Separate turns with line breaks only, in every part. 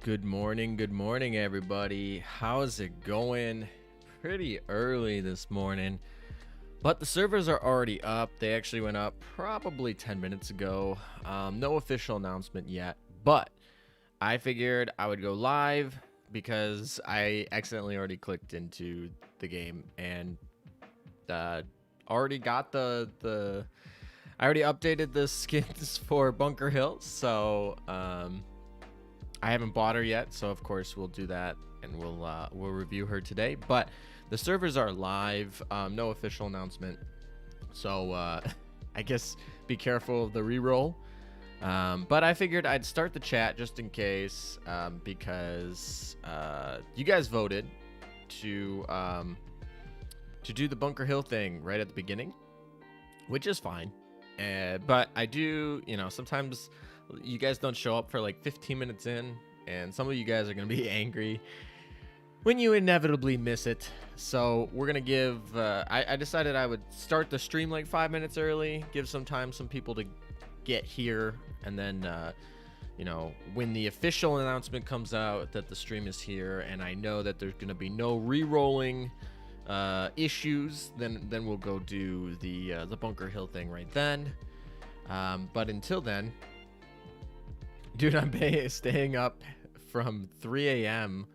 Good morning, everybody. How's it going? Pretty early this morning, but the servers are already up. They actually went up probably 10 minutes ago. No official announcement yet, but I figured I would go live because I accidentally already clicked into the game and already got I already updated the skins for Bunker Hill, so I haven't bought her yet, so of course we'll do that and we'll review her today. But the servers are live, no official announcement, so I guess be careful of the reroll. But I figured I'd start the chat just in case, because you guys voted to do the Bunker Hill thing right at the beginning, which is fine. But I do, sometimes you guys don't show up for like 15 minutes in, and some of you guys are going to be angry when you inevitably miss it. So we're going to give, I decided I would start the stream like 5 minutes early, give some people to get here, and then, when the official announcement comes out that the stream is here, and I know that there's going to be no re-rolling issues, then we'll go do the Bunker Hill thing right then. But until then, dude, I'm staying up from 3 a.m.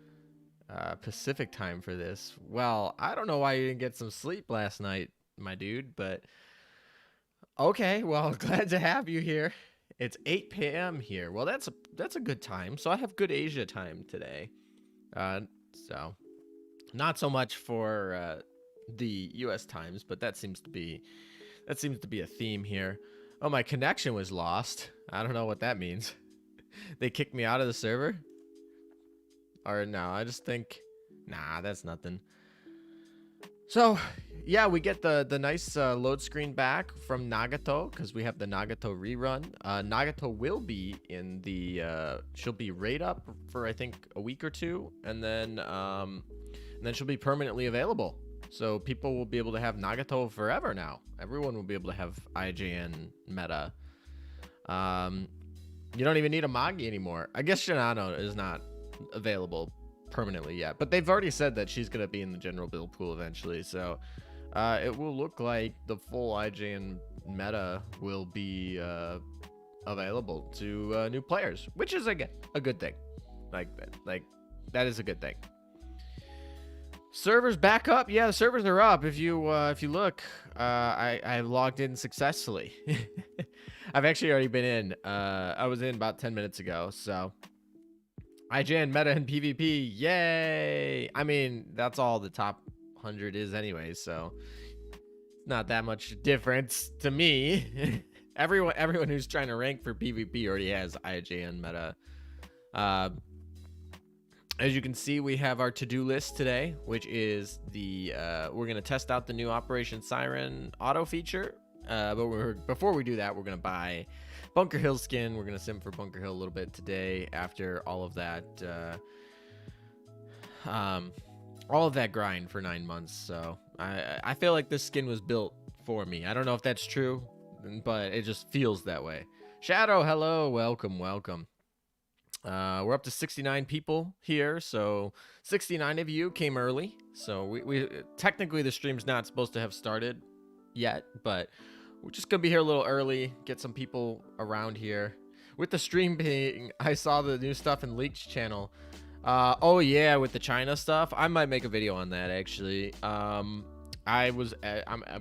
Pacific time for this. Well, I don't know why you didn't get some sleep last night, my dude, but okay, well, glad to have you here. It's 8 p.m. here. Well, that's a good time. So I have good Asia time today. So not so much for the US times, but that seems to be a theme here. Oh, my connection was lost. I don't know what that means. They kicked me out of the server? Or no, I just think, nah, that's nothing. So, yeah, we get the nice load screen back from Nagato, because we have the Nagato rerun. Nagato will be in the, she'll be raid up for, I think, a week or two, and then she'll be permanently available. So people will be able to have Nagato forever now. Everyone will be able to have IJN meta. You don't even need a Magi anymore. I guess Shinano is not available permanently yet, but they've already said that she's going to be in the general build pool eventually. So it will look like the full IJN meta will be available to new players, which is, again, a good thing. Like that is a good thing. Servers back up. Yeah, the servers are up. If you look, I logged in successfully. I've actually already been in. I was in about 10 minutes ago. So IGN meta and PvP, yay! I mean, that's all the top 100 is anyway, so not that much difference to me. Everyone who's trying to rank for PvP already has IGN meta. As you can see, we have our to-do list today, which is we're going to test out the new Operation Siren Auto feature. But before we do that, we're going to buy Bunker Hill skin. We're going to sim for Bunker Hill a little bit today after all of that grind for 9 months. So I feel like this skin was built for me. I don't know if that's true, but it just feels that way. Shadow, hello, welcome. We're up to 69 people here, so 69 of you came early. So we technically the stream's not supposed to have started yet, but we're just gonna be here a little early, get some people around here. With the stream being, I saw the new stuff in Leak's channel. Oh yeah, with the China stuff, I might make a video on that actually. I'm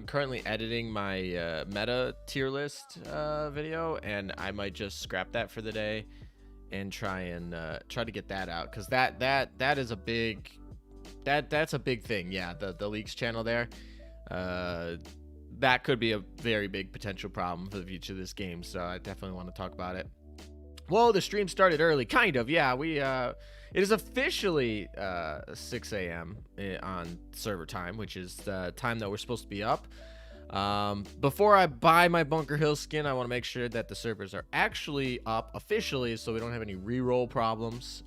currently editing my meta tier list video, and I might just scrap that for the day and try to get that out, because that is a big that's a big thing. Yeah, the Leaks channel there, that could be a very big potential problem for the future of this game, so I definitely want to talk about it. Whoa, the stream started early, kind of. Yeah, it is officially 6 a.m. on server time, which is the time that we're supposed to be up. Before I buy my Bunker Hill skin, I want to make sure that the servers are actually up officially, so we don't have any reroll problems.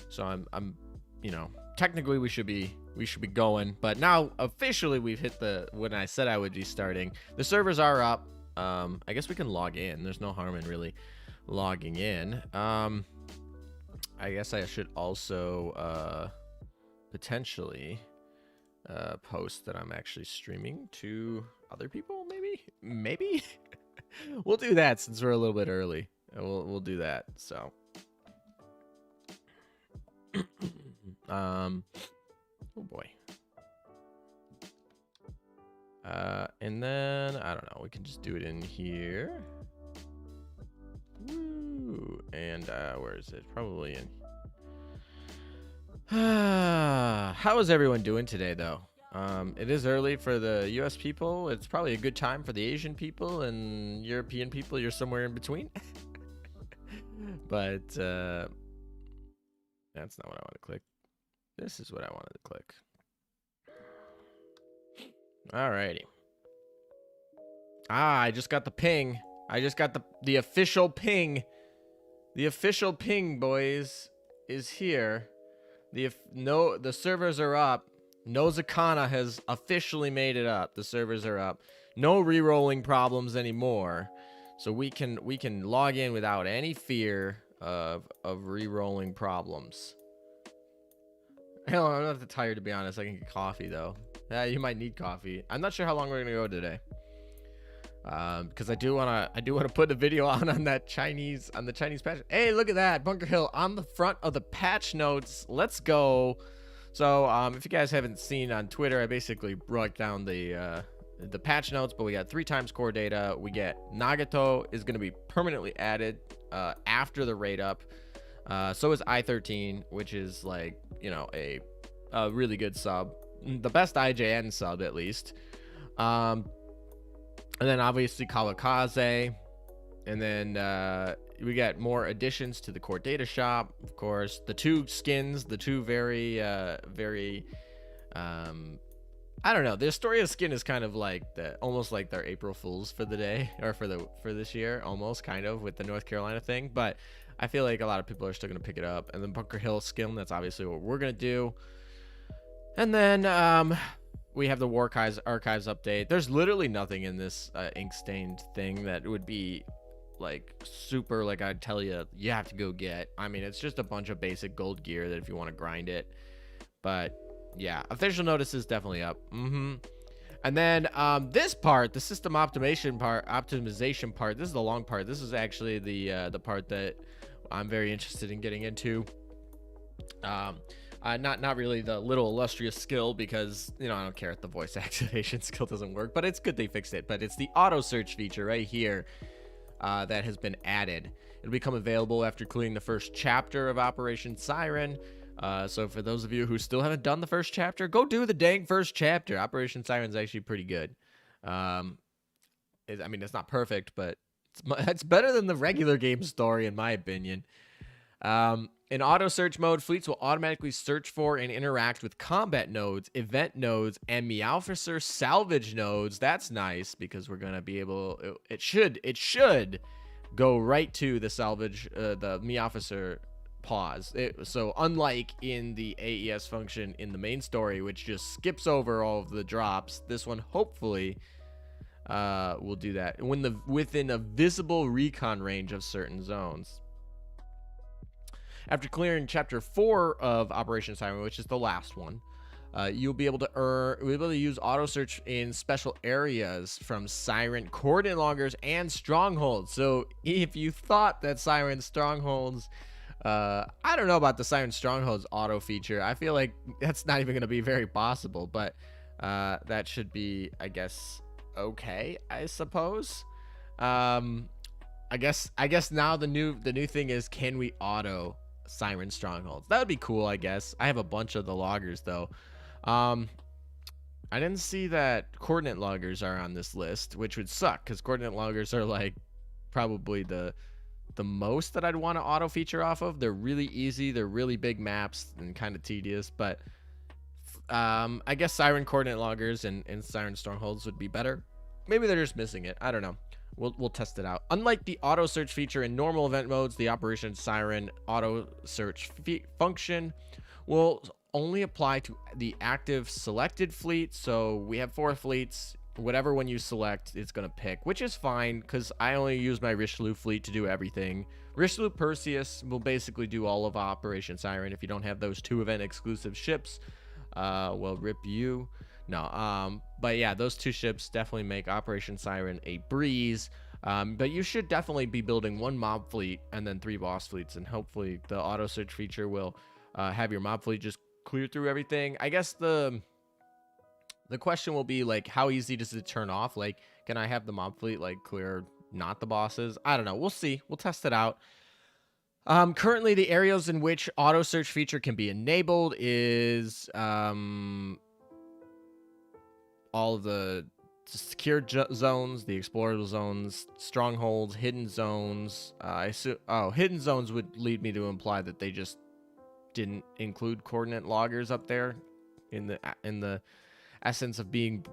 So I'm technically we should be going, but now officially we've hit when I said I would be starting. The servers are up. I guess we can log in. There's no harm in really logging in. I guess I should also potentially post that I'm actually streaming to other people. Maybe we'll do that since we're a little bit early. We'll do that. So, oh boy. And then I don't know. We can just do it in here. Woo. And where is it? Probably in. How is everyone doing today, though? It is early for the U.S. people. It's probably a good time for the Asian people and European people. You're somewhere in between. But that's not what I want to click. This is what I wanted to click. Alrighty. I just got the ping. I just got the official ping. The official ping, boys, is here. The servers are up. Nozakana has officially made it up. The servers are up. No re-rolling problems anymore. So we can log in without any fear of re-rolling problems. Hell, I'm not that tired, to be honest. I can get coffee though. Yeah, you might need coffee. I'm not sure how long we're gonna go today. Because I do wanna put a video on the Chinese patch. Hey, look at that, Bunker Hill on the front of the patch notes. Let's go. So if you guys haven't seen on Twitter, I basically broke down the patch notes, but we got 3 times core data. We get Nagato is gonna be permanently added after the raid up. So is I-13, which is like, you know, a really good sub, the best IJN sub at least. And then obviously Kamikaze, and then we get more additions to the core data shop. Of course, the 2 skins, the 2 very I don't know. The Astoria skin is kind of like almost like their April Fools for the day, or for this year, almost kind of with the North Carolina thing. But I feel like a lot of people are still gonna pick it up. And then Bunker Hill skin, that's obviously what we're gonna do. And then we have the archives update. There's literally nothing in this ink stained thing that would be like super, like I'd tell you have to go get. I mean, it's just a bunch of basic gold gear that if you want to grind it. But yeah, official notice is definitely up. And then this part, the system optimization part, this is the long part. This is actually the part that I'm very interested in getting into. Not really the little illustrious skill, because, you know, I don't care if the voice activation skill doesn't work, but it's good they fixed it. But it's the auto search feature right here that has been added. It'll become available after clearing the first chapter of Operation Siren. So for those of you who still haven't done the first chapter, go do the dang first chapter. Operation Siren's actually pretty good. I mean, it's not perfect, but it's better than the regular game story, in my opinion. In auto search mode, fleets will automatically search for and interact with combat nodes, event nodes, and Meowfisher salvage nodes. That's nice, because we're gonna be able. It should go right to the salvage, the Meowfisher pause. So unlike in the AES function in the main story, which just skips over all of the drops, this one hopefully will do that within a visible recon range of certain zones. After clearing Chapter 4 of Operation Siren, which is the last one, you'll be able to use auto search in special areas from Siren coordinate loggers and strongholds. So if you thought that Siren strongholds, I don't know about the Siren strongholds auto feature. I feel like that's not even going to be very possible, but that should be, I guess, okay, I suppose. I guess now the new thing is, can we auto Siren strongholds? That would be cool, I guess. I have a bunch of the loggers though. I didn't see that coordinate loggers are on this list, which would suck, because coordinate loggers are like probably the most that I'd want to auto feature off of. They're really easy, they're really big maps and kind of tedious, but I guess Siren coordinate loggers and Siren strongholds would be better. Maybe they're just missing it, I don't know. We'll test it out. Unlike the auto search feature in normal event modes, the Operation Siren auto search function will only apply to the active selected fleet. So we have 4 fleets. whatever one you select, it's going to pick, which is fine because I only use my Richelieu fleet to do everything. Richelieu Perseus will basically do all of Operation Siren. If you don't have those 2 event exclusive ships, well, rip you. No, but yeah, those 2 ships definitely make Operation Siren a breeze. But you should definitely be building 1 mob fleet and then 3 boss fleets, and hopefully the auto search feature will have your mob fleet just clear through everything. I guess the question will be like, how easy does it turn off? Like, can I have the mob fleet like clear not the bosses? I don't know. We'll see. We'll test it out. Currently, the areas in which auto search feature can be enabled is all of the secure zones, the explorer zones, strongholds, hidden zones. Hidden zones would lead me to imply that they just didn't include coordinate loggers up there in the essence of being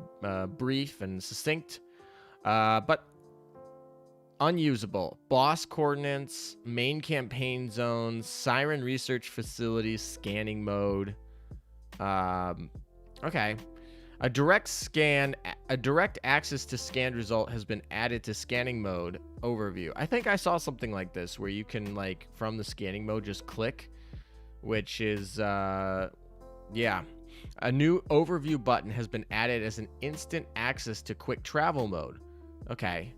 brief and succinct. But unusable. Boss coordinates, main campaign zones, Siren research facilities, scanning mode. Okay. A direct access to scanned result has been added to scanning mode overview. I think I saw something like this where you can, like, from the scanning mode just click, which is yeah. A new overview button has been added as an instant access to quick travel mode. Okay.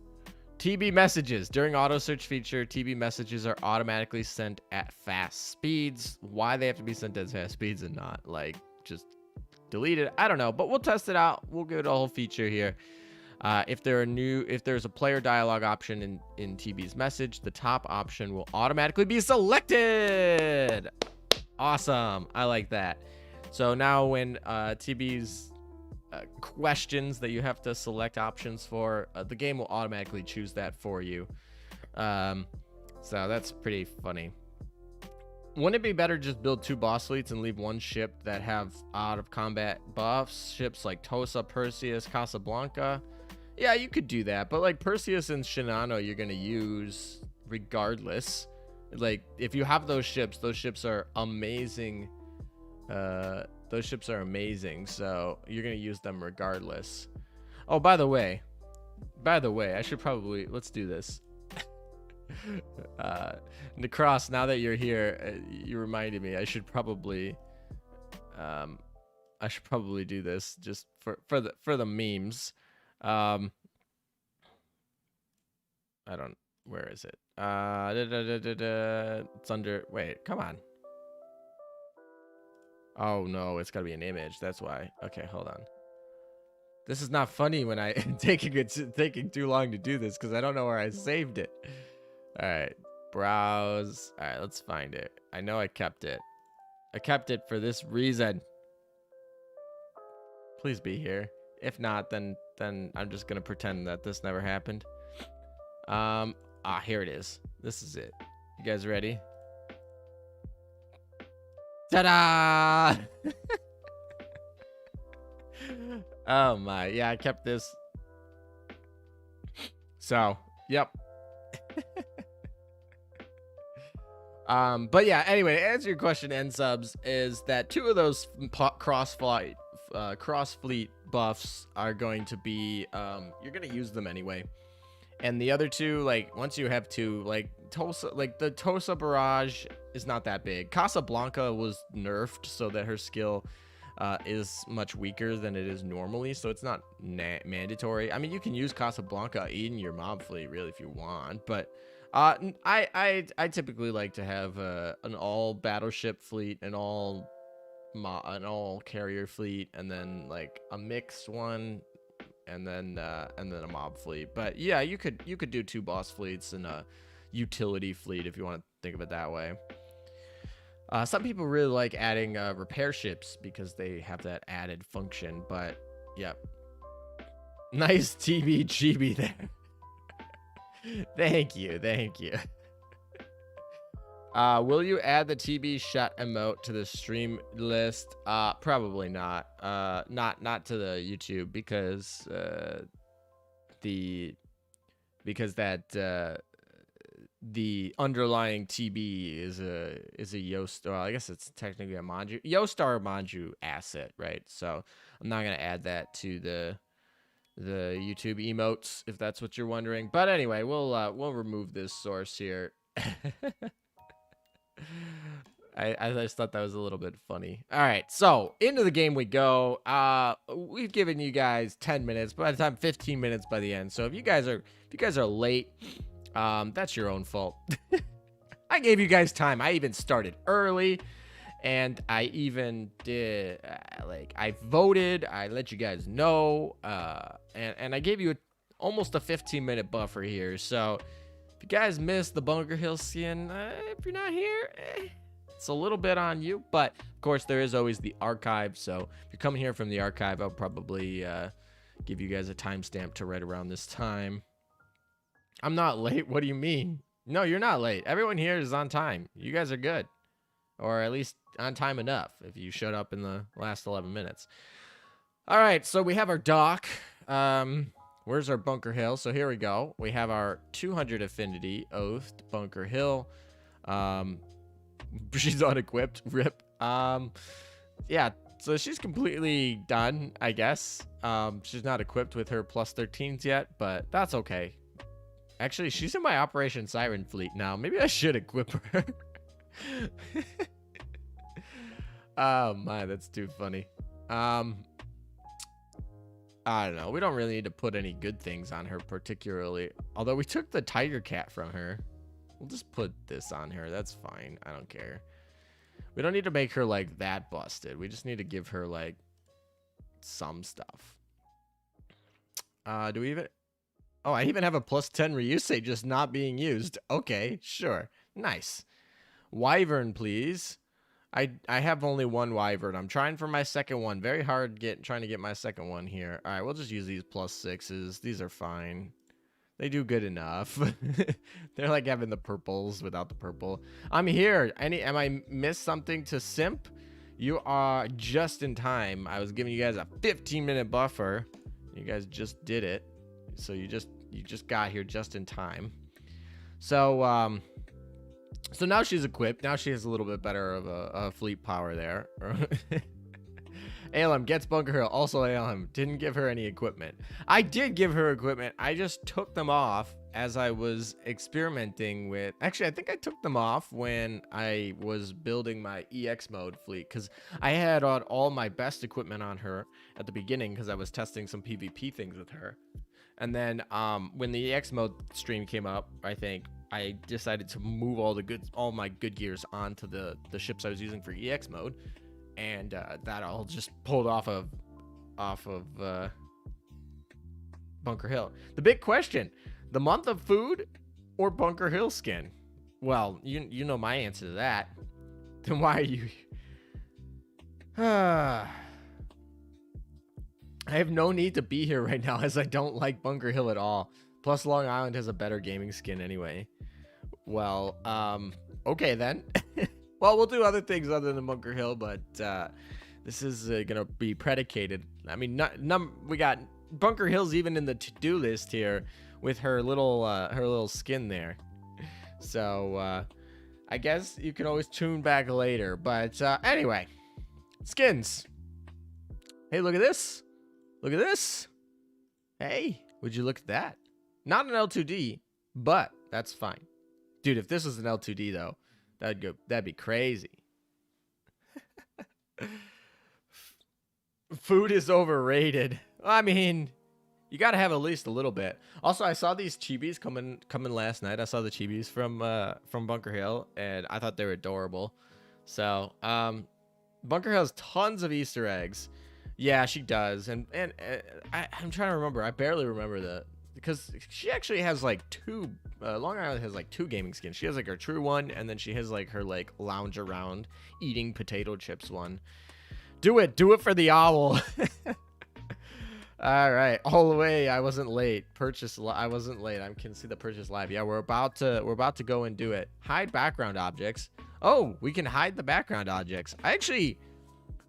TB messages. During auto search feature, TB messages are automatically sent at fast speeds. Why they have to be sent at fast speeds and not, like, just delete it, I don't know, but we'll test it out. We'll give it a whole feature here. If there's a player dialogue option in TB's message, the top option will automatically be selected. Awesome. I like that. So now when TB's questions that you have to select options for, the game will automatically choose that for you. So that's pretty funny. Wouldn't it be better to just build 2 boss fleets and leave 1 ship that have out of combat buffs? Ships like Tosa, Perseus, Casablanca. Yeah, you could do that, but like Perseus and Shinano, you're gonna use regardless. Like, if you have those ships are amazing. Those ships are amazing, so you're gonna use them regardless. Oh, by the way, I should probably, let's do this. Necross, now that you're here, you reminded me I should probably do this just for the memes. I don't, where is it? It's under, wait, come on. Oh no, it's gotta be an image, that's why. Okay, hold on. This is not funny when I taking too long to do this because I don't know where I saved it. All right, browse. All right, let's find it. I know I kept it. I kept it for this reason. Please be here. If not, then I'm just gonna pretend that this never happened. Here it is. This is it. You guys ready? Ta-da! Oh my, yeah, I kept this. So, yep. But yeah, anyway, to answer your question, N subs, is that 2 of those cross fleet buffs are going to be, you're gonna use them anyway. And the other 2, like, once you have 2, like Tosa, like the Tosa barrage is not that big. Casablanca was nerfed so that her skill is much weaker than it is normally, so it's not mandatory. I mean, you can use Casablanca in your mob fleet really if you want, but I typically like to have an all battleship fleet, an all carrier fleet, and then like a mixed one, and then a mob fleet. But yeah, you could do 2 boss fleets and a utility fleet if you want to think of it that way. Some people really like adding repair ships because they have that added function, but yep. Nice TBGB there. Thank you. Will you add the TB shot emote to the stream list? Probably not. Not to the YouTube because the underlying TB is a Yoast, well, I guess it's technically a Yoast or Manju asset, right? So I'm not gonna add that to the YouTube emotes, if that's what you're wondering. But anyway, we'll remove this source here. I just thought that was a little bit funny. All right, so into the game we go. We've given you guys 10 minutes, but by the time 15 minutes by the end. So if you guys are late, that's your own fault. I gave you guys time. I even started early, and I even did I voted. I let you guys know, and I gave you almost a 15-minute buffer here. So if you guys missed the Bunker Hill skin, if you're not here, it's a little bit on you. But of course, there is always the archive. So if you're coming here from the archive, I'll probably give you guys a timestamp to right around this time. I'm not late. What do you mean? No, you're not late. Everyone here is on time. You guys are good. Or at least on time enough if you showed up in the last 11 minutes. All right, so we have our dock. Where's our Bunker Hill? So here we go. We have our 200 affinity oathed Bunker Hill. She's unequipped. Rip. Yeah, so she's completely done, I guess. She's not equipped with her plus 13s yet, but that's okay. Actually, she's in my Operation Siren fleet now. Maybe I should equip her. Oh my, that's too funny. I don't know. We don't really need to put any good things on her particularly. Although we took the tiger cat from her. We'll just put this on her. That's fine. I don't care. We don't need to make her like that busted. We just need to give her like some stuff. Do we even... Oh, I even have a plus 10 reuse just not being used. Okay, sure. Nice. Wyvern, please. I have only one wyvern. I'm trying for my second one. Very hard trying to get my second one here. All right, we'll just use these plus 6s. These are fine. They do good enough. They're like having the purples without the purple. I'm here. Am I missed something to simp? You are just in time. I was giving you guys a 15-minute buffer. You guys just did it. So you just got here just in time. So so now she's equipped. Now she has a little bit better of a fleet power there. ALM gets Bunker Hill. Also ALM didn't give her any equipment. I did give her equipment. I just took them off as I was experimenting with... Actually, I think I took them off when I was building my EX mode fleet, because I had all my best equipment on her at the beginning because I was testing some PvP things with her. And then when the EX mode stream came up, I think I decided to move all my good gears onto the ships I was using for EX mode, and that all just pulled off of Bunker Hill. The big question: the month of food or Bunker Hill skin? Well, you know my answer to that. Then why are you? I have no need to be here right now as I don't like Bunker Hill at all. Plus, Long Island has a better gaming skin anyway. Well, okay then. Well, we'll do other things other than Bunker Hill, but this is gonna be predicated. I mean, we got Bunker Hill's even in the to-do list here with her little skin there. So I guess you can always tune back later. But anyway, skins. Hey, look at this. Look at this. Hey, would you look at that? Not an L2D, but that's fine. Dude, if this was an L2D though, that'd be crazy. Food is overrated. I mean, you gotta have at least a little bit. Also, I saw these chibis coming last night. I saw the chibis from Bunker Hill, and I thought they were adorable. So, Bunker Hill has tons of Easter eggs. Yeah, she does, and I'm trying to remember. I barely remember because she actually has like two. Long Island has like 2 gaming skins. She has like her true one, and then she has like her like lounge around eating potato chips one. Do it for the owl. All right, all the way. I wasn't late. I wasn't late. I can see the purchase live. Yeah, we're about to go and do it. Hide background objects. Oh, we can hide the background objects.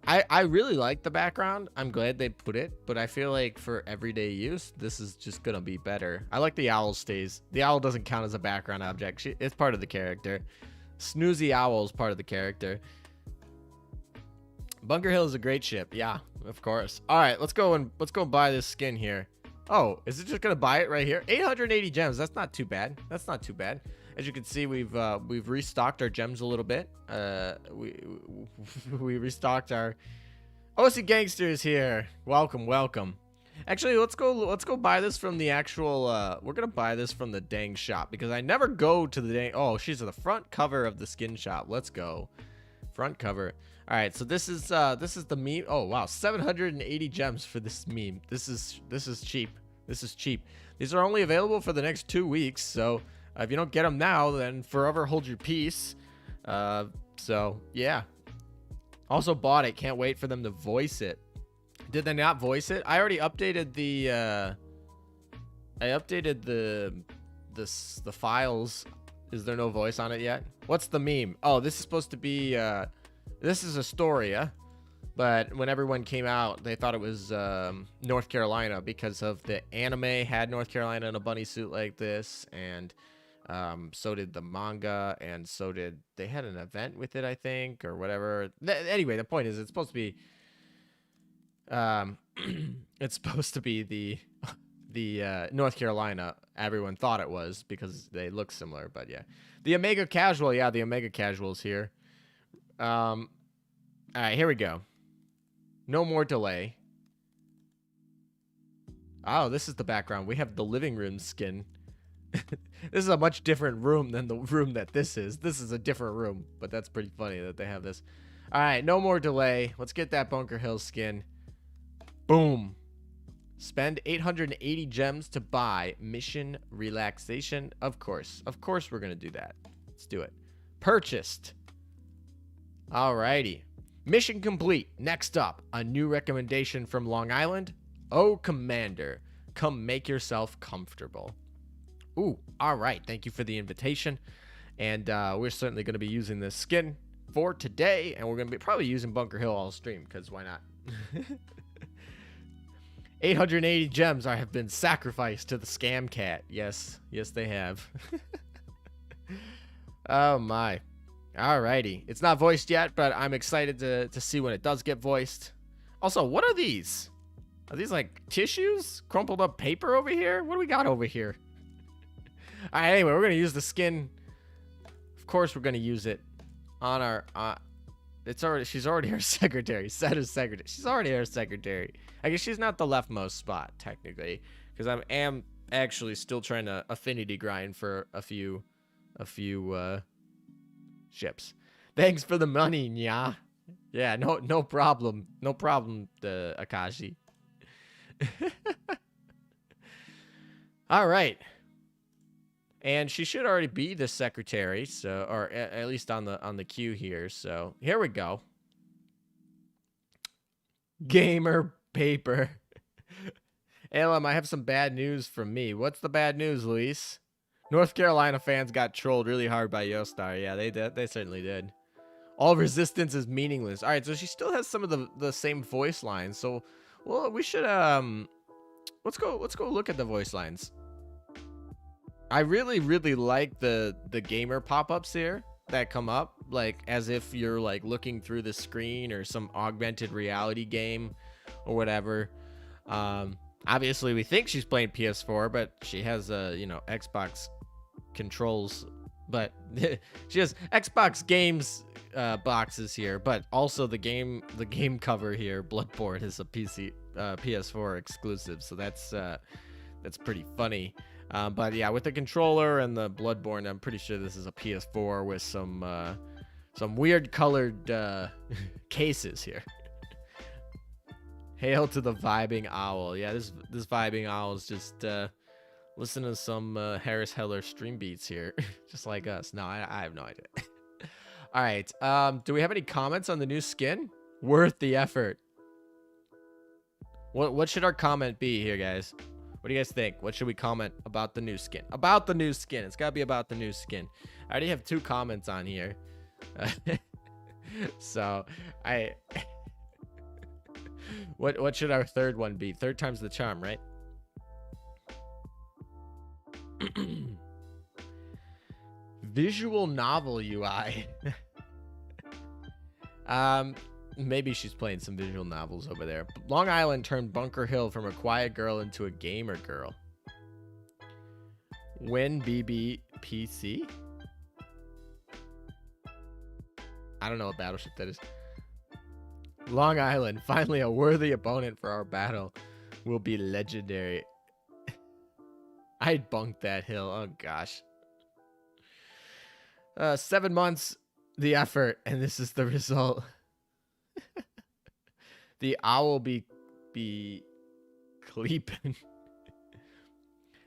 I really like the background. I'm glad they put it, but I feel like for everyday use, this is just gonna be better. I like the owl stays. The owl doesn't count as a background object. It's part of the character. Snoozy Owl is part of the character. Bunker Hill is a great ship. Yeah, of course. All right, let's go and buy this skin here. Oh, is it just gonna buy it right here? 880 gems. That's not too bad. That's not too bad. As you can see, we've restocked our gems a little bit. We restocked our OC gangsters here. Welcome, welcome. Actually, let's go buy this from the actual. We're gonna buy this from the dang shop because I never go to the dang. Oh, she's at the front cover of the skin shop. Let's go, front cover. All right, so this is the meme. Oh wow, 780 gems for this meme. This is cheap. This is cheap. These are only available for the next 2 weeks, so if you don't get them now, then forever hold your peace. So yeah. Also bought it. Can't wait for them to voice it. Did they not voice it? I already updated the. I updated the files. Is there no voice on it yet? What's the meme? Oh, this is supposed to be. This is Astoria, but when everyone came out, they thought it was North Carolina because of the anime had North Carolina in a bunny suit like this, and so did the manga, and so did they had an event with it, I think, or whatever. Anyway, the point is, it's supposed to be. It's supposed to be the North Carolina everyone thought it was because they look similar, but yeah, the Omega Casual, yeah, the Omega Casual's here. All right, here we go. No more delay. Oh, this is the background. We have the living room skin. This is a much different room than the room that this is. This is a different room, but that's pretty funny that they have this. All right, no more delay. Let's get that Bunker Hill skin. Boom. Spend 880 gems to buy mission relaxation. Of course we're going to do that. Let's do it. Purchased. Alrighty. Mission complete. Next up, a new recommendation from Long Island. Oh, Commander, come make yourself comfortable. Ooh, all right. Thank you for the invitation. And we're certainly going to be using this skin for today. And we're going to be probably using Bunker Hill all stream because why not? 880 gems have been sacrificed to the scam cat. Yes, they have. Oh, my. Alrighty. It's not voiced yet, but I'm excited to see when it does get voiced. Also, what are these? Are these like tissues? Crumpled up paper over here? What do we got over here? Alright, anyway, we're going to use the skin. Of course, we're going to use it on our... she's already our secretary. Set as secretary. She's already our secretary. I guess she's not the leftmost spot, technically. Because I am actually still trying to affinity grind for a few ships. Thanks for the money, nya. Yeah, no problem. No problem, Akashi. All right. And she should already be the secretary, so, or at least on the queue here. So here we go. Gamer paper. Alem, I have some bad news from me. What's the bad news, Luis? North Carolina fans got trolled really hard by Yostar. Yeah, they did. They certainly did. All resistance is meaningless. All right, so she still has some of the same voice lines. So, well, we should let's go look at the voice lines. I really like the gamer pop-ups here that come up, like as if you're like looking through the screen or some augmented reality game or whatever. Obviously we think she's playing PS4, but she has Xbox controls, but she has Xbox games boxes here, but also the game cover here, Bloodborne, is a PS4 exclusive, so that's pretty funny. But yeah, with the controller and the Bloodborne, I'm pretty sure this is a PS4 with some weird colored cases here. Hail to the vibing owl. Yeah, this vibing owl is just listening to some Harris Heller StreamBeats here, just like us. No, I have no idea. All right. Do we have any comments on the new skin? Worth the effort. What should our comment be here, guys? What do you guys think? What should we comment about the new skin? About the new skin. It's got to be about the new skin. I already have 2 comments on here. So, what should our third one be? Third time's the charm, right? Visual novel UI. Maybe she's playing some visual novels over there. Long Island turned Bunker Hill from a quiet girl into a gamer girl. Win BBPC? I don't know what battleship that is. Long Island, finally a worthy opponent for our battle, will be legendary. I'd bunk that hill. Oh, gosh. 7 months, the effort, and this is the result. The owl be cleeping.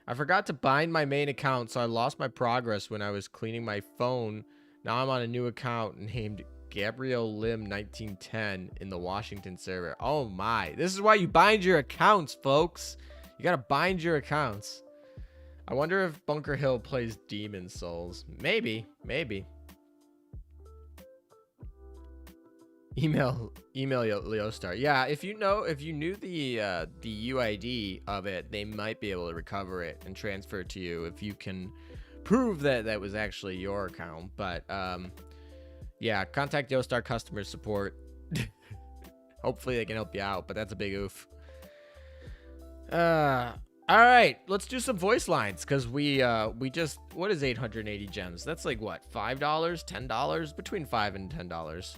I forgot to bind my main account, so I lost my progress when I was cleaning my phone. Now I'm on a new account named Gabriel Lim 1910 in the Washington server. Oh my. This is why you bind your accounts, folks. You gotta bind your accounts. I wonder if Bunker Hill plays Demon Souls. Maybe. Email Leostar. Yeah, if you knew the UID of it, they might be able to recover it and transfer it to you if you can prove that that was actually your account. But yeah, contact Yoastar customer support. Hopefully they can help you out, but that's a big oof. All right, let's do some voice lines because we just, what is 880 gems? That's like what, $5, $10, between $5 and $10.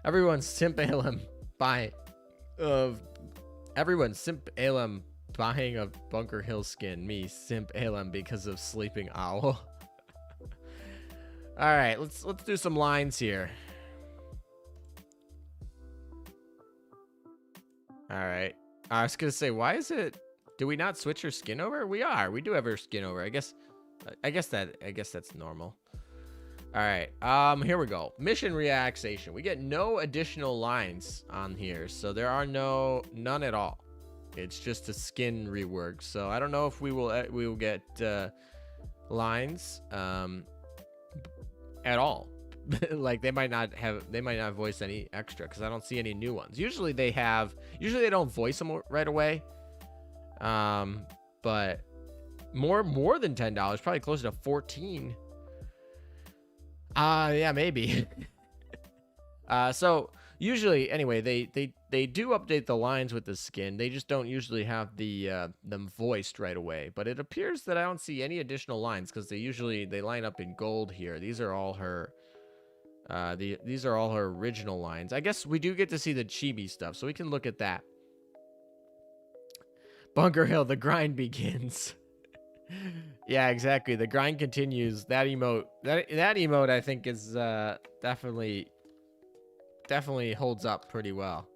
Everyone's simp alum buying a Bunker Hill skin. Me simp alum because of sleeping owl. All right, let's do some lines here. All right, I was gonna say, why is it? Do we not switch her skin over? We do have her skin over. I guess that's normal. All right. Here we go. Mission relaxation. We get no additional lines on here, so there are none at all. It's just a skin rework. So I don't know if we will get lines at all. Like they might not voice any extra because I don't see any new ones. Usually they don't voice them right away. But more than $10, probably closer to 14. Yeah, maybe. So usually anyway, they do update the lines with the skin. They just don't usually have them voiced right away. But it appears that I don't see any additional lines because they line up in gold here. These are all her these are all her original lines. I guess we do get to see the chibi stuff, so we can look at that. Bunker Hill, the grind begins. Yeah, exactly. The grind continues. That emote I think is definitely holds up pretty well.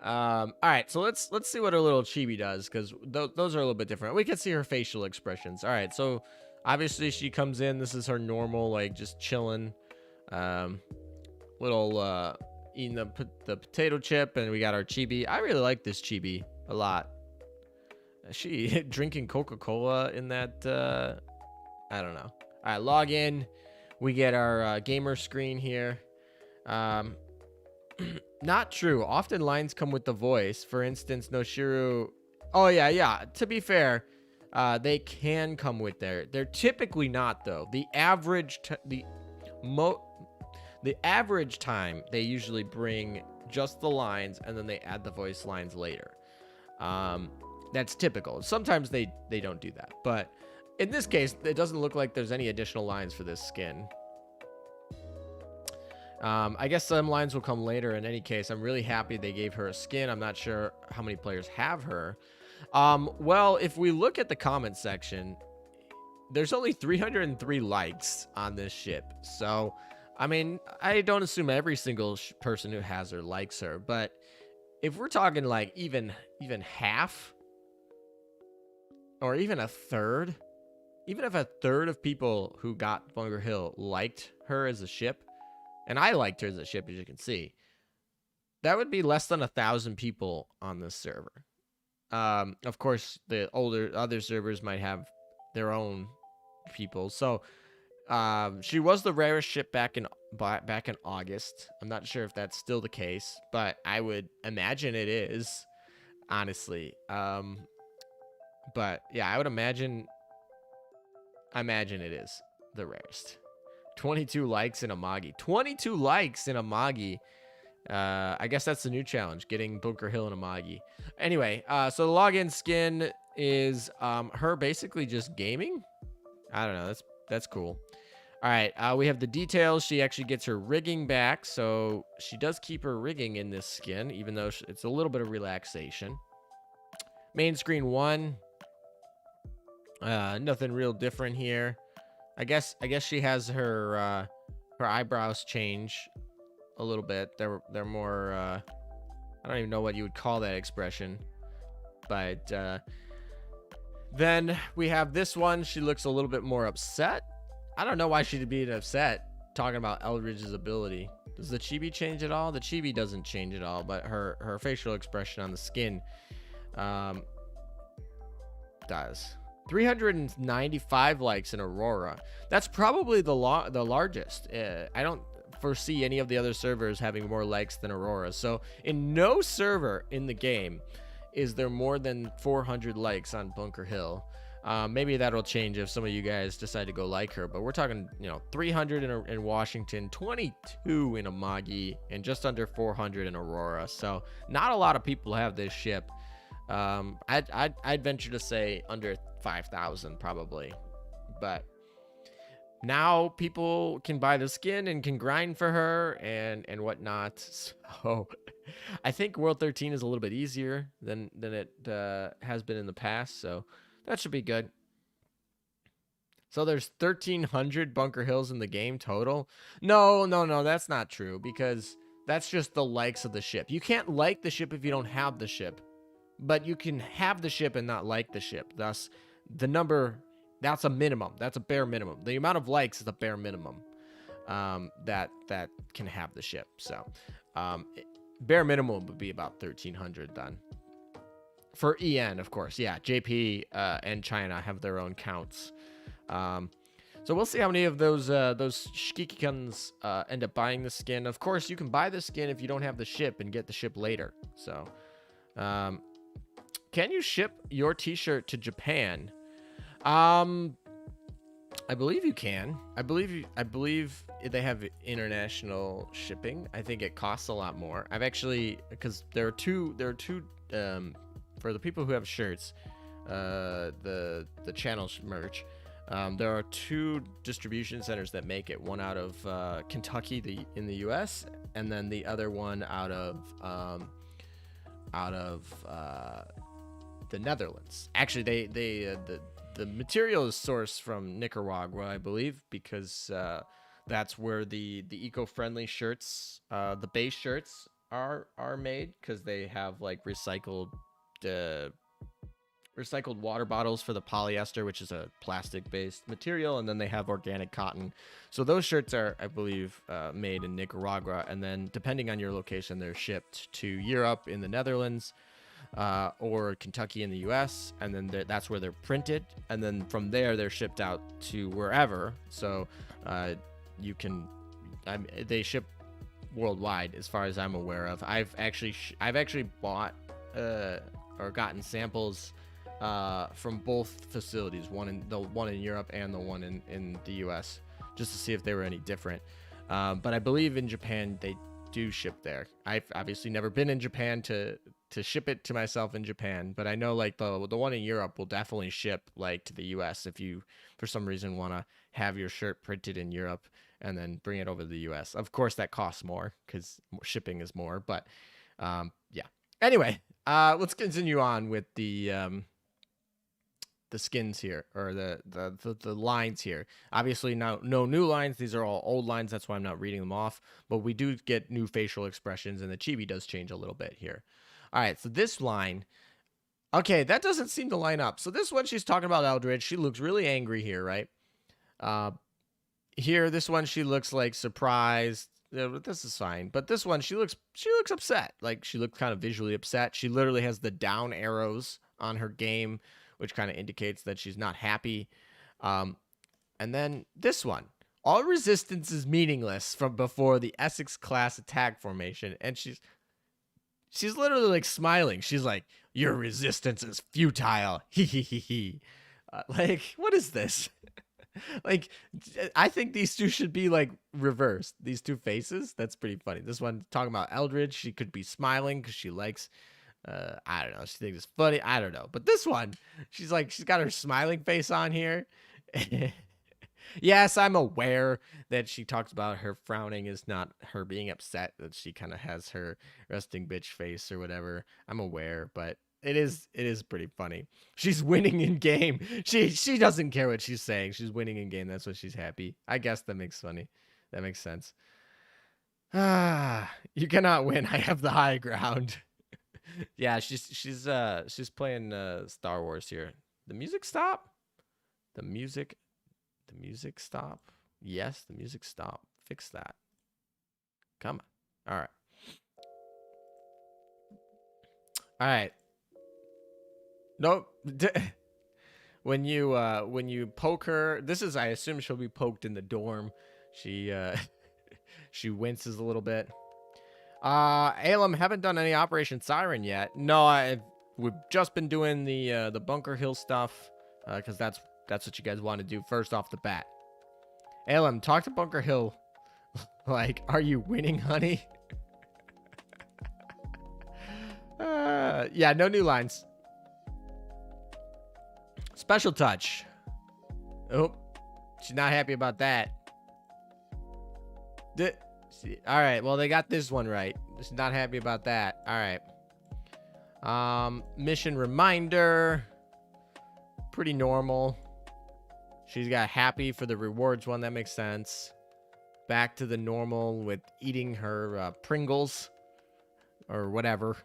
All right, so let's see what her little chibi does because those are a little bit different. We can see her facial expressions. All right, so obviously she comes in. This is her normal, like just chilling, little eating the potato chip, and we got our chibi. I really like this chibi a lot. She drinking Coca-Cola in that, I don't know. All right, log in. We get our gamer screen here. Not true. Often lines come with the voice. For instance, Noshiru. Oh, yeah. To be fair, they can come with they're typically not, though. The average time they usually bring just the lines and then they add the voice lines later. That's typical. Sometimes they don't do that, but in this case it doesn't look like there's any additional lines for this skin. I guess some lines will come later. In any case, I'm really happy they gave her a skin. I'm not sure how many players have her. Well, if we look at the comment section, there's only 303 likes on this ship, so I mean, I don't assume every single person who has her likes her, but if we're talking like even half or even a third, even if a third of people who got Bunker Hill liked her as a ship, and I liked her as a ship, as you can see, that would be less than 1,000 people on this server. Of course, the other servers might have their own people, so she was the rarest ship back in August. I'm not sure if that's still the case, but I would imagine it is, honestly. But yeah, I would imagine it is the rarest. 22 likes in a Magi. 22 likes in a Magi. I guess that's the new challenge, getting Bunker Hill in a Magi. Anyway, so the login skin is her basically just gaming. I don't know. That's cool. All right, we have the details. She actually gets her rigging back, so she does keep her rigging in this skin, even though it's a little bit of relaxation. Main screen 1. Nothing real different here. I guess she has her eyebrows change a little bit. They're more I don't even know what you would call that expression, but then we have this one. She looks a little bit more upset. I don't know why she'd be upset talking about Eldridge's ability. Does the chibi change at all? The chibi doesn't change at all, but her facial expression on the skin does. 395 likes in Aurora. That's probably the largest. I don't foresee any of the other servers having more likes than Aurora. So in no server in the game is there more than 400 likes on Bunker Hill. Maybe that'll change if some of you guys decide to go like her, but we're talking, 300 in Washington, 22 in Amagi, and just under 400 in Aurora. So not a lot of people have this ship. I'd venture to say under 5,000 probably, but now people can buy the skin and can grind for her and whatnot. So I think World 13 is a little bit easier than it has been in the past. So that should be good. So there's 1,300 Bunker Hills in the game total. No, that's not true, because that's just the likes of the ship. You can't like the ship if you don't have the ship, but you can have the ship and not like the ship. Thus, the number, that's a minimum. That's a bare minimum. The amount of likes is a bare minimum that can have the ship. So bare minimum would be about 1,300 then. For EN, of course. Yeah, JP and China have their own counts. So we'll see how many of those Shikikans end up buying the skin. Of course, you can buy the skin if you don't have the ship and get the ship later. So, can you ship your t-shirt to Japan? I believe you can. I believe they have international shipping. I think it costs a lot more. I've actually, because there are two for the people who have shirts, the channel merch, there are 2 distribution centers that make it. One out of Kentucky, in the U.S., and then the other one out of the Netherlands. Actually, the material is sourced from Nicaragua, I believe, because that's where the eco-friendly shirts, the base shirts, are made, because they have like recycled water bottles for the polyester, which is a plastic-based material, and then they have organic cotton. So those shirts are, I believe, made in Nicaragua, and then depending on your location, they're shipped to Europe in the Netherlands, or Kentucky in the U.S., and then that's where they're printed, and then from there they're shipped out to wherever. So they ship worldwide, as far as I'm aware of. I've actually bought or gotten samples from both facilities, one in Europe and the one in the US, just to see if they were any different. But I believe in Japan they do ship there. I've obviously never been in Japan to ship it to myself in Japan, but I know like the one in Europe will definitely ship like to the US if you for some reason want to have your shirt printed in Europe and then bring it over to the US. Of course that costs more because shipping is more, but yeah. Anyway, let's continue on with the skins here, or the lines here. Obviously no new lines. These are all old lines. That's why I'm not reading them off. But we do get new facial expressions, and the chibi does change a little bit here. All right, so this line, okay, that doesn't seem to line up. So this one, she's talking about Eldridge. She looks really angry here, right? Here, this one, she looks like surprised. This is fine, but this one, she looks upset. Like she looks kind of visually upset. She literally has the down arrows on her game, which kind of indicates that she's not happy. And then this one, all resistance is meaningless from before the Essex class attack formation, and she's literally like smiling. She's like, your resistance is futile. He. Like, what is this? Like, I think these two should be like reversed. These two faces. That's pretty funny. This one talking about Eldridge. She could be smiling because she likes. I don't know. She thinks it's funny. I don't know. But this one, she's got her smiling face on here. Yes, I'm aware that she talks about her frowning is not her being upset, that she kind of has her resting bitch face or whatever. I'm aware, but it is pretty funny. She's winning in game. She doesn't care what she's saying. She's winning in game. That's what she's happy. I guess that makes funny. That makes sense. Ah, you cannot win. I have the high ground. Yeah, she's playing Star Wars here. The music stop? The music stop? Yes, the music stop. Fix that. Come on. All right. All right. Nope. When you poke her, this is, I assume she'll be poked in the dorm. She she winces a little bit. Alem, haven't done any Operation Siren yet. No, we've just been doing the Bunker Hill stuff, because that's what you guys want to do first off the bat. Alem, talk to Bunker Hill. Like, are you winning, honey? Yeah, no new lines. Special touch. Oh, she's not happy about that. All right, well, they got this one right. She's not happy about that. All right. Mission reminder. Pretty normal. She's got happy for the rewards one. That makes sense. Back to the normal with eating her Pringles or whatever.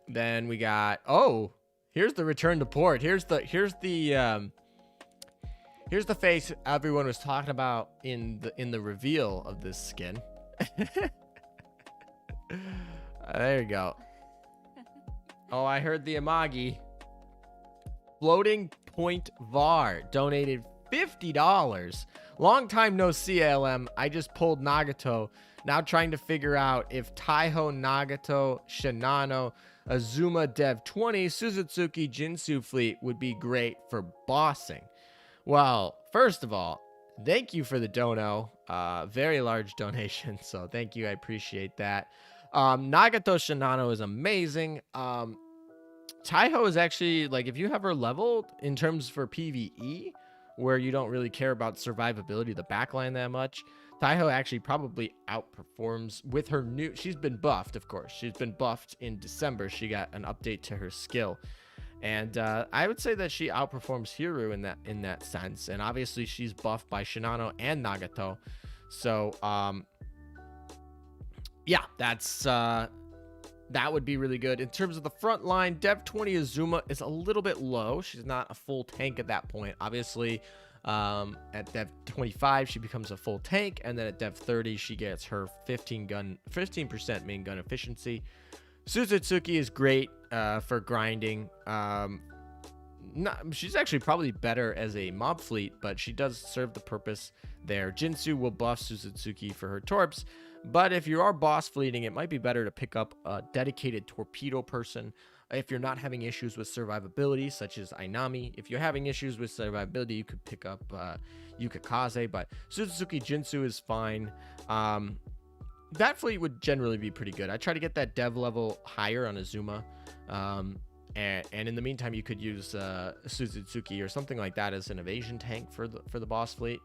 Then we got, oh, here's the return to port. Here's the face everyone was talking about in the reveal of this skin. There you go. Oh, I heard the Amagi. Floating Point Var donated $50. Long time no see, ALM. I just pulled Nagato. Now trying to figure out if Taiho, Nagato, Shinano, Azuma Dev 20, Suzuki Jinsu fleet would be great for bossing. Well, first of all, thank you for the dono. Very large donation, so thank you. I appreciate that. Nagato Shinano is amazing. Taiho is actually, like, if you have her leveled in terms for PvE, where you don't really care about survivability, the backline that much, Taiho actually probably outperforms with her new, she's been buffed, of course. She's been buffed in December. She got an update to her skill. And I would say that she outperforms Hiru in that sense. And obviously she's buffed by Shinano and Nagato. So yeah, that's that would be really good. In terms of the front line, Dev 20 Azuma is a little bit low. She's not a full tank at that point. Obviously, at Dev 25, she becomes a full tank. And then at Dev 30, she gets her 15% main gun efficiency. Suzuki is great for grinding. She's actually probably better as a mob fleet, but she does serve the purpose there. Jinsu will buff Suzuki for her torps. But if you are boss fleeting, it might be better to pick up a dedicated torpedo person. If you're not having issues with survivability, such as Ainami. If you're having issues with survivability, you could pick up Yukikaze. But Suzuki Jinsu is fine. That fleet would generally be pretty good. I try to get that dev level higher on Azuma. And in the meantime, you could use Suzuki or something like that as an evasion tank for the boss fleet.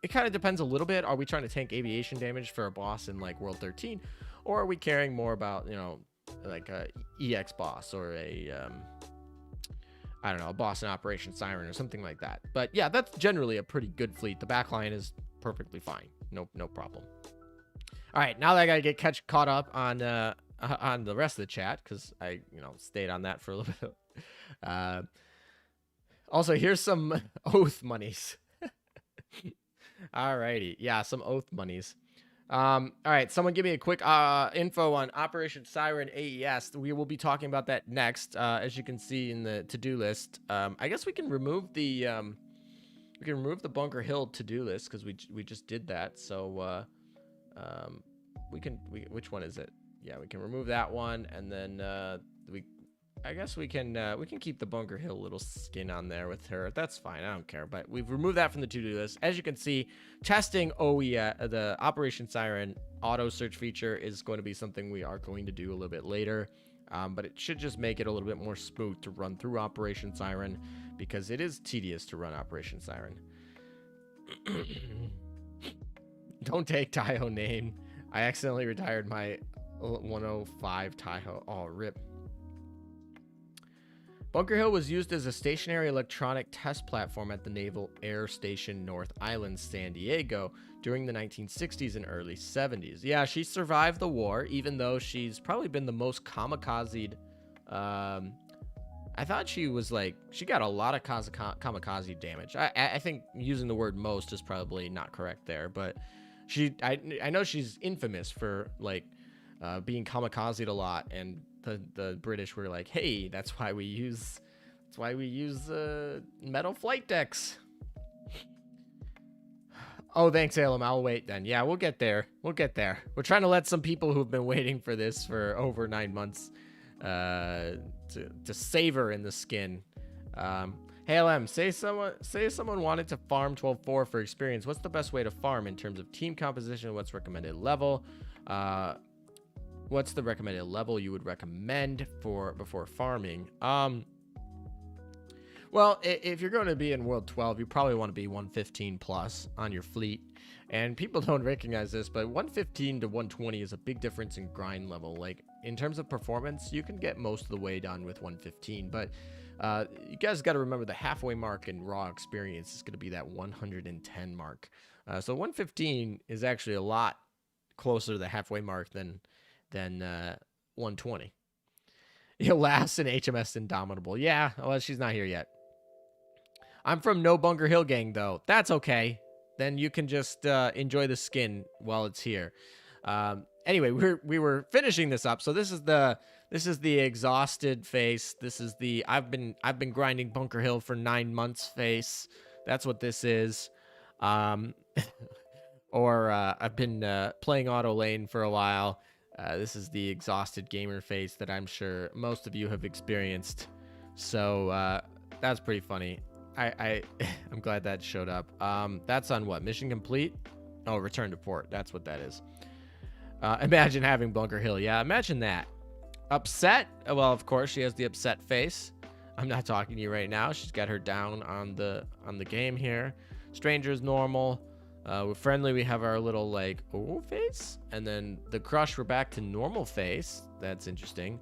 It kind of depends a little bit. Are we trying to tank aviation damage for a boss in like World 13? Or are we caring more about, you know, like a EX boss or a, I don't know, a boss in Operation Siren or something like that. But yeah, that's generally a pretty good fleet. The backline is perfectly fine. No problem. All right, now that I gotta get caught up on the rest of the chat, because I, stayed on that for a little bit. Also, here's some oath monies. Alrighty, yeah, some oath monies. All right, someone give me a quick info on Operation Siren AES. We will be talking about that next, as you can see in the to-do list. I guess we can remove the Bunker Hill to-do list because we just did that. So which one is it? Yeah, we can remove that one, and then I guess we can keep the Bunker Hill little skin on there with her. That's fine. I don't care. But we've removed that from the to-do list. As you can see, testing the Operation Siren Auto Search feature is going to be something we are going to do a little bit later. But it should just make it a little bit more smooth to run through Operation Siren, because it is tedious to run Operation Siren. Don't take Taiho name. I accidentally retired my 105 Taiho. Oh, rip. Bunker Hill was used as a stationary electronic test platform at the Naval Air Station North Island, San Diego, during the 1960s and early 70s. Yeah, she survived the war, even though she's probably been the most kamikazed. I thought she was like, she got a lot of kamikaze damage. I think using the word most is probably not correct there, but I know she's infamous for like being kamikazed a lot, and the British were like, hey, that's why we use metal flight decks. Oh, thanks, Alem. I'll wait then. Yeah, we'll get there. We're trying to let some people who've been waiting for this for over 9 months to savor in the skin. Hey, Alem, say someone wanted to farm 12-4 for experience. What's the best way to farm in terms of team composition? What's recommended level? What's the recommended level you would recommend before farming? Well, if you're going to be in World 12, you probably want to be 115 plus on your fleet. And people don't recognize this, but 115 to 120 is a big difference in grind level. Like, in terms of performance, you can get most of the way done with 115. But you guys got to remember the halfway mark in raw experience is going to be that 110 mark. So 115 is actually a lot closer to the halfway mark than 120. Lass and HMS Indomitable. Yeah, well, she's not here yet. I'm from No Bunker Hill Gang, though. That's okay. Then you can just enjoy the skin while it's here. Anyway, we were finishing this up. So this is the exhausted face. This is the I've been grinding Bunker Hill for 9 months face. That's what this is. Or I've been playing Auto Lane for a while. This is the exhausted gamer face that I'm sure most of you have experienced. So that's pretty funny. I'm glad that showed up. That's on what? Mission complete? Oh, return to port. That's what that is. Imagine having Bunker Hill. Yeah, imagine that. Upset? Well, of course, she has the upset face. I'm not talking to you right now. She's got her down on the game here. Stranger's normal. We're friendly. We have our little like face, and then the crush. We're back to normal face. That's interesting.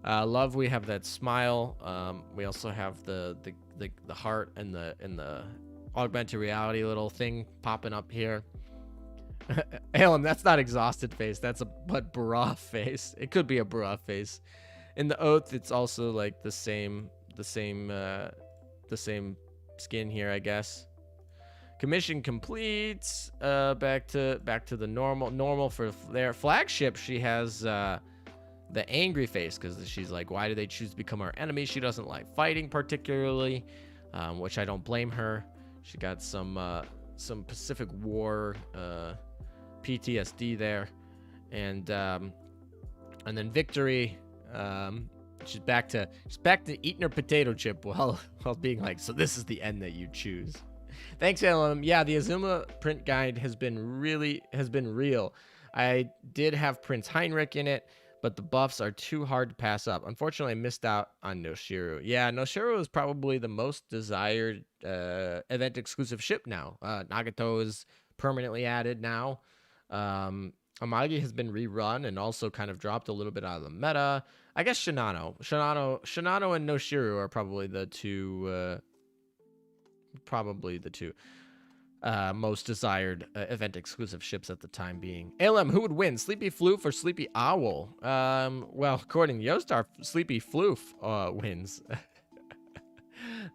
Love. We have that smile. We also have the heart and the augmented reality little thing popping up here. Alem, that's not exhausted face. That's a bra face. It could be a bra face. In the Oath, it's also like the same skin here, I guess. Commission complete. Back to the normal for their flagship. She has the angry face because she's like, why do they choose to become our enemy? She doesn't like fighting particularly, which I don't blame her. She got some Pacific War PTSD there, and then Victory. She's back to eating her potato chip while being like, so this is the end that you choose. Thanks, Alem. Yeah, the Azuma print guide has been real. I did have Prince Heinrich in it, but the buffs are too hard to pass up. Unfortunately, I missed out on Noshiru. Yeah, Noshiru is probably the most desired event exclusive ship now. Nagato is permanently added now. Amagi has been rerun and also kind of dropped a little bit out of the meta. I guess Shinano and Noshiru are probably the two most desired event exclusive ships at the time being. ALM, who would win, Sleepy Floof or Sleepy Owl? Well, according to Yostar, Sleepy Floof wins.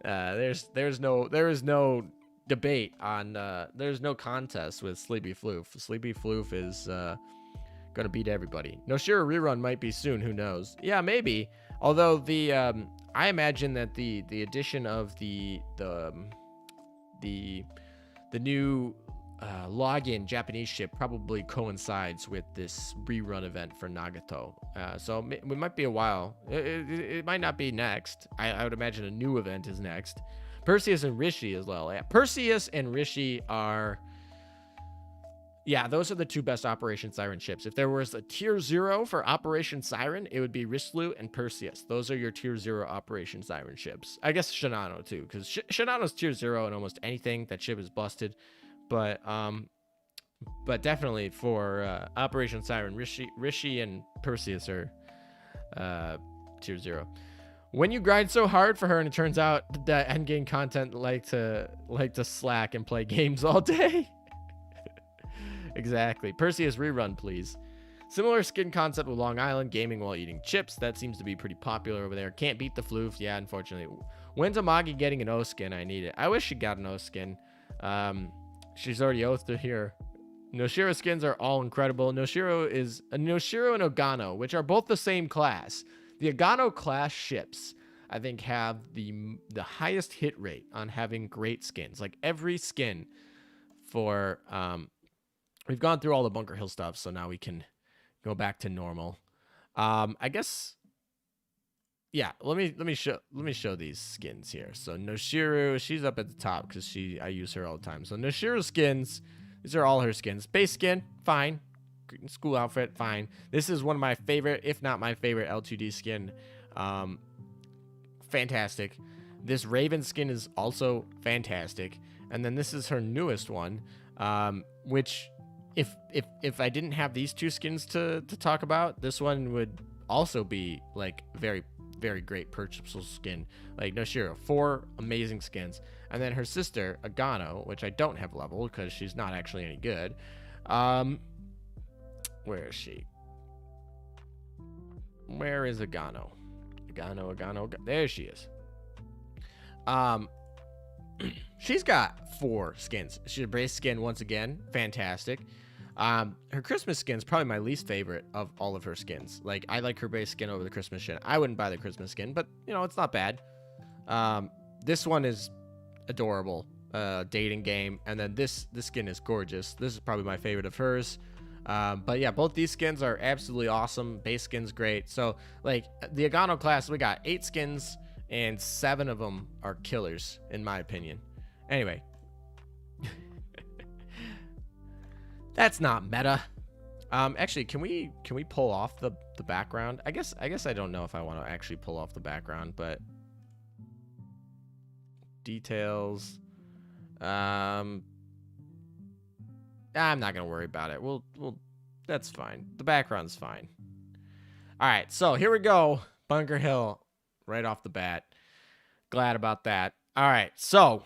There is no debate on there's no contest with Sleepy Floof. Sleepy Floof is gonna beat everybody. Noshiru rerun might be soon, who knows? Yeah, maybe. Although the I imagine that the addition of the new login Japanese ship probably coincides with this rerun event for Nagato. So it might be a while. It might not be next. I would imagine a new event is next. Perseus and Rishi as well. Yeah, Perseus and Rishi are... Yeah, those are the two best Operation Siren ships. If there was a tier 0 for Operation Siren, it would be Rishlu and Perseus. Those are your tier 0 Operation Siren ships. I guess Shinano too, because Shinano's tier 0 in almost anything. That ship is busted. But definitely for Operation Siren, Rishi and Perseus are tier 0. When you grind so hard for her and it turns out that endgame content like to slack and play games all day. Exactly. Perseus rerun, please. Similar skin concept with Long Island, gaming while eating chips. That seems to be pretty popular over there. Can't beat the floof. Yeah, unfortunately. When's Amagi getting an O skin? I need it. I wish she got an O skin. She's already oathed it here. Noshiro skins are all incredible. Noshiro and Ogano, which are both the same class. The Ogano class ships, I think, have the highest hit rate on having great skins. Like every skin for... We've gone through all the Bunker Hill stuff, so now we can go back to normal. I guess, yeah. Let me show these skins here. So Noshiru, she's up at the top because I use her all the time. So Noshiru skins, these are all her skins. Base skin, fine. School outfit, fine. This is one of my favorite, if not my favorite, L2D skin. Fantastic. This Raven skin is also fantastic. And then this is her newest one, which. If I didn't have these two skins to talk about, this one would also be like very, very great purchasable skin. Like Noshiro, 4 amazing skins. And then her sister, Agano, which I don't have level because she's not actually any good. Where is she? Where is Agano? Agano. There she is. She's got 4 skins. She's a base skin once again. Fantastic. Her Christmas skin is probably my least favorite of all of her skins. Like, I like her base skin over the Christmas skin. I wouldn't buy the Christmas skin, but, you know, it's not bad. This one is adorable. Dating game. And then this skin is gorgeous. This is probably my favorite of hers. But yeah, both these skins are absolutely awesome. Base skin's great. So, like, the Agano class, we got 8 skins, and 7 of them are killers, in my opinion. Anyway. That's not meta. Actually, can we pull off the background? I guess I don't know if I want to actually pull off the background, but details. I'm not gonna worry about it. We'll that's fine. The background's fine. All right, so here we go. Bunker Hill, right off the bat. Glad about that. All right, so.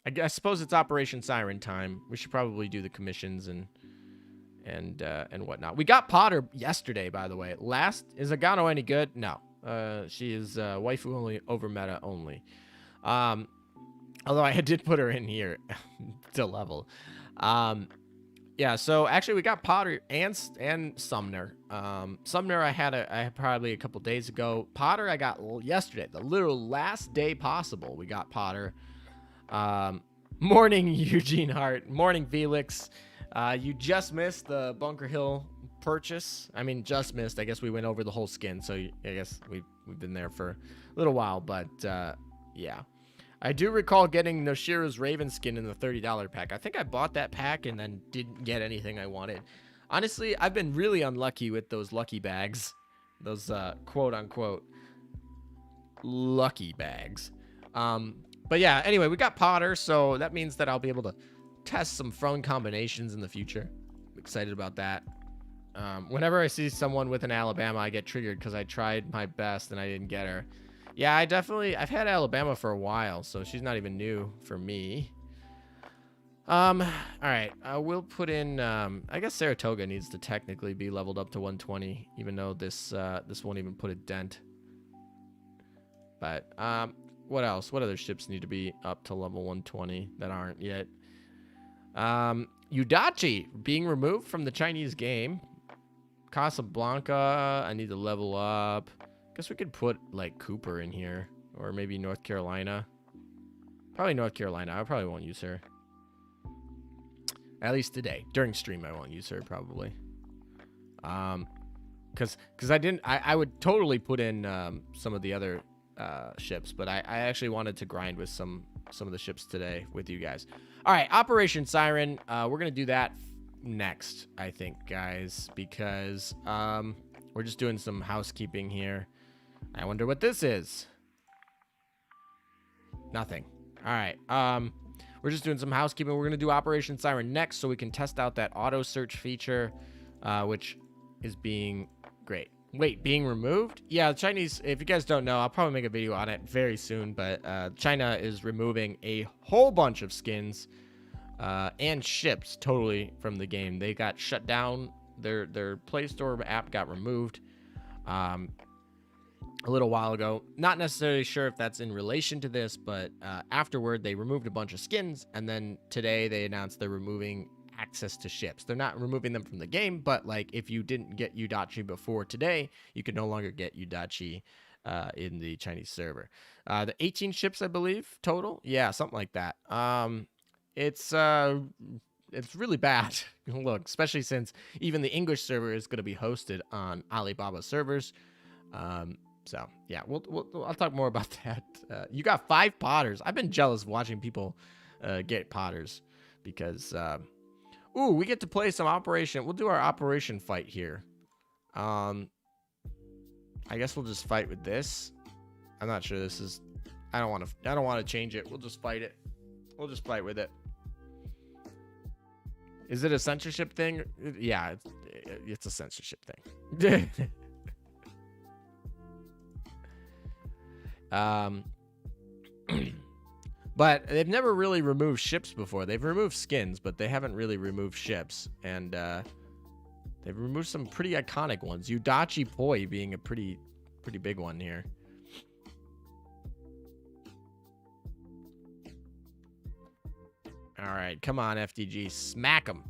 I suppose it's Operation Siren time. We should probably do the commissions and whatnot. We got Potter yesterday, by the way. Is Agano any good? No. She is waifu only, over meta only. Although I did put her in here to level. Yeah. So actually, we got Potter and Sumner. Sumner I had probably a couple days ago. Potter I got yesterday, the literal last day possible. We got Potter. Morning, Eugene Hart. Morning, Felix. You just missed the Bunker Hill purchase. I mean, just missed. I guess we went over the whole skin, so I guess we've been there for a little while, but yeah. I do recall getting Noshiro's Raven skin in the $30 pack. I think I bought that pack and then didn't get anything I wanted. Honestly, I've been really unlucky with those lucky bags. Those quote-unquote lucky bags. But yeah, anyway, we got Potter, so that means that I'll be able to test some phone combinations in the future. I'm excited about that. Whenever I see someone with an Alabama, I get triggered because I tried my best and I didn't get her. Yeah, I've had Alabama for a while, so she's not even new for me. All right, we'll put in, I guess Saratoga needs to technically be leveled up to 120, even though this won't even put a dent. But, what else? What other ships need to be up to level 120 that aren't yet? Udachi being removed from the Chinese game. Casablanca, I need to level up. Guess we could put, like, Cooper in here. Or maybe North Carolina. Probably North Carolina. I probably won't use her. At least today. During stream, I won't use her probably. Because I would totally put in some of the other ships, but I actually wanted to grind with some of the ships today with you guys. All right, Operation Siren. We're gonna do that next, I think, guys, because we're just doing some housekeeping here. I wonder what this is. Nothing. All right. We're just doing some housekeeping. We're gonna do Operation Siren next, so we can test out that auto search feature, which is being great. Wait, being removed? Yeah, the Chinese, if you guys don't know, I'll probably make a video on it very soon, but China is removing a whole bunch of skins and ships totally from the game. They got shut down. Their Play Store app got removed a little while ago. Not necessarily sure if that's in relation to this, but afterward, they removed a bunch of skins, and then today they announced they're removing access to ships. They're not removing them from the game, but like if you didn't get Yudachi before today, you could no longer get Yudachi in the Chinese server. The 18 ships, I believe, total. Yeah, something like that. It's really bad. Look, especially since even the English server is going to be hosted on Alibaba servers. So yeah, I'll talk more about that. You got 5 potters. I've been jealous watching people get potters because ooh, we get to play some operation. We'll do our operation fight here. I guess we'll just fight with this. I'm not sure this is. I don't want to change it. We'll just fight it. We'll just fight with it. Is it a censorship thing? Yeah, it's a censorship thing. But they've never really removed ships before. They've removed skins, but they haven't really removed ships. And they've removed some pretty iconic ones. Yudachi Poi being a pretty big one here. All right, come on, FDG, smack them.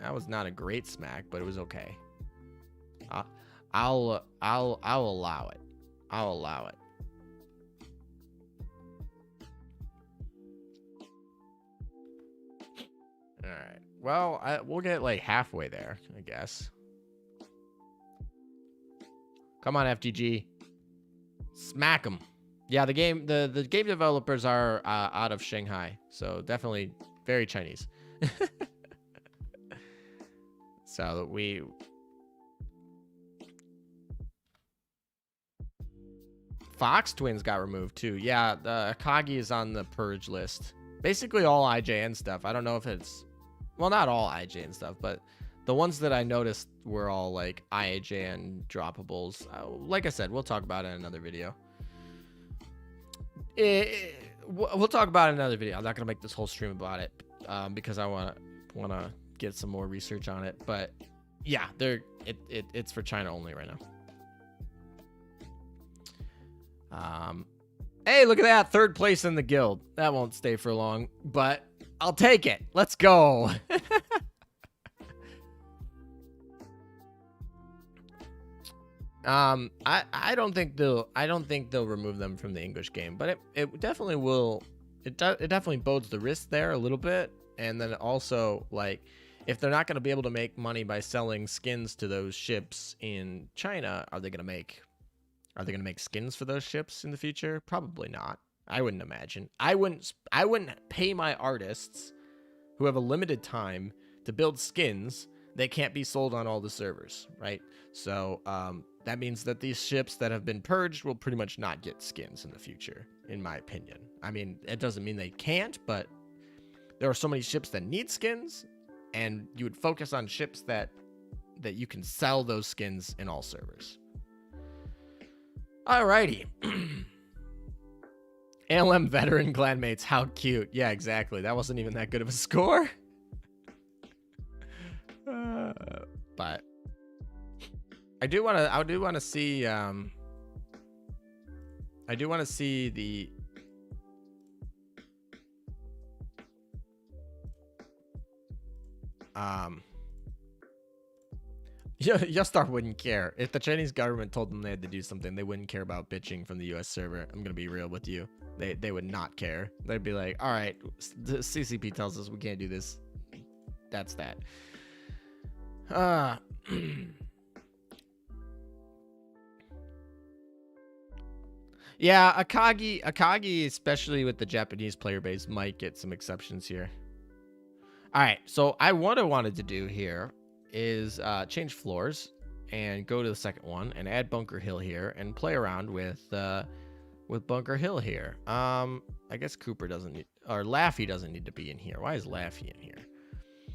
That was not a great smack, but it was okay. I'll allow it. I'll allow it. All right. Well, we'll get like halfway there, I guess. Come on, FTG. Smack them. Yeah, the game developers are out of Shanghai, so definitely very Chinese. So Fox Twins got removed too. Yeah, the Akagi is on the purge list. Basically all IJN stuff. I don't know if it's, well, not all IJN stuff, but the ones that I noticed were all like IJN droppables. Like I said, we'll talk about it in another video. We'll talk about it in another video. I'm not gonna make this whole stream about it because I wanna get some more research on it. But yeah, it's for China only right now. Hey, look at that, 3rd place in the guild. That won't stay for long, but I'll take it. Let's go. I don't think they'll remove them from the English game, but it definitely will. It definitely bodes the risk there a little bit, and then also like if they're not going to be able to make money by selling skins to those ships in China, are they going to make skins for those ships in the future? Probably not. I wouldn't imagine. I wouldn't pay my artists who have a limited time to build skins that can't be sold on all the servers, right? So that means that these ships that have been purged will pretty much not get skins in the future, in my opinion. I mean, it doesn't mean they can't, but there are so many ships that need skins, and you would focus on ships that you can sell those skins in all servers. Alrighty. ALM veteran clanmates, how cute. Yeah, exactly. That wasn't even that good of a score. But I do want to see the Yostar wouldn't care. If the Chinese government told them they had to do something, they wouldn't care about bitching from the US server. I'm gonna be real with you. They would not care. They'd be like, all right, the CCP tells us we can't do this. that's that. Uh, yeah, Akagi, especially with the Japanese player base, might get some exceptions here. All right, so what I wanted to do here is change floors and go to the second one and add Bunker Hill here and play around with Bunker Hill here. I guess Cooper doesn't need, or Laffy doesn't need to be in here. Why is Laffy in here?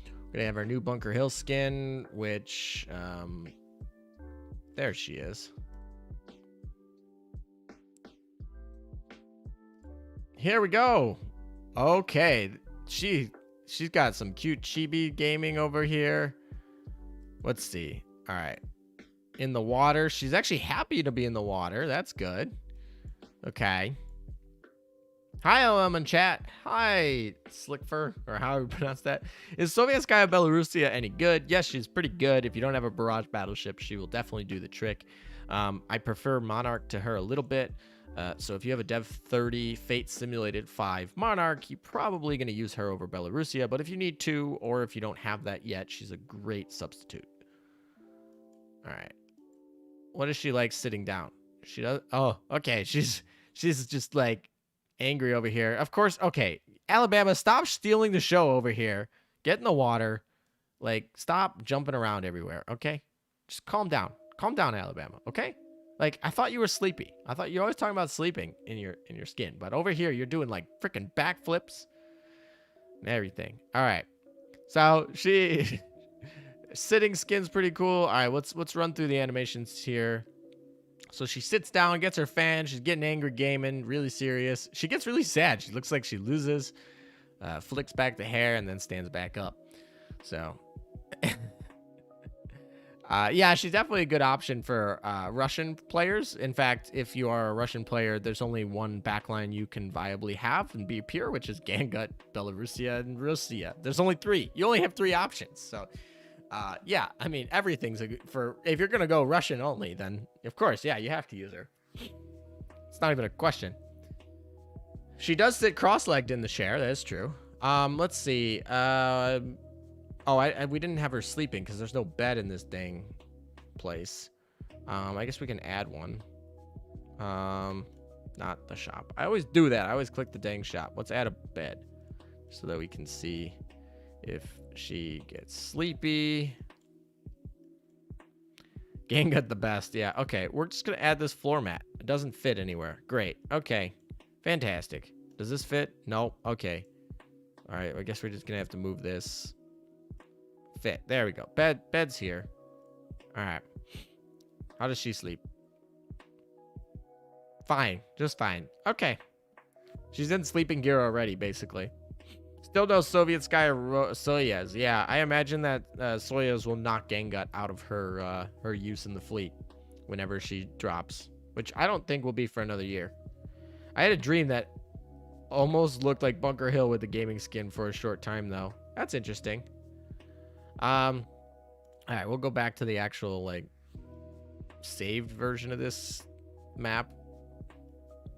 We're gonna have our new Bunker Hill skin, which there she is. Here we go. Okay, she's got some cute chibi gaming over here. Let's see. All right, in the water. She's actually happy to be in the water. That's good. Okay. Hi, LM in chat. Hi, Slickfur, or how you pronounce that. Is Sovietskaya Belarusia any good? Yes, she's pretty good. If you don't have a barrage battleship, she will definitely do the trick. I prefer Monarch to her a little bit. So if you have a Dev 30 Fate Simulated 5 Monarch, you're probably going to use her over Belarusia. But if you need to, or if you don't have that yet, she's a great substitute. All right. What is she like sitting down? She does. Oh, okay. She's just like angry over here. Of course. Okay. Alabama, stop stealing the show over here. Get in the water. Like, stop jumping around everywhere. Okay. Just calm down. Calm down, Alabama. Okay. Like, I thought you were sleepy. I thought you're always talking about sleeping in your skin, but over here you're doing like freaking backflips and everything. All right. So she sitting skin's pretty cool. All right. Let's run through the animations here. So she sits down, gets her fan. She's getting angry gaming, really serious. She gets really sad. She looks like she loses, flicks back the hair, and then stands back up. So, yeah, she's definitely a good option for Russian players. In fact, if you are a Russian player, there's only one backline you can viably have and be pure, which is Gangut, Belarusia, and Russia. There's only 3. You only have 3 options. So, yeah, I mean, everything's if you're going to go Russian only, then of course, yeah, you have to use her. It's not even a question. She does sit cross-legged in the chair. That is true. Let's see. We didn't have her sleeping because there's no bed in this dang place. I guess we can add one. Not the shop. I always do that. I always click the dang shop. Let's add a bed so that we can see if she gets sleepy. Gang got the best. Yeah. Okay. We're just going to add this floor mat. It doesn't fit anywhere. Great. Okay. Fantastic. Does this fit? No. Okay. All right. I guess we're just going to have to move this. Fit. There we go. Bed's here. All right. How does she sleep? Fine. Just fine. Okay. She's in sleeping gear already, basically. Still no Soviet Sky Soyuz. Yeah, I imagine that Soyuz will knock Gangut out of her use in the fleet whenever she drops, which I don't think will be for another year. I had a dream that almost looked like Bunker Hill with the gaming skin for a short time, though. That's interesting. All right, we'll go back to the actual like saved version of this map,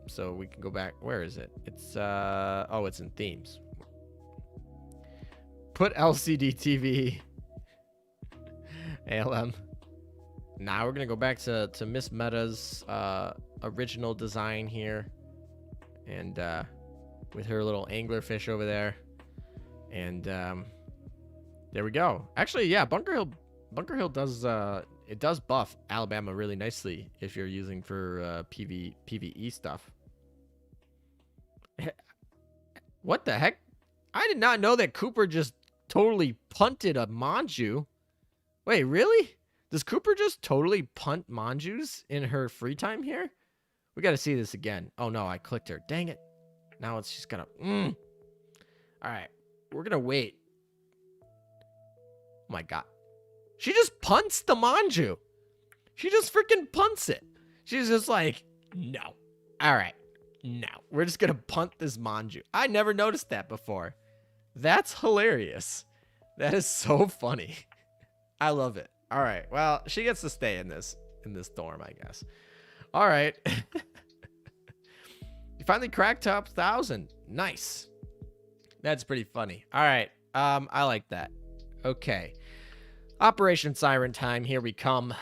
so we can go back. Where is it? It's oh, it's in themes. Put LCD TV. ALM. Now we're gonna go back to Miss Meta's original design here, and with her little anglerfish over there, and there we go. Actually, yeah, Bunker Hill does it does buff Alabama really nicely if you're using for PvE stuff. What the heck? I did not know that Cooper just totally punted a Manju. Wait, really? Does Cooper just totally punt Manjus in her free time here? We got to see this again. Oh no, I clicked her. Dang it. Now it's just gonna. All right, we're gonna wait. Oh my god, she just punts the Manju. She just freaking punts it. She's just like, no. All right, no, we're just gonna punt this Manju. I never noticed that before. That's hilarious. That is so funny. I love it. All right. Well, she gets to stay in this dorm, I guess. All right. You finally cracked top 1,000. Nice. That's pretty funny. All right. I like that. Okay. Operation Siren time. Here we come.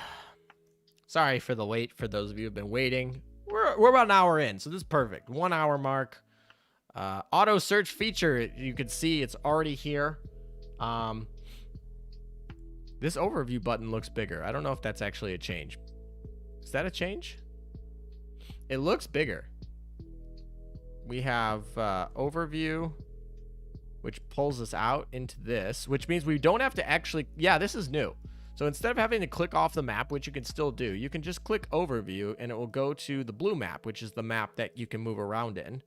Sorry for the wait for those of you who have been waiting. We're about an hour in, so this is perfect. 1 hour mark. Auto search feature, you can see it's already here. This overview button looks bigger. I don't know if that's actually a change. Is that a change? It looks bigger. We have overview, which pulls us out into this, which means we don't have to actually, yeah, this is new. So instead of having to click off the map, which you can still do, you can just click overview and it will go to the blue map, which is the map that you can move around in.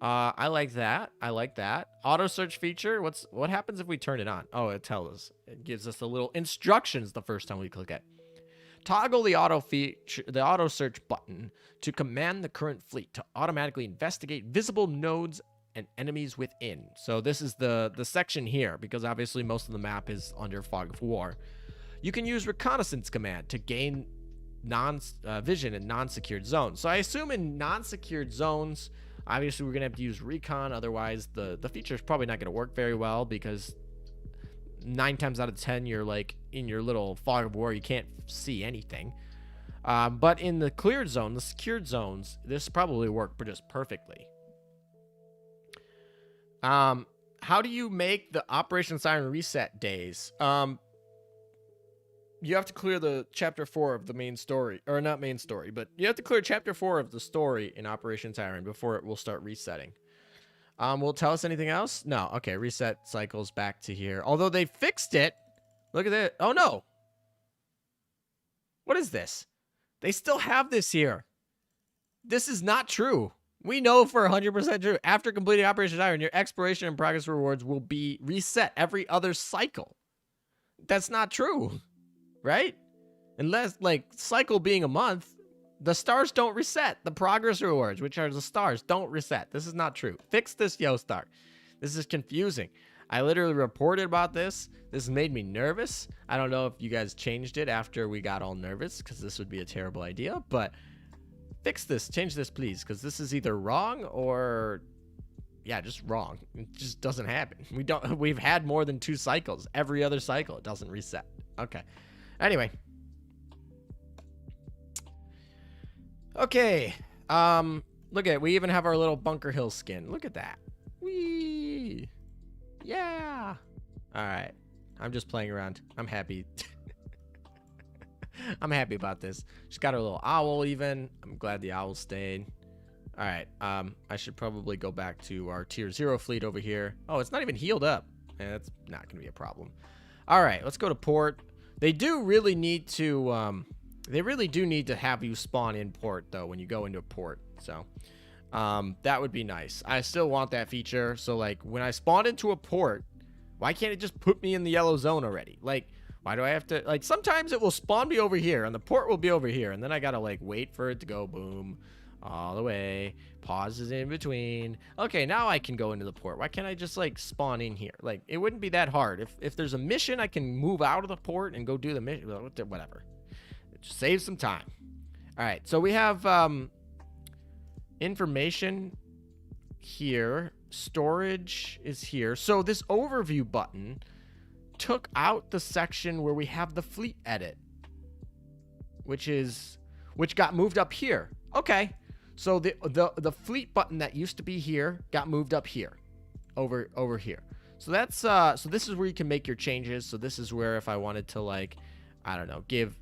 I like that. I like that. Auto search feature. What happens if we turn it on? Oh, it tells us. It gives us the little instructions the first time we click it. Toggle the auto search button to command the current fleet to automatically investigate visible nodes and enemies within. So this is the section here, because obviously most of the map is under fog of war. You can use reconnaissance command to gain vision in non-secured zones. So I assume in non-secured zones, obviously we're gonna have to use recon, otherwise the feature is probably not gonna work very well, because 9 times out of 10 you're like in your little fog of war, you can't see anything. But in the cleared zone, the secured zones, this probably worked just perfectly. How do you make the Operation Siren reset days? You have to clear the chapter 4 of the main story, or not main story, but you have to clear chapter 4 of the story in Operation Siren before it will start resetting. Will it tell us anything else? No. Okay, reset cycles back to here. Although they fixed it. Look at that. Oh no. What is this? They still have this here. This is not true. We know for 100% true. After completing Operation Siren, your exploration and progress rewards will be reset every other cycle. That's not true. Right? Unless, like, cycle being a month, the stars don't reset. The progress rewards, which are the stars, don't reset. This is not true. Fix this, Yostar. This is confusing. I literally reported about this. This made me nervous. I don't know if you guys changed it after we got all nervous, because this would be a terrible idea, but fix this. Change this, please, because this is either wrong or, yeah, just wrong. It just doesn't happen. We've had more than 2 cycles. Every other cycle, it doesn't reset. Okay. Anyway. Okay. Look at it. We even have our little Bunker Hill skin. Look at that. Whee! Yeah! Alright. I'm just playing around. I'm happy. I'm happy about this. She's got her little owl even. I'm glad the owl stayed. Alright. I should probably go back to our tier 0 fleet over here. Oh, it's not even healed up. That's not going to be a problem. Alright, let's go to port. They do really need to, they really do need to have you spawn in port, though, when you go into a port. So, that would be nice. I still want that feature. So, like, when I spawn into a port, why can't it just put me in the yellow zone already? Like, why do I have to, like, sometimes it will spawn me over here, and the port will be over here, and then I gotta, like, wait for it to go boom, all the way, pauses in between. Okay, now I can go into the port. Why can't I just, like, spawn in here? Like, it wouldn't be that hard. If there's a mission, I can move out of the port and go do the mission. Whatever. It just saves some time. All right, so we have information here. Storage is here. So this overview button took out the section where we have the fleet edit, which got moved up here. Okay. So the fleet button that used to be here got moved up here, over here. So that's so this is where you can make your changes. So this is where if I wanted to, like, I don't know, give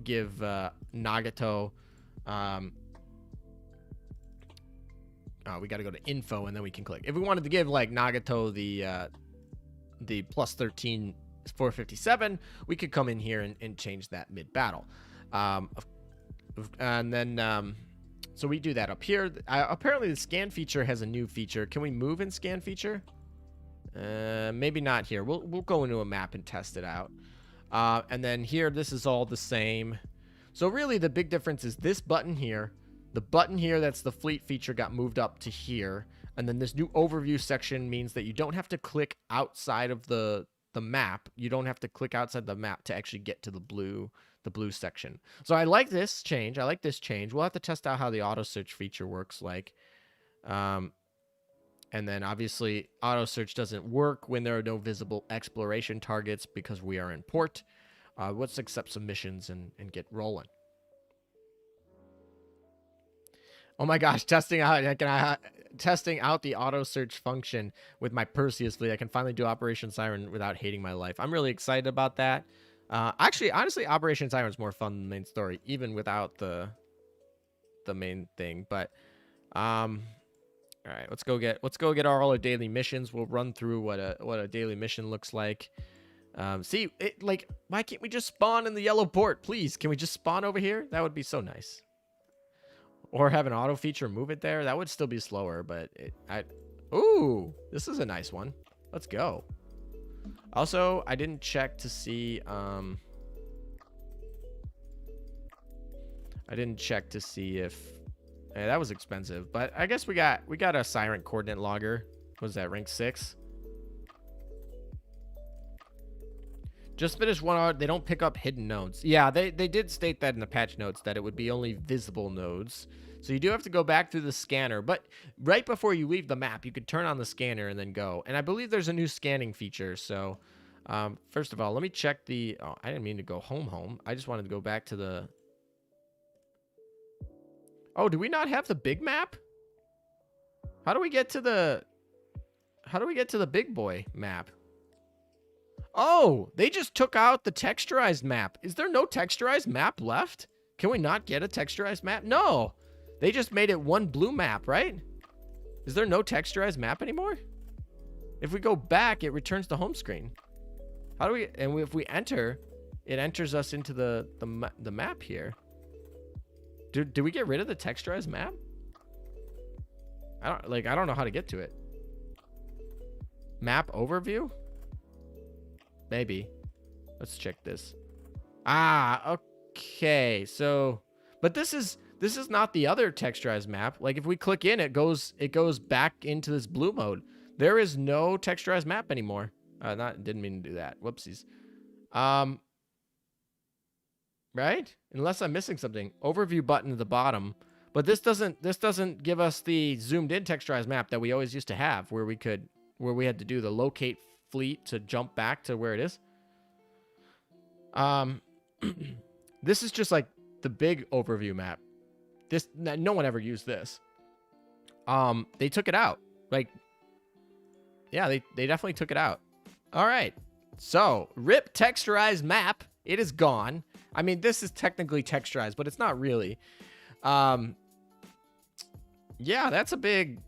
Nagato, we got to go to info and then we can click. If we wanted to give, like, Nagato the plus 13 457, we could come in here and change that mid battle, and then so we do that up here. Apparently the scan feature has a new feature. Can we move in scan feature? Maybe not here. We'll go into a map and test it out. And then here, this is all the same. So really the big difference is this button here. The button here, that's the fleet feature, got moved up to here. And then this new overview section means that you don't have to click outside of the map. You don't have to click outside the map to actually get to the blue section. So I like this change. We'll have to test out how the auto search feature works. Like, And then obviously auto search doesn't work when there are no visible exploration targets because we are in port. Let's accept some missions and get rolling. Oh my gosh, testing out the auto search function with my Perseus fleet. I can finally do Operation Siren without hating my life. I'm really excited about that. Actually, honestly, Operation Siren is more fun than the main story, even without the main thing. But all right, let's go get all our daily missions. We'll run through what a daily mission looks like. See, why can't we just spawn in the yellow port, please? Can we just spawn over here? That would be so nice. Or have an auto feature move it there. That would still be slower, but ooh, this is a nice one. Let's go. Also, I didn't check to see if that was expensive, but I guess we got a Siren coordinate logger. What was that, rank 6? Just finished 1 hour. They don't pick up hidden nodes. Yeah, they did state that in the patch notes that it would be only visible nodes. So you do have to go back through the scanner. But right before you leave the map, you could turn on the scanner and then go. And I believe there's a new scanning feature. So first of all, let me check the... Oh, I didn't mean to go home. I just wanted to go back to the... Oh, do we not have the big map? How do we get to the big boy map? Oh, they just took out the texturized map. Is there no texturized map left? Can we not get a texturized map? No. They just made it one blue map, right? Is there no texturized map anymore? If we go back, it returns to home screen. How do we... And if we enter, it enters us into the map here. Do we get rid of the texturized map? I don't know how to get to it. Map overview? Maybe. Let's check this. Ah, okay. So, but this is not the other texturized map. Like if we click in, it goes back into this blue mode. There is no texturized map anymore. Didn't mean to do that. Whoopsies. Right? Unless I'm missing something. Overview button at the bottom. But this doesn't give us the zoomed in texturized map that we always used to have, where we had to do the locate fleet to jump back to where it is. This is just like the big overview map. No one ever used this. They took it out. Like, yeah, they definitely took it out. All right. So, rip texturized map. It is gone. I mean, this is technically texturized, but it's not really. Yeah, that's a big...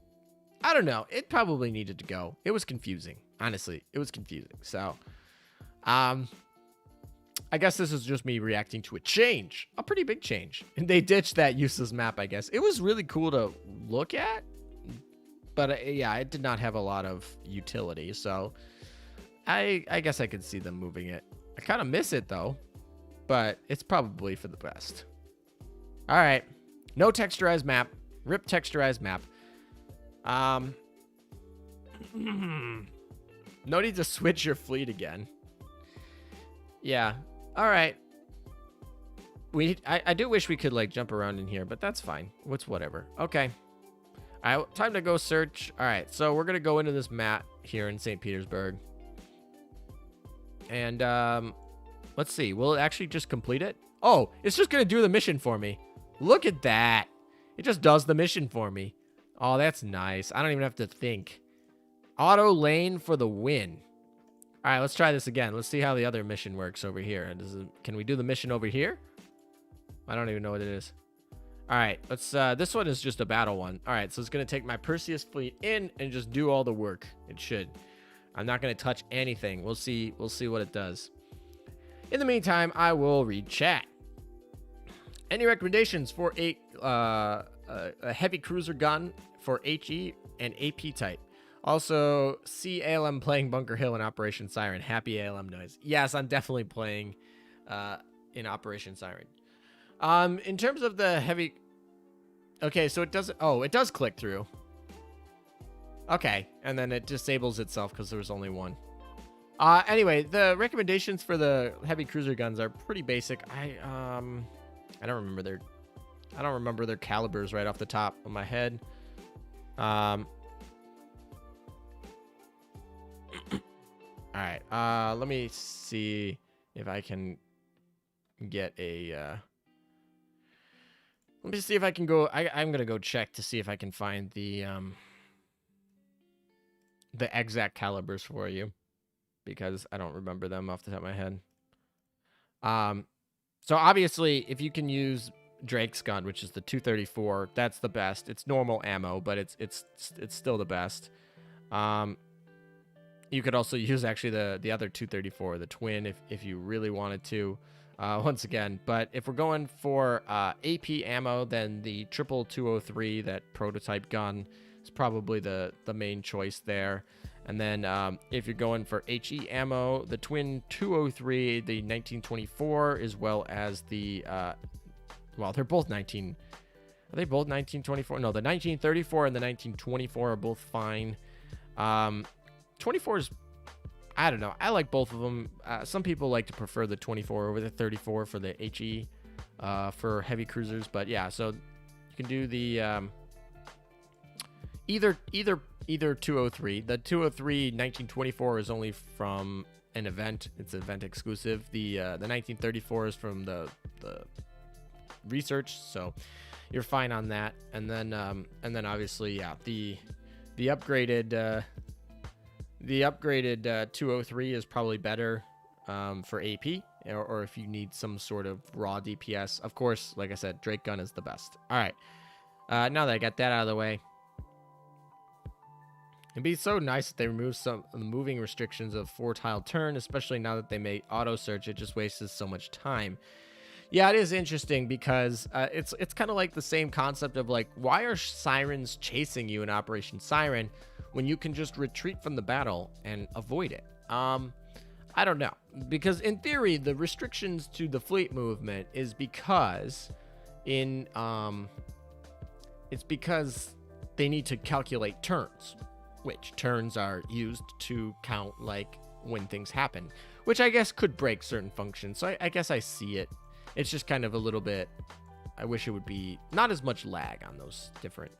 I don't know. It probably needed to go. It was confusing. Honestly, it was confusing. So, I guess this is just me reacting to a change. A pretty big change. And they ditched that useless map, I guess. It was really cool to look at. But, yeah, it did not have a lot of utility. So, I guess I could see them moving it. I kind of miss it, though. But it's probably for the best. All right. No texturized map. Rip texturized map. No need to switch your fleet again. Yeah. All right. I do wish we could like jump around in here, but that's fine. Whatever. Okay. All right. Time to go search. All right. So we're going to go into this map here in St. Petersburg. And let's see. Will it actually just complete it? Oh, it's just going to do the mission for me. Look at that. It just does the mission for me. Oh, that's nice. I don't even have to think. Auto lane for the win. All right, let's try this again. Let's see how the other mission works over here. Can we do the mission over here? I don't even know what it is. All right, let's. This one is just a battle one. All right, so it's gonna take my Perseus fleet in and just do all the work. It should. I'm not gonna touch anything. We'll see. We'll see what it does. In the meantime, I will read chat. Any recommendations for a heavy cruiser gun for HE and AP type? Also, see ALM playing Bunker Hill in Operation Siren. Happy ALM noise. Yes, I'm definitely playing in Operation Siren. In terms of the heavy... Okay, so it doesn't... Oh, it does click through. Okay, and then it disables itself because there was only one. Anyway, the recommendations for the heavy cruiser guns are pretty basic. I don't remember their calibers right off the top of my head. All right. Let me see if I can get a. Let me see if I can go. I'm gonna go check to see if I can find the exact calibers for you, because I don't remember them off the top of my head. So obviously, if you can use Drake's gun, which is the 234, that's the best. It's normal ammo, but it's still the best. You could also use actually the other 234, the twin, if you really wanted to. Once again, but if we're going for AP ammo, then the triple 203, that prototype gun, is probably the main choice there. And then if you're going for HE ammo, the twin 203, the 1924, as well as the well, they're both 19. Are they both 1924? No, the 1934 and the 1924 are both fine. 24 is, I don't know. I like both of them. Some people like to prefer the 24 over the 34 for the HE for heavy cruisers. But yeah, so you can do the either 203. The 203 1924 is only from an event. It's event exclusive. The 1934 is from the research, so you're fine on that. And then obviously, yeah, the upgraded 203 is probably better for AP, or if you need some sort of raw DPS. Of course, like I said, Drake gun is the best. All right, now that I got that out of the way, it'd be so nice if they remove some of the moving restrictions of 4-tile turn, especially now that they make auto search. It just wastes so much time. Yeah, it is interesting because it's kind of like the same concept of like, why are sirens chasing you in Operation Siren when you can just retreat from the battle and avoid it? I don't know, because in theory the restrictions to the fleet movement is because it's because they need to calculate turns, which turns are used to count like when things happen, which I guess could break certain functions. So I guess I see it. It's just kind of a little bit, I wish it would be not as much lag on those different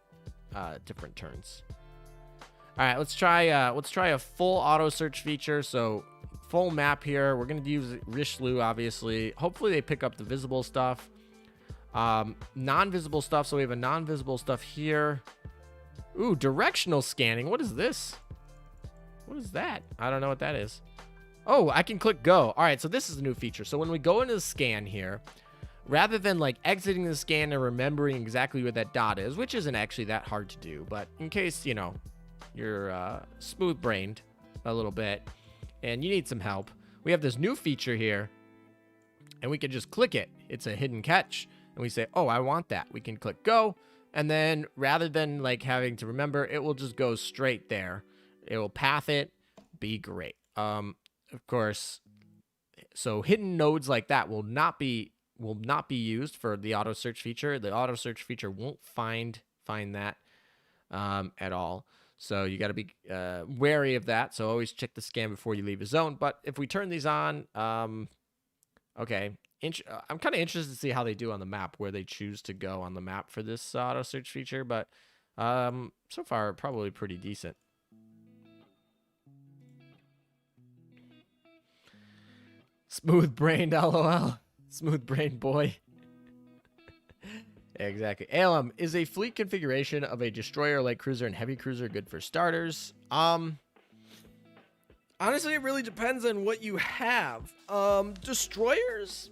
turns. All right, let's try a full auto search feature. So full map here. We're going to use Richelieu, obviously. Hopefully they pick up the visible stuff. Non-visible stuff. So we have a non-visible stuff here. Ooh, directional scanning. What is this? What is that? I don't know what that is. Oh, I can click go. All right, so this is a new feature. So when we go into the scan here, rather than like exiting the scan and remembering exactly what that dot is, which isn't actually that hard to do, but in case, you know, you're smooth-brained a little bit and you need some help, we have this new feature here, and we can just click it. It's a hidden catch, and we say, oh, I want that. We can click go, and then rather than like having to remember, it will just go straight there. It will path it. Be great. Of course, so hidden nodes like that will not be used for the auto search feature. The auto search feature won't find that at all. So you got to be wary of that. So always check the scan before you leave a zone. But if we turn these on, okay, I'm kind of interested to see how they do on the map, where they choose to go on the map for this auto search feature. But so far, probably pretty decent. Smooth brained, lol. Smooth brained boy. Exactly. ALM, is a fleet configuration of a destroyer, light cruiser, and heavy cruiser good for starters? Honestly, it really depends on what you have. Destroyers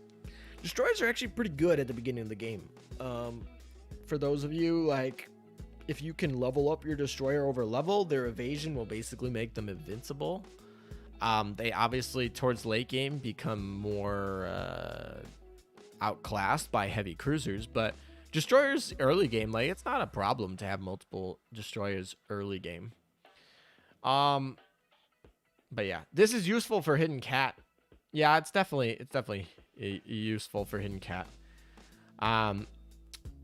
are actually pretty good at the beginning of the game. For those of you, like, if you can level up your destroyer over level, their evasion will basically make them invincible. They obviously, towards late game, become more outclassed by heavy cruisers, but destroyers early game, like, it's not a problem to have multiple destroyers early game. But yeah, this is useful for hidden cat. Yeah, it's definitely useful for hidden cat.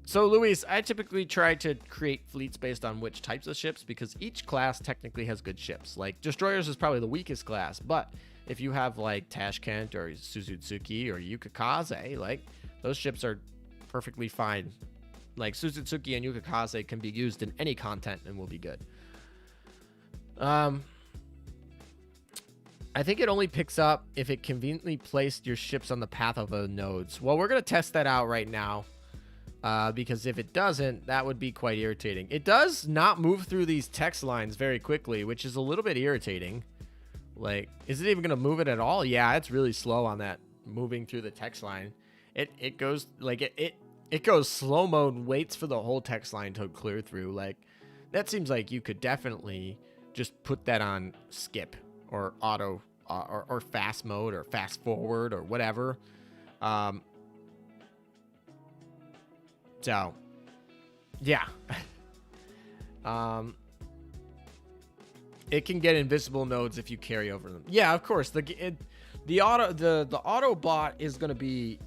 So, Luis, I typically try to create fleets based on which types of ships, because each class technically has good ships. Like, destroyers is probably the weakest class, but if you have, like, Tashkent or Suzutsuki or Yukikaze, like, those ships are perfectly fine. Like, Suzutsuki and Yukikaze can be used in any content and will be good.
I think it only picks up if it conveniently placed your ships on the path of the nodes. Well, we're going to test that out right now. Because if it doesn't, that would be quite irritating. It does not move through these text lines very quickly, which is a little bit irritating. Like, is it even going to move it at all? Yeah, it's really slow on that moving through the text line. It goes like it goes slow mode and waits for the whole text line to clear through. Like, that seems like you could definitely just put that on skip or auto or fast mode or fast forward or whatever. So, yeah. It can get invisible nodes if you carry over them. Yeah, of course. The Autobot is going to be...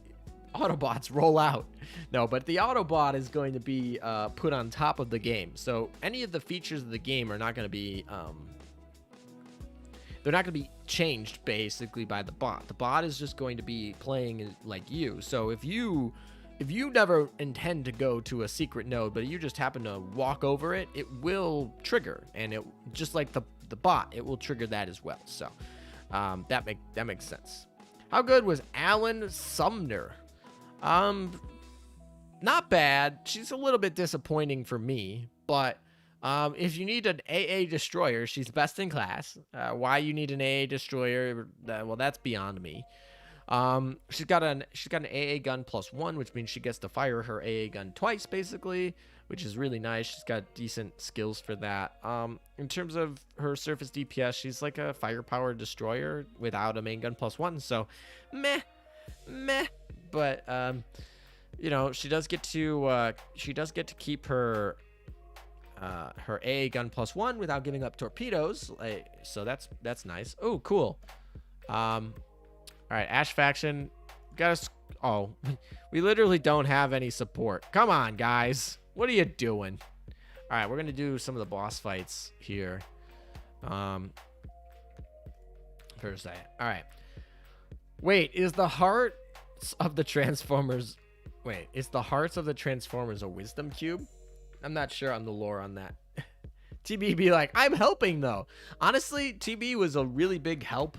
Autobots roll out. No, but the Autobot is going to be put on top of the game. So any of the features of the game are not going to be... they're not going to be changed, basically, by the bot. The bot is just going to be playing like you. So if you never intend to go to a secret node, but you just happen to walk over it, it will trigger. And it just like the bot, it will trigger that as well. So that makes sense. How good was Alan Sumner? Not bad. She's a little bit disappointing for me, but if you need an AA destroyer, she's best in class. Why you need an AA destroyer, well, that's beyond me. She's got an AA gun +1, which means she gets to fire her AA gun twice, basically, which is really nice. She's got decent skills for that. In terms of her surface DPS, she's like a firepower destroyer without a main gun +1, so meh. But you know, she does get to keep her AA gun +1 without giving up torpedoes. So that's nice. Oh, cool. All right, Ash faction, oh, we literally don't have any support. Come on, guys. What are you doing? All right, we're going to do some of the boss fights here. For a second. All right. Wait, is the hearts of the Transformers a wisdom cube? I'm not sure on the lore on that. TB be like, I'm helping, though. Honestly, TB was a really big help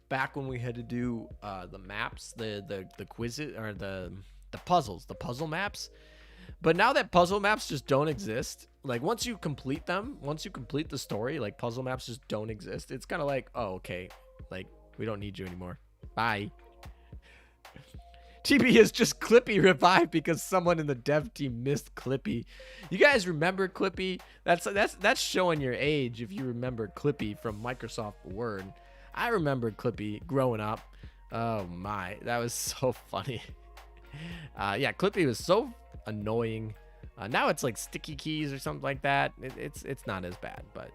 back when we had to do the maps, the quizzes, or the puzzle maps. But now that puzzle maps just don't exist, like once you complete the story, like puzzle maps just don't exist. It's kind of like, oh, okay, like we don't need you anymore. Bye. TB is just Clippy revived because someone in the dev team missed Clippy. You guys remember Clippy? That's showing your age if you remember Clippy from Microsoft Word. I remember Clippy growing up. Oh my, that was so funny. Yeah, Clippy was so annoying. Now it's like sticky keys or something like that. It's not as bad, but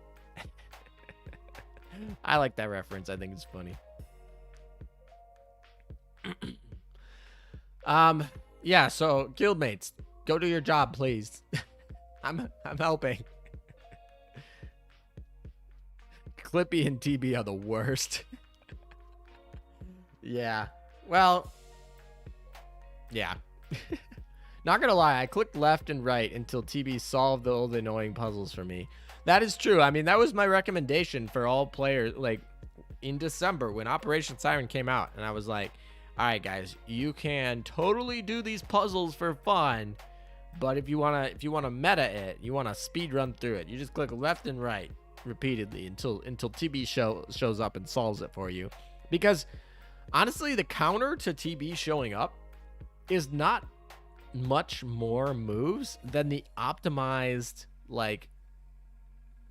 I like that reference. I think it's funny. Yeah, so guildmates, go do your job, please. I'm helping. Clippy and TB are the worst. Yeah. Well, yeah. Not gonna lie, I clicked left and right until TB solved the old annoying puzzles for me. That is true. I mean, that was my recommendation for all players, like, in December when Operation Siren came out. And I was like, all right, guys, you can totally do these puzzles for fun. But if you wanna meta it, you wanna speed run through it, you just click left and right repeatedly until TB shows up and solves it for you. Because honestly, the counter to TB showing up is not much more moves than the optimized like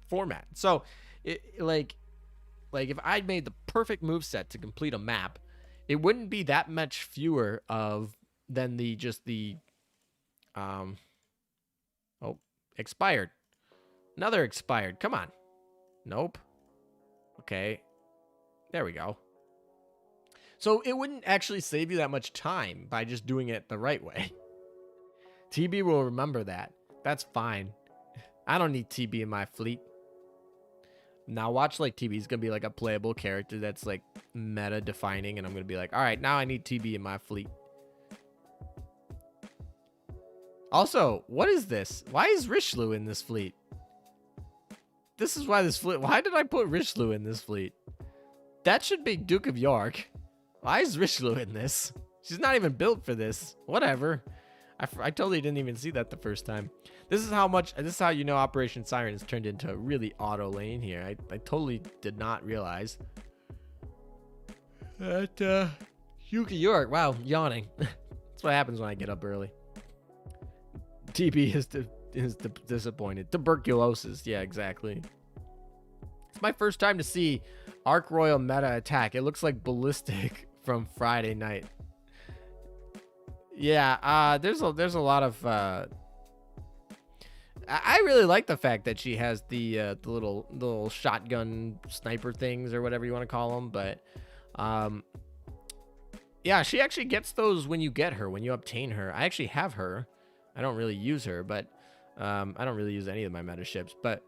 format. So like if I made the perfect move set to complete a map, it wouldn't be that much fewer than the oh, expired. Another expired. Come on. Nope. Okay. There we go. So it wouldn't actually save you that much time by just doing it the right way. TB will remember that. That's fine. I don't need TB in my fleet. Now watch, like, TB's gonna be like a playable character that's like meta defining, and I'm gonna be like, all right, now I need TB in my fleet. Also, what is this? Why is Richelieu in this fleet? This is why this fleet. Why did I put Richelieu in this fleet? That should be Duke of York. Why is Richelieu in this? She's not even built for this. Whatever. I totally didn't even see that the first time. This is how you know Operation Siren has turned into a really auto lane here. I totally did not realize that Duke of York. Wow, yawning. That's what happens when I get up early. TB is disappointed. Tuberculosis. Yeah, exactly. It's my first time to see Arc Royal meta attack. It looks like Ballistic from Friday night. Yeah, there's a lot of I really like the fact that she has the little shotgun sniper things or whatever you want to call them, but yeah, she actually gets those when you get her, when you obtain her. I actually have her. I don't really use her, but I don't really use any of my meta ships, but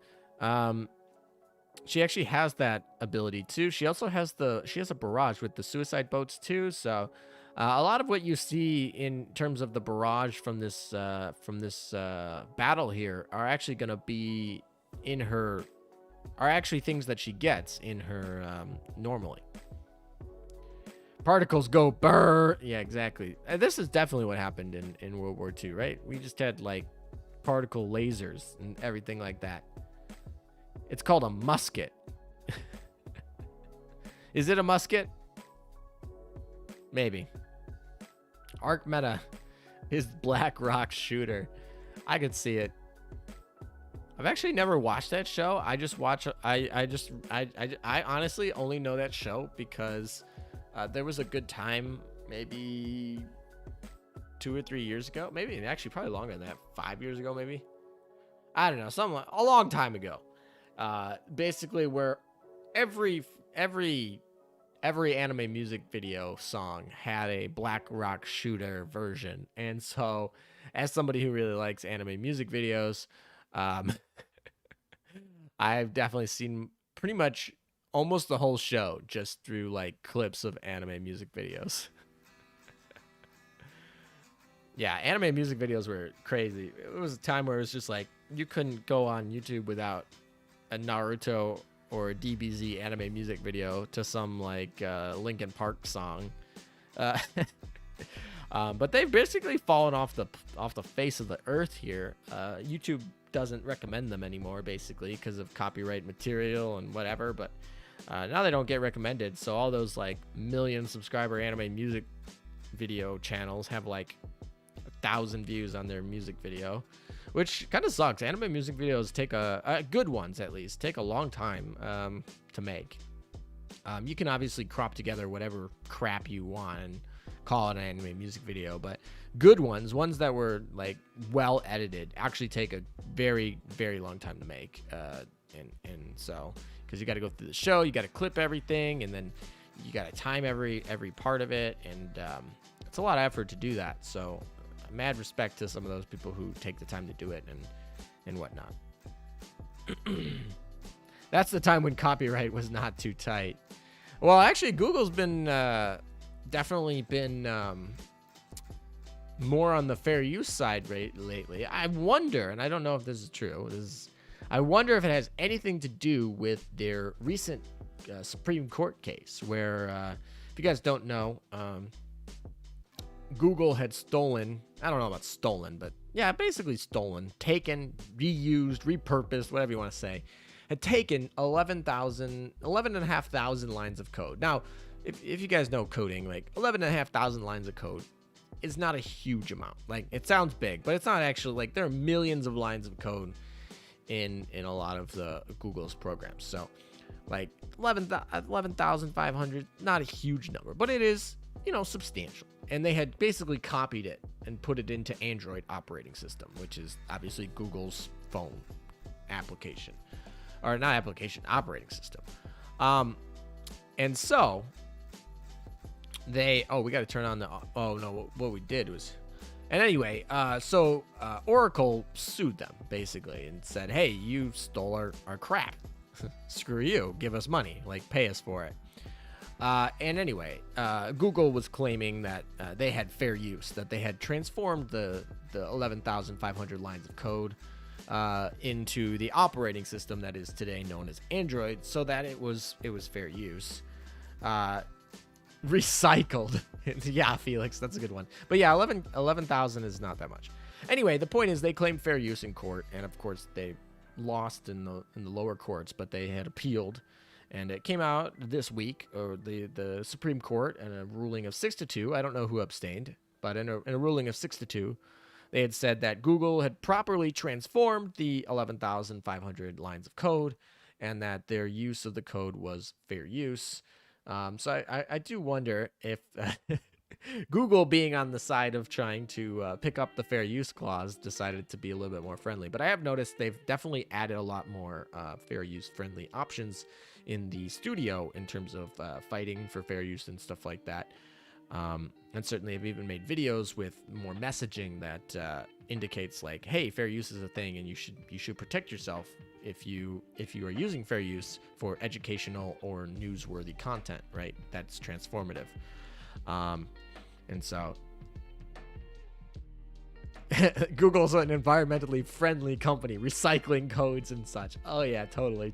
she actually has that ability too. She also has a barrage with the suicide boats too, so a lot of what you see in terms of the barrage from this battle here are actually going to be in her, are actually things that she gets in her normally. Particles go burr. Yeah, exactly. This is definitely what happened in World War II, right? We just had like particle lasers and everything like that. It's called a musket. Is it a musket? Maybe. Arc meta is Black Rock Shooter. I could see it. I've actually never watched that show. I just watch. I honestly only know that show because there was a good time, maybe 2 or 3 years ago. Maybe actually probably longer than that. 5 years ago, maybe. I don't know. A long time ago. Basically, where every anime music video song had a Black Rock Shooter version. And so as somebody who really likes anime music videos, I've definitely seen pretty much almost the whole show just through like clips of anime music videos. Yeah, anime music videos were crazy. It was a time where it was just like you couldn't go on YouTube without a Naruto or a DBZ anime music video to some like Linkin Park song, but they've basically fallen off the face of the earth here. YouTube doesn't recommend them anymore, basically because of copyright material and whatever. But now they don't get recommended, so all those like million subscriber anime music video channels have like 1,000 views on their music video. Which kind of sucks. Anime music videos take good ones at least take a long time to make. You can obviously crop together whatever crap you want and call it an anime music video, but good ones that were like well edited, actually take a very, very long time to make. And so because you got to go through the show, you got to clip everything, and then you got to time every part of it, and it's a lot of effort to do that. So mad respect to some of those people who take the time to do it and whatnot. That's the time when copyright was not too tight. Well, actually, Google's been definitely been more on the fair use side lately. I wonder, and I don't know if this is true. I wonder if it has anything to do with their recent Supreme Court case, where if you guys don't know, Google had stolen, I don't know about stolen, but yeah, basically stolen, taken, reused, repurposed, whatever you want to say, had taken 11,500 lines of code. Now, if you guys know coding, like 11,500 lines of code is not a huge amount. Like, it sounds big, but it's not actually. Like, there are millions of lines of code in a lot of the Google's programs. So, like 11,500, not a huge number, but it is, substantial. And they had basically copied it and put it into Android operating system, which is obviously Google's phone application, or not application, operating system. And so we got to turn on what we did was, and anyway, so Oracle sued them basically and said, hey, you stole our crap. Screw you. Give us money, like pay us for it. And anyway, Google was claiming that they had fair use, that they had transformed the 11,500 lines of code into the operating system that is today known as Android, so that it was fair use. recycled. Yeah, Felix, that's a good one. But yeah, 11,000 is not that much. Anyway, the point is they claimed fair use in court, and of course they lost in the lower courts, but they had appealed, and it came out this week, or the Supreme Court, in a ruling of 6-2. I don't know who abstained, but in a ruling of 6-2, they had said that Google had properly transformed the 11,500 lines of code, and that their use of the code was fair use. So I do wonder if Google, being on the side of trying to pick up the fair use clause, decided to be a little bit more friendly. But I have noticed they've definitely added a lot more fair use friendly options in the studio in terms of fighting for fair use and stuff like that. And certainly I've even made videos with more messaging that indicates like, hey, fair use is a thing, and you should protect yourself if you are using fair use for educational or newsworthy content, right? That's transformative. And so Google's an environmentally friendly company, recycling codes and such. Oh yeah, totally.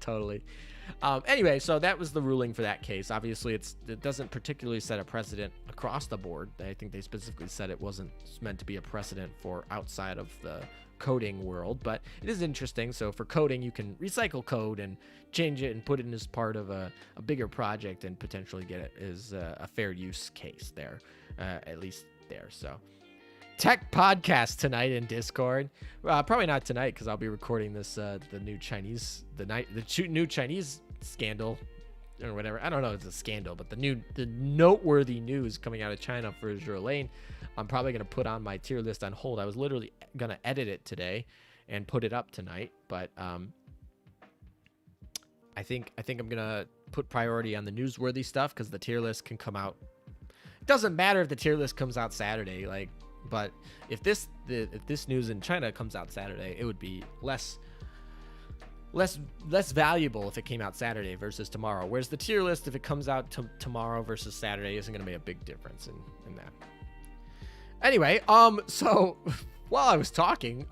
Anyway, so that was the ruling for that case. Obviously, it doesn't particularly set a precedent across the board. I think they specifically said it wasn't meant to be a precedent for outside of the coding world, but it is interesting. So for coding, you can recycle code and change it and put it in as part of a bigger project and potentially get it as a fair use case there, at least there. So tech podcast tonight in Discord. Probably not tonight because I'll be recording this the new Chinese scandal or whatever. I don't know if it's a scandal, but the noteworthy news coming out of China for Azur Lane. I'm probably gonna put on my tier list on hold. I was literally gonna edit it today and put it up tonight, but I think I'm gonna put priority on the newsworthy stuff because the tier list can come out. It doesn't matter if the tier list comes out Saturday, like. But if this news in China comes out Saturday, it would be less valuable if it came out Saturday versus tomorrow. Whereas the tier list, if it comes out tomorrow versus Saturday, isn't going to make a big difference in that. Anyway, so while I was talking,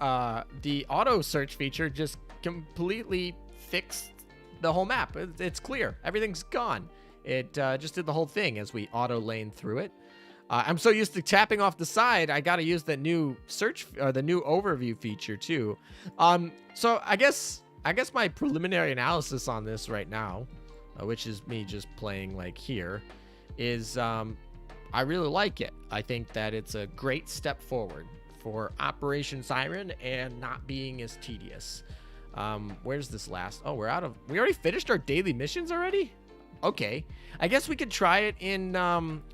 the auto search feature just completely fixed the whole map. It's clear. Everything's gone. It just did the whole thing as we auto lane through it. I'm so used to tapping off the side, I got to use the new search or the new overview feature too. So I guess my preliminary analysis on this right now, which is me just playing like here, is I really like it. I think that it's a great step forward for Operation Siren and not being as tedious. Where's this last? Oh, we already finished our daily missions already? Okay, I guess we could try it in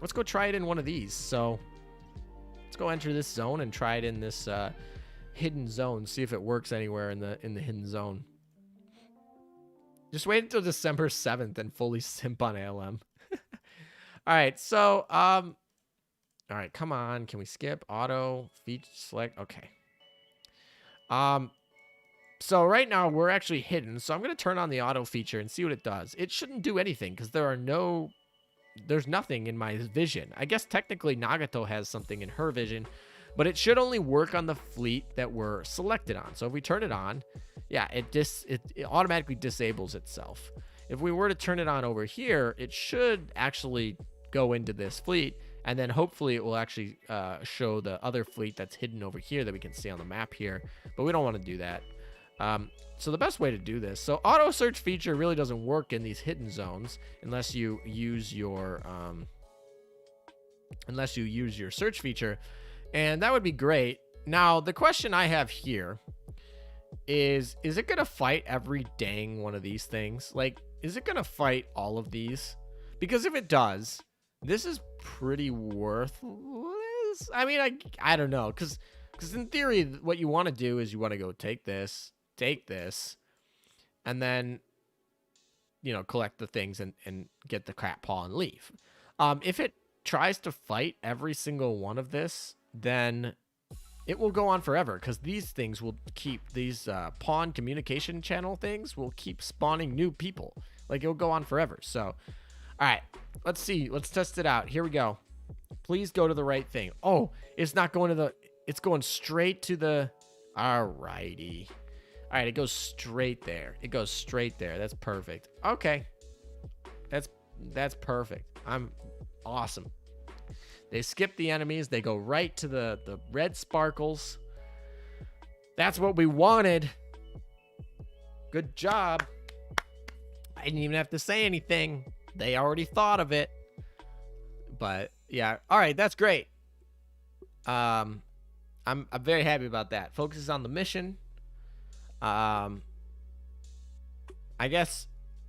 let's go try it in one of these. So let's go enter this zone and try it in this hidden zone, see if it works anywhere in the hidden zone. Just wait until December 7th and fully simp on ALM. All right, so all right, come on, can we skip auto feature select? Okay. So right now we're actually hidden, so I'm going to turn on the auto feature and see what it does. It shouldn't do anything because there's nothing in my vision. I guess technically Nagato has something in her vision, but it should only work on the fleet that we're selected on. So if we turn it on, yeah, it automatically disables itself. If we were to turn it on over here, it should actually go into this fleet, and then hopefully it will actually show the other fleet that's hidden over here that we can see on the map here, but we don't want to do that. So the best way to do this, so auto search feature really doesn't work in these hidden zones unless you use your search feature, and that would be great. Now the question I have here is it gonna fight every dang one of these things? Like, is it gonna fight all of these? Because if it does, this is pretty worthless. I mean, I don't know, because in theory what you want to do is you want to go take this, and then, you know, collect the things and get the crap paw and leave. If it tries to fight every single one of this, then it will go on forever, because these things will keep, these pawn communication channel things will keep spawning new people. Like, it'll go on forever. So, all right, let's see. Let's test it out. Here we go. Please go to the right thing. Oh, it's not going to the, it's going straight to the, all righty. All right, it goes straight there. It goes straight there. That's perfect. Okay. That's perfect. I'm awesome. They skip the enemies. They go right to the red sparkles. That's what we wanted. Good job. I didn't even have to say anything. They already thought of it. But yeah, all right, that's great. I'm very happy about that. Focuses on the mission. I guess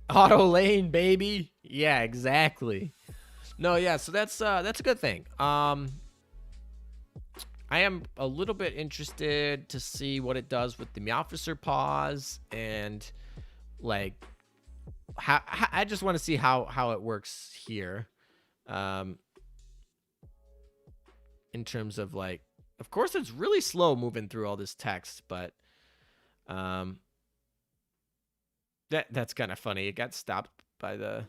auto lane, baby. Yeah, exactly. No, yeah, so that's a good thing. I am a little bit interested to see what it does with the Meowfisser pause and like how I just want to see how it works here. In terms of like, of course it's really slow moving through all this text, but that's kind of funny. It got stopped by the.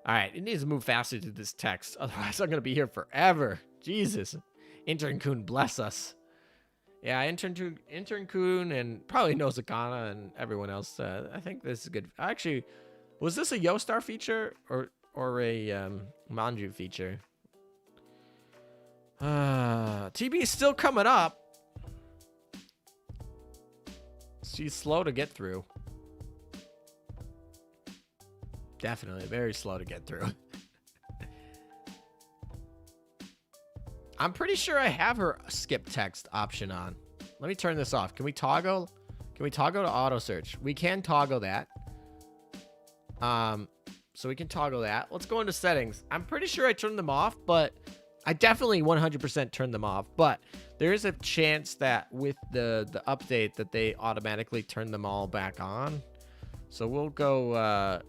All right, it needs to move faster to this text, otherwise I'm gonna be here forever. Jesus, Intern Kun bless us. Yeah, Intern Kun and probably Nozakana and everyone else. I think this is good. Actually, was this a Yostar feature or a Manju feature? TB is still coming up. She's slow to get through. Definitely very slow to get through. I'm pretty sure I have her skip text option on. Let me turn this off. Can we toggle? Can we toggle to auto search? We can toggle that. So we can toggle that. Let's go into settings. I'm pretty sure I turned them off, but I definitely 100% turned them off. But there is a chance that with the update that they automatically turn them all back on. So we'll go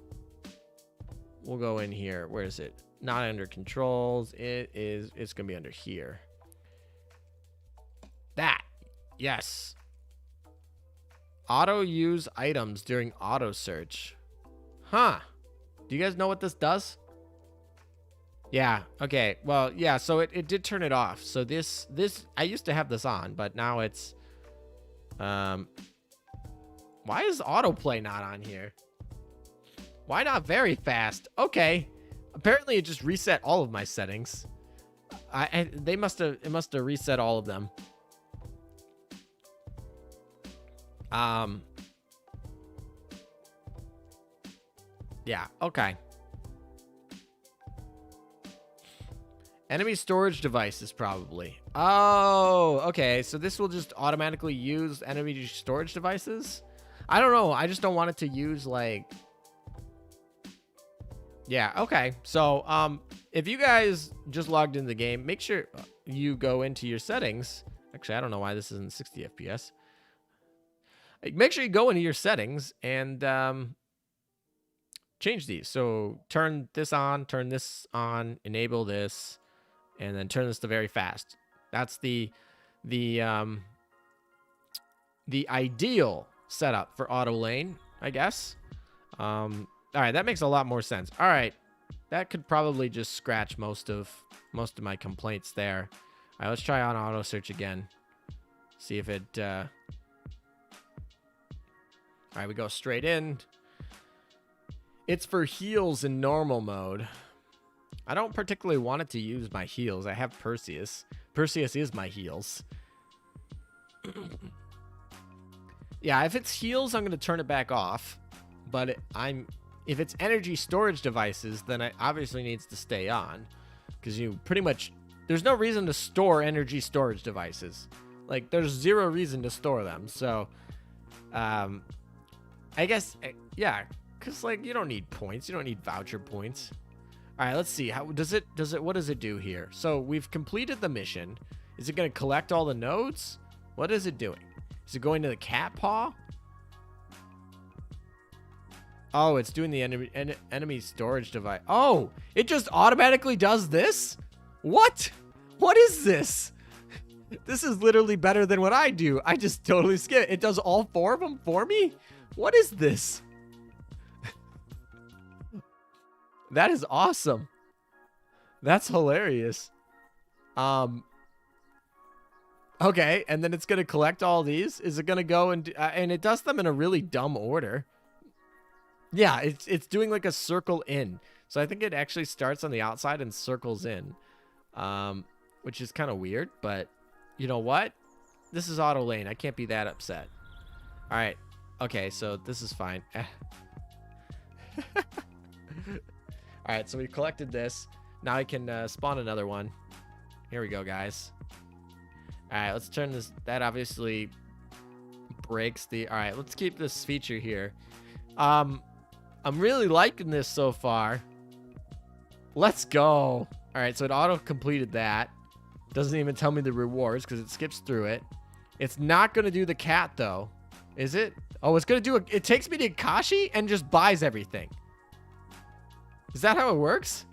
in here. Where is it? Not under controls. It's gonna be under here. That. Yes. Auto use items during auto search. Huh. Do you guys know what this does? Yeah. Okay. Well, yeah. So it did turn it off. So this I used to have this on, but now it's why is autoplay not on here? Why not very fast? Okay. Apparently it just reset all of my settings. It must have reset all of them. Yeah, okay. Enemy storage devices probably. Oh, okay. So this will just automatically use enemy storage devices? I don't know. I just don't want it to use like. Yeah, okay. So, if you guys just logged into the game, make sure you go into your settings. Actually, I don't know why this isn't 60 FPS. Make sure you go into your settings and change these. So, turn this on, enable this, and then turn this to very fast. That's the ideal setup for auto lane, I guess. All right, that makes a lot more sense. All right, that could probably just scratch most of my complaints there. All right, let's try on auto search again. See if it. All right, we go straight in. It's for heals in normal mode. I don't particularly want it to use my heals. I have Perseus. Perseus is my heals. Yeah, if it's heals, I'm going to turn it back off. But if it's energy storage devices, then it obviously needs to stay on. Because you pretty much... There's no reason to store energy storage devices. Like, there's zero reason to store them. So, I guess, yeah. Because, like, you don't need points. You don't need voucher points. All right, let's see. What does it do here? So, we've completed the mission. Is it going to collect all the nodes? What is it doing? Is it going to the cat paw? Oh, it's doing the enemy storage device. Oh, it just automatically does this? What? What is this? This is literally better than what I do. I just totally skip it. It does all 4 of them for me? What is this? That is awesome. That's hilarious. Okay, and then it's going to collect all these. Is it going to go and it does them in a really dumb order. Yeah, it's doing like a circle in. So I think it actually starts on the outside and circles in, which is kind of weird. But you know what? This is auto lane. I can't be that upset. All right. Okay, so this is fine. All right, so we collected this. Now I can spawn another one. Here we go, guys. All right, let's turn this. That obviously breaks the. All right, let's keep this feature here. I'm really liking this so far. Let's go. All right, so it auto completed that. Doesn't even tell me the rewards because it skips through it. It's not gonna do the cat though, is it? Oh, it's gonna do it. It takes me to Akashi and just buys everything. Is that how it works?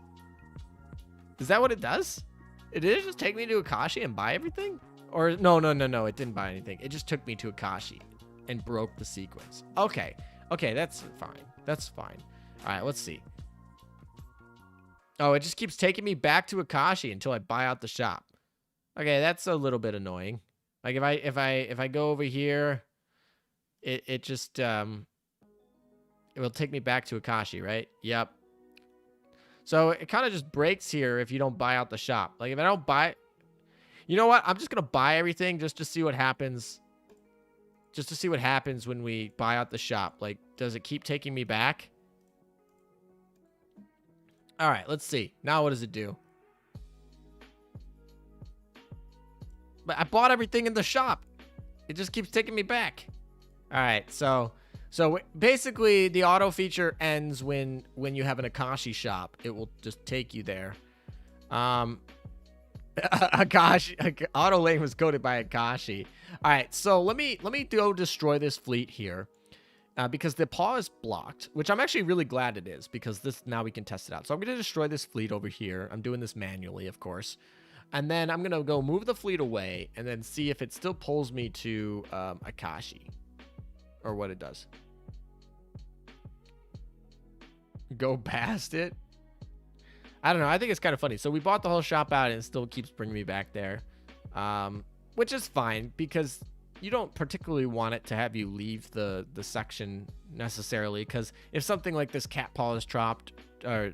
Is that what it does? It did just take me to Akashi and buy everything? Or no, it didn't buy anything. It just took me to Akashi and broke the sequence. Okay, that's fine. That's fine. All right, let's see. Oh, it just keeps taking me back to Akashi until I buy out the shop. Okay, that's a little bit annoying. Like if I go over here, it just it will take me back to Akashi, right? Yep. So it kind of just breaks here if you don't buy out the shop. Like if I don't buy, you know what? I'm just gonna buy everything just to see what happens. Just to see what happens when we buy out the shop. Like, does it keep taking me back? All right, let's see. Now what does it do? But I bought everything in the shop. It just keeps taking me back. All right, so basically the auto feature ends when you have an Akashi shop. It will just take you there. Akashi auto lane was coded by Akashi. All right, so let me go destroy this fleet here. Because the paw is blocked, which I'm actually really glad it is, because this now we can test it out. So I'm going to destroy this fleet over here. I'm doing this manually, of course. And then I'm going to go move the fleet away and then see if it still pulls me to Akashi. Or what it does. Go past it? I don't know. I think it's kind of funny. So we bought the whole shop out and it still keeps bringing me back there. Which is fine because you don't particularly want it to have you leave the section necessarily, because if something like this cat paw is trapped, or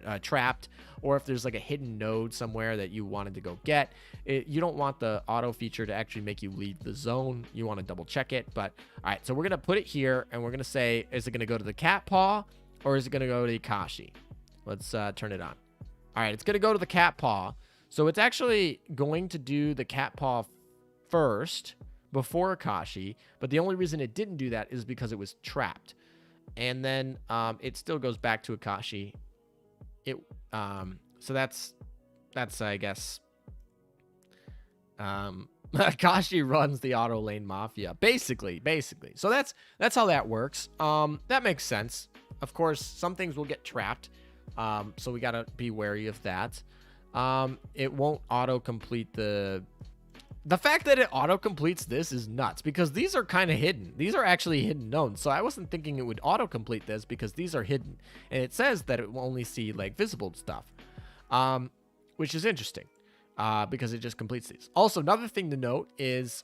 if there's like a hidden node somewhere that you wanted to go get, you don't want the auto feature to actually make you leave the zone. You want to double check it. But all right, so we're gonna put it here and we're gonna say, is it gonna go to the cat paw or is it gonna go to Akashi? Let's turn it on. All right, it's gonna go to the cat paw. So it's actually going to do the cat paw first before Akashi, but the only reason it didn't do that is because it was trapped. And then it still goes back to Akashi. So that's I guess Akashi runs the auto lane mafia basically. So that's how that works. That makes sense. Of course, some things will get trapped. So we got to be wary of that. It won't auto complete the fact that it auto-completes this is nuts, because these are kind of hidden. These are actually hidden nodes, so I wasn't thinking it would auto-complete this because these are hidden. And it says that it will only see, like, visible stuff, which is interesting, because it just completes these. Also, another thing to note is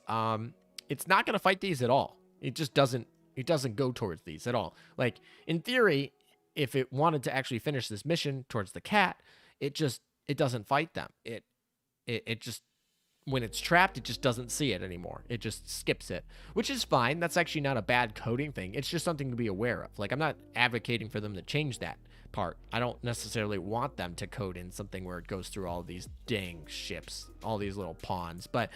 it's not going to fight these at all. It just doesn't go towards these at all. Like, in theory, if it wanted to actually finish this mission towards the cat, it doesn't fight them. It just... When it's trapped, it just doesn't see it anymore. It just skips it, which is fine. That's actually not a bad coding thing. It's just something to be aware of. Like, I'm not advocating for them to change that part. I don't necessarily want them to code in something where it goes through all these dang ships, all these little pawns. But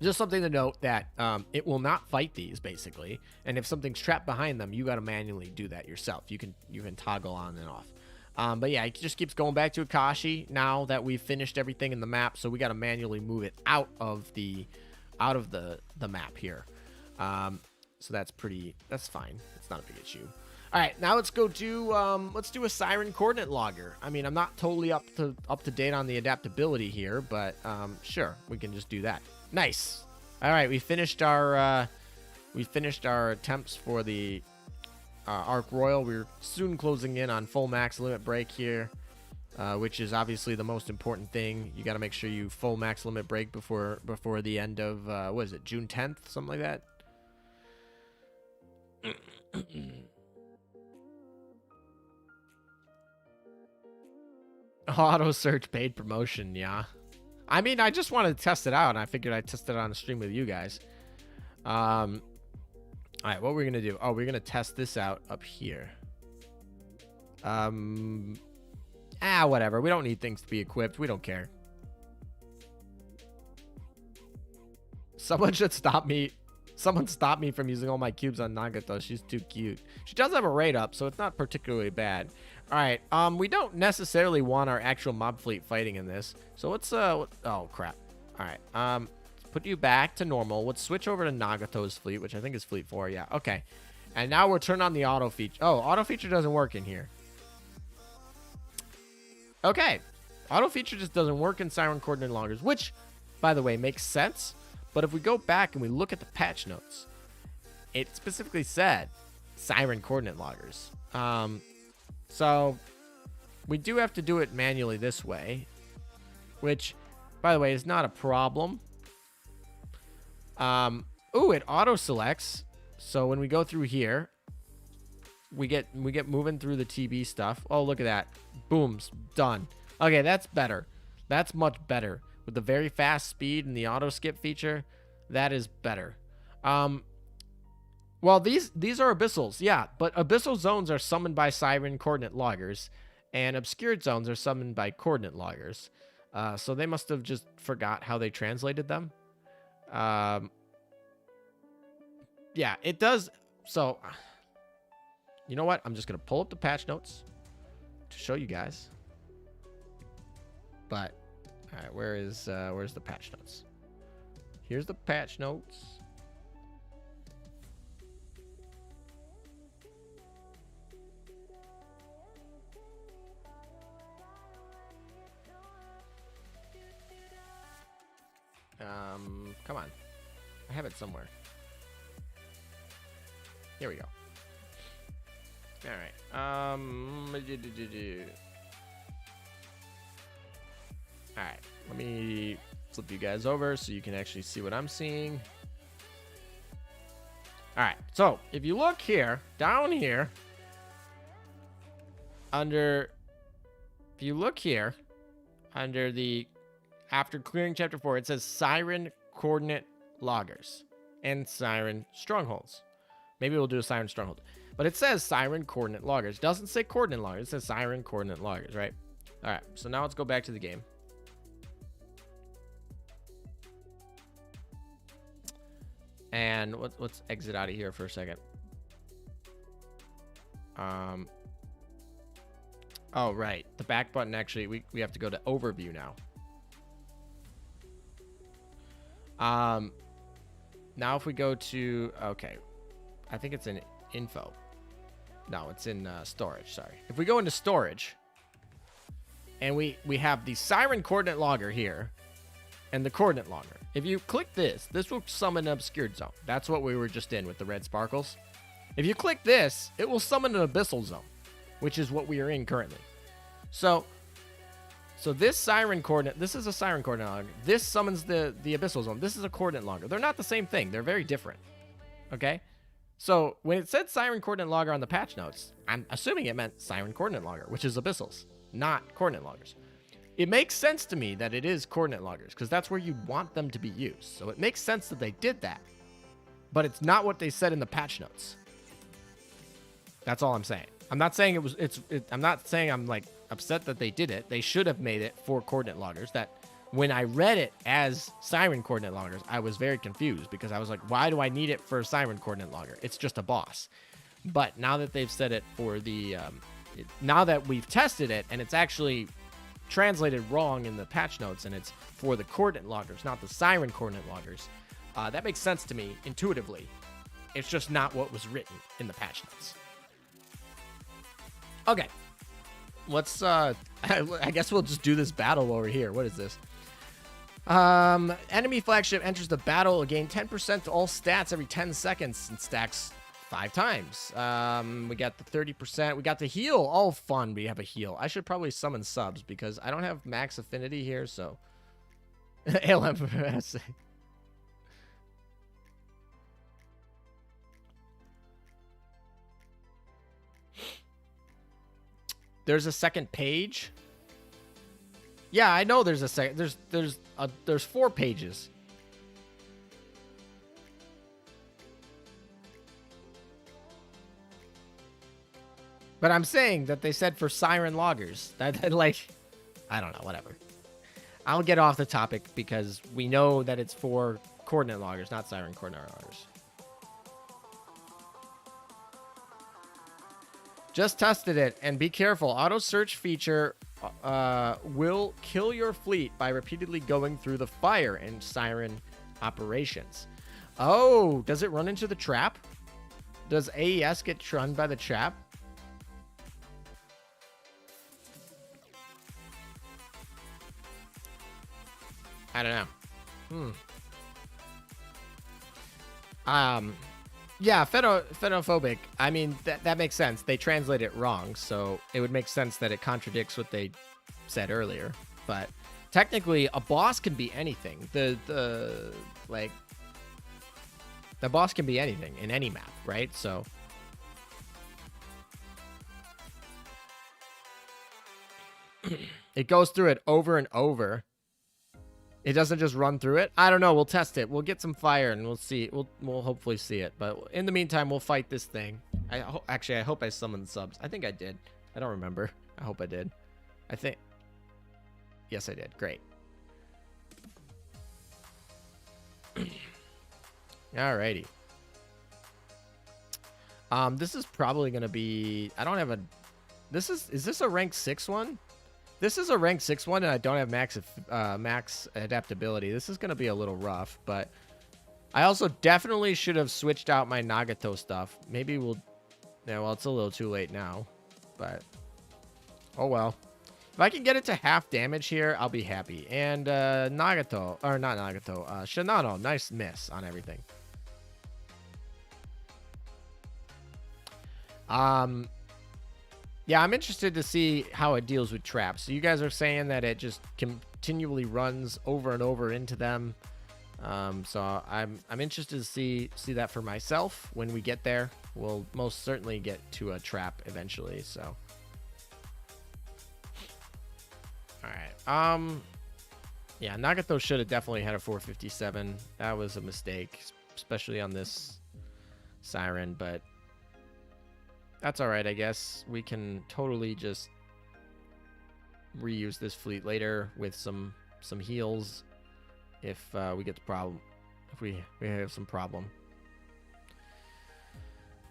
just something to note that it will not fight these, basically. And if something's trapped behind them, you got to manually do that yourself. You can toggle on and off. But yeah, it just keeps going back to Akashi now that we've finished everything in the map. So we got to manually move it out of the map here. So that's fine. It's not a big issue. All right, now let's go do let's do a Siren coordinate logger. I mean, I'm not totally up to date on the adaptability here, but sure, we can just do that. Nice. All right, we finished our attempts for the Arc Royal. We're soon closing in on full max limit break here, which is obviously the most important thing. You got to make sure you full max limit break before the end of what is it, June 10th, something like that. Auto search paid promotion, yeah. I mean, I just wanted to test it out, and I figured I'd test it on the stream with you guys. All right, what we're gonna do? Oh, we're gonna test this out up here. Whatever. We don't need things to be equipped. We don't care. Someone should stop me. Someone stop me from using all my cubes on Nagato. She's too cute. She does have a raid up, so it's not particularly bad. All right. We don't necessarily want our actual mob fleet fighting in this. So let's oh crap. All right. Put you back to normal. Let's switch over to Nagato's fleet, which I think is fleet 4. Yeah. Okay. And now we'll turn on the auto feature. Oh, auto feature doesn't work in here. Okay. Auto feature just doesn't work in Siren Coordinate Loggers, which, by the way, makes sense. But if we go back and we look at the patch notes, it specifically said Siren Coordinate Loggers. So we do have to do it manually this way, which, by the way, is not a problem. It auto selects. So when we go through here, we get moving through the TB stuff. Oh, look at that. Boom, done. Okay, that's better. That's much better. With the very fast speed and the auto skip feature, that is better. Well, these are abyssals, yeah, but abyssal zones are summoned by Siren Coordinate Loggers, and obscured zones are summoned by Coordinate Loggers. So they must have just forgot how they translated them. Yeah, it does. So, you know what? I'm just gonna pull up the patch notes to show you guys. But all right, where's the patch notes? Here's the patch notes. Come on. I have it somewhere. Here we go. All right. All right. Let me flip you guys over so you can actually see what I'm seeing. All right. So if you look here, down here, under the, after clearing chapter 4, it says Siren Coordinate Loggers and Siren Strongholds. Maybe we'll do a Siren Stronghold. But it says Siren Coordinate Loggers. It doesn't say Coordinate Loggers. It says Siren Coordinate Loggers, right? All right. So now let's go back to the game. And let's exit out of here for a second. Oh, right. The back button, actually, we have to go to Overview now. Now if we go to, okay, I think it's in Info. No, it's in Storage, sorry. If we go into Storage, and we have the Siren Coordinate Logger here, and the Coordinate Logger. If you click this will summon an Obscured Zone. That's what we were just in with the red sparkles. If you click this, it will summon an Abyssal Zone, which is what we are in currently. So this Siren Coordinate, this is a Siren Coordinate Logger. This summons the Abyssal Zone. This is a Coordinate Logger. They're not the same thing. They're very different. Okay? So when it said Siren Coordinate Logger on the patch notes, I'm assuming it meant Siren Coordinate Logger, which is Abyssals, not Coordinate Loggers. It makes sense to me that it is Coordinate Loggers, because that's where you want them to be used. So it makes sense that they did that. But it's not what they said in the patch notes. That's all I'm saying. I'm not saying I'm not saying I'm like upset that they did it. They should have made it for Coordinate Loggers. That when I read it as Siren Coordinate Loggers, I was very confused because I was like, why do I need it for a Siren Coordinate Logger? It's just a boss. But now that they've said it for the, now that we've tested it and it's actually translated wrong in the patch notes and it's for the Coordinate Loggers, not the Siren Coordinate Loggers, that makes sense to me intuitively. It's just not what was written in the patch notes. Okay. Let's, I guess we'll just do this battle over here. What is this? Enemy flagship enters the battle, gain 10% to all stats every 10 seconds and stacks 5 times. We got the 30%. We got the heal. All fun. We have a heal. I should probably summon subs because I don't have max affinity here, so. ALM for SA. There's a second page. Yeah, I know there's a second. There's 4 pages. But I'm saying that they said for siren loggers. That like, I don't know, whatever. I'll get off the topic because we know that it's for coordinate loggers, not siren coordinate loggers. Just tested it, and be careful. Auto search feature will kill your fleet by repeatedly going through the fire in siren operations. Oh, does it run into the trap? Does AES get run by the trap? I don't know. Yeah, fenophobic. I mean, that makes sense. They translate it wrong, so it would make sense that it contradicts what they said earlier. But technically, a boss can be anything. The boss can be anything in any map, right? So it goes through it over and over. It doesn't just run through it. I don't know. We'll test it. We'll get some fire and we'll see. We'll hopefully see it. But in the meantime, we'll fight this thing. Actually, I hope I summoned subs. I think I did. I don't remember. I hope I did. I think. Yes, I did. Great. Alrighty. This is probably gonna be. I don't have a. Is this a rank 6 one? This is a rank 6 one, and I don't have max adaptability. This is going to be a little rough, but I also definitely should have switched out my Nagato stuff. Maybe we'll... Yeah, well, it's a little too late now, but... Oh, well. If I can get it to half damage here, I'll be happy. And Nagato... Or not Nagato. Shinano, nice miss on everything. Yeah, I'm interested to see how it deals with traps. So you guys are saying that it just continually runs over and over into them. So I'm interested to see that for myself when we get there. We'll most certainly get to a trap eventually. So, all right. Yeah, Nagato should have definitely had a 457. That was a mistake, especially on this siren, but. That's all right, I guess. We can totally just reuse this fleet later with some heals if we get the problem. If we have some problem.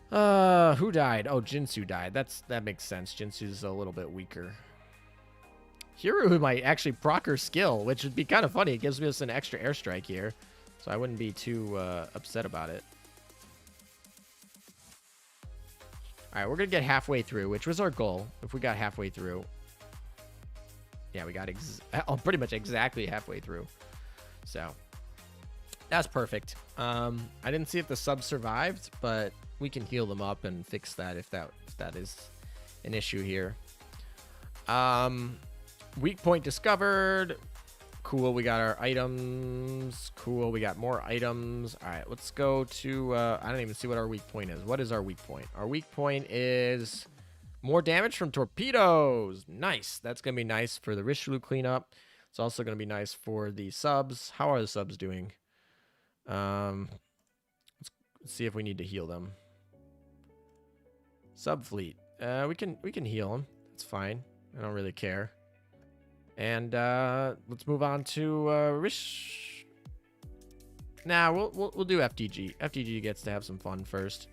Who died? Oh, Jinsu died. That makes sense. Jinsu's a little bit weaker. Hiru might actually proc her skill, which would be kind of funny. It gives us an extra airstrike here, so I wouldn't be too upset about it. All right, we're going to get halfway through, which was our goal. If we got halfway through. Yeah, we got pretty much exactly halfway through. So, that's perfect. I didn't see if the subs survived, but we can heal them up and fix that if that is an issue here. Weak point discovered. Cool, we got our items. Cool, we got more items. All right, let's go to... I don't even see what our weak point is. What is our weak point? Our weak point is more damage from torpedoes. Nice. That's going to be nice for the Richelieu cleanup. It's also going to be nice for the subs. How are the subs doing? Let's see if we need to heal them. Sub fleet. We can heal them. It's fine. I don't really care. And let's move on to Rish. Nah, we'll do FTG. FTG gets to have some fun first.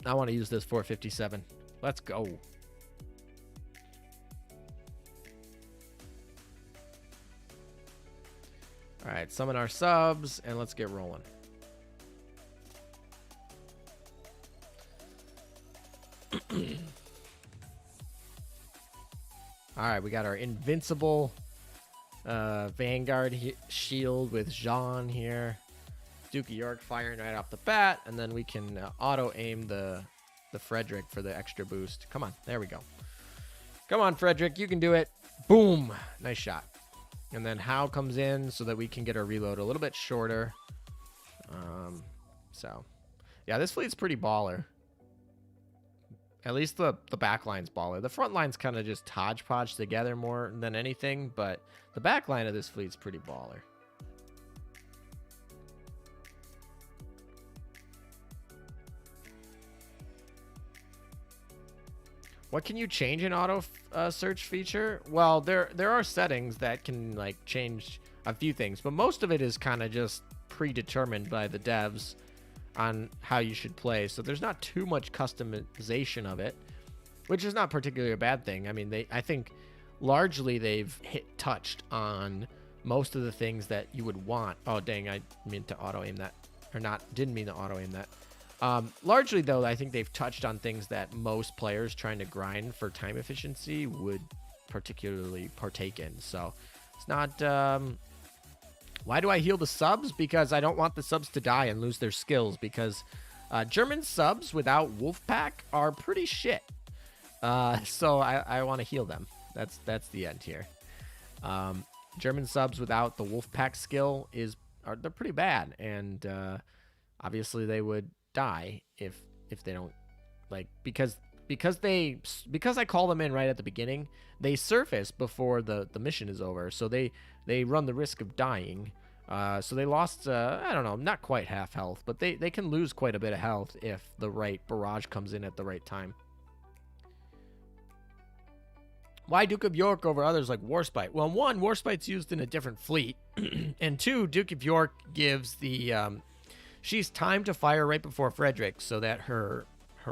I want to use this 457. Let's go. All right, summon our subs and let's get rolling. All right, we got our invincible Vanguard shield with Jean here. Duke of York firing right off the bat, and then we can auto-aim the Frederick for the extra boost. Come on, there we go. Come on, Frederick, you can do it. Boom, nice shot. And then Howe comes in so that we can get our reload a little bit shorter. So, yeah, this fleet's pretty baller. At least the back line's baller. The front line's kind of just hodgepodge together more than anything, but the back line of this fleet's pretty baller. What can you change in auto search feature? Well, there are settings that can like change a few things, but most of it is kind of just predetermined by the devs on how you should play. So there's not too much customization of it, which is not particularly a bad thing. I mean, I think largely they've touched on most of the things that you would want. Oh, dang, I meant to auto aim that, or not, didn't mean to auto aim that. Largely, though, I think they've touched on things that most players trying to grind for time efficiency would particularly partake in. So it's not... Why do I heal the subs? Because I don't want the subs to die and lose their skills, because German subs without Wolfpack are pretty shit. So I want to heal them. That's the end here. German subs without the Wolfpack skill they're pretty bad, and obviously they would die if they don't, like, because I call them in right at the beginning, they surface before the mission is over, so they run the risk of dying. So they lost, I don't know, not quite half health, but they can lose quite a bit of health if the right barrage comes in at the right time. Why Duke of York over others like Warspite? Well, one, Warspite's used in a different fleet, and two, Duke of York gives the she's time to fire right before Frederick, so that her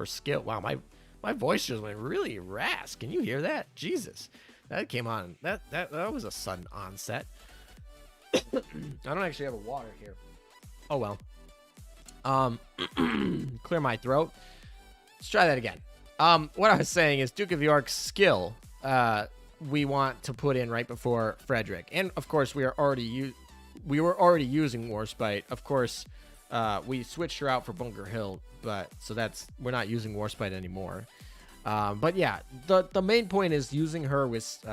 skill. Wow, my voice just went really rasp. Can you hear that? Jesus, that came on. That was a sudden onset. I don't actually have a water here. Oh well. Clear my throat. Let's try that again. What I was saying is Duke of York's skill. We want to put in right before Frederick, and of course we were already using Warspite. Of course, we switched her out for Bunker Hill, but we're not using Warspite anymore. But yeah, the main point is using her with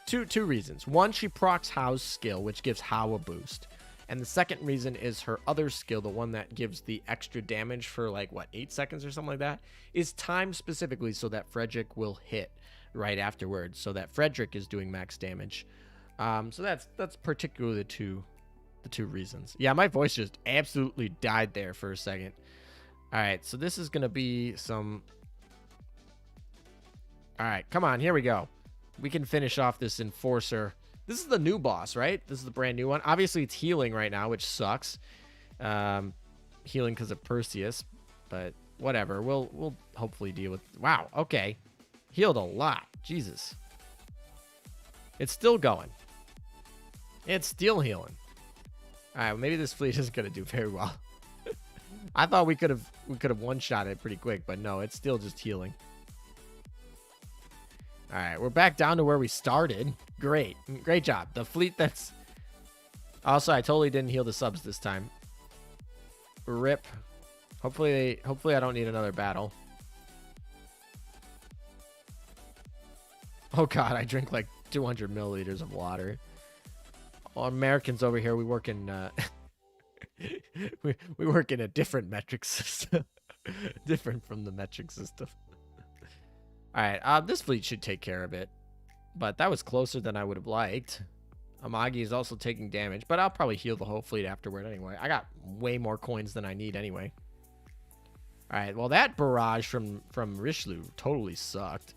two reasons. One, she procs Howe's skill, which gives Howe a boost. And the second reason is her other skill, the one that gives the extra damage for like, 8 seconds or something like that, is timed specifically so that Frederick will hit right afterwards, so that Frederick is doing max damage. So that's particularly the two reasons. Yeah, my voice just absolutely died there for a second. All right, so this is going to be some... All right, come on, here we go. We can finish off this Enforcer. This is the new boss, right? This is the brand new one. Obviously, it's healing right now, which sucks. Healing because of Perseus, but whatever. We'll hopefully deal with... Wow, okay. Healed a lot. Jesus. It's still going. It's still healing. All right, well, maybe this fleet isn't going to do very well. I thought we could have one-shot it pretty quick, but no, it's still just healing. All right, we're back down to where we started. Great job. The fleet that's... Also, I totally didn't heal the subs this time. Rip. Hopefully I don't need another battle. Oh God, I drink like 200 milliliters of water. Well, Americans over here, we work in we work in a different metric system, different from the metric system. All right, this fleet should take care of it, but that was closer than I would have liked. Amagi is also taking damage, but I'll probably heal the whole fleet afterward anyway. I got way more coins than I need anyway. All right, well, that barrage from Richelieu totally sucked.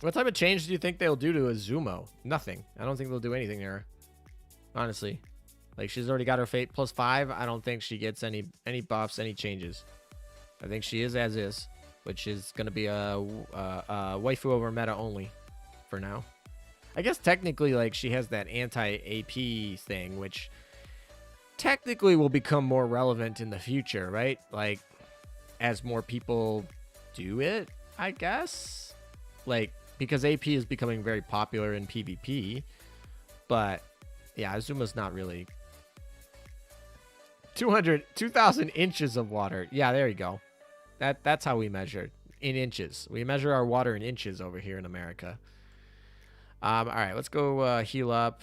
What type of change do you think they'll do to Azumo? Nothing. I don't think they'll do anything there. Honestly. Like, she's already got her fate +5. I don't think she gets any buffs, any changes. I think she is as is, which is going to be a waifu over meta only for now. I guess technically, like, she has that anti-AP thing, which technically will become more relevant in the future, right? Like, as more people do it, I guess. Like, because AP is becoming very popular in PvP. But, yeah, Azuma's not really... 2,000 inches of water. Yeah, there you go. That's how we measure. In inches. We measure our water in inches over here in America. All right, let's go heal up.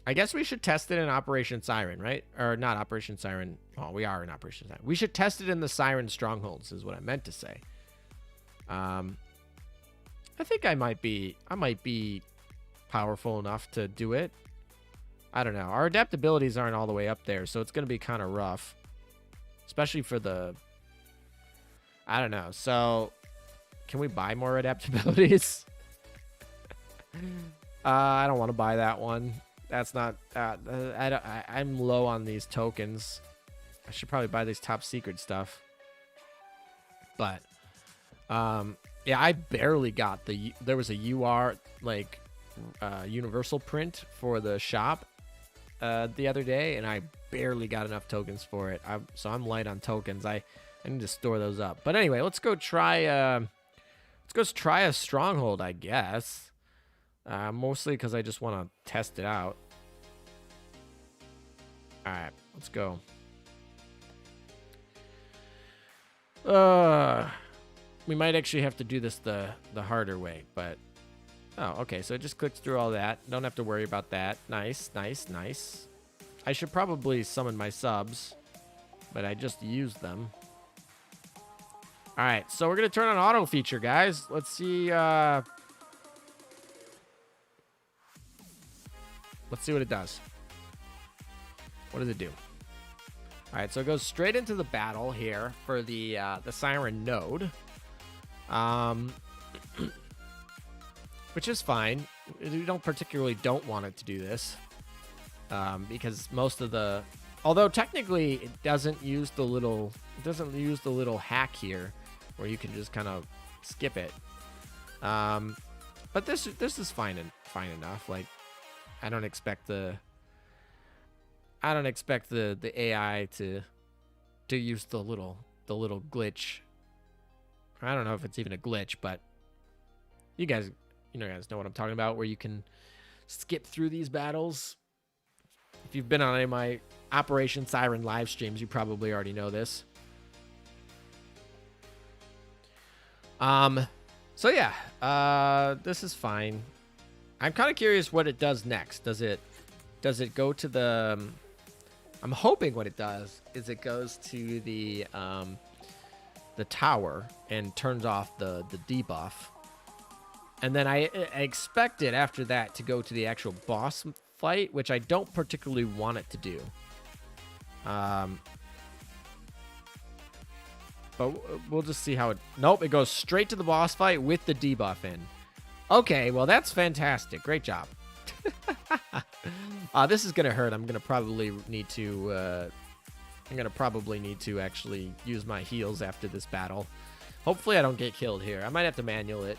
I guess we should test it in Operation Siren, right? Or not Operation Siren. Oh, we are in Operation Siren. We should test it in the Siren Strongholds is what I meant to say. I think I might be powerful enough to do it. I don't know. Our adaptabilities aren't all the way up there, so it's going to be kind of rough. Especially for the... I don't know. So, can we buy more adaptabilities? I don't want to buy that one. That's not... I'm low on these tokens. I should probably buy these top secret stuff. But, yeah, I barely got the... There was a UR, like, universal print for the shop the other day, and I barely got enough tokens for it. So I'm light on tokens. I need to store those up. But anyway, let's go try a stronghold, I guess. Mostly because I just want to test it out. All right, let's go. We might actually have to do this the harder way, but oh, okay. So it just clicks through all that. Don't have to worry about that. Nice, nice, nice. I should probably summon my subs, but I just used them. All right, so we're gonna turn on auto feature, guys. Let's see. Let's see what it does. What does it do? All right, so it goes straight into the battle here for the Siren node, which is fine. We don't particularly want it to do this because most of the, although technically it doesn't use the little hack here where you can just kind of skip it. But this is fine enough. Like, I don't expect the AI to use the little glitch. I don't know if it's even a glitch, but you guys know what I'm talking about, where you can skip through these battles. If you've been on any of my Operation Siren live streams, you probably already know this. So yeah, this is fine. I'm kind of curious what it does next. Does it go to the... I'm hoping what it does is it goes to the tower and turns off the debuff. And then I expect it after that to go to the actual boss fight, which I don't particularly want it to do. But we'll just see how it... Nope, it goes straight to the boss fight with the debuff in. Okay, well, that's fantastic. Great job. This is going to hurt. I'm going to probably need to actually use my heals after this battle. Hopefully I don't get killed here. I might have to manual it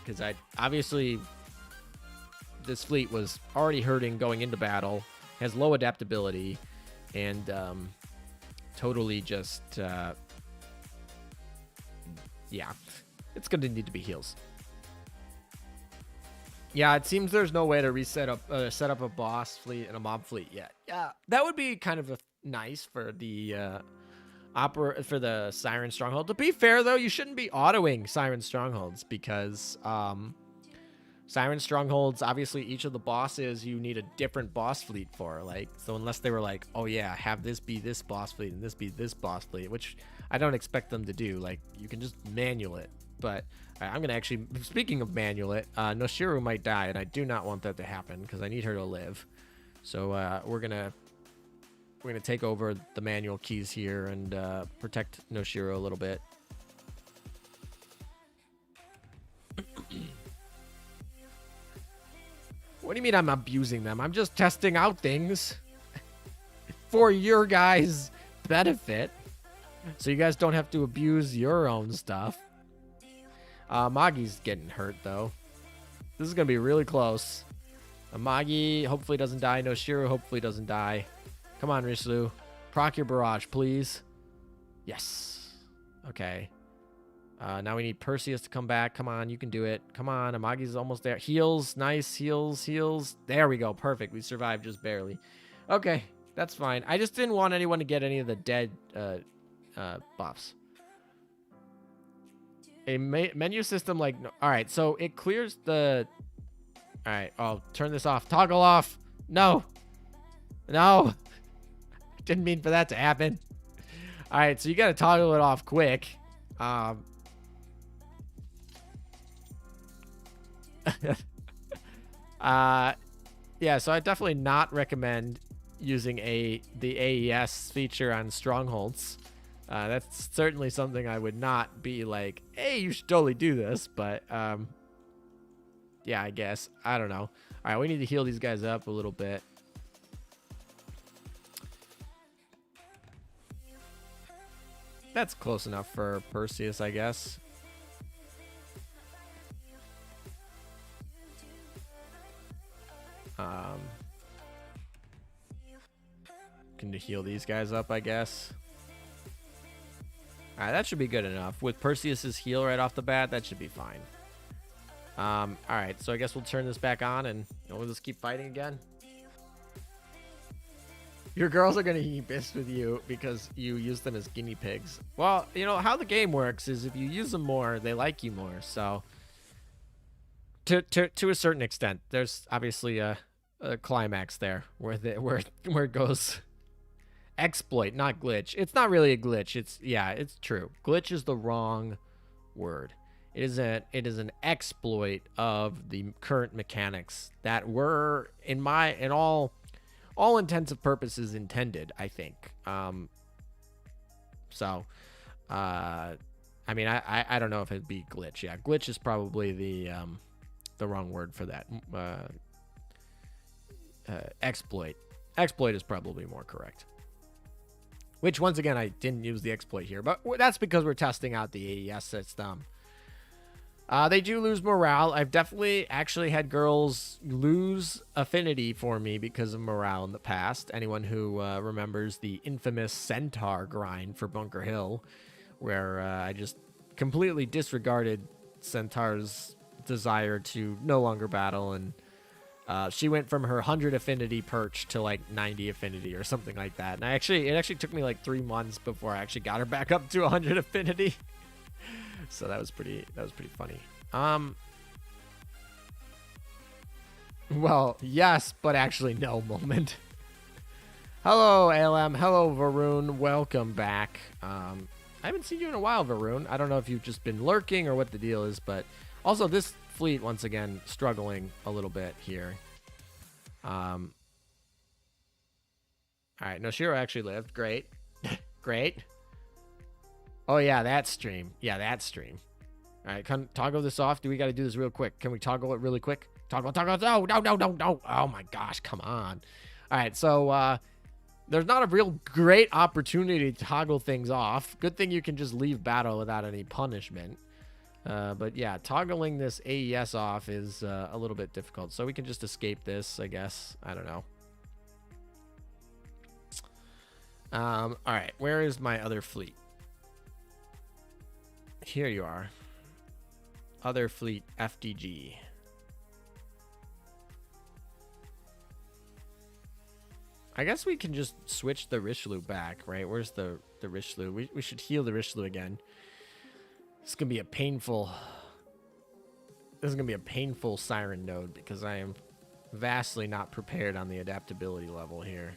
because obviously this fleet was already hurting going into battle, has low adaptability, and totally just yeah, it's going to need to be heals. Yeah, it seems there's no way to set up a boss fleet and a mob fleet yet. Yeah, that would be kind of nice for the Siren Stronghold. To be fair, though, you shouldn't be autoing Siren Strongholds because Siren Strongholds, obviously, each of the bosses you need a different boss fleet for. Like, so unless they were like, oh yeah, have this be this boss fleet and this be this boss fleet, which I don't expect them to do. Like, you can just manual it. But I'm going to actually, speaking of manual it, Noshiru might die, and I do not want that to happen because I need her to live. So we're going to take over the manual keys here and protect Noshiru a little bit. What do you mean I'm abusing them? I'm just testing out things for your guys' benefit, so you guys don't have to abuse your own stuff. Magi's getting hurt, though. This is going to be really close. Magi hopefully doesn't die. Noshiru hopefully doesn't die. Come on, Rislu. Proc your barrage, please. Yes. Okay. Now we need Perseus to come back. Come on, you can do it. Come on, Amagi's almost there. Heals. Nice. Heals. Heals. There we go. Perfect. We survived just barely. Okay. That's fine. I just didn't want anyone to get any of the dead buffs. A menu system like... All right, so it clears the... All right, I'll turn this off. Toggle off. No. No. Didn't mean for that to happen. All right, so you got to toggle it off quick. Yeah, so I definitely not recommend using the AES feature on Strongholds. That's certainly something I would not be like, hey, you should totally do this. But yeah, I guess. I don't know. All right, we need to heal these guys up a little bit. That's close enough for Perseus, I guess. Can heal these guys up, I guess. All right, that should be good enough. With Perseus's heal right off the bat, that should be fine. All right, so I guess we'll turn this back on and we'll just keep fighting again. Your girls are going to be pissed with you because you use them as guinea pigs. Well, you know, how the game works is if you use them more, they like you more. So, to a certain extent, there's obviously a climax there where it goes exploit, not glitch. It's not really a glitch. It's true. Glitch is the wrong word. It is an exploit of the current mechanics that were in all intents and purposes intended, I think. I mean, I don't know if it'd be glitch. Yeah, glitch is probably the wrong word for that. Exploit is probably more correct. Which, once again, I didn't use the exploit here, but that's because we're testing out the AES system. They do lose morale. I've definitely actually had girls lose affinity for me because of morale in the past. Anyone who remembers the infamous Centaur grind for Bunker Hill, where I just completely disregarded Centaur's desire to no longer battle, and she went from her 100 affinity perch to like 90 affinity or something like that. And it actually took me like 3 months before I actually got her back up to 100 affinity. So that was pretty funny. Well, yes, but actually no moment. Hello, ALM. Hello, Varun. Welcome back. I haven't seen you in a while, Varun. I don't know if you've just been lurking or what the deal is, but also this fleet, once again, struggling a little bit here. All right, Noshiro actually lived. Great. Great. Oh, yeah, that stream. Yeah, that stream. All right, toggle this off. Do we got to do this real quick? Can we toggle it really quick? Toggle. No. Oh, my gosh, come on. All right, so there's not a real great opportunity to toggle things off. Good thing you can just leave battle without any punishment. But yeah, toggling this AES off is a little bit difficult. So we can just escape this, I guess. I don't know. All right, where is my other fleet? Here you are. Other fleet, FDG. I guess we can just switch the Richelieu back, right? Where's the Richelieu? We should heal the Richelieu again. This is gonna be a painful siren node because I am vastly not prepared on the adaptability level here.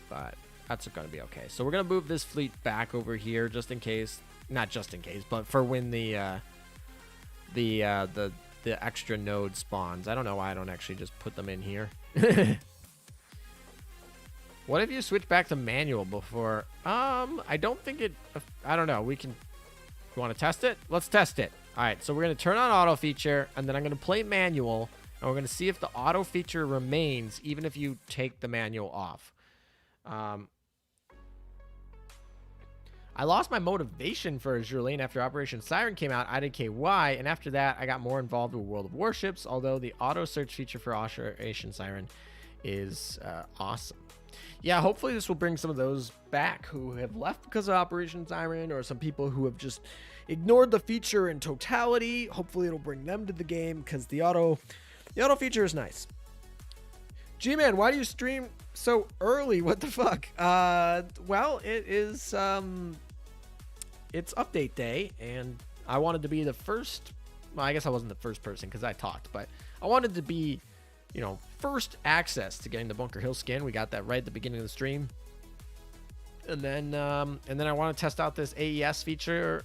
But that's gonna be okay. So we're gonna move this fleet back over here just in case, not just in case, but for when the extra node spawns. I don't know why I don't actually just put them in here. What if you switch back to manual before? I don't think it. I don't know. You want to test it? Let's test it. All right. So we're gonna turn on auto feature, and then I'm gonna play manual, and we're gonna see if the auto feature remains even if you take the manual off. I lost my motivation for Azur Lane after Operation Siren came out. I did KY, and after that, I got more involved with World of Warships. Although the auto search feature for Operation Siren is awesome. Yeah, hopefully this will bring some of those back who have left because of Operation Siren, or some people who have just ignored the feature in totality. Hopefully it'll bring them to the game because the auto feature is nice. G-Man, why do you stream so early? What the fuck? Well, it is it's update day, and I wanted to be the first. Well, I guess I wasn't the first person because I talked, but I wanted to be first access to getting the Bunker Hill skin. We got that right at the beginning of the stream. And then I want to test out this AES feature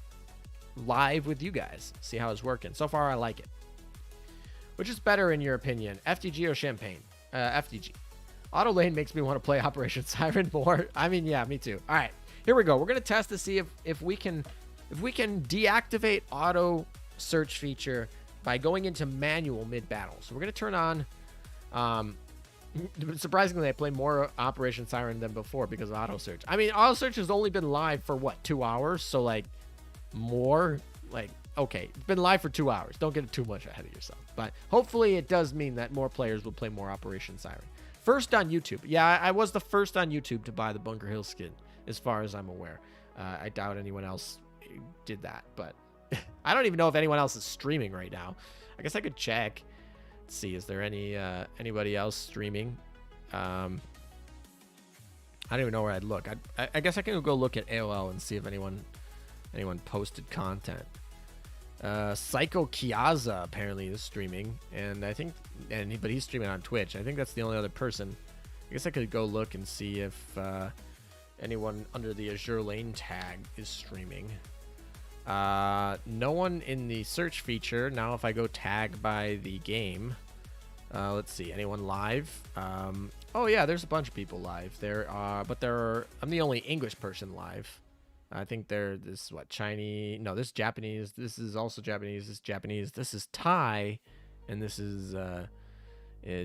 live with you guys. See how it's working. So far, I like it. Which is better in your opinion, FTG or Champagne? FTG. Auto lane makes me want to play Operation Siren more. I mean, yeah, me too. All right, here we go. We're gonna test to see if we can deactivate auto search feature by going into manual mid battle. So we're gonna turn on. Surprisingly, I play more Operation Siren than before because of auto search. I mean, auto search has only been live for what, 2 hours? So like more like. Okay, it's been live for 2 hours. Don't get too much ahead of yourself. But hopefully it does mean that more players will play more Operation Siren. First on YouTube. Yeah, I was the first on YouTube to buy the Bunker Hill skin, as far as I'm aware. I doubt anyone else did that. But I don't even know if anyone else is streaming right now. I guess I could check. Let's see, is there anybody else streaming? I don't even know where I'd look. I guess I can go look at AOL and see if anyone posted content. Psycho Kiaza apparently is streaming, and but he's streaming on Twitch. I think that's the only other person. I guess I could go look and see if anyone under the Azur lane tag is streaming. No one in the search feature. Now if I go tag by the game, let's see, anyone live? Oh yeah, there's a bunch of people live. I'm the only English person live. I think this is what, Chinese? No, this is Japanese. This is also Japanese. This is Japanese. This is Thai, and this is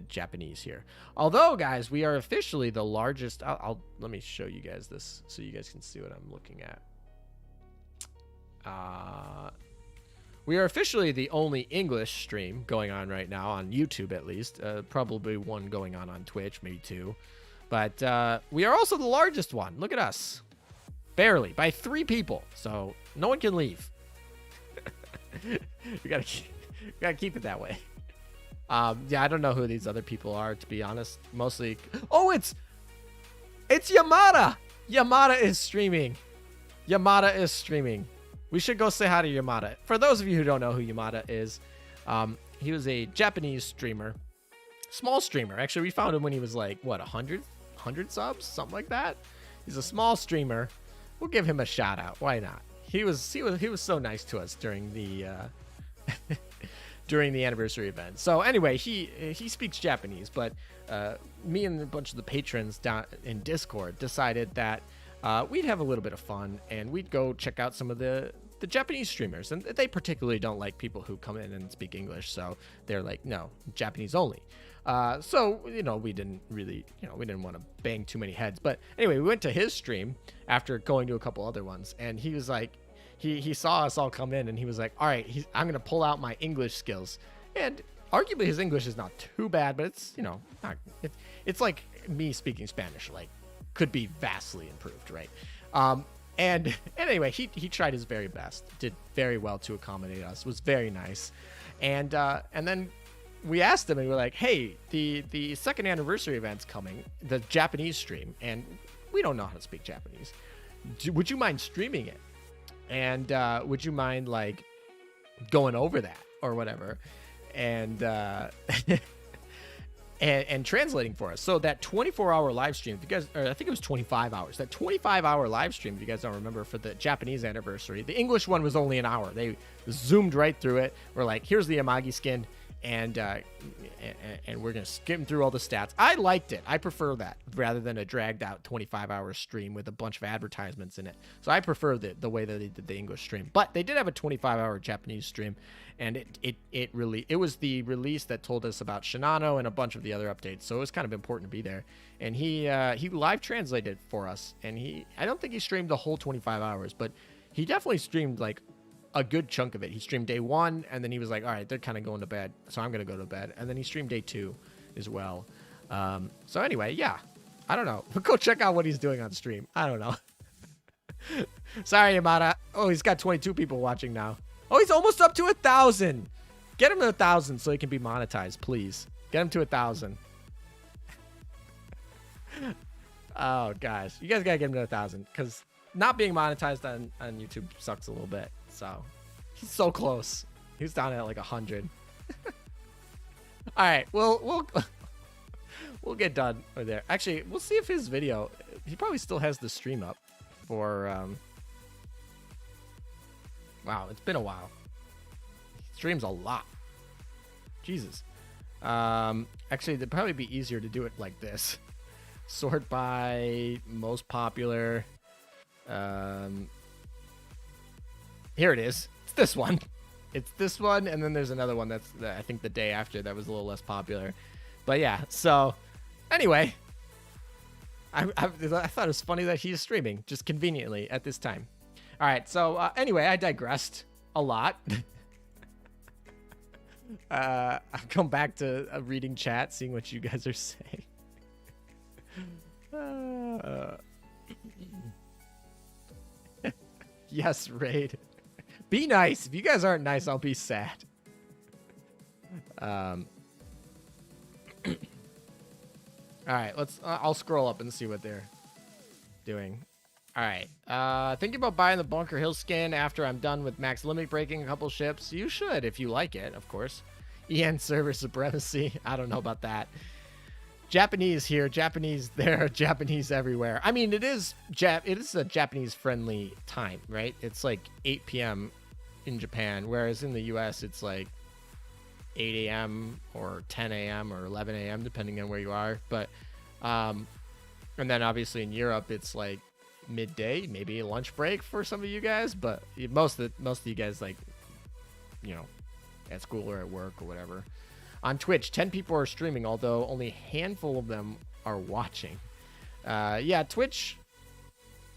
Japanese here. Although, guys, we are officially the largest. Let me show you guys this so you guys can see what I'm looking at. We are officially the only English stream going on right now on YouTube, at least. Probably one going on Twitch, maybe two. But we are also the largest one. Look at us. Barely, by 3 people, so no one can leave. we gotta keep it that way. Yeah, I don't know who these other people are, to be honest. Mostly, oh, it's Yamada. Yamada is streaming. Yamada is streaming. We should go say hi to Yamada. For those of you who don't know who Yamada is, he was a Japanese streamer, small streamer. Actually, we found him when he was like what, 100 subs, something like that. He's a small streamer. We'll give him a shout out. Why not? He was so nice to us during the during the anniversary event. So anyway, he speaks Japanese, but me and a bunch of the patrons down in Discord decided that we'd have a little bit of fun and we'd go check out some of the Japanese streamers, and they particularly don't like people who come in and speak English, so they're like, no, Japanese only. So, we didn't really, we didn't want to bang too many heads. But anyway, we went to his stream after going to a couple other ones. And he was like, he saw us all come in and he was like, all right, I'm going to pull out my English skills. And arguably his English is not too bad, but it's, it's like me speaking Spanish, like could be vastly improved, right? And anyway, he tried his very best, did very well to accommodate us, was very nice. And then we asked him and we were like, hey, the second anniversary event's coming, the Japanese stream, and we don't know how to speak Japanese. Would you mind streaming it? And would you mind like going over that or whatever? And and translating for us. So that 24-hour live stream, if you guys, or I think it was 25 hours, that 25-hour live stream, if you guys don't remember, for the Japanese anniversary, the English one was only an hour. They zoomed right through it. We're like, here's the Amagi skin. And we're going to skim through all the stats. I liked it. I prefer that rather than a dragged out 25-hour stream with a bunch of advertisements in it. So I prefer the way that they did the English stream. But they did have a 25-hour Japanese stream, and it was the release that told us about Shinano and a bunch of the other updates. So it was kind of important to be there. And he live translated for us. And I don't think he streamed the whole 25 hours, but he definitely streamed like a good chunk of it. He streamed day 1, and then he was like, all right, they're kind of going to bed, so I'm going to go to bed. And then he streamed day 2 as well. So anyway, yeah, I don't know. Go check out what he's doing on stream. I don't know. Sorry, Yamada. Oh, he's got 22 people watching now. Oh, he's almost up to 1,000. Get him to 1,000 so he can be monetized, please. Get him to 1,000. Oh, guys. You guys got to get him to 1,000, because not being monetized on YouTube sucks a little bit. So he's so close. He's down at like 100. All right, we'll get done right there. Actually, we'll see if his video. He probably still has the stream up. For wow, it's been a while. He streams a lot. Jesus. Actually, it'd probably be easier to do it like this. Sort by most popular. Here it is. It's this one. It's this one, and then there's another one that's I think the day after that was a little less popular. But yeah, so anyway, I thought it was funny that he's streaming just conveniently at this time. All right, so anyway, I digressed a lot. I'll come back to reading chat, seeing what you guys are saying. Yes, Raid. Be nice. If you guys aren't nice, I'll be sad. All right, I'll scroll up and see what they're doing. All right. Thinking about buying the Bunker Hill skin after I'm done with max limit breaking a couple ships. You should if you like it, of course. EN server supremacy. I don't know about that. Japanese here, Japanese there, Japanese everywhere. I mean, it is a Japanese friendly time, right? It's like 8 p.m. in Japan, whereas in the US it's like 8 a.m. or 10 a.m. or 11 a.m. depending on where you are. But and then obviously in Europe it's like midday, maybe a lunch break for some of you guys, but most of you guys, like, you know, at school or at work or whatever. On Twitch, 10 people are streaming, although only a handful of them are watching. Yeah, Twitch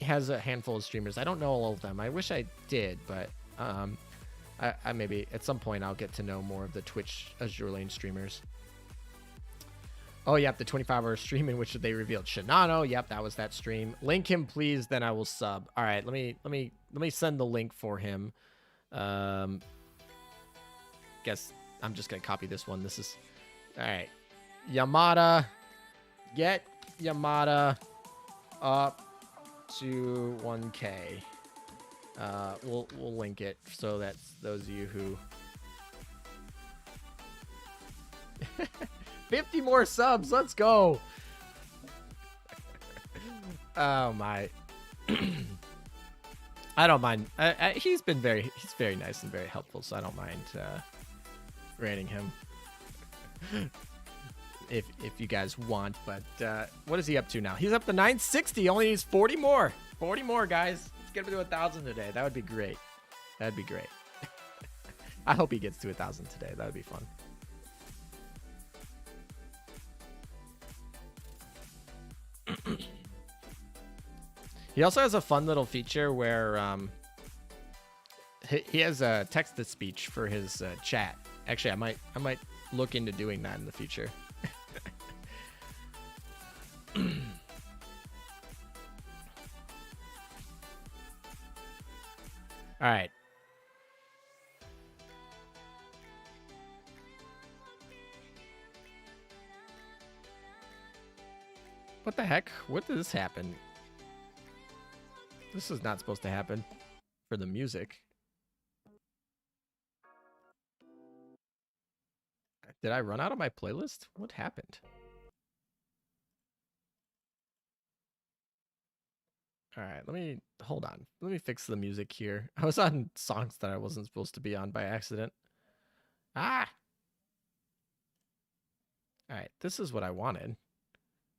has a handful of streamers. I don't know all of them. I wish I did, but I maybe at some point I'll get to know more of the Twitch Azur Lane streamers. Oh, yep, the 25-hour stream in which they revealed Shinano. Yep, that was that stream. Link him, please, then I will sub. All right, let me send the link for him. Guess I'm just gonna copy this one. This is all right. Yamada, get Yamada up to 1K. We'll link it so that's those of you who 50 more subs. Let's go. Oh my. I don't mind. He's very nice and very helpful, so I don't mind rating him if you guys want. But what is he up to now? He's up to 960. Only needs 40 more. 40 more, guys. Let's get him to 1,000 today. That would be great. That'd be great. I hope he gets to 1,000 today. That would be fun. He also has a fun little feature where he has a text-to-speech for his chat. Actually, I might look into doing that in the future. All right. What the heck? What did this happen? This is not supposed to happen for the music. Did I run out of my playlist? What happened? All right, hold on. Let me fix the music here. I was on songs that I wasn't supposed to be on by accident. Ah! All right, this is what I wanted.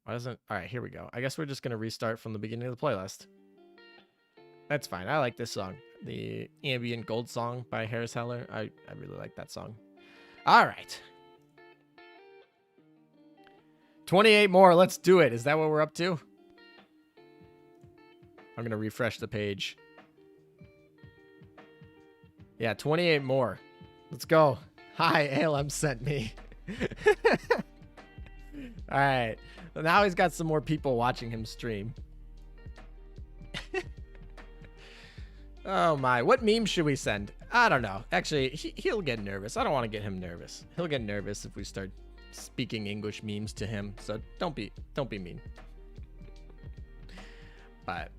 Why doesn't... All right, here we go. I guess we're just going to restart from the beginning of the playlist. That's fine. I like this song. The Ambient Gold song by Harris Heller. I really like that song. All right. 28 more. Let's do it. Is that what we're up to? I'm going to refresh the page. Yeah, 28 more. Let's go. Hi, ALM sent me. All right. Well, now he's got some more people watching him stream. Oh my, what meme should we send? I don't know. Actually, he'll get nervous. I don't want to get him nervous. He'll get nervous if we start speaking English memes to him. So don't be mean. But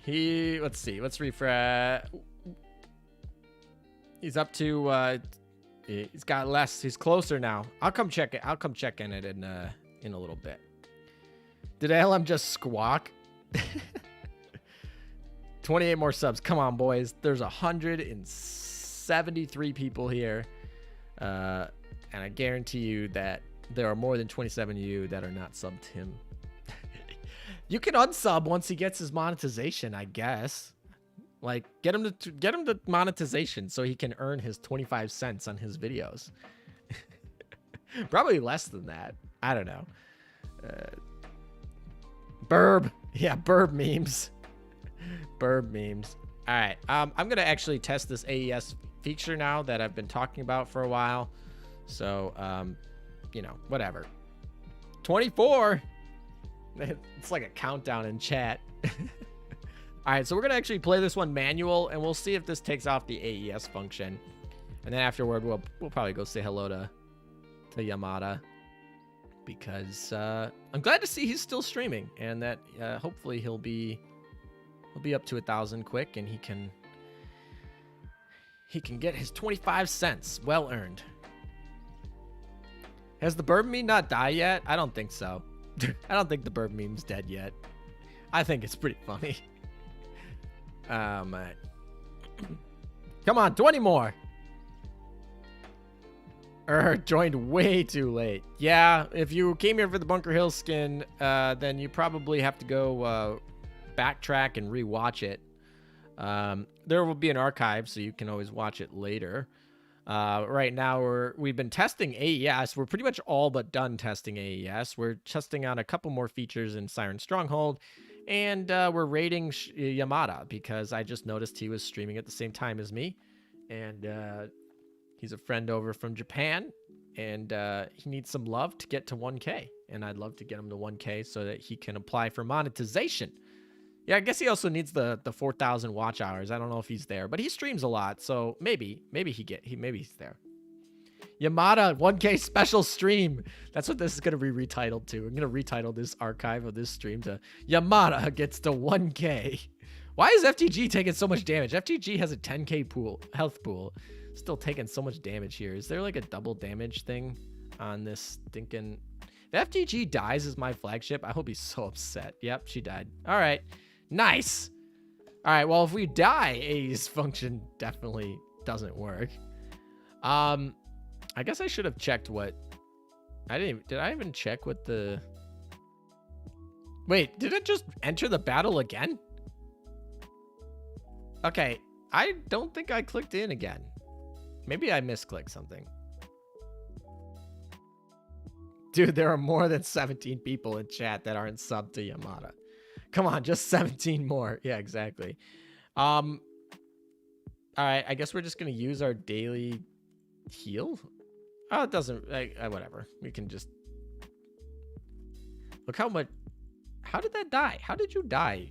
let's see. Let's refresh. He's up to He's got less. He's closer now. I'll come check it. I'll come check in it in a little bit. Did LM just squawk? 28 more subs. Come on, boys. There's 173 people here. And I guarantee you that there are more than 27 of you that are not subbed to him. You can unsub once he gets his monetization, I guess. Like, get him to monetization so he can earn his 25 cents on his videos. Probably less than that. I don't know. Burb. Yeah, burb memes. Burb memes. All right. I'm going to actually test this AES feature now that I've been talking about for a while. So, you know, whatever. 24. It's like a countdown in chat. All right, so we're going to actually play this one manual, and we'll see if this takes off the AES function. And then afterward, we'll probably go say hello to Yamada, because I'm glad to see he's still streaming, and that hopefully he'll be up to 1,000 quick, and he can get his 25 cents well earned. Has the burb meme not died yet? I don't think so. I don't think the burb meme's dead yet. I think it's pretty funny. Come on, 20 more. Joined way too late. Yeah, if you came here for the Bunker Hill skin, then you probably have to go backtrack and rewatch it. There will be an archive, so you can always watch it later. Right now, we've been testing AES. We're pretty much all but done testing AES. We're testing out a couple more features in Siren Stronghold, and we're rating Yamada because I just noticed he was streaming at the same time as me, and he's a friend over from Japan, and he needs some love to get to 1K, and I'd love to get him to 1K so that he can apply for monetization. Yeah, I guess he also needs the 4,000 watch hours. I don't know if he's there, but he streams a lot, so maybe he's there. Yamada 1K special stream. That's what this is gonna be retitled to. I'm gonna retitle this archive of this stream to Yamada gets to 1K. Why is FTG taking so much damage? FTG has a 10K health pool. Still taking so much damage here. Is there like a double damage thing on this stinking? If FTG dies as my flagship, I will be so upset. Yep, she died. All right. Nice. All right, well, if we die, A's function definitely doesn't work. I guess I should have checked what... Did I even check what the... Wait, did it just enter the battle again? Okay, I don't think I clicked in again. Maybe I misclicked something. Dude, there are more than 17 people in chat that aren't subbed to Yamada. Come on, just 17 more. Yeah, exactly. All right, I guess we're just going to use our daily heal. Oh, it doesn't, whatever. We can just... Look how much... How did that die? How did you die,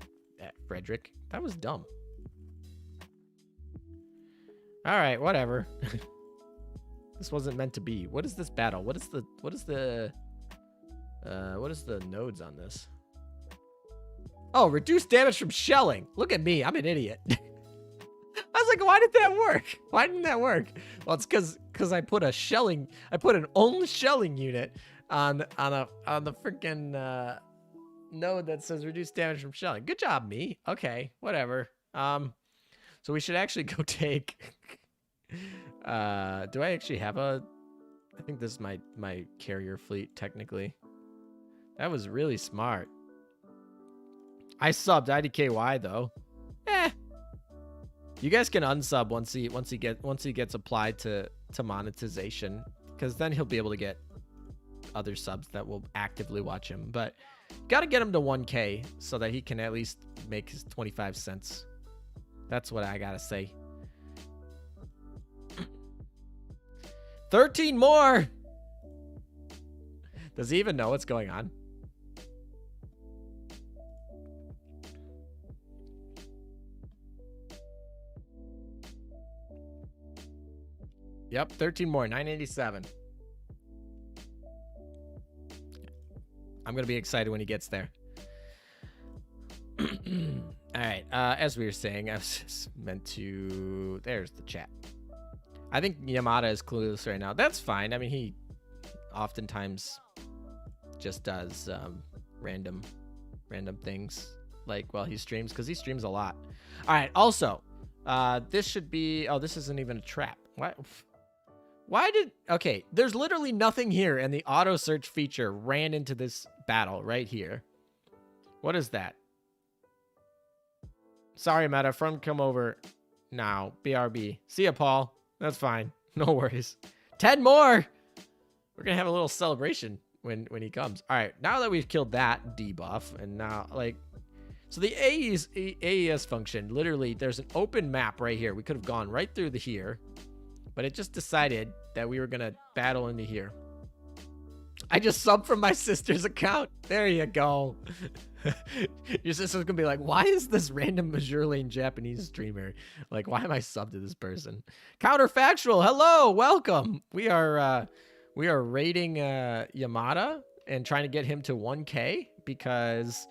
Frederick? That was dumb. All right, whatever. This wasn't meant to be. What is this battle? What is the nodes on this? Oh, reduce damage from shelling. Look at me. I'm an idiot. I was like, why did that work? Why didn't that work? Well, it's because I put an only shelling unit on the freaking node that says reduce damage from shelling. Good job, me. Okay, whatever. So we should actually go take do I actually have I think this is my carrier fleet technically. That was really smart. I subbed IDKY though. You guys can unsub once he gets applied to monetization, because then he'll be able to get other subs that will actively watch him. But gotta get him to 1K so that he can at least make his 25 cents. That's what I gotta say. 13 more. Does he even know what's going on? Yep, 13 more, 987. I'm going to be excited when he gets there. All right, as we were saying, I was just meant to... There's the chat. I think Yamada is clueless right now. That's fine. I mean, he oftentimes just does random things like while he streams, because he streams a lot. All right. Also, this should be. Oh, this isn't even a trap. What? Why did? Okay, there's literally nothing here, and the auto search feature ran into this battle right here. What is that? Sorry, Meta. From come over now. BRB. See ya, Paul. That's fine. No worries. 10 more. We're gonna have a little celebration when he comes. All right. Now that we've killed that debuff, and now like, so the AES function. Literally, there's an open map right here. We could have gone right through the here, but it just decided that we were gonna battle into here. I just subbed from my sister's account. There you go. Your sister's gonna be like, why is this random Azur Lane Japanese streamer? Like, why am I subbed to this person? Counterfactual, hello, welcome. We are raiding Yamada and trying to get him to 1K because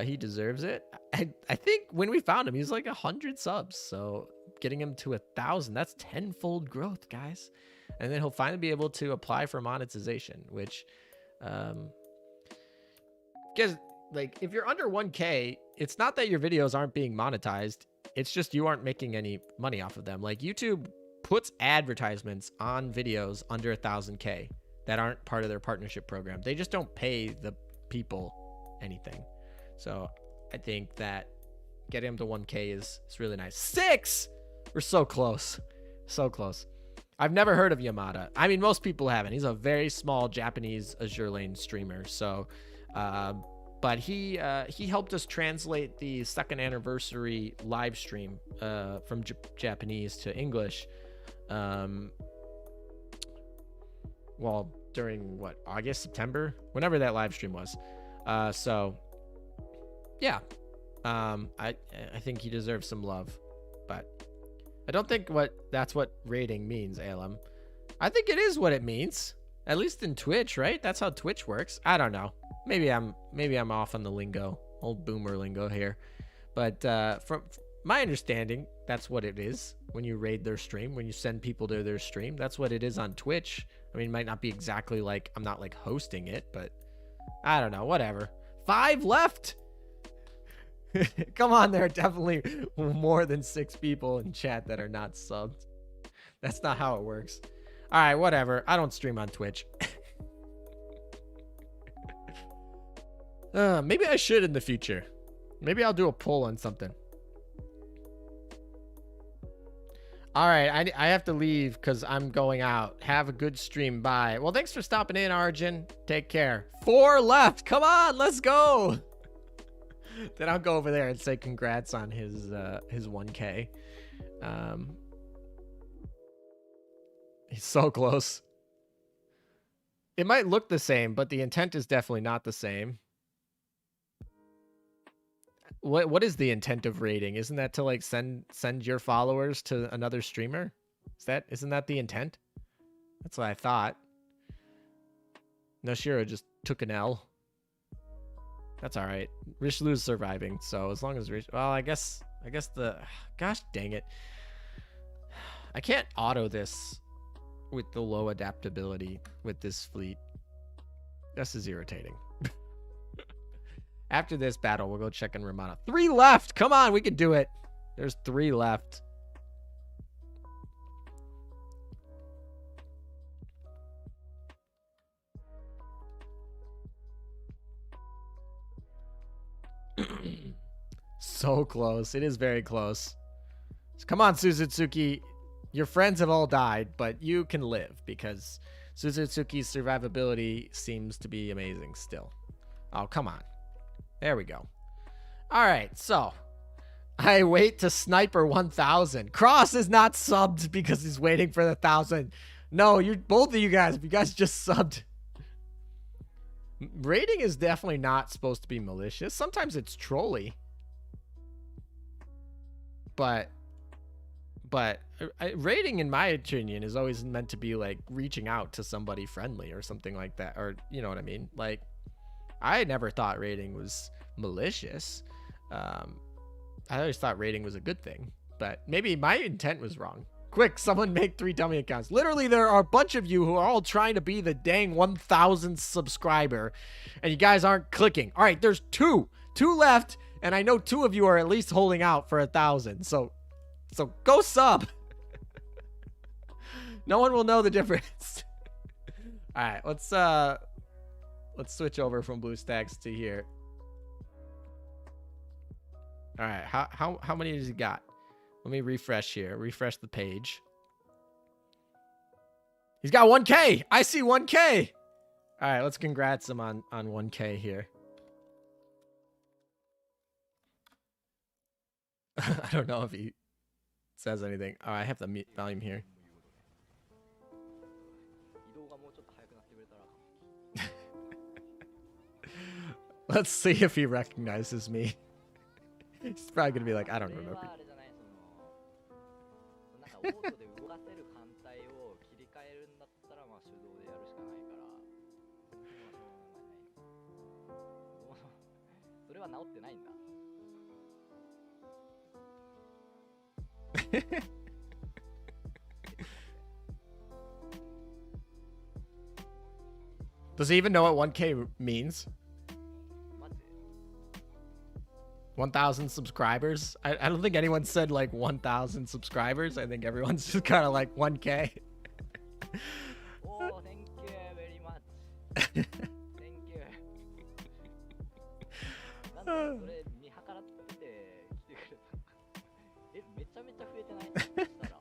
he deserves it. I think when we found him, he's like 100 subs. So getting him to 1,000, that's 10-fold growth, guys. And then he'll finally be able to apply for monetization, which, because like if you're under 1K, it's not that your videos aren't being monetized. It's just you aren't making any money off of them. Like YouTube puts advertisements on videos under 1,000K that aren't part of their partnership program. They just don't pay the people anything. So I think that getting him to 1K is really nice. 6! We're so close. So close. I've never heard of Yamada. I mean, most people haven't. He's a very small Japanese Azur Lane streamer. So, but he helped us translate the second anniversary live stream from Japanese to English. Well, during what, August, September, whenever that live stream was. So, yeah, I think he deserves some love, but I don't think that's what rating means, Alem. I think it is what it means, at least in Twitch, right? That's how Twitch works. I don't know. Maybe I'm off on the lingo, old boomer lingo here, but from my understanding, that's what it is when you raid their stream, when you send people to their stream. That's what it is on Twitch. I mean, it might not be exactly like I'm not like hosting it, but I don't know. Whatever. 5 left. Come on, there are definitely more than 6 people in chat that are not subbed. That's not how it works. All right, whatever. I don't stream on Twitch. Maybe I should in the future. Maybe I'll do a poll on something. All right, I have to leave because I'm going out. Have a good stream. Bye. Well, thanks for stopping in, Arjun. Take care. 4 left. Come on, let's go. Then I'll go over there and say congrats on his 1K. He's so close. It might look the same, but the intent is definitely not the same. What is the intent of raiding? Isn't that to like send your followers to another streamer? Isn't that the intent? That's what I thought. Noshiro just took an L. That's all right. Richelieu's surviving, so as long as well, I guess the gosh dang it. I can't auto this with the low adaptability with this fleet. This is irritating. After this battle, we'll go check in Ramada. 3 left. Come on, we can do it. There's 3 left. So close. It is very close. So come on, Suzutsuki. Your friends have all died, but you can live because Suzutsuki's survivability seems to be amazing still. Oh, come on. There we go. All right, so I wait to Sniper 1000. Cross is not subbed because he's waiting for the 1,000. No, both of you guys just subbed. Raiding is definitely not supposed to be malicious. Sometimes it's trolly. But raiding, in my opinion, is always meant to be like reaching out to somebody friendly or something like that. Or, you know what I mean? Like, I never thought raiding was malicious. I always thought raiding was a good thing. But maybe my intent was wrong. Quick, someone make 3 dummy accounts. Literally, there are a bunch of you who are all trying to be the dang 1,000th subscriber, and you guys aren't clicking. All right, there's 2 left, and I know 2 of you are at least holding out for 1,000. So go sub. No one will know the difference. All right, let's switch over from BlueStacks to here. All right, how many does he got? Let me refresh here. Refresh the page. He's got 1K. I see 1K. All right, let's congrats him on 1K here. I don't know if he says anything. Oh, I have the volume here. Let's see if he recognizes me. He's probably gonna be like, I don't remember. Does he even know what 1K means? 1,000 subscribers? I don't think anyone said like 1,000 subscribers. I think everyone's just kind of like 1K.
Oh, thank you very much. Thank you. なんだそれ見計らって来てくれた。え、めちゃめちゃ増えてない？そしたら。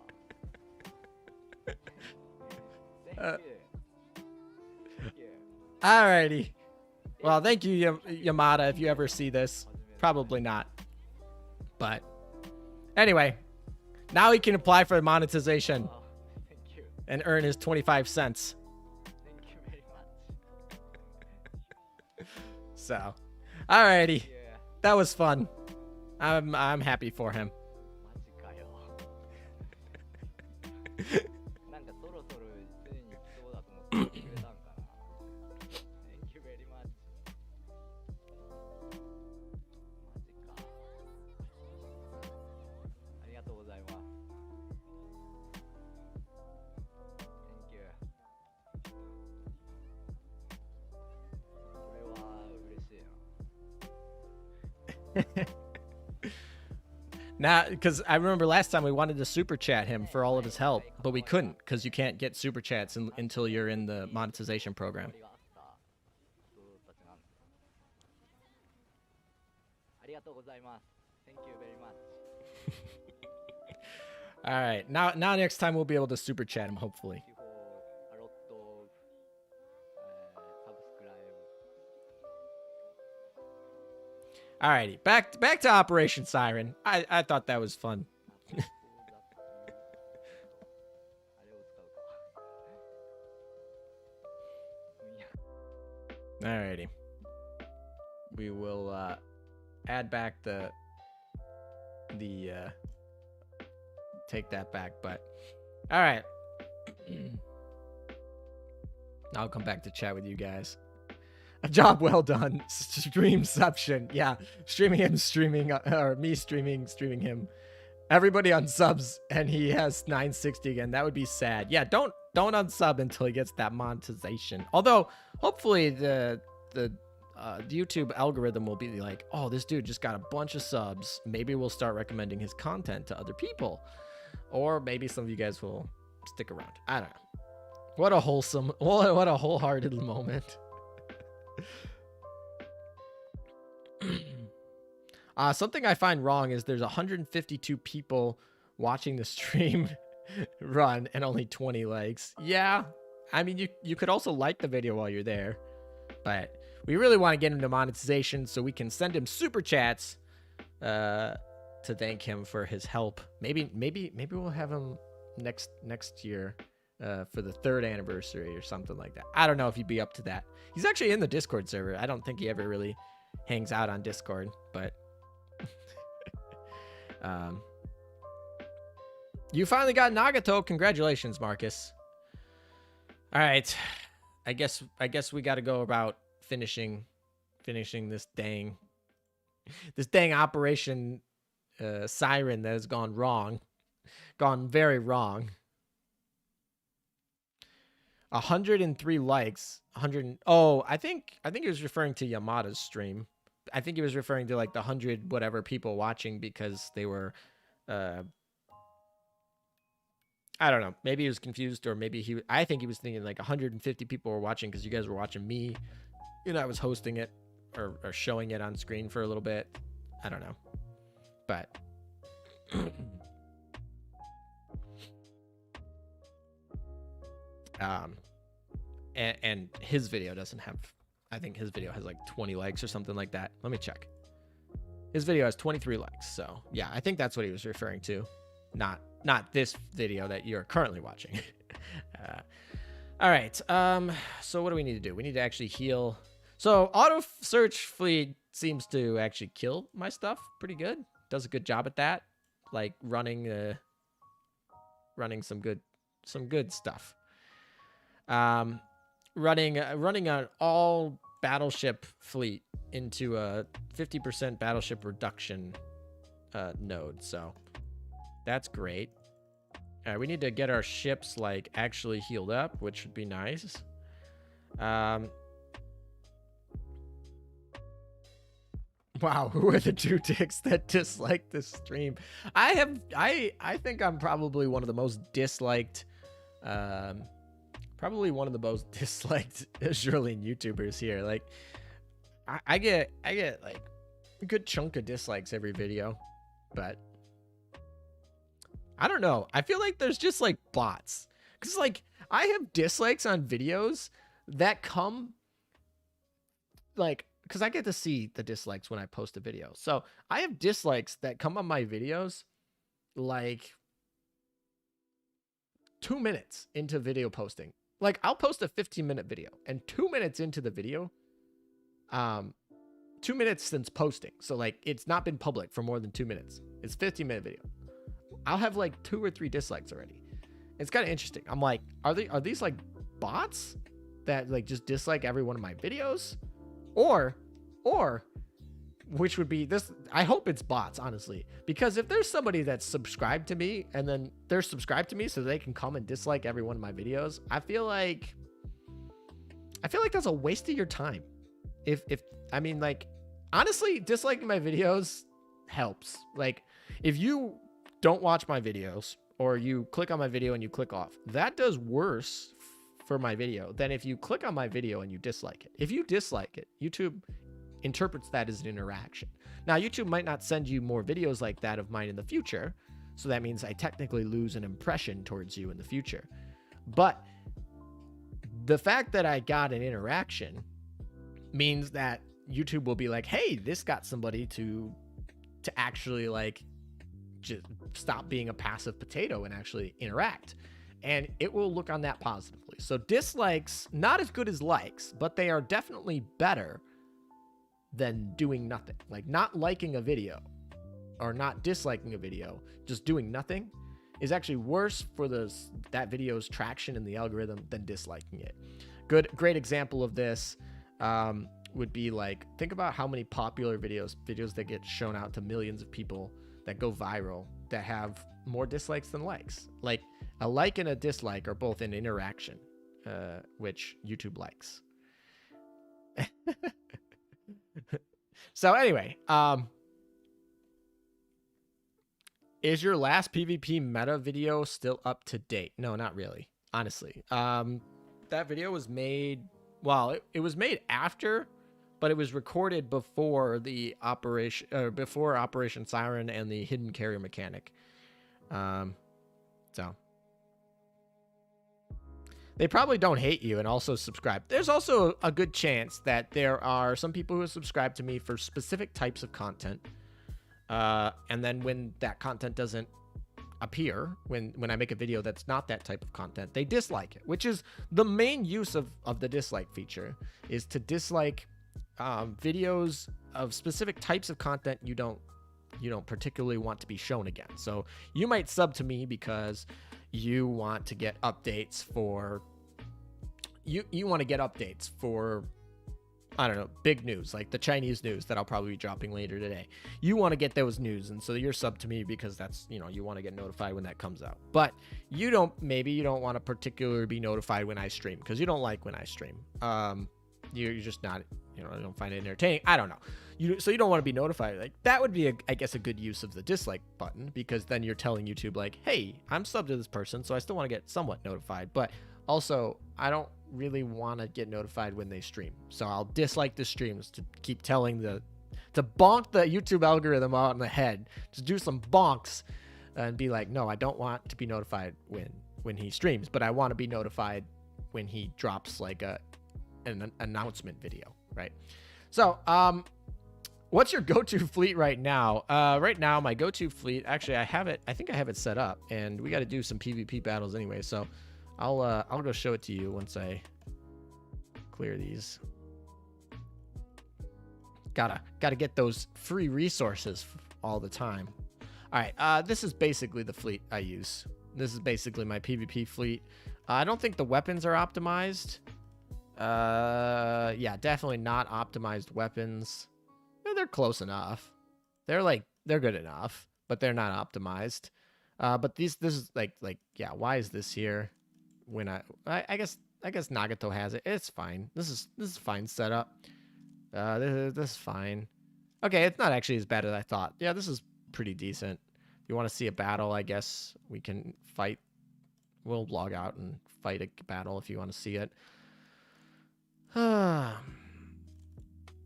Thank you. Thank you.
Alrighty. Well, thank you, Yamada, if you ever see this. Probably not. But anyway, now he can apply for monetization
Thank you.
and earn his 25 cents.
Thank you very much.
So, alrighty.
Yeah.
That was fun. I'm happy for him.
マジかよ。なんかそろそろついに来そうだと思ってくれたんかな。Thank you very much. マジか。ありがとうございます。Thank you. これは嬉しいな。
Now, because I remember last time we wanted to super chat him for all of his help, but we couldn't because you can't get super chats until you're in the monetization program.
ありがとうございます。Thank you very much.
All right, now next time we'll be able to super chat him, hopefully.
Thank you for a lot of subscribe.
Alrighty, back to Operation Siren. I thought that was fun.
あれを使うか。
Alrighty. We will add back the take that back, but all right. I'll come back to chat with you guys. A job well done. Streamception. Yeah, streaming or me streaming him. Everybody on subs and he has 960 again. That would be sad. Yeah, don't unsub until he gets that monetization. Although hopefully the YouTube algorithm will be like, oh, this dude just got a bunch of subs. Maybe we'll start recommending his content to other people. Or maybe some of you guys will stick around. I don't know. What a wholesome, what a wholehearted moment. Something I find wrong is there's 152 people watching the stream run and only 20 likes. Yeah, I mean, you could also like the video while you're there, but we really want to get him to monetization so we can send him super chats to thank him for his help. Maybe we'll have him next year for the 3rd anniversary or something like that. I don't know if he'd be up to that. He's actually in the Discord server. I don't think he ever really hangs out on Discord, but you finally got Nagato. Congratulations, Marcus. All right, I guess we got to go about finishing this dang Operation Siren that has gone wrong. gone very wrong. 103 likes. 100. Oh, I think he was referring to Yamada's stream. I think he was referring to like the 100 whatever people watching because they were, I don't know. Maybe he was confused, or maybe I think he was thinking like 150 people were watching because you guys were watching me. You know, I was hosting it or showing it on screen for a little bit. I don't know, but. And his video doesn't have, I think his video has like 20 likes or something like that. Let me check. His video has 23 likes. So yeah, I think that's what he was referring to. Not this video that you're currently watching. All right. So what do we need to do? We need to actually heal. So auto search fleet seems to actually kill my stuff pretty good. Does a good job at that. Like running some good stuff. Running an all battleship fleet into a 50% battleship reduction node. So that's great. All right, we need to get our ships like actually healed up, which would be nice. Wow, who are the two dicks that dislike this stream? I think I'm probably one of the most disliked Australian YouTubers here. Like I get like a good chunk of dislikes every video, but I don't know. I feel like there's just like bots. Cause like I have dislikes on videos that come like, cause I get to see the dislikes when I post a video. So I have dislikes that come on my videos like 2 minutes into video posting. Like I'll post a 15-minute video and 2 minutes into the video, 2 minutes since posting. So like it's not been public for more than 2 minutes. It's a 15-minute video. I'll have like 2 or 3 dislikes already. It's kind of interesting. I'm like, are these like bots that like just dislike every one of my videos? Or which would be this, I hope it's bots, honestly, because if there's somebody that's subscribed to me and then they're subscribed to me so they can come and dislike every one of my videos, I feel like that's a waste of your time. If I mean, like, honestly, disliking my videos helps. Like, if you don't watch my videos or you click on my video and you click off, that does worse for my video than if you click on my video and you dislike it. If you dislike it, YouTube interprets that as an interaction. Now, YouTube might not send you more videos like that of mine in the future, so that means I technically lose an impression towards you in the future. But the fact that I got an interaction means that YouTube will be like, hey, this got somebody to actually like just stop being a passive potato and actually interact. And it will look on that positively. So dislikes, not as good as likes, but they are definitely better than doing nothing. Like not liking a video or not disliking a video, just doing nothing is actually worse for that video's traction in the algorithm than disliking it. Great example of this would be like, think about how many popular videos that get shown out to millions of people that go viral that have more dislikes than likes. Like a like and a dislike are both an interaction, which YouTube likes. So anyway, is your last PvP meta video still up to date? No, not really, honestly. That video was made, well, it was made after, but it was recorded before the Operation Siren and the hidden carrier mechanic. So they probably don't hate you and also subscribe. There's also a good chance that there are some people who subscribe to me for specific types of content. And then when that content doesn't appear, when I make a video that's not that type of content, they dislike it, which is the main use of the dislike feature, is to dislike videos of specific types of content you don't particularly want to be shown again. So you might sub to me because you want to get updates for I don't know, big news, like the Chinese news that I'll probably be dropping later today. You want to get those news, and so you're sub to me because that's, you know, you want to get notified when that comes out. But maybe you don't want to particularly be notified when I stream because you don't like when I stream. You're just not, you know, I don't find it entertaining. I don't know. So you don't want to be notified. Like that would be, I guess, a good use of the dislike button, because then you're telling YouTube like, hey, I'm sub to this person, so I still want to get somewhat notified. But also, I don't really want to get notified when they stream, so I'll dislike the streams to keep telling to bonk the YouTube algorithm out in the head, to do some bonks and be like, no, I don't want to be notified when he streams, but I want to be notified when he drops like an announcement video, right? So what's your go-to fleet right now? Right now my go-to fleet, actually I think I have it set up, and we got to do some PvP battles anyway, so I'll go show it to you once I clear these. Gotta get those free resources all the time. All right, this is basically the fleet I use. This is basically my PvP fleet. I don't think the weapons are optimized. Yeah, definitely not optimized weapons. They're close enough. They're good enough, but they're not optimized. But this is like yeah, why is this here? When I guess Nagato has it. It's fine. This is fine setup. This is fine. Okay, it's not actually as bad as I thought. Yeah, this is pretty decent. If you want to see a battle, I guess we can fight. We'll log out and fight a battle if you want to see it.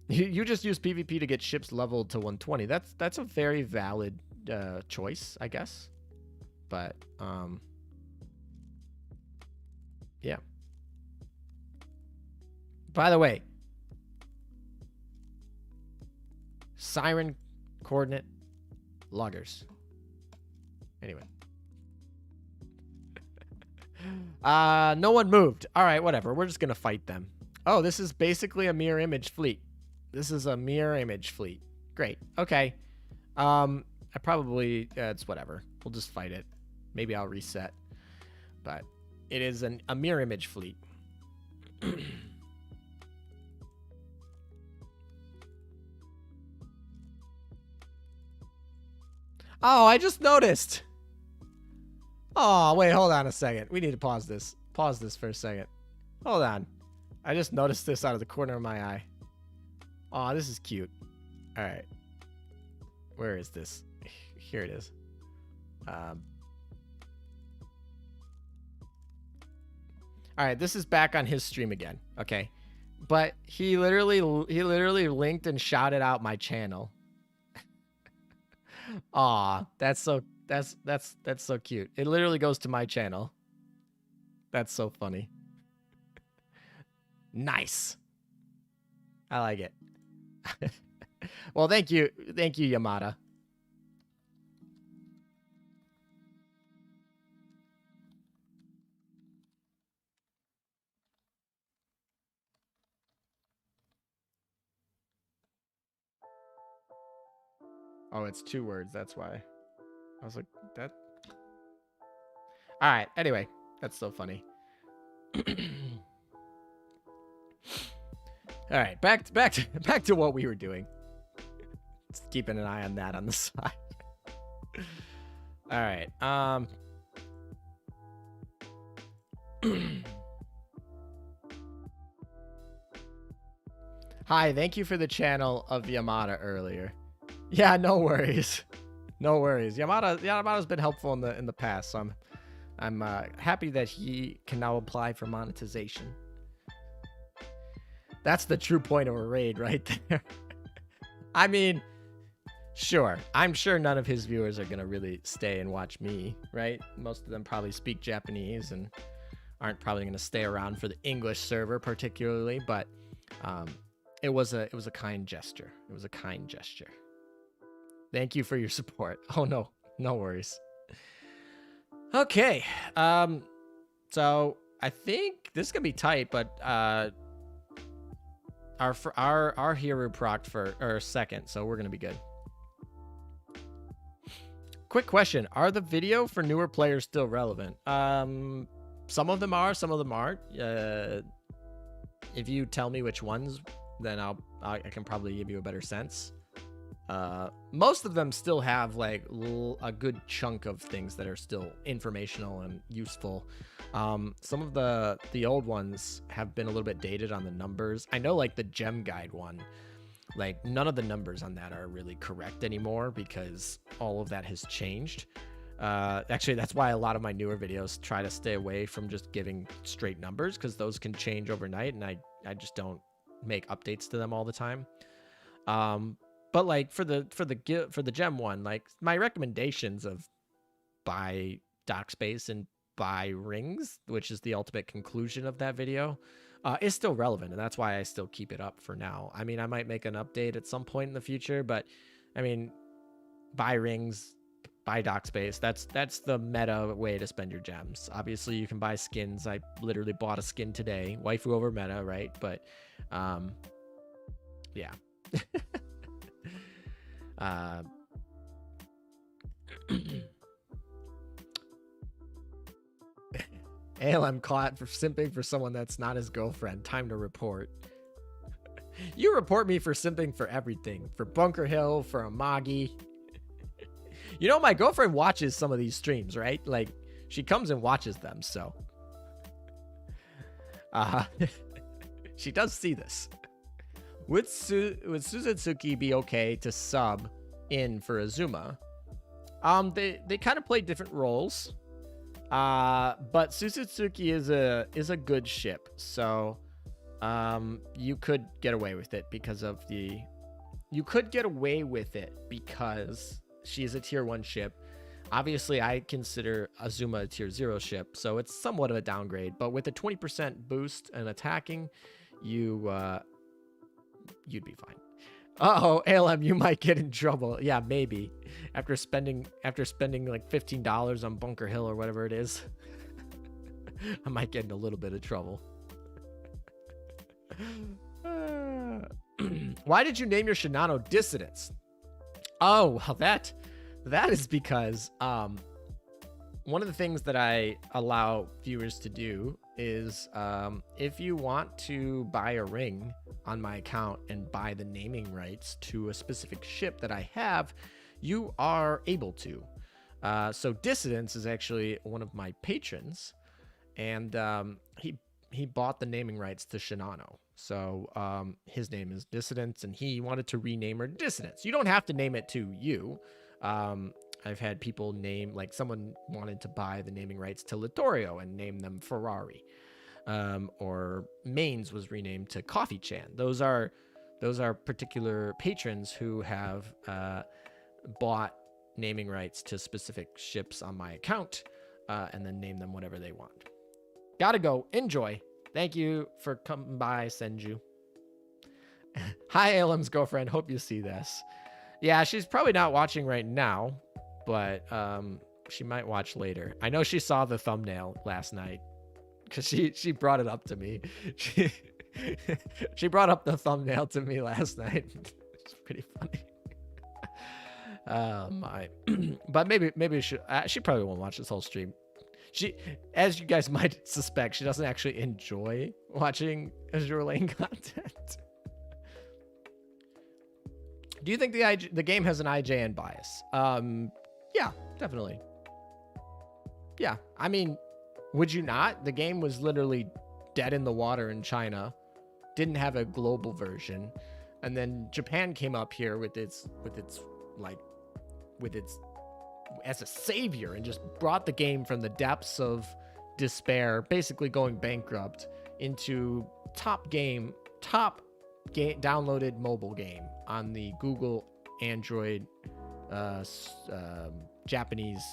You just use PvP to get ships leveled to 120. That's a very valid choice, I guess. But yeah. By the way, Siren coordinate loggers. Anyway. No one moved. All right, whatever. We're just going to fight them. Oh, this is basically a mirror image fleet. This is a mirror image fleet. Great. Okay. I probably, it's whatever. We'll just fight it. Maybe I'll reset. But it is a mirror image fleet. Oh, I just noticed. Oh, wait, hold on a second. We need to pause this. Pause this for a second. Hold on. I just noticed this out of the corner of my eye. Oh, this is cute. All right. Where is this? Here it is. All right, this is back on his stream again. Okay. But he literally linked and shouted out my channel. Aw, that's so cute. It literally goes to my channel. That's so funny. Nice. I like it. Well, thank you, Yamada. Oh, it's 2 words. That's why. I was like, that. All right. Anyway, that's so funny. All right, back to what we were doing. Just keeping an eye on that on the side. All right. Hi, thank you for the channel of Yamada earlier. Yeah, no worries. No worries. Yamada's been helpful in the past, so I'm happy that he can now apply for monetization. That's the true point of a raid right there. I mean, sure. I'm sure none of his viewers are going to really stay and watch me, right? Most of them probably speak Japanese and aren't probably going to stay around for the English server particularly, but it was a kind gesture. It was a kind gesture. Thank you for your support. Oh, no. No worries. Okay. So I think this is going to be tight, but our hero procced for second, so we're going to be good. Quick question. Are the video for newer players still relevant? Some of them are, some of them aren't. If you tell me which ones then I can probably give you a better sense. Most of them still have like a good chunk of things that are still informational and useful. Some of the old ones have been a little bit dated on the numbers. I know like the gem guide one, like none of the numbers on that are really correct anymore because all of that has changed. Actually, that's why a lot of my newer videos try to stay away from just giving straight numbers, because those can change overnight, and I just don't make updates to them all the time. But like for the gem one, like my recommendations of buy dock space and buy rings, which is the ultimate conclusion of that video, is still relevant, and that's why I still keep it up for now. I mean, I might make an update at some point in the future, but I mean, buy rings, buy dock space. That's the meta way to spend your gems. Obviously, you can buy skins. I literally bought a skin today, waifu over meta, right? But yeah. ALM caught for simping for someone that's not his girlfriend. Time to report. You report me for simping for everything. For Bunker Hill, for Amagi. You know, my girlfriend watches some of these streams, right? Like, she comes and watches them, so. She does see this. Would Suzutsuki be okay to sub in for Azuma? They kind of play different roles. But Suzutsuki is a good ship, so you could get away with it because of the. You could get away with it because she is a tier 1 ship. Obviously, I consider Azuma a tier 0 ship, so it's somewhat of a downgrade. But with a 20% boost and attacking, you'd be fine. Uh-oh, ALM, you might get in trouble. Yeah, maybe. After spending like $15 on Bunker Hill or whatever it is, I might get in a little bit of trouble. Why did you name your Shinano Dissidents? Oh, well, that is because one of the things that I allow viewers to do is if you want to buy a ring on my account and buy the naming rights to a specific ship that I have, you are able to. So Dissidents is actually one of my patrons, and he bought the naming rights to Shinano. So his name is Dissidents, and he wanted to rename her Dissidents. You don't have to name it to you. I've had people name, like someone wanted to buy the naming rights to Littorio and name them Ferrari. Or Mains was renamed to Coffee Chan. Those are particular patrons who have bought naming rights to specific ships on my account and then name them whatever they want. Gotta go. Enjoy. Thank you for coming by, Senju. Hi, ALM's girlfriend. Hope you see this. Yeah, she's probably not watching right now, but she might watch later. I know she saw the thumbnail last night because she brought it up to me. She brought up the thumbnail to me last night. It's pretty funny. My, but maybe she probably won't watch this whole stream. She, as you guys might suspect, she doesn't actually enjoy watching Azur Lane content. Do you think the game has an IJN bias? Yeah, definitely. Yeah, I mean, would you not? The game was literally dead in the water in China, didn't have a global version, and then Japan came up here with its as a savior and just brought the game from the depths of despair, basically going bankrupt, into top downloaded mobile game on the Google Android Japanese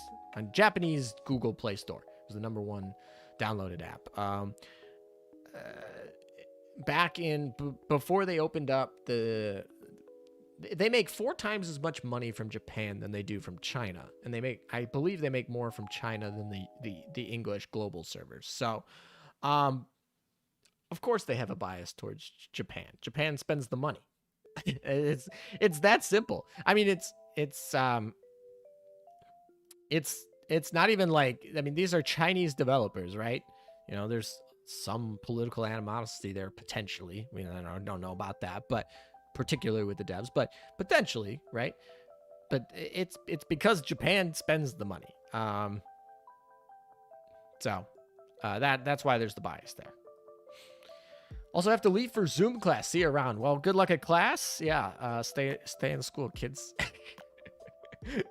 Google Play Store. It was the #1 downloaded app. Back in before they opened up they make 4 times as much money from Japan than they do from China, and I believe they make more from China than the English global servers. So, of course they have a bias towards Japan. Japan spends the money. It's that simple. I mean, it's not even like, I mean, these are Chinese developers, right? You know, there's some political animosity there potentially. I mean, I don't know about that, but particularly with the devs, but potentially, right? But it's because Japan spends the money. So that's why there's the bias there. Also have to leave for Zoom class. See you around. Well, good luck at class. Yeah, stay in school, kids.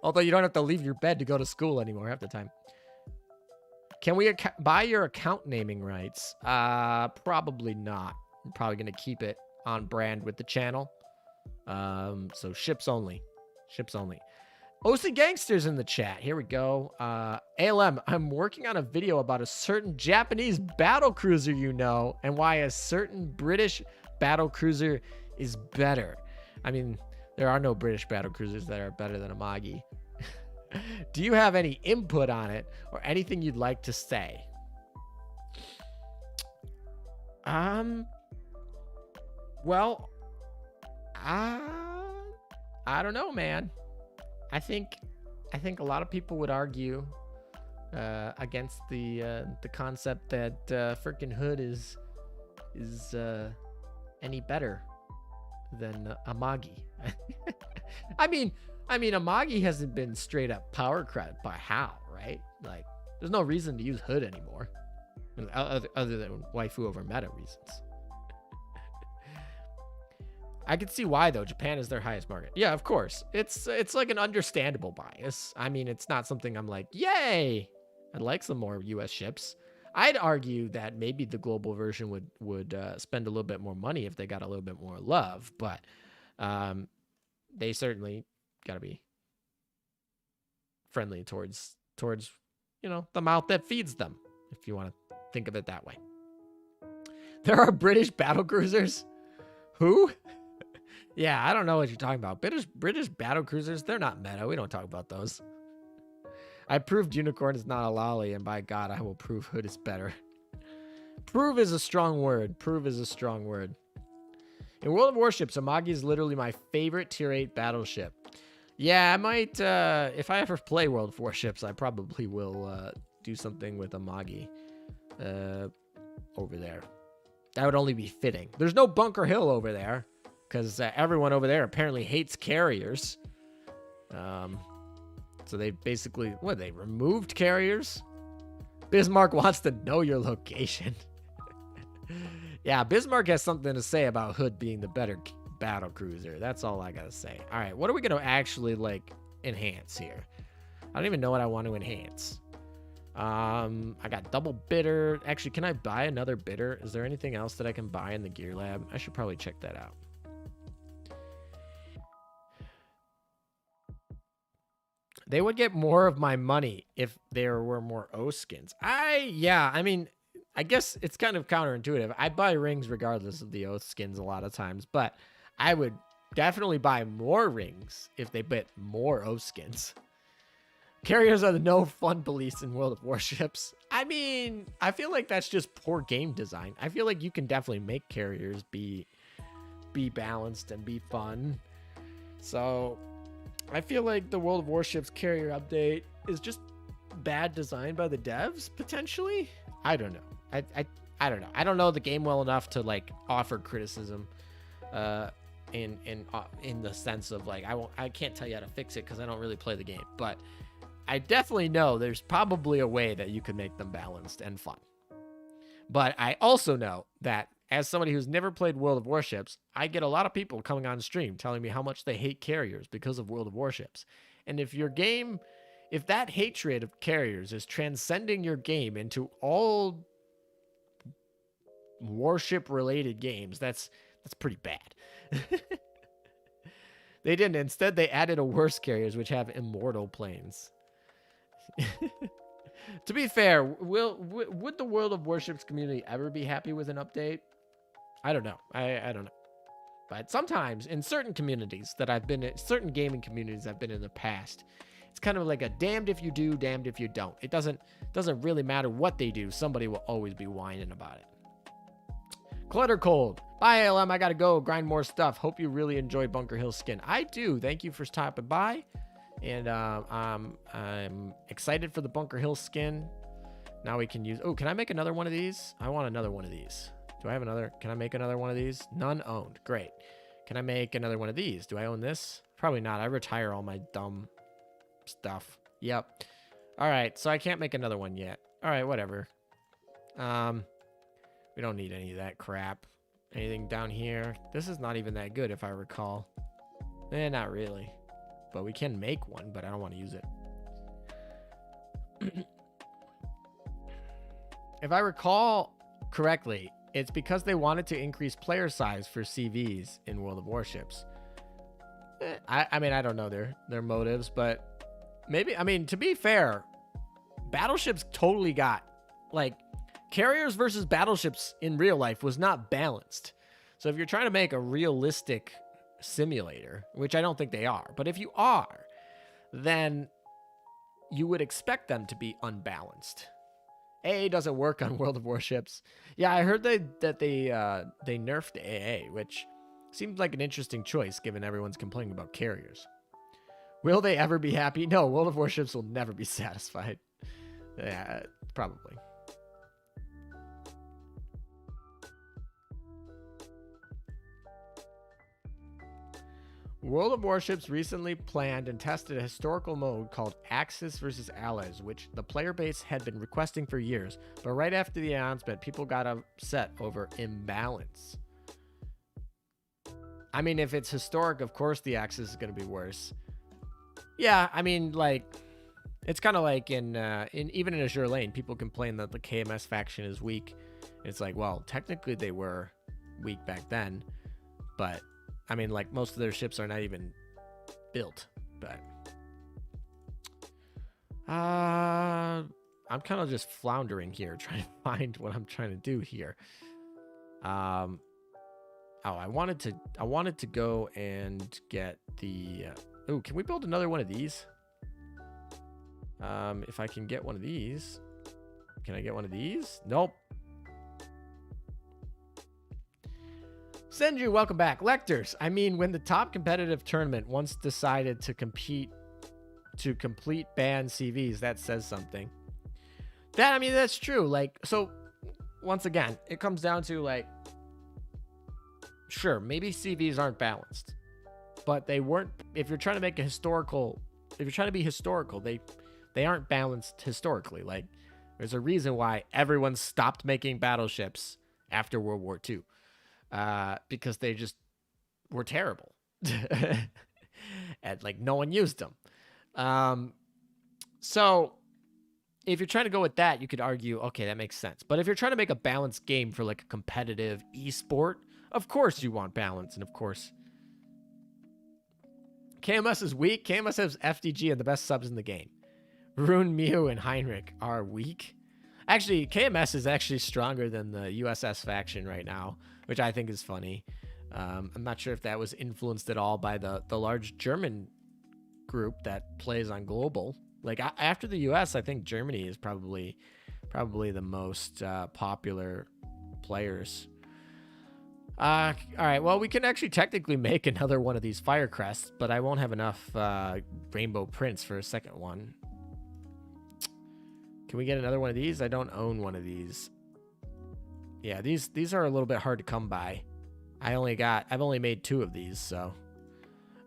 Although you don't have to leave your bed to go to school anymore half the time. Can we buy your account naming rights? Probably not. I'm probably going to keep it on brand with the channel. So ships only. Ships only. OC Gangsters in the chat. Here we go. ALM, I'm working on a video about a certain Japanese battle cruiser you know, and why a certain British battle cruiser is better. I mean, there are no British battle cruisers that are better than Amagi. Do you have any input on it or anything you'd like to say? Well, I don't know, man. I think a lot of people would argue against the concept that freaking Hood is any better than Amagi. I mean, Amagi hasn't been straight up power cred by how, right? Like, there's no reason to use Hood anymore, other than waifu over meta reasons. I can see why, though. Japan is their highest market. Yeah, of course. It's like an understandable bias. I mean, it's not something I'm like, yay! I'd like some more U.S. ships. I'd argue that maybe the global version would spend a little bit more money if they got a little bit more love, but they certainly got to be friendly towards the mouth that feeds them, if you want to think of it that way. There are British battle cruisers? Who? Yeah, I don't know what you're talking about. British battle cruisers, they're not meta. We don't talk about those. I proved Unicorn is not a lolly, and by God, I will prove Hood is better. Prove is a strong word. Prove is a strong word. In World of Warships, Amagi is literally my favorite tier 8 battleship. Yeah, I might, if I ever play World of Warships, I probably will do something with Amagi over there. That would only be fitting. There's no Bunker Hill over there, because everyone over there apparently hates carriers. So they basically, they removed carriers? Bismarck wants to know your location. Yeah, Bismarck has something to say about Hood being the better battle cruiser. That's all I gotta say. All right, what are we gonna actually, enhance here? I don't even know what I want to enhance. I got double bitter. Actually, can I buy another bitter? Is there anything else that I can buy in the gear lab? I should probably check that out. They would get more of my money if there were more O skins. I mean, I guess it's kind of counterintuitive. I buy rings regardless of the O skins a lot of times, but I would definitely buy more rings if they bit more O skins. Carriers are the no fun police in World of Warships. I mean, I feel like that's just poor game design. I feel like you can definitely make carriers be balanced and be fun. So I feel like the World of Warships carrier update is just bad design by the devs, potentially. I don't know. I don't know. I don't know the game well enough to offer criticism in the sense of I can't tell you how to fix it because I don't really play the game, but I definitely know there's probably a way that you can make them balanced and fun. But I also know that as somebody who's never played World of Warships, I get a lot of people coming on stream telling me how much they hate carriers because of World of Warships. And if that hatred of carriers is transcending your game into all warship related games, that's pretty bad. They didn't. Instead, they added a worse carriers which have immortal planes. To be fair, would the World of Warships community ever be happy with an update? I don't know. I don't know. But sometimes in certain communities that I've been in, certain gaming communities I've been in the past, it's kind of like a damned if you do, damned if you don't. It doesn't really matter what they do. Somebody will always be whining about it. Clutter Cold. Bye, ALM. I gotta go grind more stuff. Hope you really enjoyed Bunker Hill skin. I do. Thank you for stopping by. And I'm excited for the Bunker Hill skin. Now we can use... Oh, can I make another one of these? I want another one of these. Do I have another... Can I make another one of these? None owned. Great. Can I make another one of these? Do I own this? Probably not. I retire all my dumb stuff. Yep. All right, so I can't make another one yet. All right, whatever. We don't need any of that crap. Anything down here? This is not even that good, if I recall. Not really. But we can make one, but I don't want to use it. If I recall correctly, it's because they wanted to increase player size for CVs in World of Warships. I mean, I don't know their motives, but maybe, I mean, to be fair, battleships totally got, like, carriers versus battleships in real life was not balanced. So if you're trying to make a realistic simulator, which I don't think they are, but if you are, then you would expect them to be unbalanced. AA doesn't work on World of Warships. Yeah, I heard that they nerfed AA, which seems like an interesting choice given everyone's complaining about carriers. Will they ever be happy? No, World of Warships will never be satisfied. Yeah, probably. World of Warships recently planned and tested a historical mode called Axis vs. Allies, which the player base had been requesting for years, but right after the announcement, people got upset over imbalance. I mean, if it's historic, of course the Axis is going to be worse. Yeah, I mean, like, it's kind of like in even in Azur Lane, people complain that the KMS faction is weak. It's like, well, technically they were weak back then, but I mean, like, most of their ships are not even built, but I'm kind of just floundering here, trying to find what I'm trying to do here. Oh, I wanted to go and get the oh, can we build another one of these? If I can get one of these, can I get one of these? Nope. Senju, welcome back. Lectors, I mean, when the top competitive tournament once decided to complete ban CVs, that says something. I mean, that's true. Like, so once again, it comes down to, like, sure, maybe CVs aren't balanced, but they weren't, if you're trying to make a historical, if you're trying to be historical, they aren't balanced historically. Like, there's a reason why everyone stopped making battleships after World War II. Because they just were terrible. And, like, no one used them. So if you're trying to go with that, you could argue, okay, that makes sense. But if you're trying to make a balanced game for, like, a competitive esport, of course you want balance. And of course, KMS is weak. KMS has FDG and the best subs in the game. Rune, Mew, and Heinrich are weak. Actually, KMS is actually stronger than the USS faction right now, which I think is funny. I'm not sure if that was influenced at all by the large German group that plays on global. Like, after the US, I think Germany is probably the most popular players. All right, well, we can actually technically make another one of these Fire Crests, but I won't have enough Rainbow Prints for a second one. Can we get another one of these? I don't own one of these. Yeah, these are a little bit hard to come by. I've only made 2 of these, so.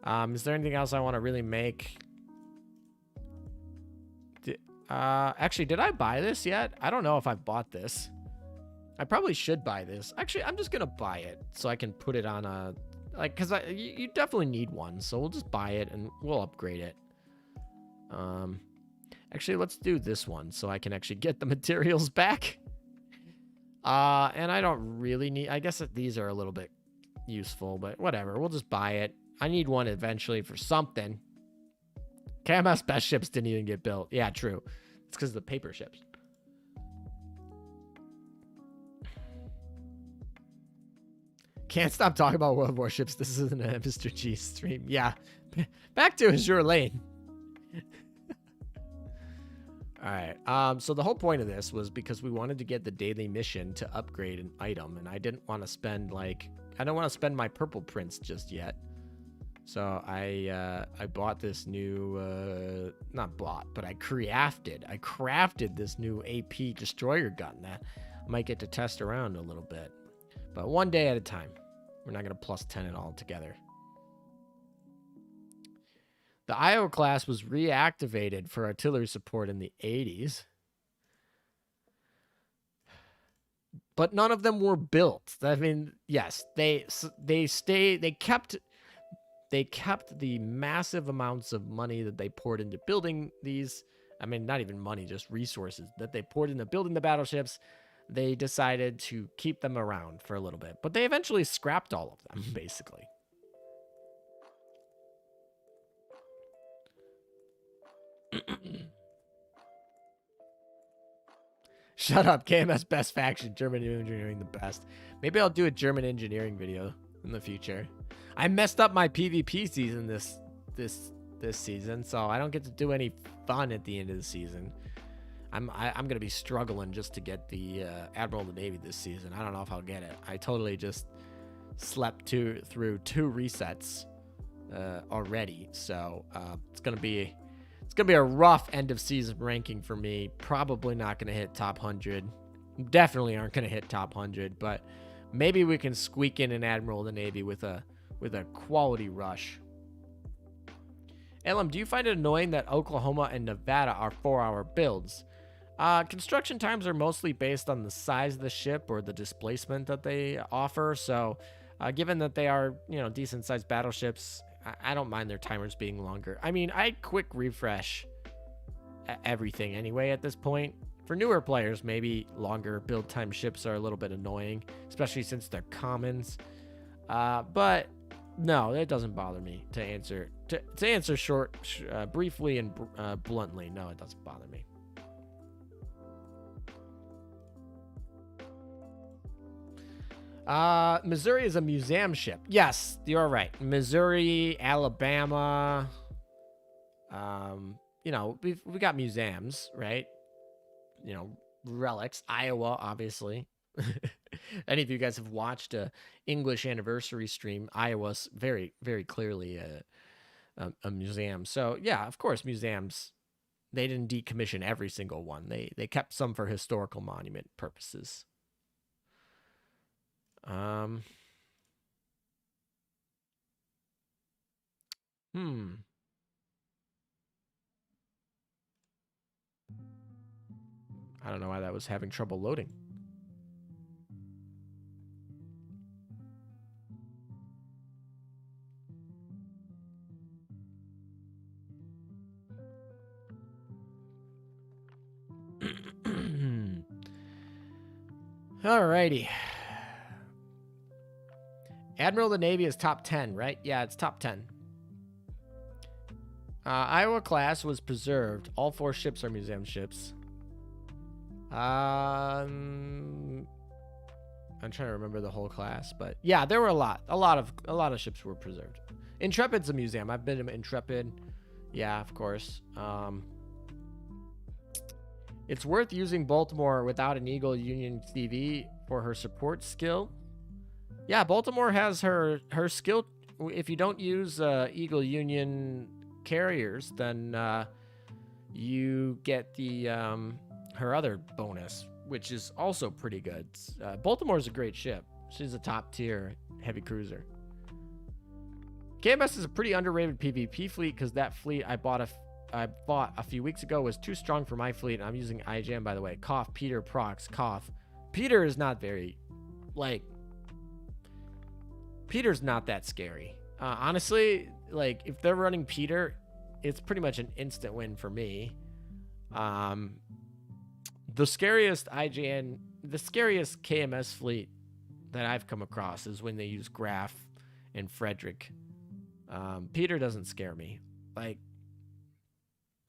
Is there anything else I want to really make? Actually, did I buy this yet? I don't know if I bought this. I probably should buy this. Actually, I'm just gonna buy it so I can put it on a, like, cause you definitely need one, so we'll just buy it and we'll upgrade it. Actually, let's do this one so I can actually get the materials back. And I don't really need, I guess that these are a little bit useful, but whatever. We'll just buy it. I need one eventually for something. KMS best ships didn't even get built. Yeah, true. It's because of the paper ships. Can't stop talking about World Warships. This isn't a Mr. G stream. Yeah. Back to Azur Lane. All right. So the whole point of this was because we wanted to get the daily mission to upgrade an item, and I didn't want to spend, like, I don't want to spend my purple prints just yet. So I bought this new not bought, but I crafted this new AP destroyer gun that I might get to test around a little bit. But one day at a time. We're not gonna plus 10 it all together. The Iowa class was reactivated for artillery support in the 80s. But none of them were built. I mean, yes, they kept the massive amounts of money that they poured into building these. I mean, not even money, just resources that they poured into building the battleships. They decided to keep them around for a little bit, but they eventually scrapped all of them, basically. Shut up, KMS best faction, German engineering the best. Maybe I'll do a German engineering video in the future. I messed up my PvP season this season, so I don't get to do any fun at the end of the season. I'm gonna be struggling just to get the Admiral of the Navy this season. I don't know if I'll get it. I totally just slept through 2 resets already, so it's gonna be a rough end of season ranking for me. Probably not gonna hit top 100. Definitely aren't gonna hit top 100, but maybe we can squeak in an Admiral of the Navy with a quality rush. LM, do you find it annoying that Oklahoma and Nevada are 4-hour builds? Construction times are mostly based on the size of the ship or the displacement that they offer. So, given that they are, decent sized battleships, I don't mind their timers being longer. I mean, I quick refresh everything anyway at this point. For newer players, maybe longer build time ships are a little bit annoying, especially since they're commons. But no, it doesn't bother me to answer briefly and bluntly. No, it doesn't bother me. Missouri is a museum ship. Yes, you're right. Missouri, Alabama. We got museums, right? Relics. Iowa, obviously. Any of you guys have watched a English anniversary stream? Iowa's very, very clearly a museum. So yeah, of course, museums. They didn't decommission every single one. They kept some for historical monument purposes. I don't know why that was having trouble loading. Alrighty. Admiral of the Navy is top 10, right? Yeah, it's top 10. Iowa class was preserved. All 4 ships are museum ships. I'm trying to remember the whole class, but yeah, there were a lot of ships were preserved. Intrepid's a museum. I've been to Intrepid. Yeah, of course. It's worth using Baltimore without an Eagle Union TV for her support skill. Yeah, Baltimore has her skill. If you don't use Eagle Union carriers, then you get the her other bonus, which is also pretty good. Baltimore's a great ship. She's a top tier heavy cruiser. KMS is a pretty underrated PvP fleet because that fleet I bought a few weeks ago was too strong for my fleet. I'm using IGM, by the way. Cough, Peter, Prox, cough. Peter is not very, Peter's not that scary. Honestly, if they're running Peter, it's pretty much an instant win for me. The scariest KMS fleet that I've come across is when they use Graf and Frederick. Peter doesn't scare me.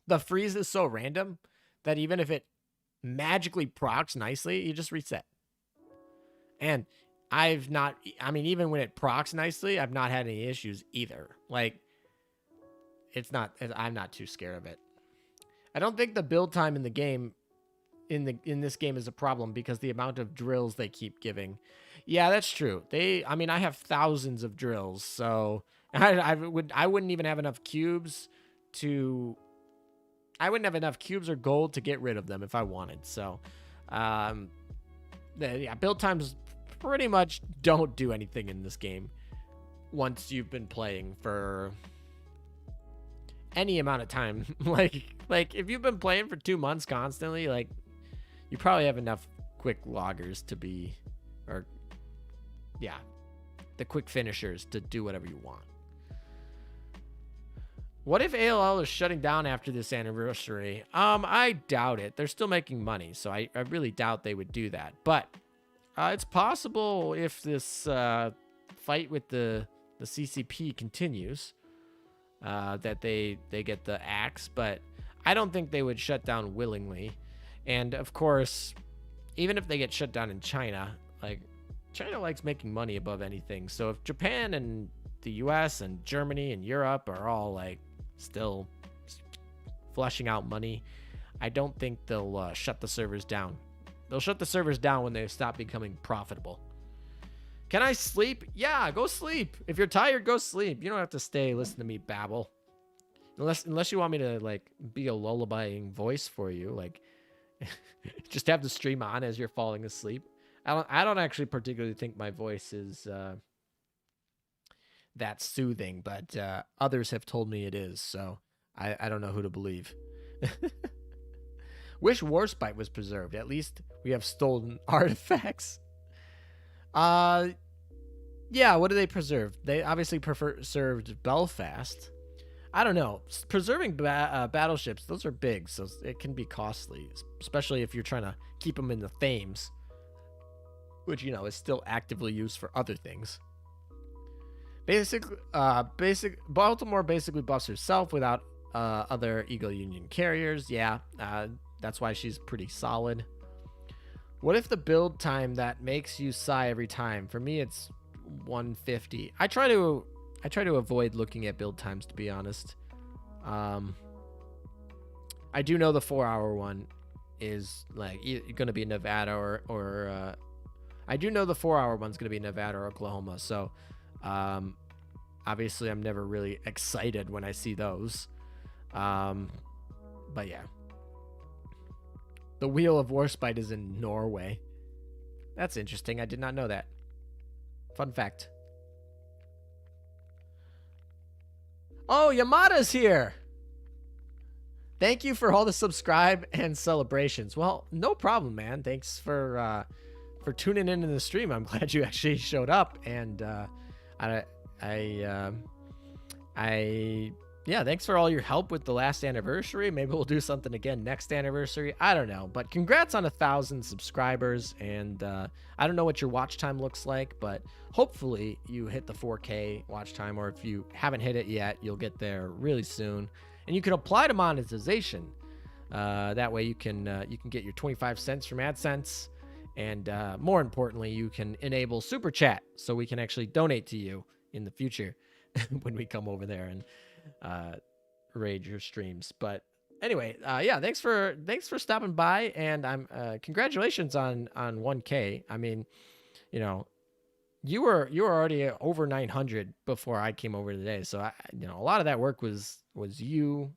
The freeze is so random that even if it magically procs nicely, you just reset. And even when it procs nicely, I've not had any issues either. I'm not too scared of it. I don't think the build time in the game, in this game is a problem because the amount of drills they keep giving. Yeah, that's true. I have thousands of drills, so, I wouldn't even have enough cubes to. I wouldn't have enough cubes or gold to get rid of them if I wanted. So, yeah, build times pretty much don't do anything in this game once you've been playing for any amount of time. like if you've been playing for 2 months constantly, like you probably have enough quick loggers to be, or yeah, the quick finishers to do whatever you want. What if ALL is shutting down after this anniversary? I doubt it. They're still making money, so I really doubt they would do that. But it's possible if this fight with the CCP continues, that they get the axe. But I don't think they would shut down willingly. And of course, even if they get shut down in China, like China likes making money above anything. So if Japan and the US and Germany and Europe are all like still flushing out money, I don't think they'll shut the servers down. They'll shut the servers down when they stop becoming profitable. Can I sleep? Yeah, go sleep. If you're tired, go sleep. You don't have to stay listen to me babble. Unless you want me to like be a lullabying voice for you, like just have the stream on as you're falling asleep. I don't actually particularly think my voice is that soothing, but others have told me it is, so I don't know who to believe. Wish Warspite was preserved. At least we have stolen artifacts. Yeah, what do they preserve? They obviously preserved Belfast. I don't know. Preserving battleships, those are big, so it can be costly, especially if you're trying to keep them in the Thames, which, you know, is still actively used for other things. Baltimore basically buffs herself without other Eagle Union carriers. Yeah, that's why she's pretty solid. What if the build time that makes you sigh every time? For me, it's 150. I try to avoid looking at build times, to be honest. I do know the 4-hour one is like going to be Nevada or I do know the 4-hour one's going to be Nevada or Oklahoma. So, obviously I'm never really excited when I see those. But yeah. The Wheel of Warspite is in Norway. That's interesting. I did not know that. Fun fact. Oh, Yamada's here. Thank you for all the subscribe and celebrations. Well, no problem, man. Thanks for tuning into the stream. I'm glad you actually showed up, and yeah, thanks for all your help with the last anniversary. Maybe we'll do something again next anniversary. I don't know, but congrats on 1,000 subscribers. And I don't know what your watch time looks like, but hopefully you hit the 4K watch time, or if you haven't hit it yet, you'll get there really soon. And you can apply to monetization. That way you can get your 25 cents from AdSense. And more importantly, you can enable Super Chat so we can actually donate to you in the future when we come over there and raid your streams. But anyway, yeah, thanks for stopping by, and I'm congratulations on 1K. I mean, you know, you were already over 900 before I came over today, so a lot of that work was you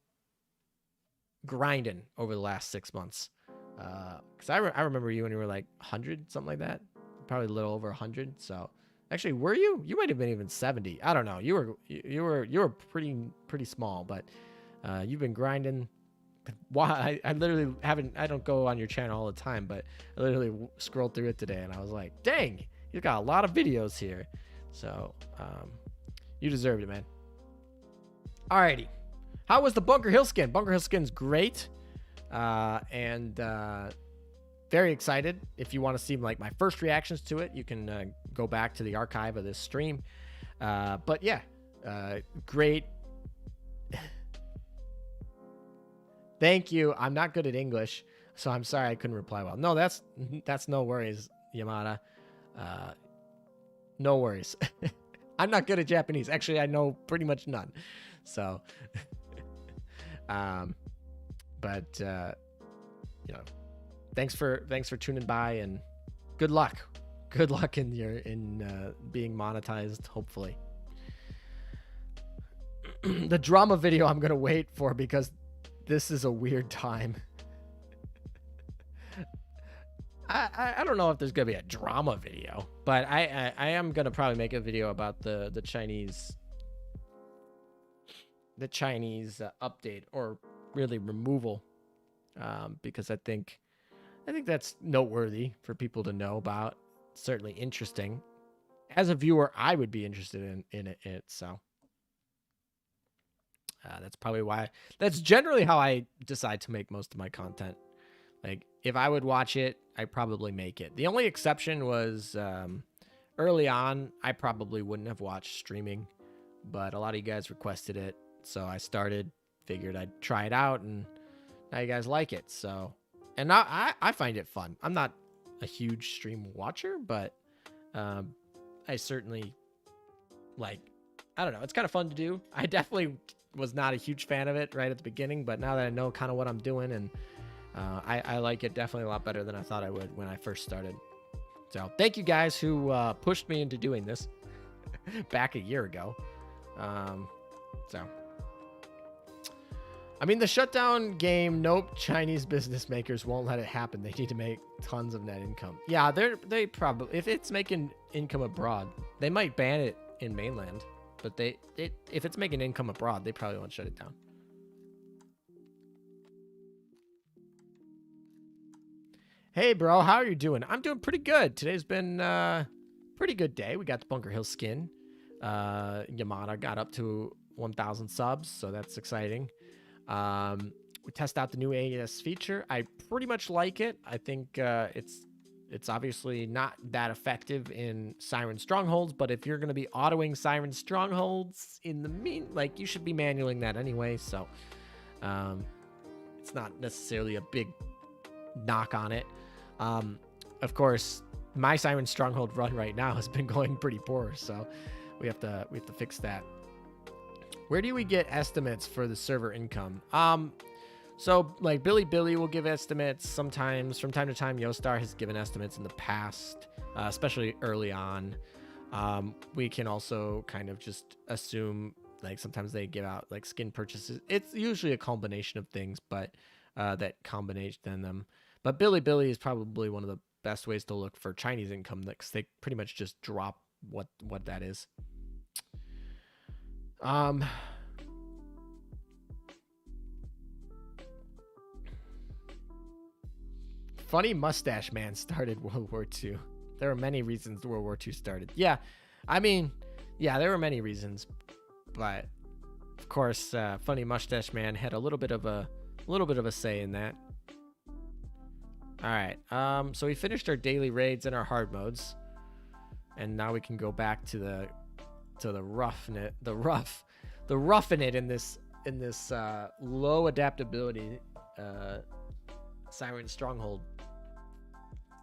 grinding over the last 6 months. Because I remember you when you were like 100, something like that, probably a little over 100. So actually, were you? You might have been even 70. I don't know. You were pretty small, but you've been grinding. Why? I literally haven't. I don't go on your channel all the time, but I literally scrolled through it today, and I was like, dang, you got a lot of videos here. So you deserved it, man. Alrighty, how was the Bunker Hill skin? Bunker Hill skin's great, and very excited. If you want to see like my first reactions to it, you can go back to the archive of this stream. But yeah, great. Thank you. I'm not good at English, so I'm sorry I couldn't reply well. No, that's no worries, Yamada. No worries. I'm not good at Japanese. Actually, I know pretty much none. So, but thanks for tuning by, and good luck. Good luck in being monetized, hopefully. The drama video I'm gonna wait for because this is a weird time. I don't know if there's gonna be a drama video, but I am gonna probably make a video about the Chinese update, or really removal, because I think that's noteworthy for people to know about. Certainly interesting. As a viewer, I would be interested in it. So that's probably why. That's generally how I decide to make most of my content. Like, if I would watch it, I'd probably make it. The only exception was early on, I probably wouldn't have watched streaming, but a lot of you guys requested it. So I started, figured I'd try it out, and now you guys like it. So, and now I find it fun. I'm not a huge stream watcher, but I certainly, like, I don't know. It's kind of fun to do. I definitely was not a huge fan of it right at the beginning, but now that I know kind of what I'm doing, and I like it definitely a lot better than I thought I would when I first started. So thank you guys who pushed me into doing this back a year ago. So, I mean, the shutdown game, nope, Chinese business makers won't let it happen. They need to make tons of net income. Yeah, they probably, if it's making income abroad, they might ban it in mainland, but if it's making income abroad, they probably won't shut it down. Hey, bro, how are you doing? I'm doing pretty good. Today's been a pretty good day. We got the Bunker Hill skin. Yamada got up to 1,000 subs, so that's exciting. We test out the new AES feature. I pretty much like it. I think it's obviously not that effective in Siren Strongholds, but if you're going to be autoing Siren Strongholds in the you should be manualing that anyway, so it's not necessarily a big knock on it. Of course, my Siren Stronghold run right now has been going pretty poor, so we have to fix that. Where do we get estimates for the server income? So like Billy will give estimates sometimes. From time to time, Yostar has given estimates in the past, especially early on. We can also kind of just assume, like, sometimes they give out like skin purchases. It's usually a combination of things, but that combination them. But Billy is probably one of the best ways to look for Chinese income, because they pretty much just drop what that is. Funny mustache man started World War II. There are many reasons World War II started. Yeah, I mean, yeah, there were many reasons, but of course, funny mustache man had a little bit of a say in that. All right, so we finished our daily raids and our hard modes, and now we can go back to the roughing it in this low adaptability Siren Stronghold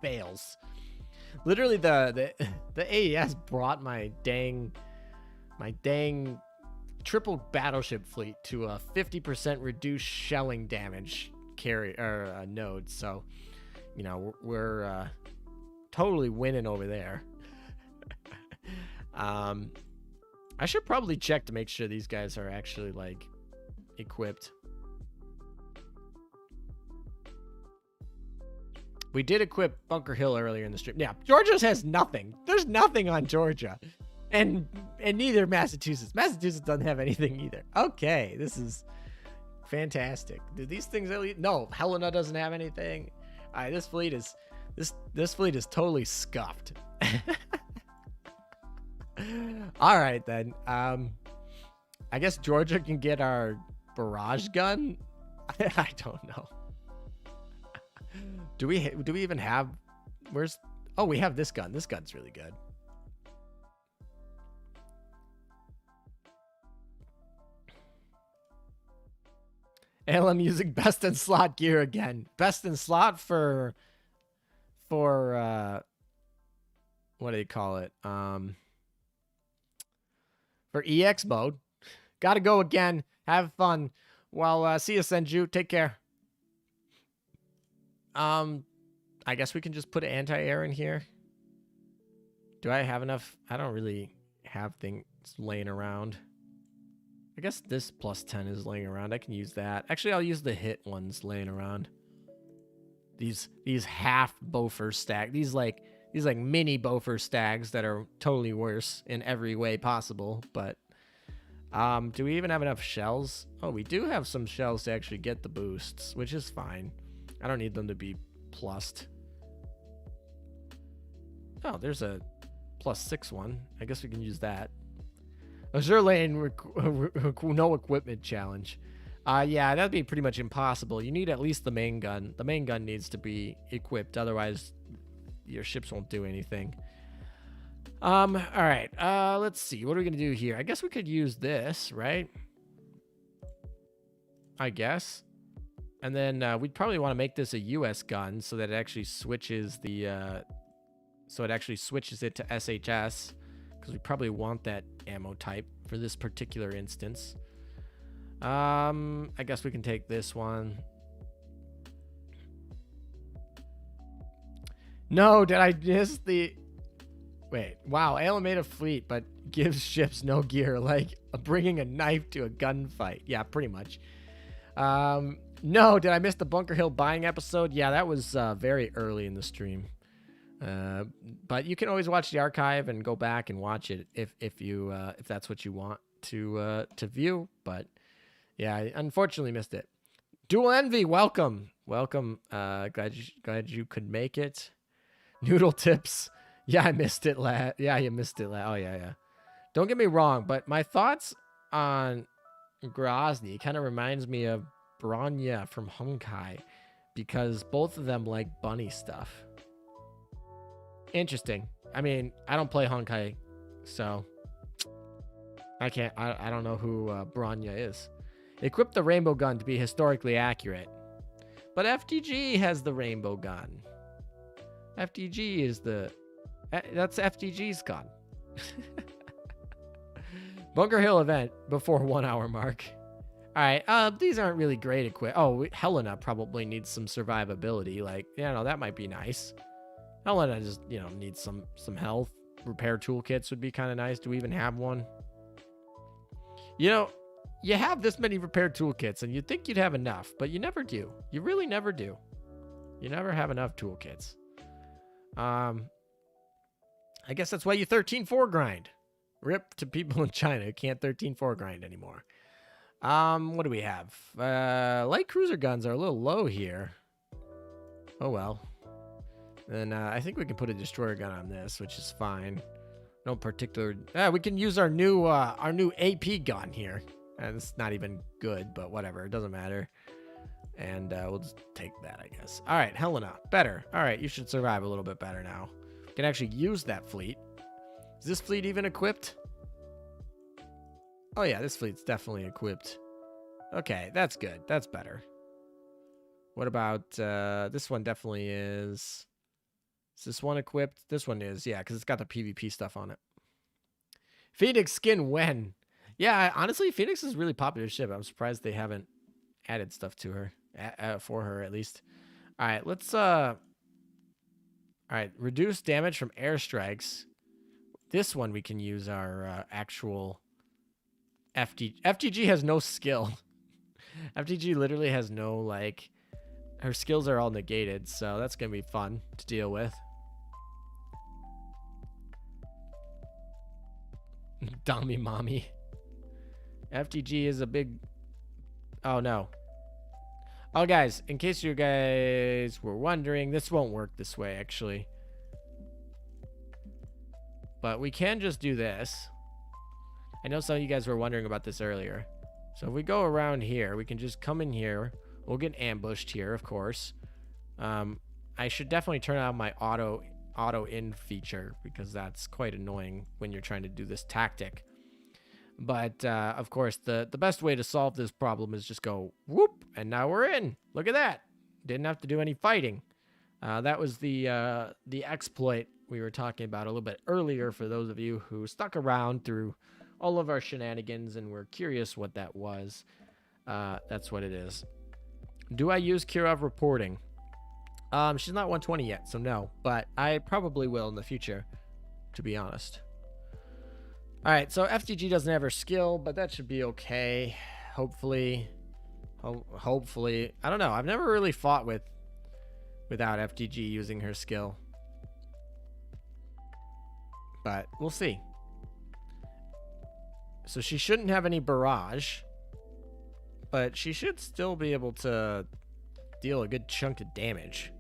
fails. Literally, the AES brought my dang triple battleship fleet to a 50% reduced shelling damage node. So, you know, we're totally winning over there. I should probably check to make sure these guys are actually, like, equipped. We did equip Bunker Hill earlier in the stream. Yeah, Georgia has nothing. There's nothing on Georgia. And neither Massachusetts. Massachusetts doesn't have anything either. Okay, this is fantastic. Do these things really? No, Helena doesn't have anything. All right, this fleet is totally scuffed. All right then. I guess Georgia can get our barrage gun. I don't know. Do we even have? Where's? Oh, we have this gun. This gun's really good. ALM using best in slot gear again. Best in slot for what do you call it? For EX mode. Gotta go again. Have fun. Well, see you, Senju. Take care. I guess we can just put anti-air in here. Do I have enough? I don't really have things laying around. I guess this plus 10 is laying around. I can use that. Actually, I'll use the hit ones laying around. These half Bofur stag. These like mini Bofur stags that are totally worse in every way possible. But do we even have enough shells? Oh, we do have some shells to actually get the boosts, which is fine. I don't need them to be plussed. Oh, there's a +6 one. I guess we can use that. Azur lane no equipment challenge. Yeah, that'd be pretty much impossible. You need at least the main gun. The main gun needs to be equipped, otherwise your ships won't do anything. All right. Let's see. What are we gonna do here? I guess we could use this, right? I guess. And then we'd probably want to make this a US gun so that it actually switches the it to SHS, because we probably want that ammo type for this particular instance. I guess we can take this one. No, did I miss the... Wait, wow, Alameda fleet, but gives ships no gear, like bringing a knife to a gunfight. Yeah, pretty much. No, did I miss the Bunker Hill buying episode? Yeah, that was very early in the stream. But you can always watch the archive and go back and watch it if that's what you want to view. But yeah, I unfortunately missed it. Dual Envy, welcome. Glad you could make it. Noodle tips. Yeah, I missed it. Yeah, you missed it. Oh yeah. Don't get me wrong, but my thoughts on Grozny kind of reminds me of Bronya from Honkai, because both of them like bunny stuff. Interesting. I mean, I don't play Honkai, so I don't know who Bronya is. Equip the rainbow gun to be historically accurate. But FTG has the rainbow gun. FTG is that's FTG's gun. Bunker Hill event before 1 hour mark. All right, these aren't really great equip. Oh, Helena probably needs some survivability. Like, that might be nice. Helena just, needs some health. Repair toolkits would be kind of nice. Do we even have one? You have this many repair toolkits, and you'd think you'd have enough, but you never do. You really never do. You never have enough toolkits. I guess that's why you 13-4 grind. Rip to people in China who can't 13-4 grind anymore. What do we have? Light cruiser guns are a little low here. Oh well. Then I think we can put a destroyer gun on this, which is fine. No particular. We can use our new AP gun here. And it's not even good, but whatever. It doesn't matter. And we'll just take that, I guess. All right, Helena, better. All right, you should survive a little bit better now. You can actually use that fleet. Is this fleet even equipped? Oh yeah, this fleet's definitely equipped. Okay, that's good. That's better. What about this one? Definitely is. Is this one equipped? This one is, yeah, because it's got the PvP stuff on it. Phoenix skin when? Yeah, honestly, Phoenix is a really popular ship. I'm surprised they haven't added stuff to her, for her at least. All right, let's all right, reduce damage from airstrikes. This one we can use our actual FTG has no skill. FTG literally has no, like, her skills are all negated, so that's gonna be fun to deal with. Dummy mommy. FTG is a big... Oh, no. Oh, guys, in case you guys were wondering, this won't work this way, actually. But we can just do this. I know some of you guys were wondering about this earlier. So if we go around here, we can just come in here. We'll get ambushed here, of course. I should definitely turn on my auto in feature, because that's quite annoying when you're trying to do this tactic. But of course, the best way to solve this problem is just go whoop, and now we're in. Look at that. Didn't have to do any fighting. That was the exploit we were talking about a little bit earlier, for those of you who stuck around through all of our shenanigans and were curious what that was. That's what it is. Do I use Kirov reporting? She's not 120 yet, so no. But I probably will in the future, to be honest. All right, so FTG doesn't have her skill, but that should be okay. Hopefully. Hopefully. I don't know. I've never really fought without FTG using her skill. But we'll see. So she shouldn't have any barrage. But she should still be able to deal a good chunk of damage.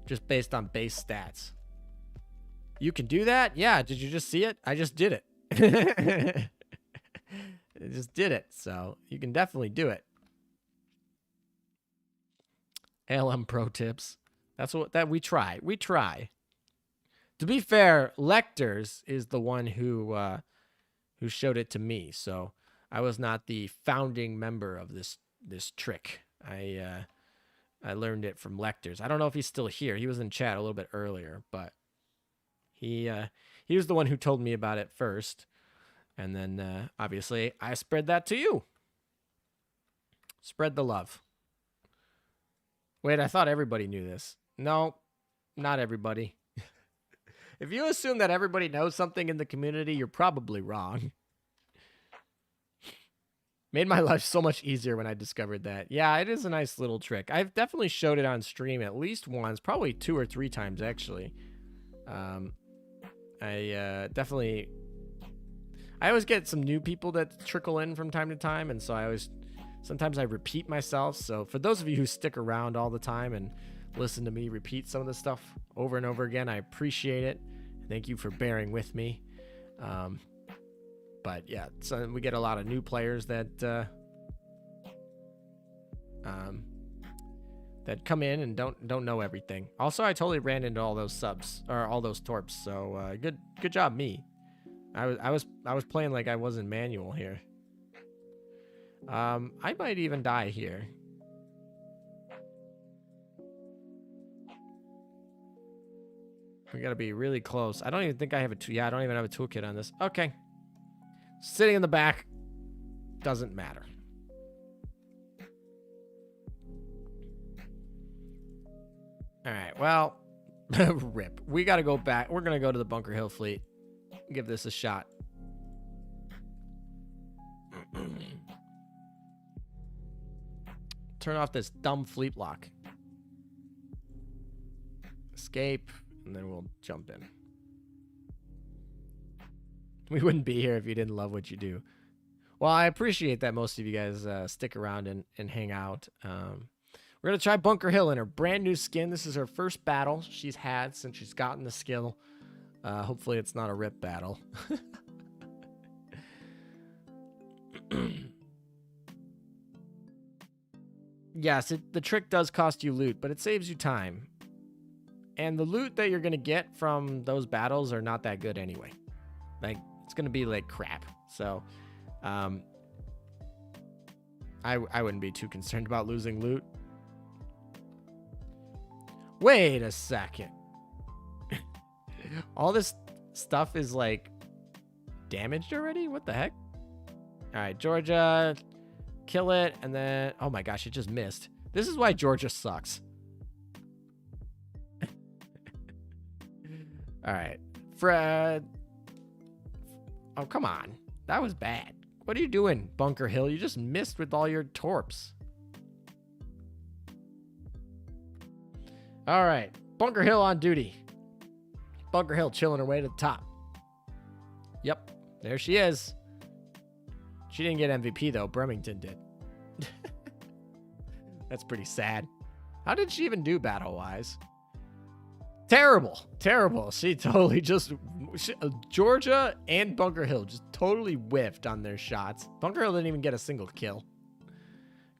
Just based on base stats. You can do that? Yeah, did you just see it? I just did it. I just did it. So you can definitely do it. ALM pro tips. That's what we try. We try. To be fair, Lectors is the one who showed it to me. So I was not the founding member of this trick. I learned it from Lectors. I don't know if he's still here. He was in chat a little bit earlier, but he was the one who told me about it first. And then obviously I spread that to you. Spread the love. Wait, I thought everybody knew this. No, not everybody. If you assume that everybody knows something in the community, you're probably wrong. Made my life so much easier when I discovered that. Yeah, it is a nice little trick. I've definitely showed it on stream at least once, probably 2 or 3 times actually. I always get some new people that trickle in from time to time, and so sometimes I repeat myself. So for those of you who stick around all the time and listen to me repeat some of the stuff over and over again, I appreciate it. Thank you for bearing with me. But yeah, so we get a lot of new players that come in and don't know everything. Also, I totally ran into all those subs or all those torps. So good job, me. I was playing like I wasn't manual here. I might even die here. We gotta be really close. I don't even think I have yeah, I don't even have a toolkit on this. Okay. Sitting in the back doesn't matter. All right, well, rip. We gotta go back. We're gonna go to the Bunker Hill fleet. Give this a shot. Turn off this dumb fleet lock. Escape, and then we'll jump in. We wouldn't be here if you didn't love what you do. Well, I appreciate that most of you guys stick around and hang out. We're going to try Bunker Hill in her brand new skin. This is her first battle she's had since she's gotten the skill. Hopefully it's not a rip battle. Yes, the trick does cost you loot, but it saves you time. And the loot that you're going to get from those battles are not that good anyway. Like, it's going to be like crap. So, I wouldn't be too concerned about losing loot. Wait a second. All this stuff is like damaged already? What the heck? All right, Georgia, kill it. And then, oh my gosh, it just missed. This is why Georgia sucks. All right, Fred. Oh, come on. That was bad. What are you doing, Bunker Hill? You just missed with all your torps. All right. Bunker Hill on duty. Bunker Hill chilling her way to the top. Yep. There she is. She didn't get MVP, though. Bremerton did. That's pretty sad. How did she even do battle-wise? Terrible. Terrible. She totally just... Georgia and Bunker Hill just totally whiffed on their shots. Bunker Hill didn't even get a single kill.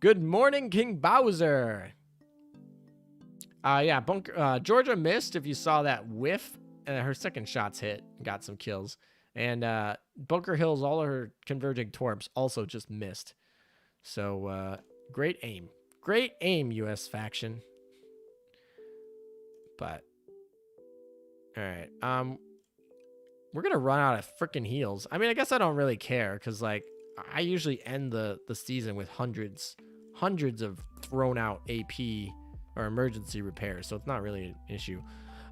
Good morning, King Bowser. Yeah, Georgia missed if you saw that whiff. Her second shots hit and got some kills. And Bunker Hill's all of her converging torps also just missed. So, great aim. Great aim, US faction. But... Alright, we're gonna run out of freaking heals. I mean, I guess I don't really care, because, like, I usually end the season with hundreds of thrown out AP or emergency repairs, so it's not really an issue.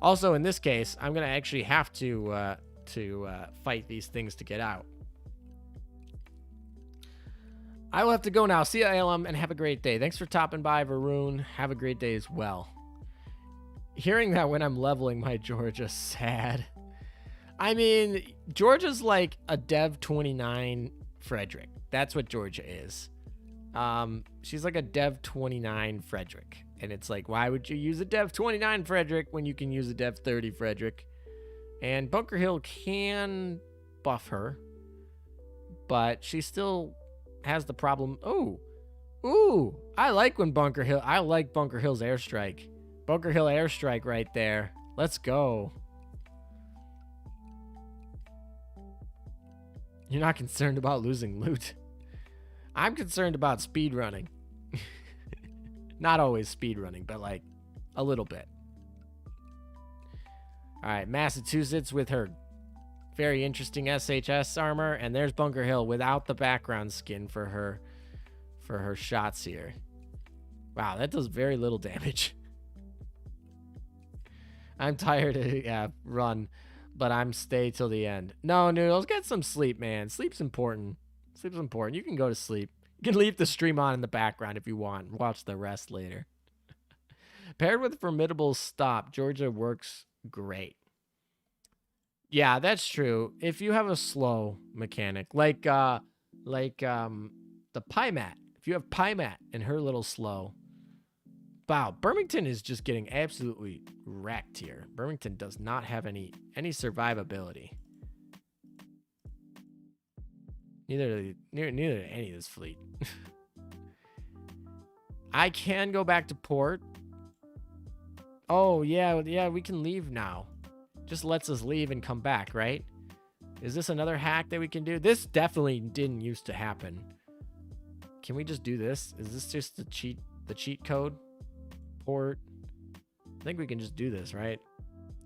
Also, in this case, I'm gonna actually have to fight these things to get out. I will have to go now. See you, ALM, and have a great day. Thanks for stopping by, Varun. Have a great day as well. Hearing that when I'm leveling my Georgia, sad. I mean, Georgia's like a Dev 29 Frederick. That's what Georgia is. She's like a Dev 29 Frederick. And it's like, why would you use a Dev 29 Frederick when you can use a Dev 30 Frederick? And Bunker Hill can buff her, but she still has the problem. Ooh, I like Bunker Hill's airstrike. Bunker Hill airstrike right there. Let's go. You're not concerned about losing loot. I'm concerned about speed running. Not always speed running, but like a little bit. All right, Massachusetts with her very interesting SHS armor, and there's Bunker Hill without the background skin for her shots here. Wow, that does very little damage. I'm tired to run, but I'm stay till the end. No, Noodles, get some sleep, man. Sleep's important. Sleep's important. You can go to sleep. You can leave the stream on in the background if you want. Watch the rest later. Paired with Formidable Stop, Georgia works great. Yeah, that's true. If you have a slow mechanic, like the Pymat. If you have Pymat and her little slow. Wow, Birmingham is just getting absolutely wrecked here. Birmingham does not have any survivability. Neither any of this fleet. I can go back to port. Oh, yeah, we can leave now. Just lets us leave and come back, right? Is this another hack that we can do? This definitely didn't used to happen. Can we just do this? Is this just the cheat code? Port. I think we can just do this, right?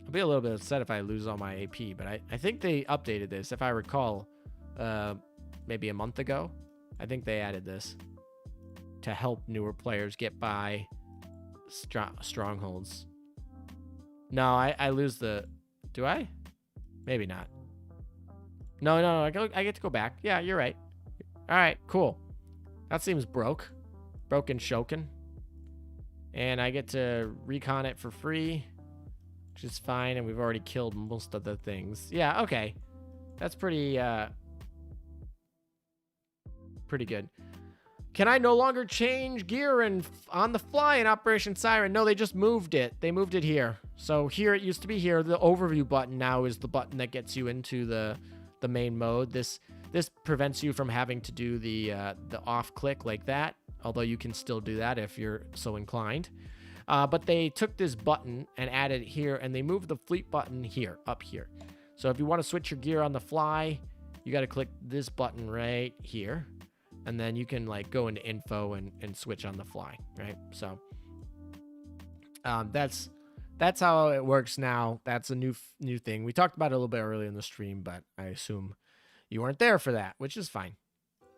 I'll be a little bit upset if I lose all my AP, but I think they updated this, if I recall, maybe a month ago. I think they added this to help newer players get by strongholds. No, I lose the... Do I? Maybe not. No, I get to go back. Yeah, you're right. All right, cool. That seems broken shoken. And I get to recon it for free, which is fine. And we've already killed most of the things. Yeah, okay. That's pretty good. Can I no longer change gear and on the fly in Operation Siren? No, they just moved it. They moved it here. So here it used to be here. The overview button now is the button that gets you into the main mode. This prevents you from having to do the off click like that, although you can still do that if you're so inclined. But they took this button and added it here, and they moved the fleet button here, up here. So if you want to switch your gear on the fly, you got to click this button right here. And then you can like go into info and switch on the fly, right? So that's how it works now. That's a new thing. We talked about it a little bit earlier in the stream, but I assume you weren't there for that, which is fine.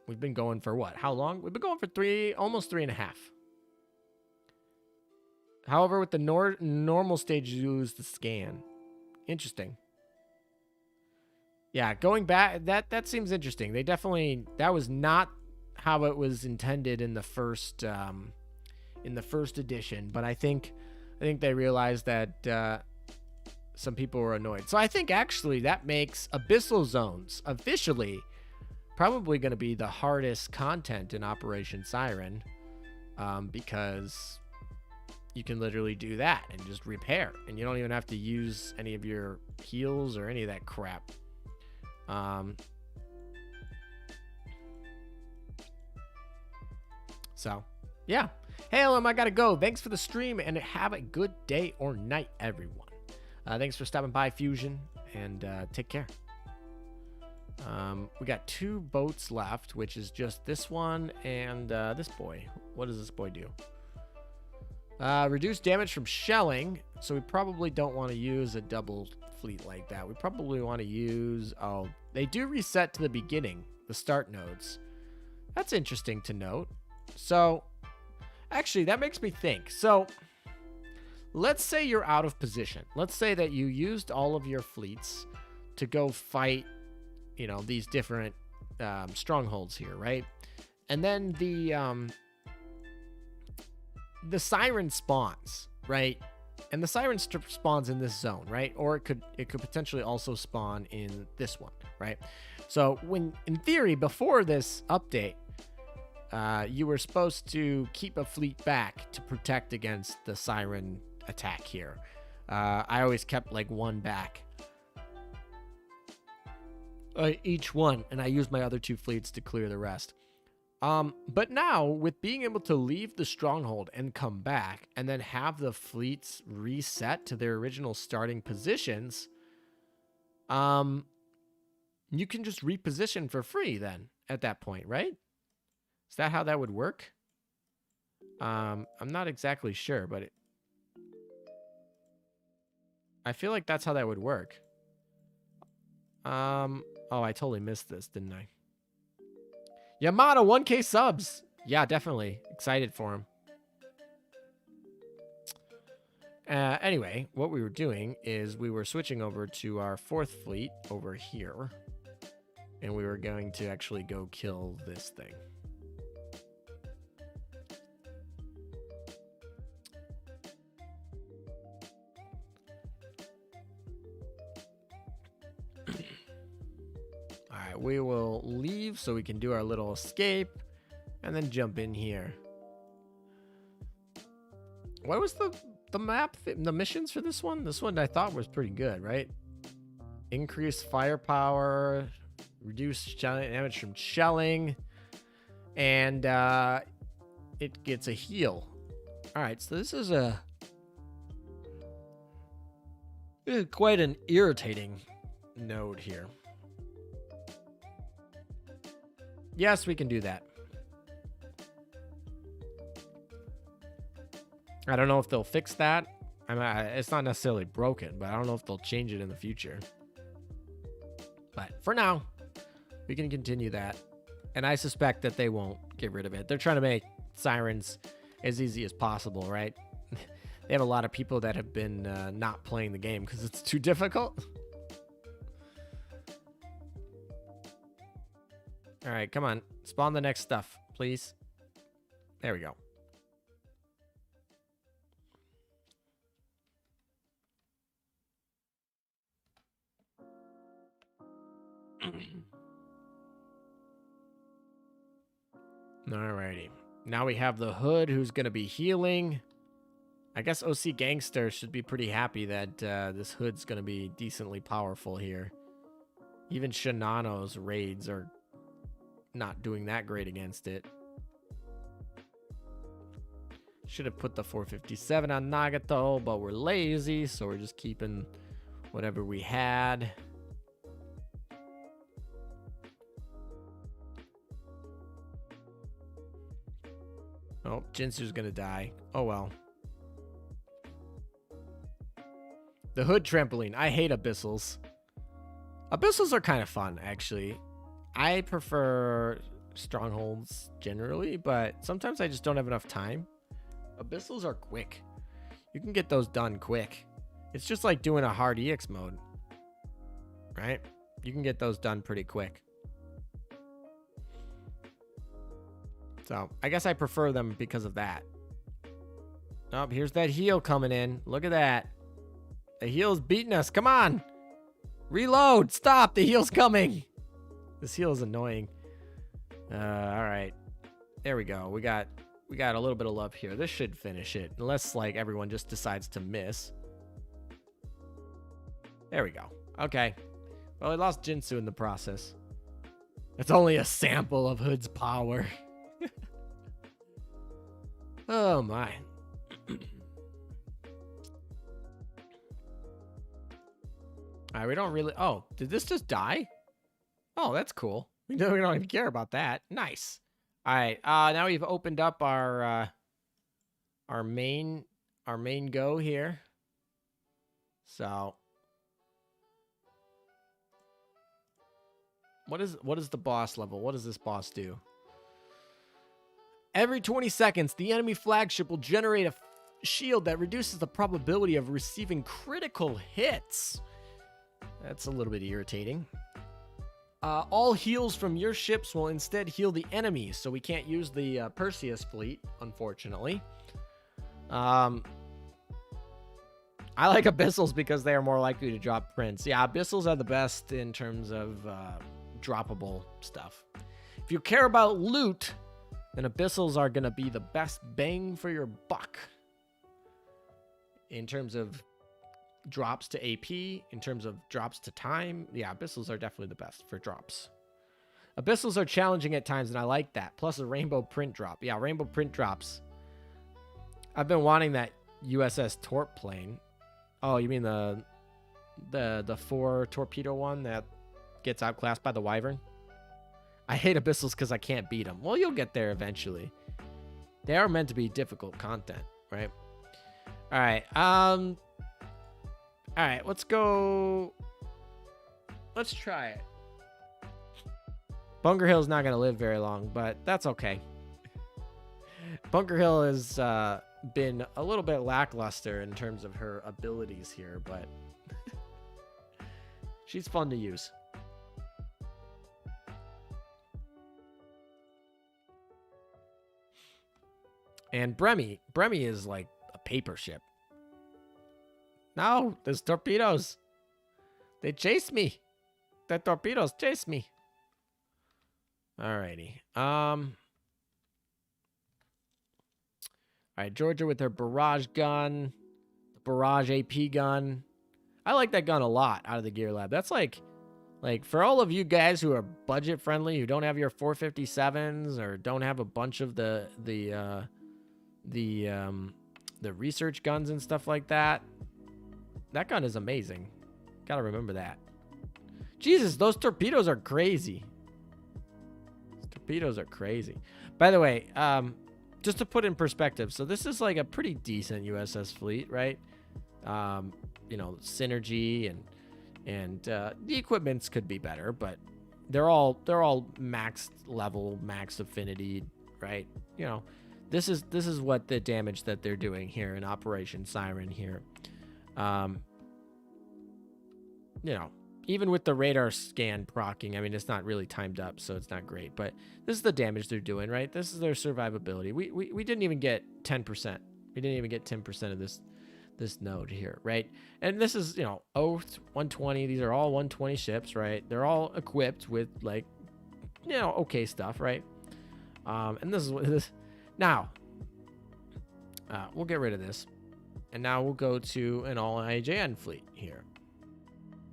We've been going for what? How long? We've been going for almost 3.5. However, with the normal stage, you lose the scan. Interesting. Yeah, going back, that seems interesting. They definitely, that was not how it was intended in the first edition, but I think they realized that some people were annoyed. So I think actually that makes Abyssal Zones officially probably going to be the hardest content in Operation Siren, because you can literally do that and just repair, and you don't even have to use any of your heals or any of that crap. So, yeah. Hey, LM, I gotta go. Thanks for the stream, and have a good day or night, everyone. Thanks for stopping by, Fusion, and take care. We got 2 boats left, which is just this one and this boy. What does this boy do? Reduce damage from shelling, so we probably don't want to use a double fleet like that. We probably want to use... Oh, they do reset to the beginning, the start nodes. That's interesting to note. So, actually, that makes me think. So, let's say you're out of position. Let's say that you used all of your fleets to go fight, these different strongholds here, right? And then the siren spawns, right? And the siren spawns in this zone, right? Or it could potentially also spawn in this one, right? So when, in theory, before this update, you were supposed to keep a fleet back to protect against the siren attack here. I always kept like one back. Each one, and I used my other 2 fleets to clear the rest. But now, with being able to leave the stronghold and come back, and then have the fleets reset to their original starting positions, you can just reposition for free then, at that point, right? Is that how that would work? I'm not exactly sure, but I feel like that's how that would work. Oh, I totally missed this, didn't I? Yamato, 1K subs. Yeah, definitely. Excited for him. Anyway, what we were doing is we were switching over to our 4th fleet over here. And we were going to actually go kill this thing. Alright, we will leave so we can do our little escape and then jump in here. What was the map, the missions for this one? This one I thought was pretty good, right? Increase firepower, reduce damage from shelling, and it gets a heal. Alright, so this is quite an irritating node here. Yes, we can do that. I don't know if they'll fix that. I mean, it's not necessarily broken, but I don't know if they'll change it in the future. But for now, we can continue that. And I suspect that they won't get rid of it. They're trying to make sirens as easy as possible, right? They have a lot of people that have been not playing the game because it's too difficult. All right, come on. Spawn the next stuff, please. There we go. Alrighty. Now we have the Hood who's going to be healing. I guess OC Gangster should be pretty happy that this Hood's going to be decently powerful here. Even Shinano's raids are not doing that great against it. Should have put the 457 on Nagato, but we're lazy, so we're just keeping whatever we had. Oh, Jinsu's gonna die. Oh well. The Hood trampoline. I hate abyssals. Abyssals are kind of fun, actually. I prefer strongholds generally, but sometimes I just don't have enough time. Abyssals are quick. You can get those done quick. It's just like doing a hard EX mode, right? You can get those done pretty quick. So I guess I prefer them because of that. Oh, here's that heal coming in. Look at that. The heal's beating us. Come on. Reload. Stop. The heal's coming. This heal is annoying. All right. There we go. We got a little bit of love here. This should finish it. Unless, like, everyone just decides to miss. There we go. Okay. Well, we lost Jinsu in the process. It's only a sample of Hood's power. Oh, my. Alright, we don't really... Oh, did this just die? Oh, that's cool. We don't even care about that. Nice. Alright, now we've opened up our main go here. So... What is the boss level? What does this boss do? Every 20 seconds, the enemy flagship will generate a shield that reduces the probability of receiving critical hits. That's a little bit irritating. All heals from your ships will instead heal the enemies, so we can't use the Perseus fleet, unfortunately. I like Abyssals because they are more likely to drop prints. Yeah, Abyssals are the best in terms of droppable stuff. If you care about loot, then Abyssals are going to be the best bang for your buck. In terms of drops to AP, in terms of drops to time, yeah, Abyssals are definitely the best for drops. Abyssals are challenging at times, and I like that. Plus a rainbow print drop. Yeah, rainbow print drops. I've been wanting that USS Torp plane. Oh, you mean the 4 torpedo one that gets outclassed by the Wyvern? I hate Abyssals because I can't beat them. Well, you'll get there eventually. They are meant to be difficult content, right? All right. All right, let's go. Let's try it. Bunker Hill's not going to live very long, but that's okay. Bunker Hill has been a little bit lackluster in terms of her abilities here, but she's fun to use. And Bremy is like a paper ship. No, there's torpedoes. They chased me. The torpedoes chased me. Alrighty. All right, Georgia with her barrage gun, the barrage AP gun. I like that gun a lot out of the Gear Lab. That's like for all of you guys who are budget friendly, who don't have your 457s or don't have a bunch of the research guns and stuff like that. That gun is amazing. Gotta remember that. Jesus, those torpedoes are crazy. Torpedoes are crazy. By the way, just to put in perspective, so this is like a pretty decent USS fleet, right? You know, synergy and the equipments could be better, but they're all maxed level, max affinity, right? You know, this is what the damage that they're doing here in Operation Siren here. You know, even with the radar scan procking, I mean, it's not really timed up, so it's not great, but this is the damage they're doing, right? This is their survivability. We didn't even get 10%. We didn't even get 10% of this node here, right? And this is, you know, Oath 120. These are all 120 ships, right? They're all equipped with, like, you know, okay stuff, right? And this is what this now. We'll get rid of this, and now we'll go to an all IJN fleet here.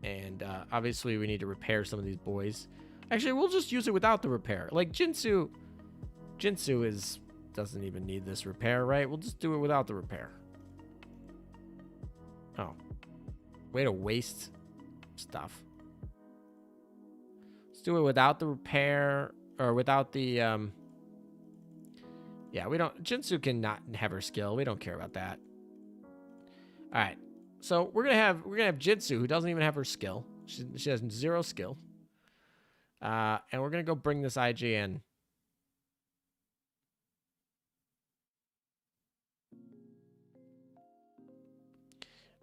And obviously we need to repair some of these boys. Actually, we'll just use it without the repair. Like Jinsu doesn't even need this repair, right? We'll just do it without the repair. Oh, way to waste stuff. Let's do it without the repair, or without the yeah, we don't. Jinsu can not have her skill. We don't care about that. All right. So we're gonna have Jitsu, who doesn't even have her skill. She has 0 skill. And we're gonna go bring this IJN.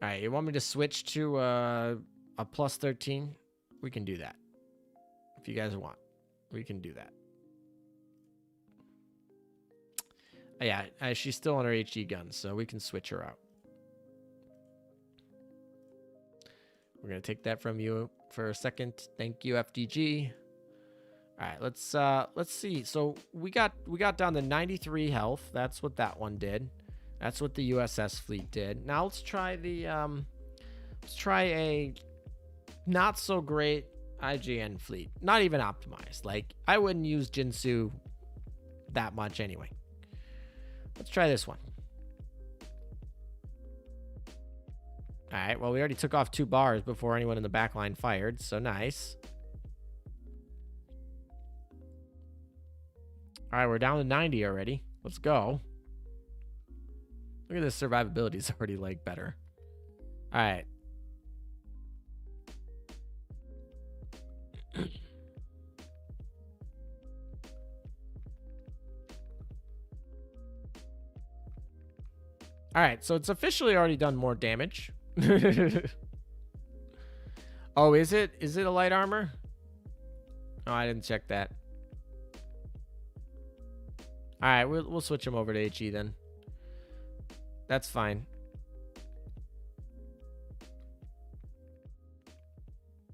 All right, you want me to switch to a +13? We can do that. If you guys want, we can do that. Yeah, she's still on her HE gun, so we can switch her out. We're gonna take that from you for a second. Thank you, FDG. All right, let's see. So we got down to 93 health. That's what that one did. That's what the USS fleet did. Now let's try a not so great IJN fleet. Not even optimized. Like, I wouldn't use Jinsu that much anyway. Let's try this one. All right, well, we already took off 2 bars before anyone in the back line fired, so nice. All right, we're down to 90 already. Let's go. Look at this survivability is already, like, better. All right. All right, so it's officially already done more damage. Oh, is it? Is it a light armor? Oh, I didn't check that. All right, we'll switch him over to HE then. That's fine.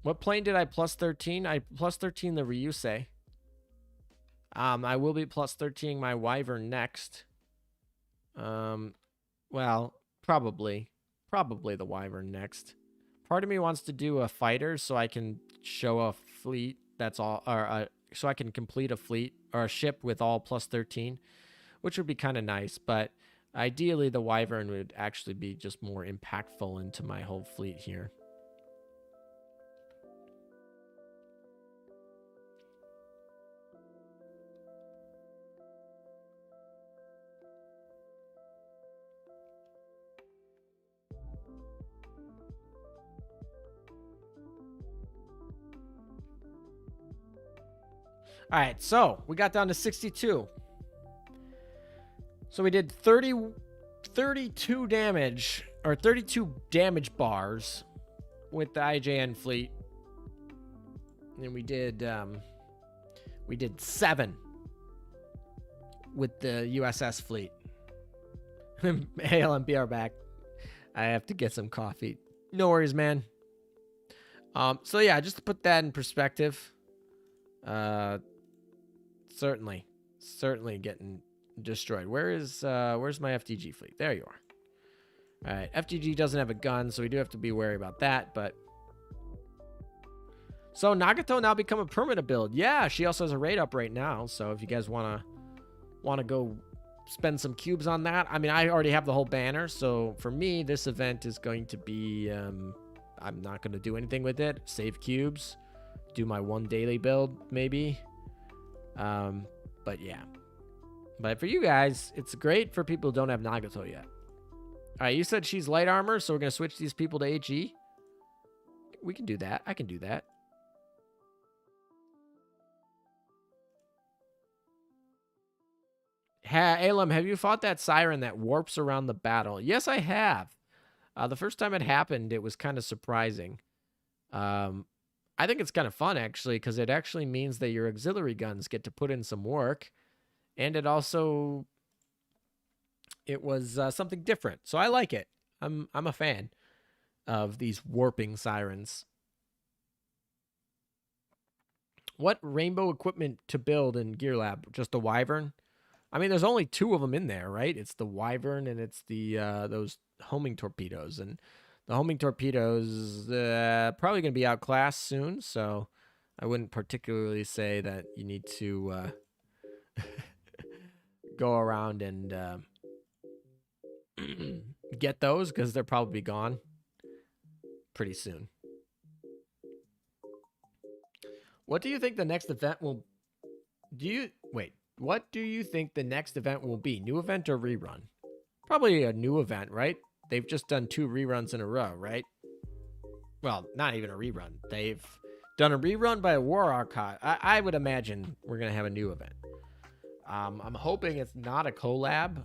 What plane did I plus 13? I plus 13 the Ryusei. I will be plus 13 my Wyvern next. Well, probably the Wyvern next. Part of me wants to do a fighter so I can show a fleet. That's all, or so I can complete a fleet or a ship with all plus 13, which would be kind of nice. But ideally, the Wyvern would actually be just more impactful into my whole fleet here. All right, so we got down to 62. So we did 32 damage, or 32 damage bars with the IJN fleet. And we did 7 with the USS fleet. Hey, LMP are back. I have to get some coffee. No worries, man. So yeah, just to put that in perspective, certainly getting destroyed. Where's my FTG fleet? There you are. All right, FTG doesn't have a gun, so we do have to be wary about that. But so Nagato now become a permanent build. Yeah, she also has a raid up right now. So if you guys wanna go spend some cubes on that, I mean, I already have the whole banner. So for me, this event is going to be I'm not going to do anything with it. Save cubes, do my 1 daily build maybe. But yeah. But for you guys, it's great for people who don't have Nagato yet. All right, you said she's light armor, so we're going to switch these people to HE. We can do that. I can do that. Alem, have you fought that siren that warps around the battle? Yes, I have. The first time it happened, it was kind of surprising. I think it's kind of fun, actually, because it actually means that your auxiliary guns get to put in some work. And it also... It was something different. So I like it. I'm a fan of these warping sirens. What rainbow equipment to build in Gear Lab? Just a Wyvern? I mean, there's only 2 of them in there, right? It's the Wyvern and it's the those homing torpedoes. And the homing torpedoes probably going to be outclassed soon, so I wouldn't particularly say that you need to go around and get those, because they'll probably be gone pretty soon. What do you think the next event will... What do you think the next event will be? New event or rerun? Probably a new event, right? They've just done 2 reruns in a row, right? Well, not even a rerun. They've done a rerun by a War Archive. I would imagine we're going to have a new event. I'm hoping it's not a collab.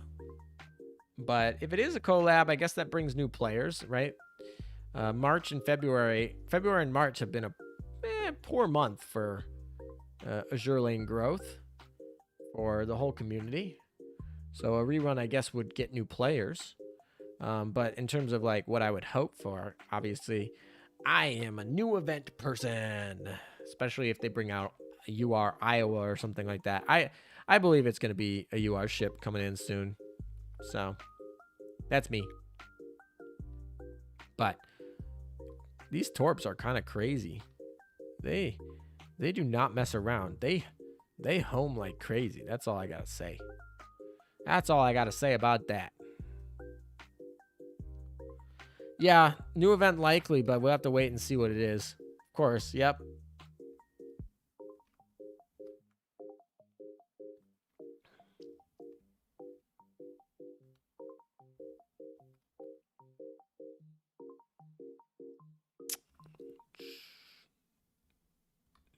But if it is a collab, I guess that brings new players, right? March and February and March have been a poor month for Azur Lane growth for the whole community. So a rerun, I guess, would get new players. But in terms of like what I would hope for, obviously, I am a new event person, especially if they bring out a UR Iowa or something like that. I believe it's going to be a UR ship coming in soon. So that's me. But these torps are kind of crazy. They do not mess around. They home like crazy. That's all I got to say. That's all I got to say about that. Yeah, new event likely, but we'll have to wait and see what it is. Of course, yep.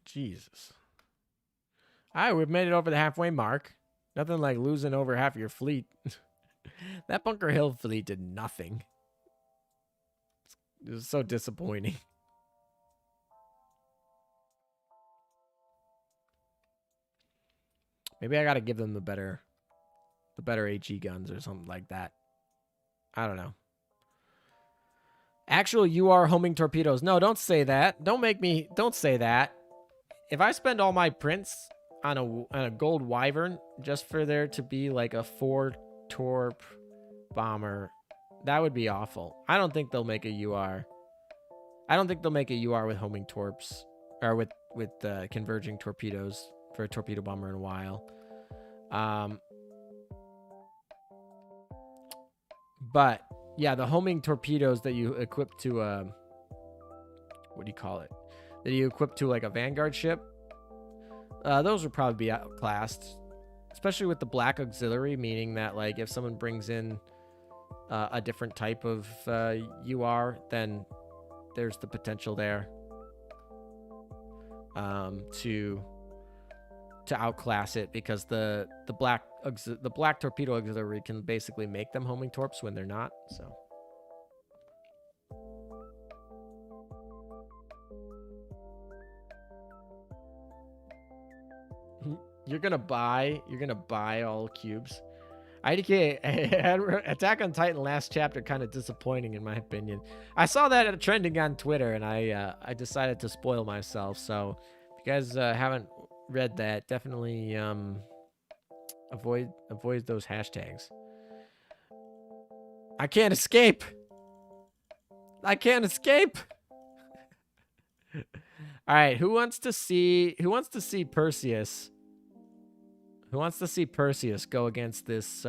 Jesus. All right, we've made it over the halfway mark. Nothing like losing over half your fleet. That Bunker Hill fleet did nothing. It was so disappointing. Maybe I gotta give them the better HE guns or something like that. I don't know. Actual UR homing torpedoes. No, don't say that. Don't say that. If I spend all my prints on a gold wyvern just for there to be like a 4 torp bomber, that would be awful. I don't think they'll make a UR. I don't think they'll make a UR with homing torps or with converging torpedoes for a torpedo bomber in a while. But yeah, the homing torpedoes that you equip to what do you call it? That you equip to like a Vanguard ship. Those would probably be outclassed, especially with the black auxiliary, meaning that like if someone brings in a different type of UR, then there's the potential there to outclass it, because the black torpedo auxiliary can basically make them homing torps when they're not. So you're gonna buy all cubes. IDK Attack on Titan last chapter kind of disappointing in my opinion. I saw that trending on Twitter and I decided to spoil myself. So if you guys haven't read that, definitely avoid those hashtags. I can't escape. All right, who wants to see Perseus? Who wants to see Perseus go against this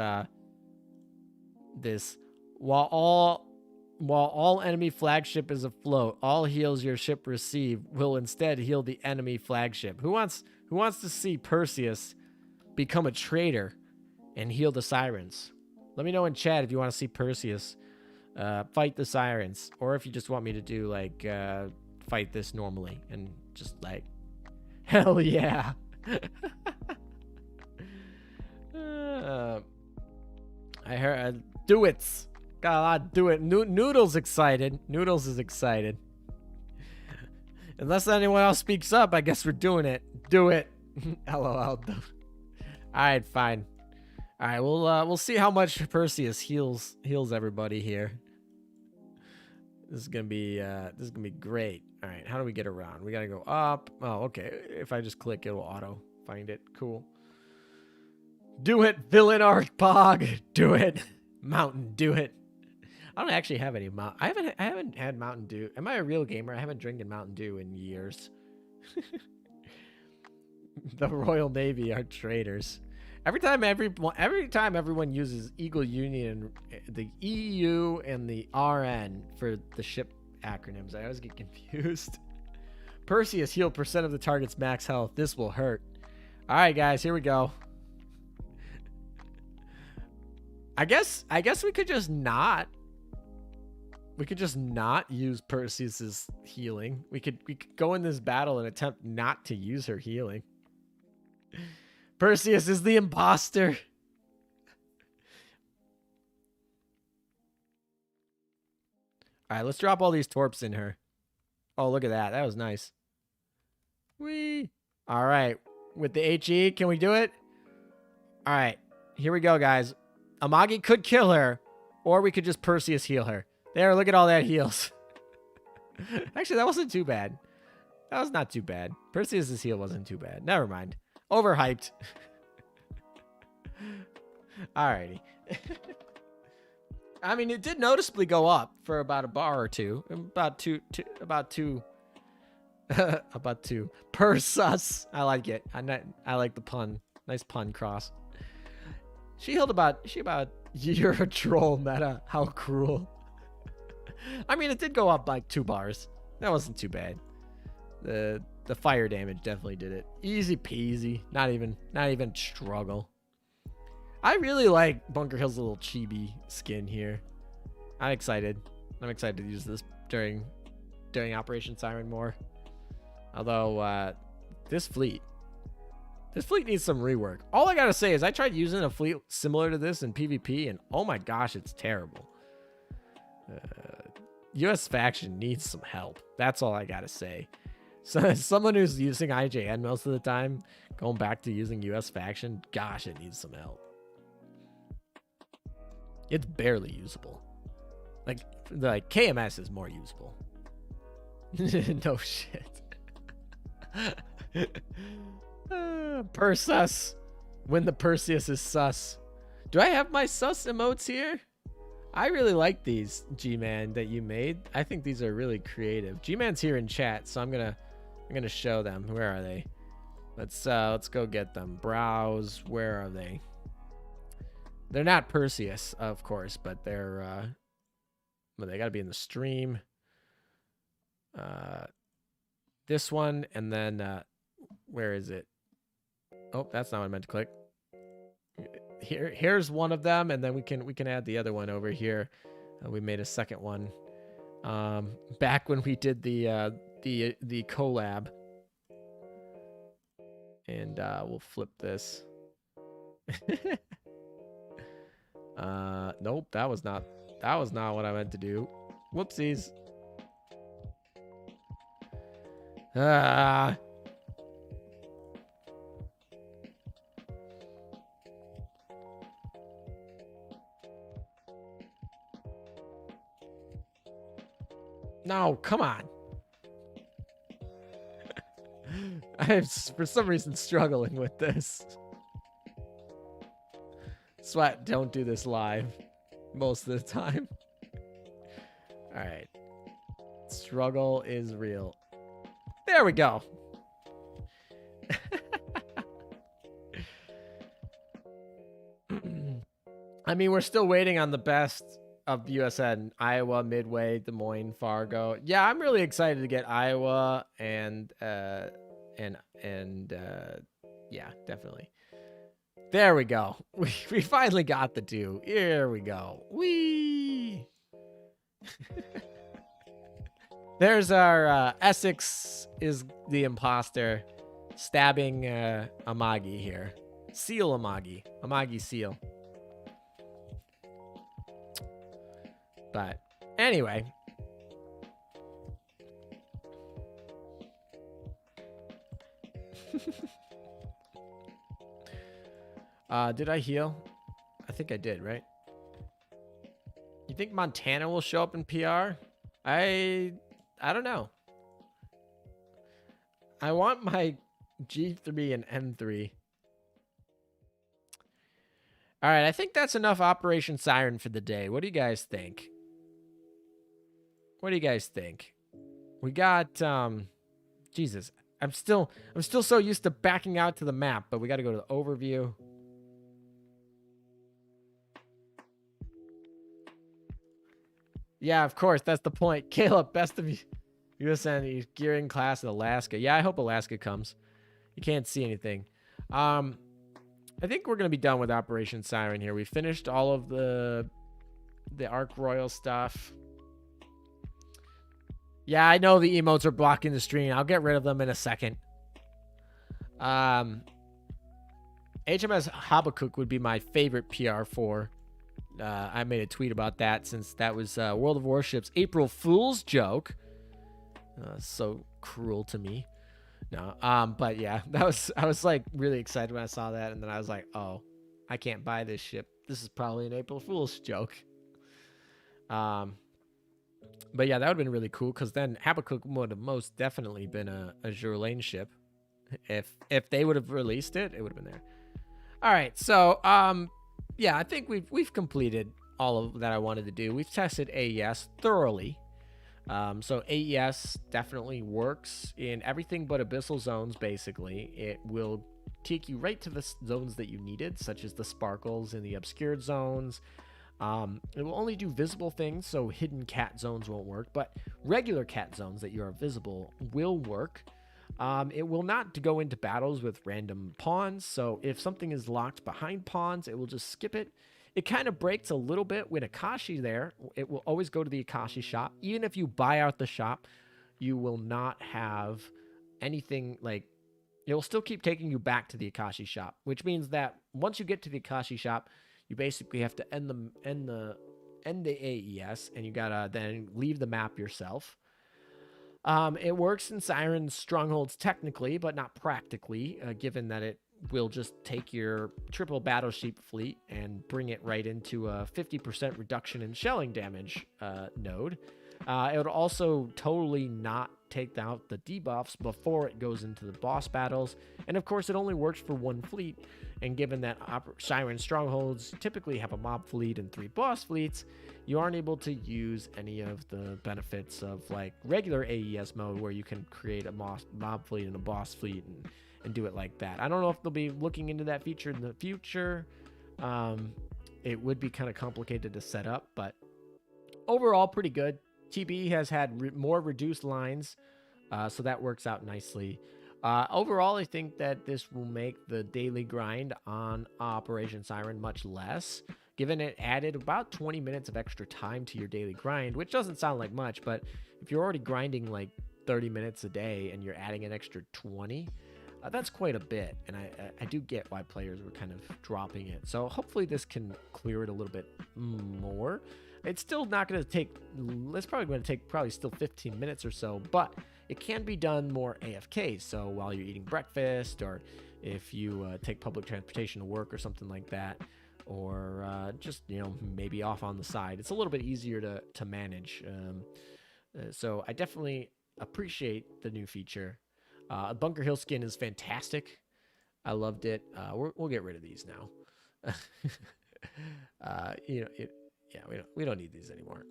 while all enemy flagship is afloat, all heals your ship receive will instead heal the enemy flagship. Who wants to see Perseus become a traitor and heal the sirens? Let me know in chat if you want to see Perseus fight the sirens, or if you just want me to do like fight this normally and just like hell yeah. I heard do it. Got a lot. Do it. Noodles excited. Noodles is excited. Unless anyone else speaks up, I guess we're doing it. Do it. LOL. All right, fine. All right, we'll see how much Perseus heals everybody here. This is gonna be great. All right, how do we get around? We gotta go up. Oh, okay. If I just click, it will auto find it. Cool. Do it, villain Archpog. Do it, Mountain. Do it. I don't actually have any Mountain. I haven't had Mountain Dew. Am I a real gamer? I haven't drinking Mountain Dew in years. The Royal Navy are traitors. Every time everyone uses Eagle Union, the EU and the RN for the ship acronyms, I always get confused. Perseus heal percent of the target's max health. This will hurt. All right, guys, here we go. I guess we could just not use Perseus's healing. We could go in this battle and attempt not to use her healing. Perseus is the imposter. All right, let's drop all these torps in her. Oh, look at that. That was nice. Whee. All right. With the HE, can we do it? All right. Here we go, guys. Amagi could kill her, or we could just Perseus heal her. There, look at all that heals. Actually, that wasn't too bad. That was not too bad. Perseus's heal wasn't too bad. Never mind. Overhyped. Alrighty. I mean, it did noticeably go up for about a bar or two. About two. About two. Persus. I like it. I like the pun. Nice pun cross. She about you're a troll meta. How cruel. I mean, it did go up by 2 bars. That wasn't too bad. The fire damage definitely did it. Easy peasy. Not even struggle. I really like Bunker Hill's little chibi skin here. I'm excited to use this during Operation Siren more. Although this fleet needs some rework. All I gotta say is I tried using a fleet similar to this in PvP, and oh my gosh, it's terrible. US faction needs some help. That's all I gotta say. So someone who's using IJN most of the time Going back to using US faction, gosh, it needs some help. It's barely usable. Like KMS is more usable. No shit. Persus. When the Perseus is sus. Do I have my sus emotes here? I really like these, G-Man, that you made. I think these are really creative. G-Man's here in chat, so I'm gonna show them. Where are they? Let's go get them. Browse. Where are they? They're not Perseus, of course, but they're well, they gotta be in the stream. This one, and then where is it? Oh, that's not what I meant to click. Here's one of them, and then we can add the other one over here. We made a second one back when we did the collab, and we'll flip this. Nope, that was not what I meant to do. Whoopsies. No, come on. I'm for some reason struggling with this. Sweat, don't do this live most of the time. All right. Struggle is real. There we go. I mean, we're still waiting on the best of USN, Iowa, Midway, Des Moines, Fargo. Yeah, I'm really excited to get Iowa and yeah, definitely. There we go. We finally got the two. Here we go. Whee! There's our Essex is the imposter stabbing Amagi here. Seal Amagi. Amagi Seal. But anyway. Did I heal? I think I did, right? You think Montana will show up in PR? I don't know. I want my G3 and M3. All right, I think that's enough Operation Siren for the day. What do you guys think? What do you guys think? We got Jesus. I'm still so used to backing out to the map, but we got to go to the overview. Yeah, of course, that's the point. Caleb, best of USN gearing class in Alaska. Yeah, I hope Alaska comes. You can't see anything. I think we're gonna be done with Operation Siren here. We finished all of the Ark Royal stuff. Yeah, I know the emotes are blocking the stream. I'll get rid of them in a second. HMS Habakkuk would be my favorite PR4. I made a tweet about that since that was World of Warships April Fool's joke. So cruel to me. No, but yeah, I was like really excited when I saw that, and then I was like, oh, I can't buy this ship. This is probably an April Fool's joke. But yeah, that would have been really cool because then Habakkuk would have most definitely been a Azur Lane ship. If they would have released it, it would have been there. All right, so yeah, I think we've completed all of that I wanted to do. We've tested AES thoroughly. So AES definitely works in everything but abyssal zones, basically. It will take you right to the zones that you needed, such as the sparkles in the obscured zones. It will only do visible things, so hidden cat zones won't work, but regular cat zones that you are visible will work. It will not go into battles with random pawns, so if something is locked behind pawns, it will just skip it. It kind of breaks a little bit with Akashi there. It will always go to the Akashi shop. Even if you buy out the shop, you will not have anything like... It will still keep taking you back to the Akashi shop, which means that once you get to the Akashi shop, you basically have to end the AES, and you gotta then leave the map yourself. It works in Siren's strongholds technically, but not practically, given that it will just take your triple battleship fleet and bring it right into a 50% reduction in shelling damage node. It would also totally not take out the debuffs before it goes into the boss battles. And of course, it only works for one fleet. And given that Siren strongholds typically have a mob fleet and 3 boss fleets, you aren't able to use any of the benefits of like regular AES mode where you can create a mob fleet and a boss fleet and do it like that. I don't know if they'll be looking into that feature in the future. It would be kind of complicated to set up, but overall pretty good. TB has had more reduced lines, so that works out nicely. Overall, I think that this will make the daily grind on Operation Siren much less, given it added about 20 minutes of extra time to your daily grind, which doesn't sound like much, but if you're already grinding like 30 minutes a day and you're adding an extra 20, that's quite a bit, and I do get why players were kind of dropping it. So hopefully this can clear it a little bit more. It's still not going to take, it's probably going to take still 15 minutes or so, but it can be done more AFK. So while you're eating breakfast, or if you take public transportation to work or something like that, or just, you know, maybe off on the side, it's a little bit easier to manage. So I definitely appreciate the new feature. Bunker Hill skin is fantastic. I loved it. We'll get rid of these now. You know, yeah, we don't need these anymore.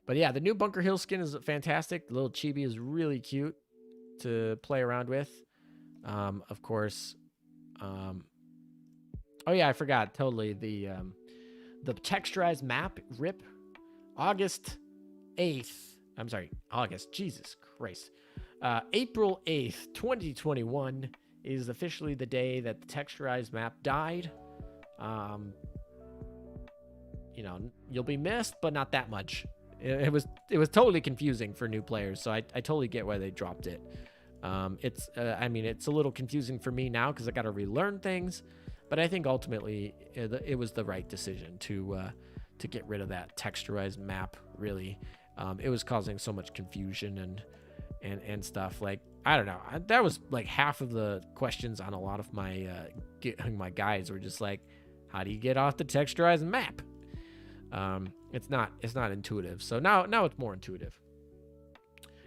But yeah, the new Bunker Hill skin is fantastic. The little chibi is really cute to play around with. Of course. Oh yeah, I forgot totally the texturized map rip August 8th. I'm sorry, August. Jesus Christ. April 8th, 2021 is officially the day that the texturized map died. You know, you'll be missed, but not that much. It was totally confusing for new players, so I totally get why they dropped it. I mean, it's a little confusing for me now because I got to relearn things, but I think ultimately it was the right decision to get rid of that texturized map. Really, it was causing so much confusion and stuff. Like, I don't know, that was like half of the questions on a lot of my my guides were just like, how do you get off the texturized map? It's not intuitive. So now it's more intuitive.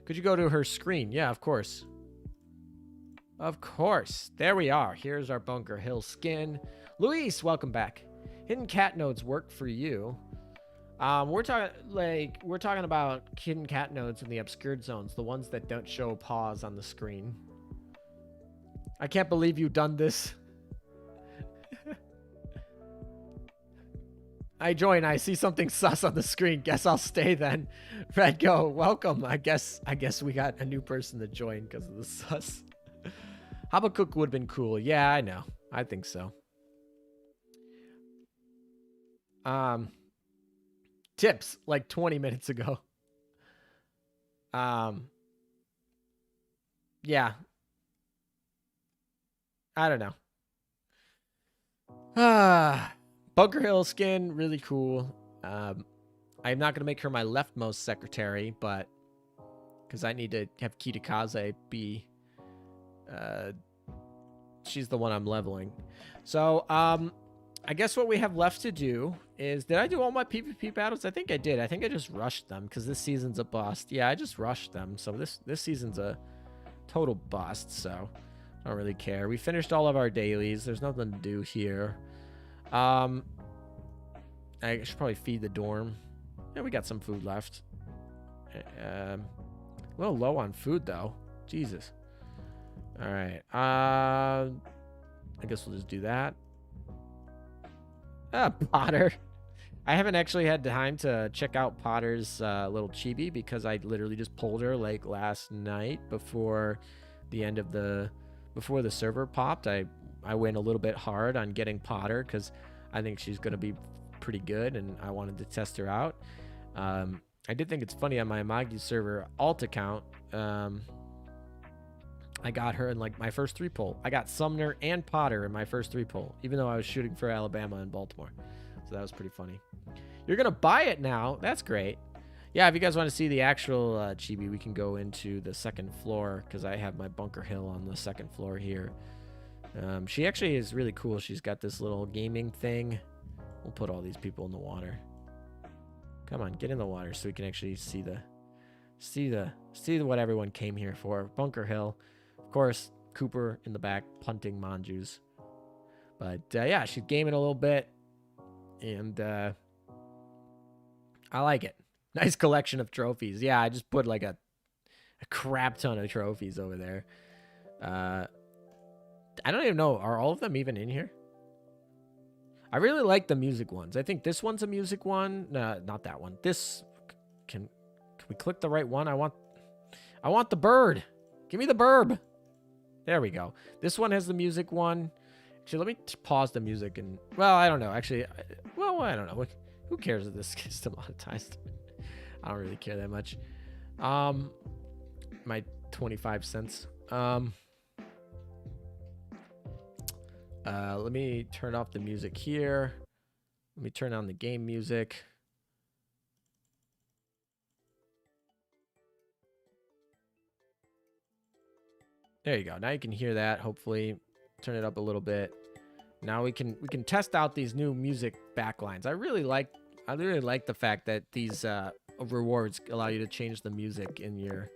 Could you go to her screen? Yeah, of course. Of course. There we are. Here's our Bunker Hill skin. Luis, welcome back. Hidden cat nodes work for you. We're talking about hidden cat nodes in the obscured zones, the ones that don't show pause on the screen. I can't believe you've done this. I join. I see something sus on the screen. Guess I'll stay then. Red Go, welcome. I guess we got a new person to join because of the sus. Habakkuk would have been cool. Yeah, I know. I think so. Tips like 20 minutes ago. Yeah. I don't know. Bunker Hill skin, really cool. I'm not going to make her my leftmost secretary, but because I need to have Kitakaze be, she's the one I'm leveling. So, I guess what we have left to do is, did I do all my PvP battles? I think I did. I think I just rushed them because this season's a bust. Yeah, I just rushed them. So this season's a total bust, so I don't really care. We finished all of our dailies. There's nothing to do here. I should probably feed the dorm. Yeah, we got some food left. A little low on food, though. Jesus. All right. I guess we'll just do that. Potter. I haven't actually had time to check out Potter's little chibi because I literally just pulled her like last night before the server popped. I went a little bit hard on getting Potter because I think she's going to be pretty good and I wanted to test her out. I did think it's funny on my Amagi server alt account. I got her in like my first 3 pull. I got Sumner and Potter in my first 3 pull, even though I was shooting for Alabama and Baltimore. So that was pretty funny. You're going to buy it now. That's great. yeah, if you guys want to see the actual chibi, we can go into the second floor because I have my bunker hill on the second floor here. She actually is really cool. She's got this little gaming thing. We'll put all these people in the water. Come on, get in the water so we can actually see what everyone came here for. Bunker hill, of course. Cooper in the back punting Manjus. But yeah, she's gaming a little bit, and I like it. Nice collection of trophies. Yeah, I just put like a crap ton of trophies over there. I don't even know. Are all of them even in here? I really like the music ones. I think this one's a music one. No, not that one. This can we click the right one? I want the bird. Give me the burb. There we go. This one has the music one. Actually, let me pause the music and well, I don't know. Actually, I don't know. Who cares if this gets demonetized? I don't really care that much. My 25 cents. Let me turn off the music here. Let me turn on the game music. There you go. Now you can hear that. Hopefully, turn it up a little bit. Now we can test out these new music backlines. I really like the fact that these rewards allow you to change the music in your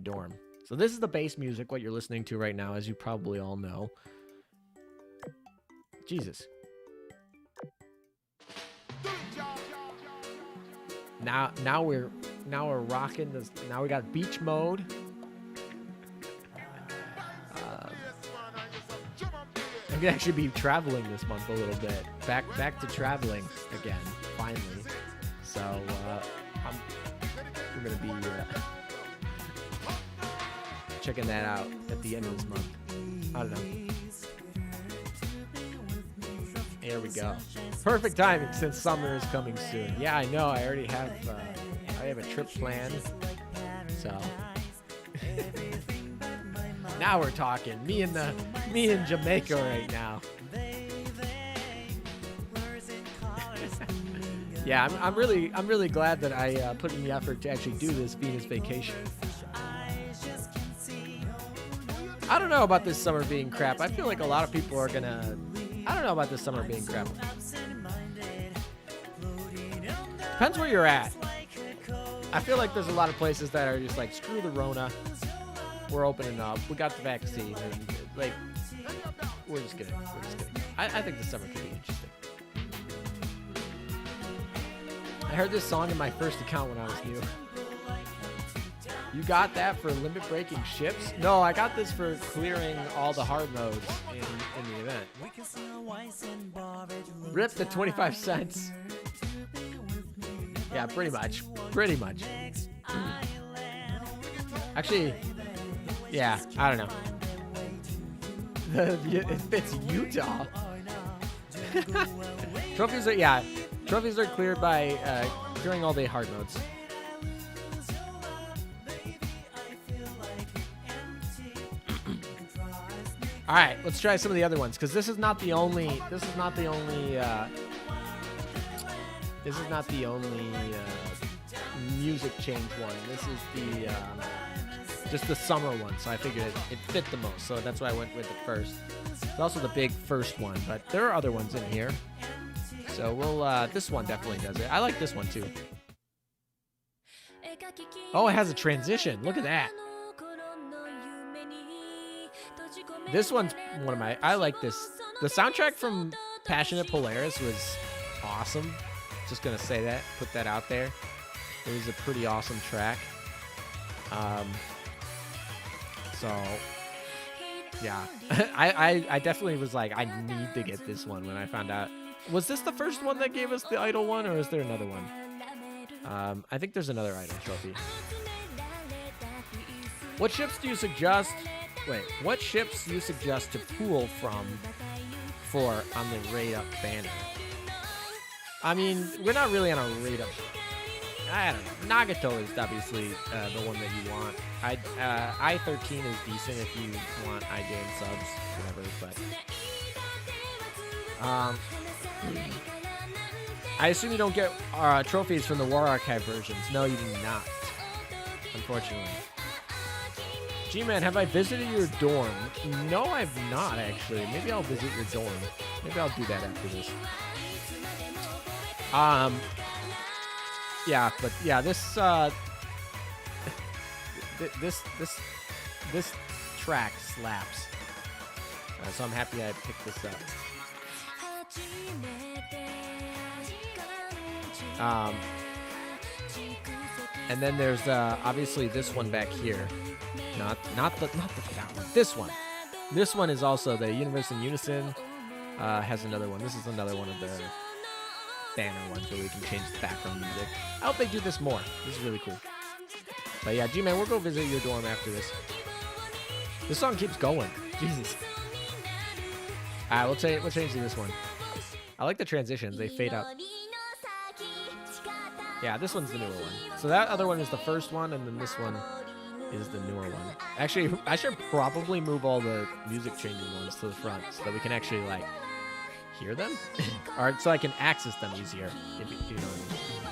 dorm. So this is the base music, what you're listening to right now, as you probably all know. Jesus. Now we're rocking this. Now we got beach mode. I'm gonna actually be traveling this month a little bit. Back to traveling again, finally. So we're gonna be checking that out at the end of this month. I don't know. There we go. Perfect timing since summer is coming soon. Yeah, I know. I already have. I have a trip planned. So now we're talking. Me in Jamaica right now. Yeah, I'm really glad that I put in the effort to actually do this Venus vacation. I don't know about this summer being crap. I feel like a lot of people are gonna. I don't know about this summer being crap. Depends where you're at. I feel like there's a lot of places that are just like, screw the Rona. We're opening up. We got the vaccine. And, like, we're just kidding. I think the summer could be interesting. I heard this song in my first account when I was new. You got that for limit breaking ships? No, I got this for clearing all the hard modes in the event. Rip the 25 cents. Yeah, pretty much. Actually, yeah, I don't know. It fits Utah. Trophies are cleared by clearing all the hard modes. All right, let's try some of the other ones because this is not the only music change one. This is just the summer one, so I figured it fit the most, so that's why I went with it first. It's also the big first one, but there are other ones in here. So we'll this one definitely does it. I like this one too. Oh, it has a transition. Look at that. This one's one of my. I like this. The soundtrack from Passionate Polaris was awesome. Just gonna say that. Put that out there. It was a pretty awesome track. So yeah, I definitely was like, I need to get this one when I found out. Was this the first one that gave us the idol one, or is there another one? I think there's another idol trophy. What ships do you suggest? Wait, what ships do you suggest to pool from for on the raid up banner? I mean, we're not really on a raid up. I don't know. Nagato is obviously the one that you want. I-13 is decent if you want IGN subs, whatever. But I assume you don't get trophies from the War Archive versions. No, you do not. Unfortunately. G-Man, have I visited your dorm? No, I've not, actually. Maybe I'll visit your dorm. Maybe I'll do that after this. Yeah, but yeah, this this track slaps. So I'm happy I picked this up. And then there's obviously this one back here. Not that one. This one. This one is also the Universe in Unison. Has another one. This is another one of the banner ones where we can change the background music. I hope they do this more. This is really cool. But yeah, G-Man, we'll go visit your dorm after this. This song keeps going. Jesus. Alright, we'll change to this one. I like the transitions. They fade out. Yeah, this one's the newer one. So that other one is the first one, and then this one is the newer one. Actually, I should probably move all the music changing ones to the front so that we can actually, like, hear them? Or so I can access them easier, if you know what I mean.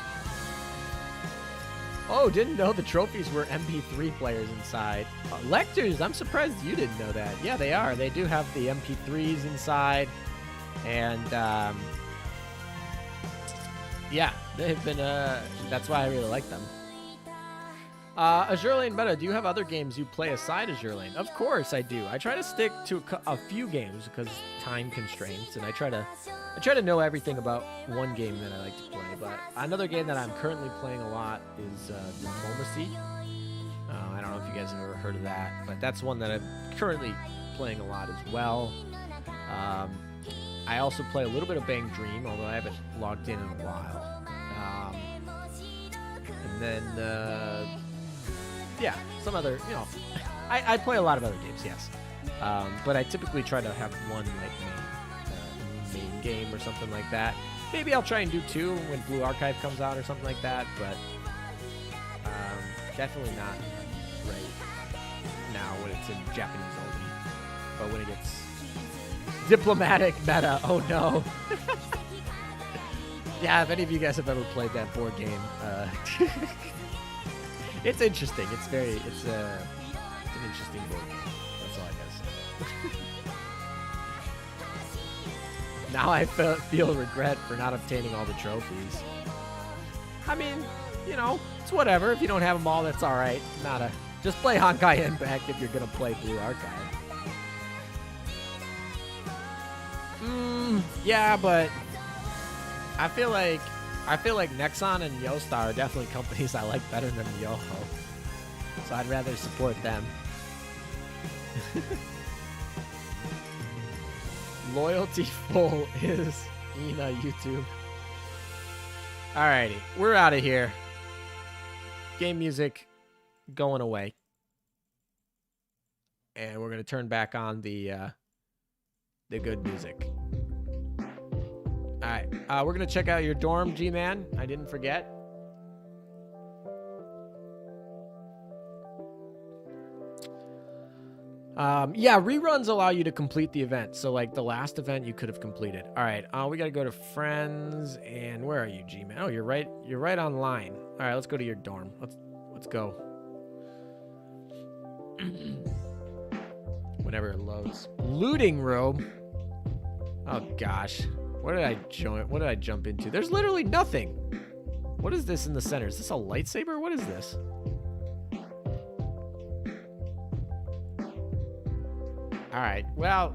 Oh, didn't know the trophies were MP3 players inside. Lectors, I'm surprised you didn't know that. Yeah, they are. They do have the MP3s inside. And, yeah, they've been, that's why I really like them. Azur Lane Meta, do you have other games you play aside Azur Lane? Of course I do. I try to stick to a few games because time constraints, and I try to know everything about one game that I like to play. But another game that I'm currently playing a lot is OpSi. I don't know if you guys have ever heard of that, but that's one that I'm currently playing a lot as well. I also play a little bit of Bang Dream, although I haven't logged in a while. And then, yeah, some other, you know, I play a lot of other games, yes. But I typically try to have one, like, main game or something like that. Maybe I'll try and do two when Blue Archive comes out or something like that, but definitely not right now when it's in Japanese only. But when it gets diplomatic meta, oh no. Yeah, if any of you guys have ever played that board game, it's interesting. It's an interesting board game. That's all I gotta say. Now I feel regret for not obtaining all the trophies. I mean, you know, it's whatever. If you don't have them all, that's all right. Just play Honkai Impact if you're gonna play Blue Archive. Yeah, but I feel like Nexon and Yostar are definitely companies I like better than Yoho. So I'd rather support them. Loyalty full is Ina YouTube. Alrighty, we're out of here. Game music going away. And we're gonna turn back on the good music. Alright, we're gonna check out your dorm, G-Man. I didn't forget. Yeah, reruns allow you to complete the event. So, like, the last event you could have completed. Alright, we gotta go to friends, and where are you, G-Man? Oh, you're right online. Alright, let's go to your dorm. Let's go. Whenever it loads. Looting room? Oh, gosh. What did I jump into? There's literally nothing. What is this in the center? Is this a lightsaber? What is this? All right. Well,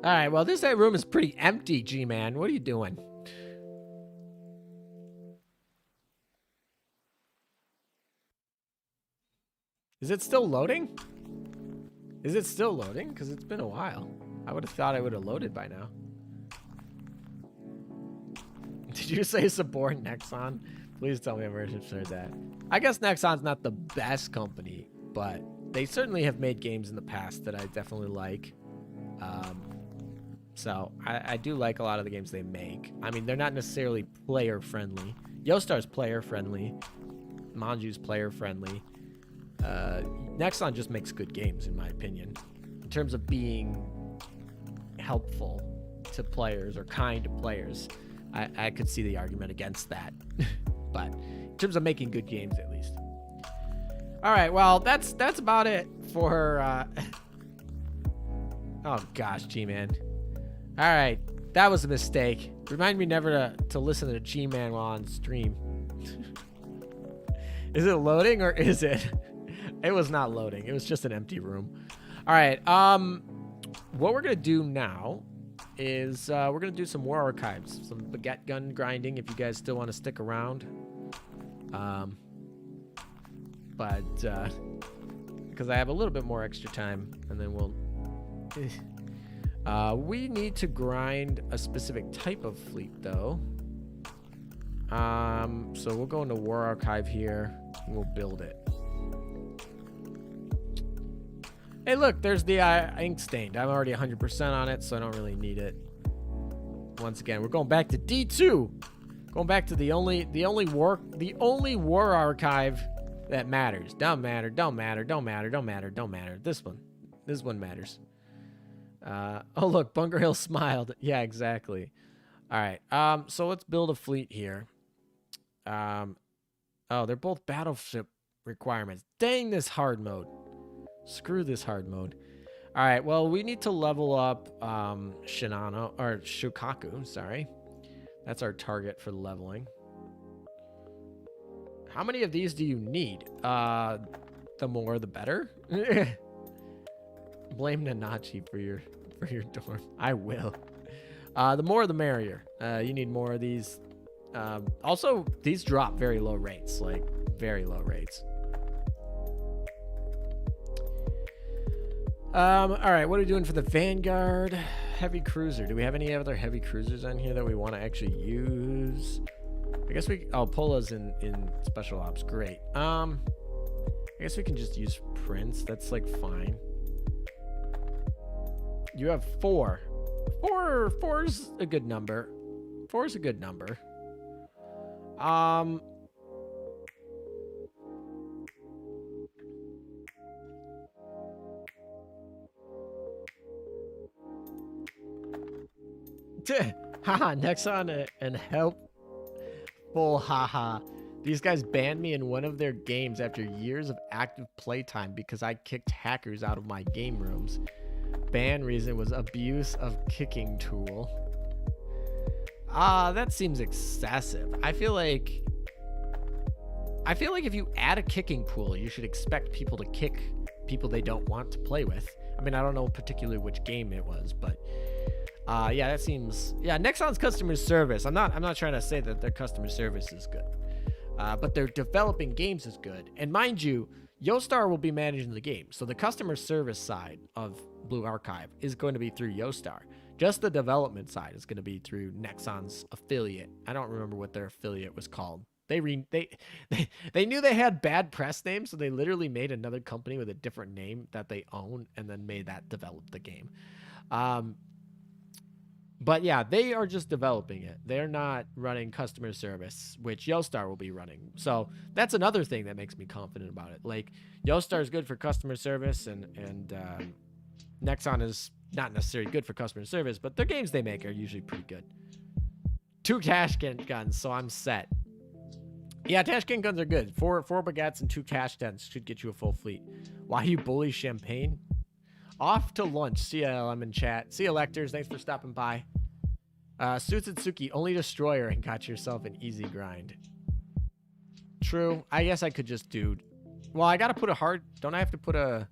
all right. Well, this room is pretty empty, G-Man. What are you doing? Is it still loading? Is it still loading? Because it's been a while. I would have thought I would have loaded by now. Did you say support Nexon? Please tell me I've heard that. I guess Nexon's not the best company, but they certainly have made games in the past that I definitely like. So I do like a lot of the games they make. I mean, they're not necessarily player-friendly. Yostar's player-friendly. Manju's player-friendly. Nexon just makes good games, in my opinion, in terms of being helpful to players or kind to players. I could see the argument against that, but in terms of making good games, at least. All right, well, that's about it for. Oh gosh, G-Man. All right, that was a mistake. Remind me never to listen to G-Man while on stream. Is it loading or is it? It was not loading. It was just an empty room. All right. What we're gonna do now is we're gonna do some war archives, some baguette gun grinding. If you guys still want to stick around, but because I have a little bit more extra time, and then we'll. We need to grind a specific type of fleet, though. So we'll go into War Archive here, and we'll build it. Hey, look, there's the ink stained. I'm already 100% on it, so I don't really need it. Once again, we're going back to D2. Going back to the only war archive that matters. Don't matter. This one matters. Oh look, Bunker Hill smiled. Yeah, exactly. All right. So let's build a fleet here. Oh, they're both battleship requirements. Dang this hard mode. Screw this hard mode. All right. Well, we need to level up Shinano or Shukaku. Sorry, that's our target for leveling. How many of these do you need? The more, the better. Blame Nanachi for your dorm. I will. The more, the merrier. You need more of these. Also, these drop very low rates, like very low rates. All right, what are we doing for the Vanguard heavy cruiser? Do we have any other heavy cruisers on here that we want to actually use? I guess we. Oh, Pola's in special ops. Great. I guess we can just use Prince. That's like fine. You have 4. 4's a good number. 4's a good number. Haha, Nexon and helpful, haha. These guys banned me in one of their games after years of active playtime because I kicked hackers out of my game rooms. Ban reason was abuse of kicking tool. That seems excessive. I feel like if you add a kicking pool, you should expect people to kick people they don't want to play with. I mean, I don't know particularly which game it was, but yeah, that seems. Yeah, Nexon's customer service. I'm not trying to say that their customer service is good, but their developing games is good. And mind you, Yostar will be managing the game, so the customer service side of Blue Archive is going to be through Yostar. Just the development side is going to be through Nexon's affiliate. I don't remember what their affiliate was called. They knew they had bad press names, so they literally made another company with a different name that they own, and then made that develop the game. But yeah, they are just developing it. They're not running customer service, which Yostar will be running. So that's another thing that makes me confident about it. Like, Yostar is good for customer service, and Nexon is not necessarily good for customer service, but the games they make are usually pretty good. 2 cash guns, so I'm set. Yeah, Tashkent guns are good. 4 baguettes and 2 cash guns should get you a full fleet. Why you bully Champagne? Off to lunch. See ya, LM in chat. See ya, Lectors. Thanks for stopping by. Sutsutsuki, only destroyer, and got yourself an easy grind. True. I guess I could just do. Well, I gotta put a hard. Don't I have to put a?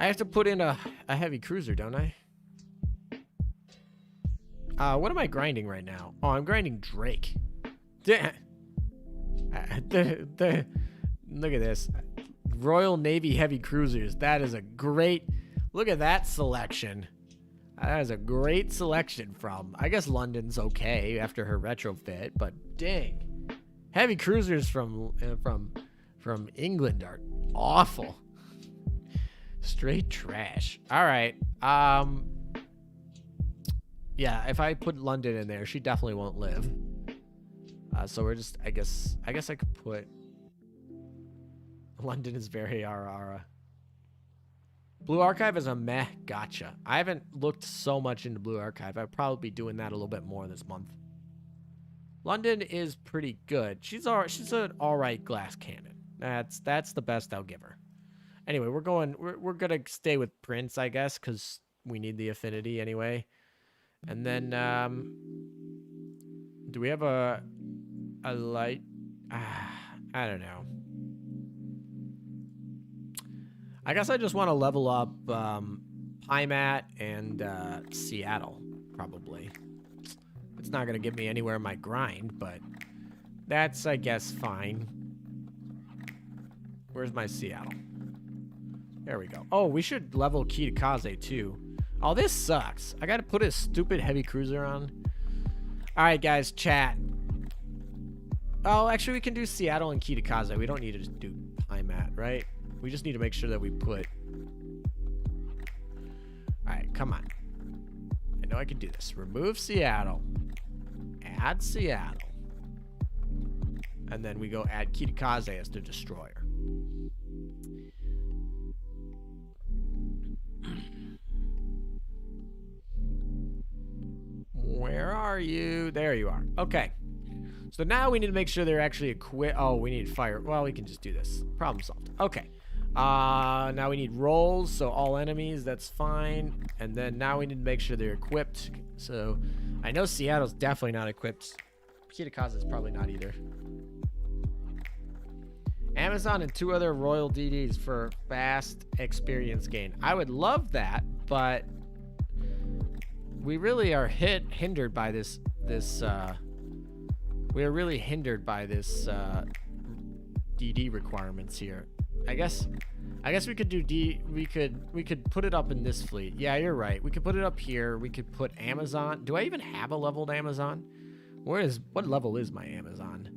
I have to put in a heavy cruiser, don't I? What am I grinding right now? Oh, I'm grinding Drake. Look at this. Royal Navy heavy cruisers. That is a great. Look at that selection. That is a great selection from. I guess London's okay after her retrofit, but dang, heavy cruisers from England are awful. Straight trash. All right. Yeah, if I put London in there, she definitely won't live. So we're just. I guess I could put. London is very RR. Blue Archive is a meh gotcha. I haven't looked so much into Blue Archive. I'll probably be doing that a little bit more this month. London is pretty good. She's an alright glass cannon. That's the best I'll give her. Anyway, we're gonna stay with Prince, I guess, because we need the affinity anyway. And then do we have a light? I don't know. I guess I just want to level up Pymat and Seattle, probably. It's not going to give me anywhere in my grind, but that's, I guess, fine. Where's my Seattle? There we go. Oh, we should level Kitakaze, too. Oh, this sucks. I got to put a stupid heavy cruiser on. All right, guys, chat. Oh, actually, we can do Seattle and Kitakaze. We don't need to do Pymat, right? We just need to make sure that we put... Alright, come on. I know I can do this. Remove Seattle. Add Seattle. And then we go add Kitakaze as the destroyer. Where are you? There you are. Okay. So now we need to make sure they're actually equipped. Oh, we need fire. Well, we can just do this. Problem solved. Okay. Now we need rolls, so all enemies, that's fine. And then now we need to make sure they're equipped. So I know Seattle's definitely not equipped. Kitakaze is probably not either. Amazon and 2 other Royal DDs for fast experience gain. I would love that, but we really are hindered by this. We are really hindered by this DD requirements here. I guess we could do we could put it up in this fleet. Yeah, you're right. We could put it up here. We could put Amazon. Do I even have a leveled Amazon? What level is my Amazon?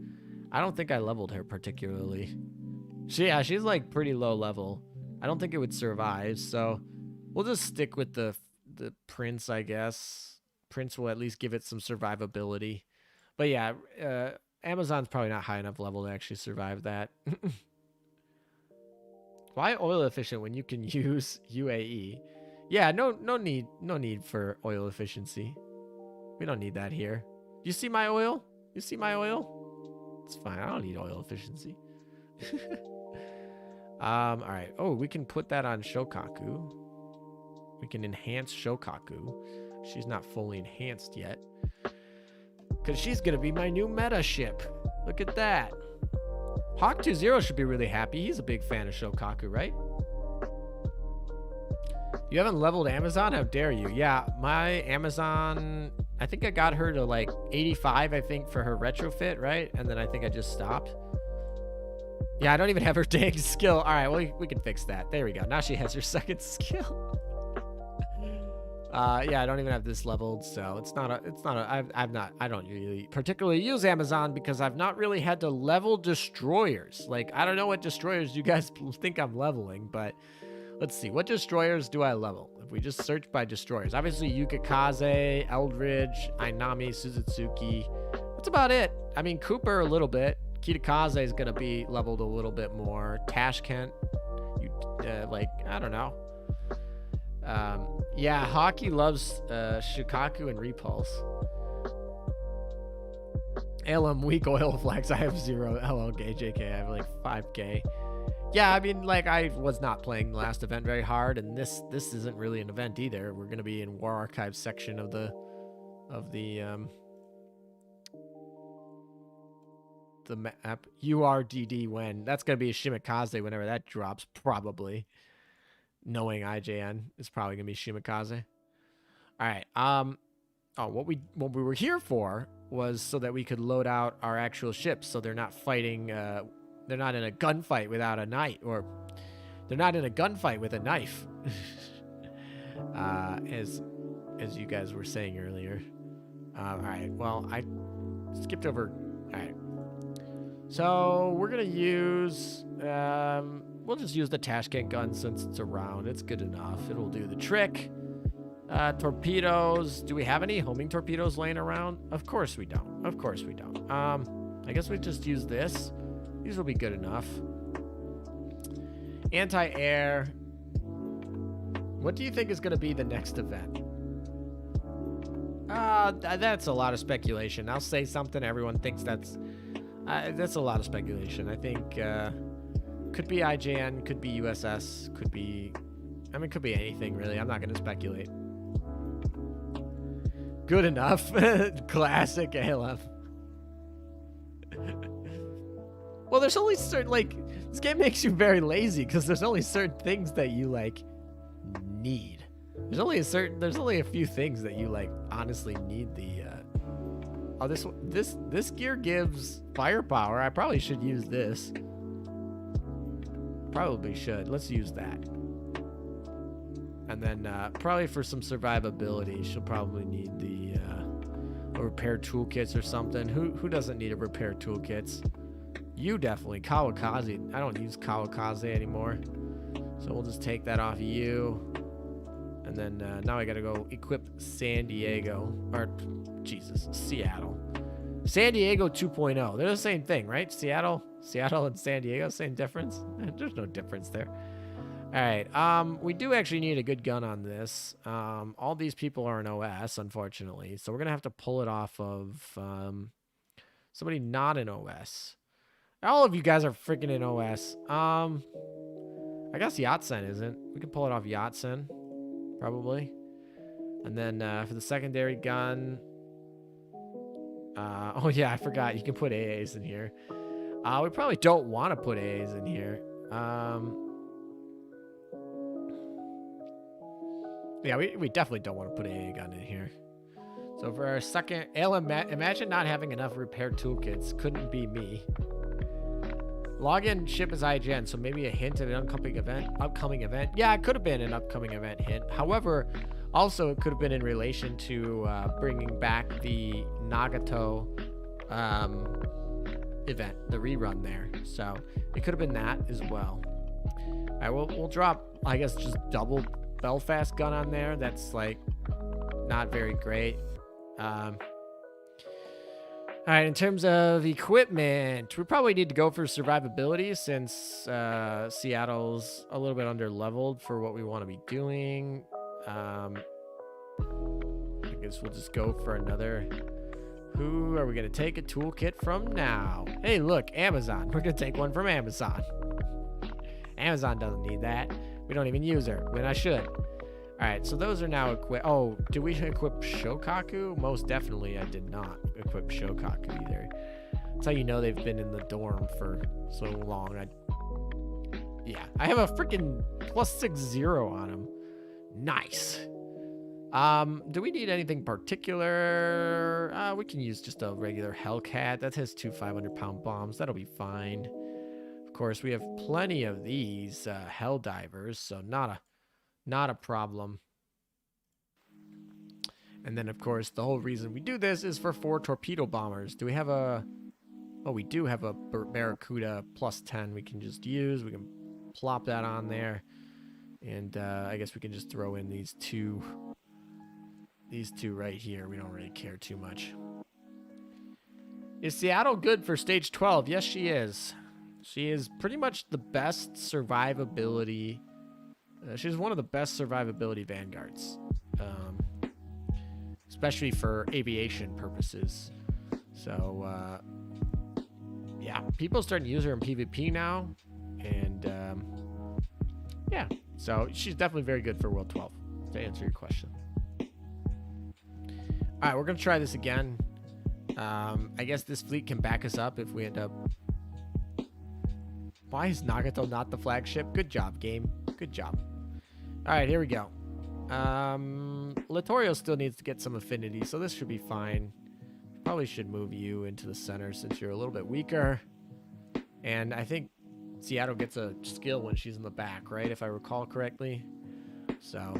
I don't think I leveled her particularly. She's like pretty low level. I don't think it would survive, so we'll just stick with the Prince, I guess. Prince will at least give it some survivability. But yeah, Amazon's probably not high enough level to actually survive that. Why oil efficient when you can use UAE? Yeah, no need for oil efficiency. We don't need that here. You see my oil? You see my oil? It's fine. I don't need oil efficiency. All right. Oh, we can put that on Shokaku. We can enhance Shokaku. She's not fully enhanced yet. Because she's going to be my new meta ship. Look at that. Hawk20 should be really happy. He's a big fan of Shokaku, right? You haven't leveled Amazon? How dare you? Yeah, my Amazon, I think I got her to like 85, I think, for her retrofit, right? And then I think I just stopped. Yeah, I don't even have her dang skill. All right, well, we can fix that. There we go. Now she has her second skill. Yeah, I don't even have this leveled, so I don't really particularly use Amazon because I've not really had to level destroyers. Like, I don't know what destroyers you guys think I'm leveling, but let's see. What destroyers do I level? If we just search by destroyers, obviously Yukikaze, Eldridge, Ainami, Suzutsuki. That's about it. I mean, Cooper a little bit. Kitakaze is gonna be leveled a little bit more. Tashkent, like, I don't know. Yeah, Hockey loves Shukaku and Repulse. LM weak oil flags. I have 0 LLK JK. I have like 5k. Yeah, I mean, like, I was not playing the last event very hard, and this isn't really an event either. We're gonna be in War Archive section of the map. URDD when that's gonna be a Shimikaze whenever that drops, probably. Knowing IJN is probably gonna be Shimikaze. All right. Oh, what we were here for was so that we could load out our actual ships, so they're not fighting. They're not in a gunfight without a knight, or they're not in a gunfight with a knife. As you guys were saying earlier. All right. Well, I skipped over. All right. So we're gonna use. We'll just use the Tashkent gun since it's around. It's good enough. It'll do the trick. Torpedoes. Do we have any homing torpedoes laying around? Of course we don't. Of course we don't. I guess we just use this. These will be good enough. Anti-air. What do you think is going to be the next event? That's a lot of speculation. I'll say something. Everyone thinks that's a lot of speculation. I think could be IJN, could be USS, could be... I mean, could be anything, really. I'm not going to speculate. Good enough. Classic ALF. Well, there's only certain, like, this game makes you very lazy because there's only certain things that you, like, need. There's only a few things that you, like, honestly need the, oh, this gear gives firepower. I probably should use this. Probably should. Let's use that. And then probably for some survivability, she'll probably need the a repair toolkits or something. Who doesn't need a repair toolkits? You definitely. Kawakaze. I don't use Kawakaze anymore. So we'll just take that off of you. And then now I gotta go equip San Diego. Or, Jesus, Seattle. San Diego 2.0. They're the same thing, right? Seattle and San Diego, same difference? There's no difference there. All right, we do actually need a good gun on this. All these people are in OS, unfortunately, so we're gonna have to pull it off of somebody not in OS. All of you guys are freaking in OS. I guess Yatsen isn't. We can pull it off Yatsen, probably. And then for the secondary gun, oh yeah, I forgot you can put AAs in here. We probably don't want to put AAs in here. Yeah, we definitely don't want to put an AA gun in here. So for our second, imagine not having enough repair toolkits. Couldn't be me. Login ship is IGN, so maybe a hint at an upcoming event. Yeah, it could have been an upcoming event hint. However, also it could have been in relation to bringing back the Nagato event, the rerun there. So it could have been that as well. All right, we'll drop, I guess, just double Belfast gun on there. That's like not very great. All right, in terms of equipment, we probably need to go for survivability since Seattle's a little bit under leveled for what we want to be doing. I guess we'll just go for another. Who are we going to take a toolkit from now? Hey, look, Amazon. We're going to take one from Amazon. Amazon doesn't need that. We don't even use her, when I should. All right, so those are now equipped. Oh, did we equip Shokaku? Most definitely I did not equip Shokaku either. That's how you know they've been in the dorm for so long. Yeah, I have a freaking +60 on them. Nice. Do we need anything particular? We can use just a regular Hellcat. That has 2 500-pound bombs. That'll be fine. Of course, we have plenty of these hell divers, so not a problem. And then, of course, the whole reason we do this is for 4 torpedo bombers. Do we have a... Oh, we do have a Barracuda +10 we can just use. We can plop that on there. And I guess we can just throw in these two right here. We don't really care too much. Is Seattle good for stage 12? Yes, she is. She is pretty much the best survivability. She's one of the best survivability vanguards, especially for aviation purposes. So, yeah, people are starting to use her in PvP now, and yeah, so she's definitely very good for World 12, to answer your question. All right, we're gonna try this again. I guess this fleet can back us up if we end up. Why is Nagato not the flagship? Good job, game. Good job. All right, here we go. Littorio still needs to get some affinity, so this should be fine. Probably should move you into the center since you're a little bit weaker. And I think Seattle gets a skill when she's in the back, right? If I recall correctly. So,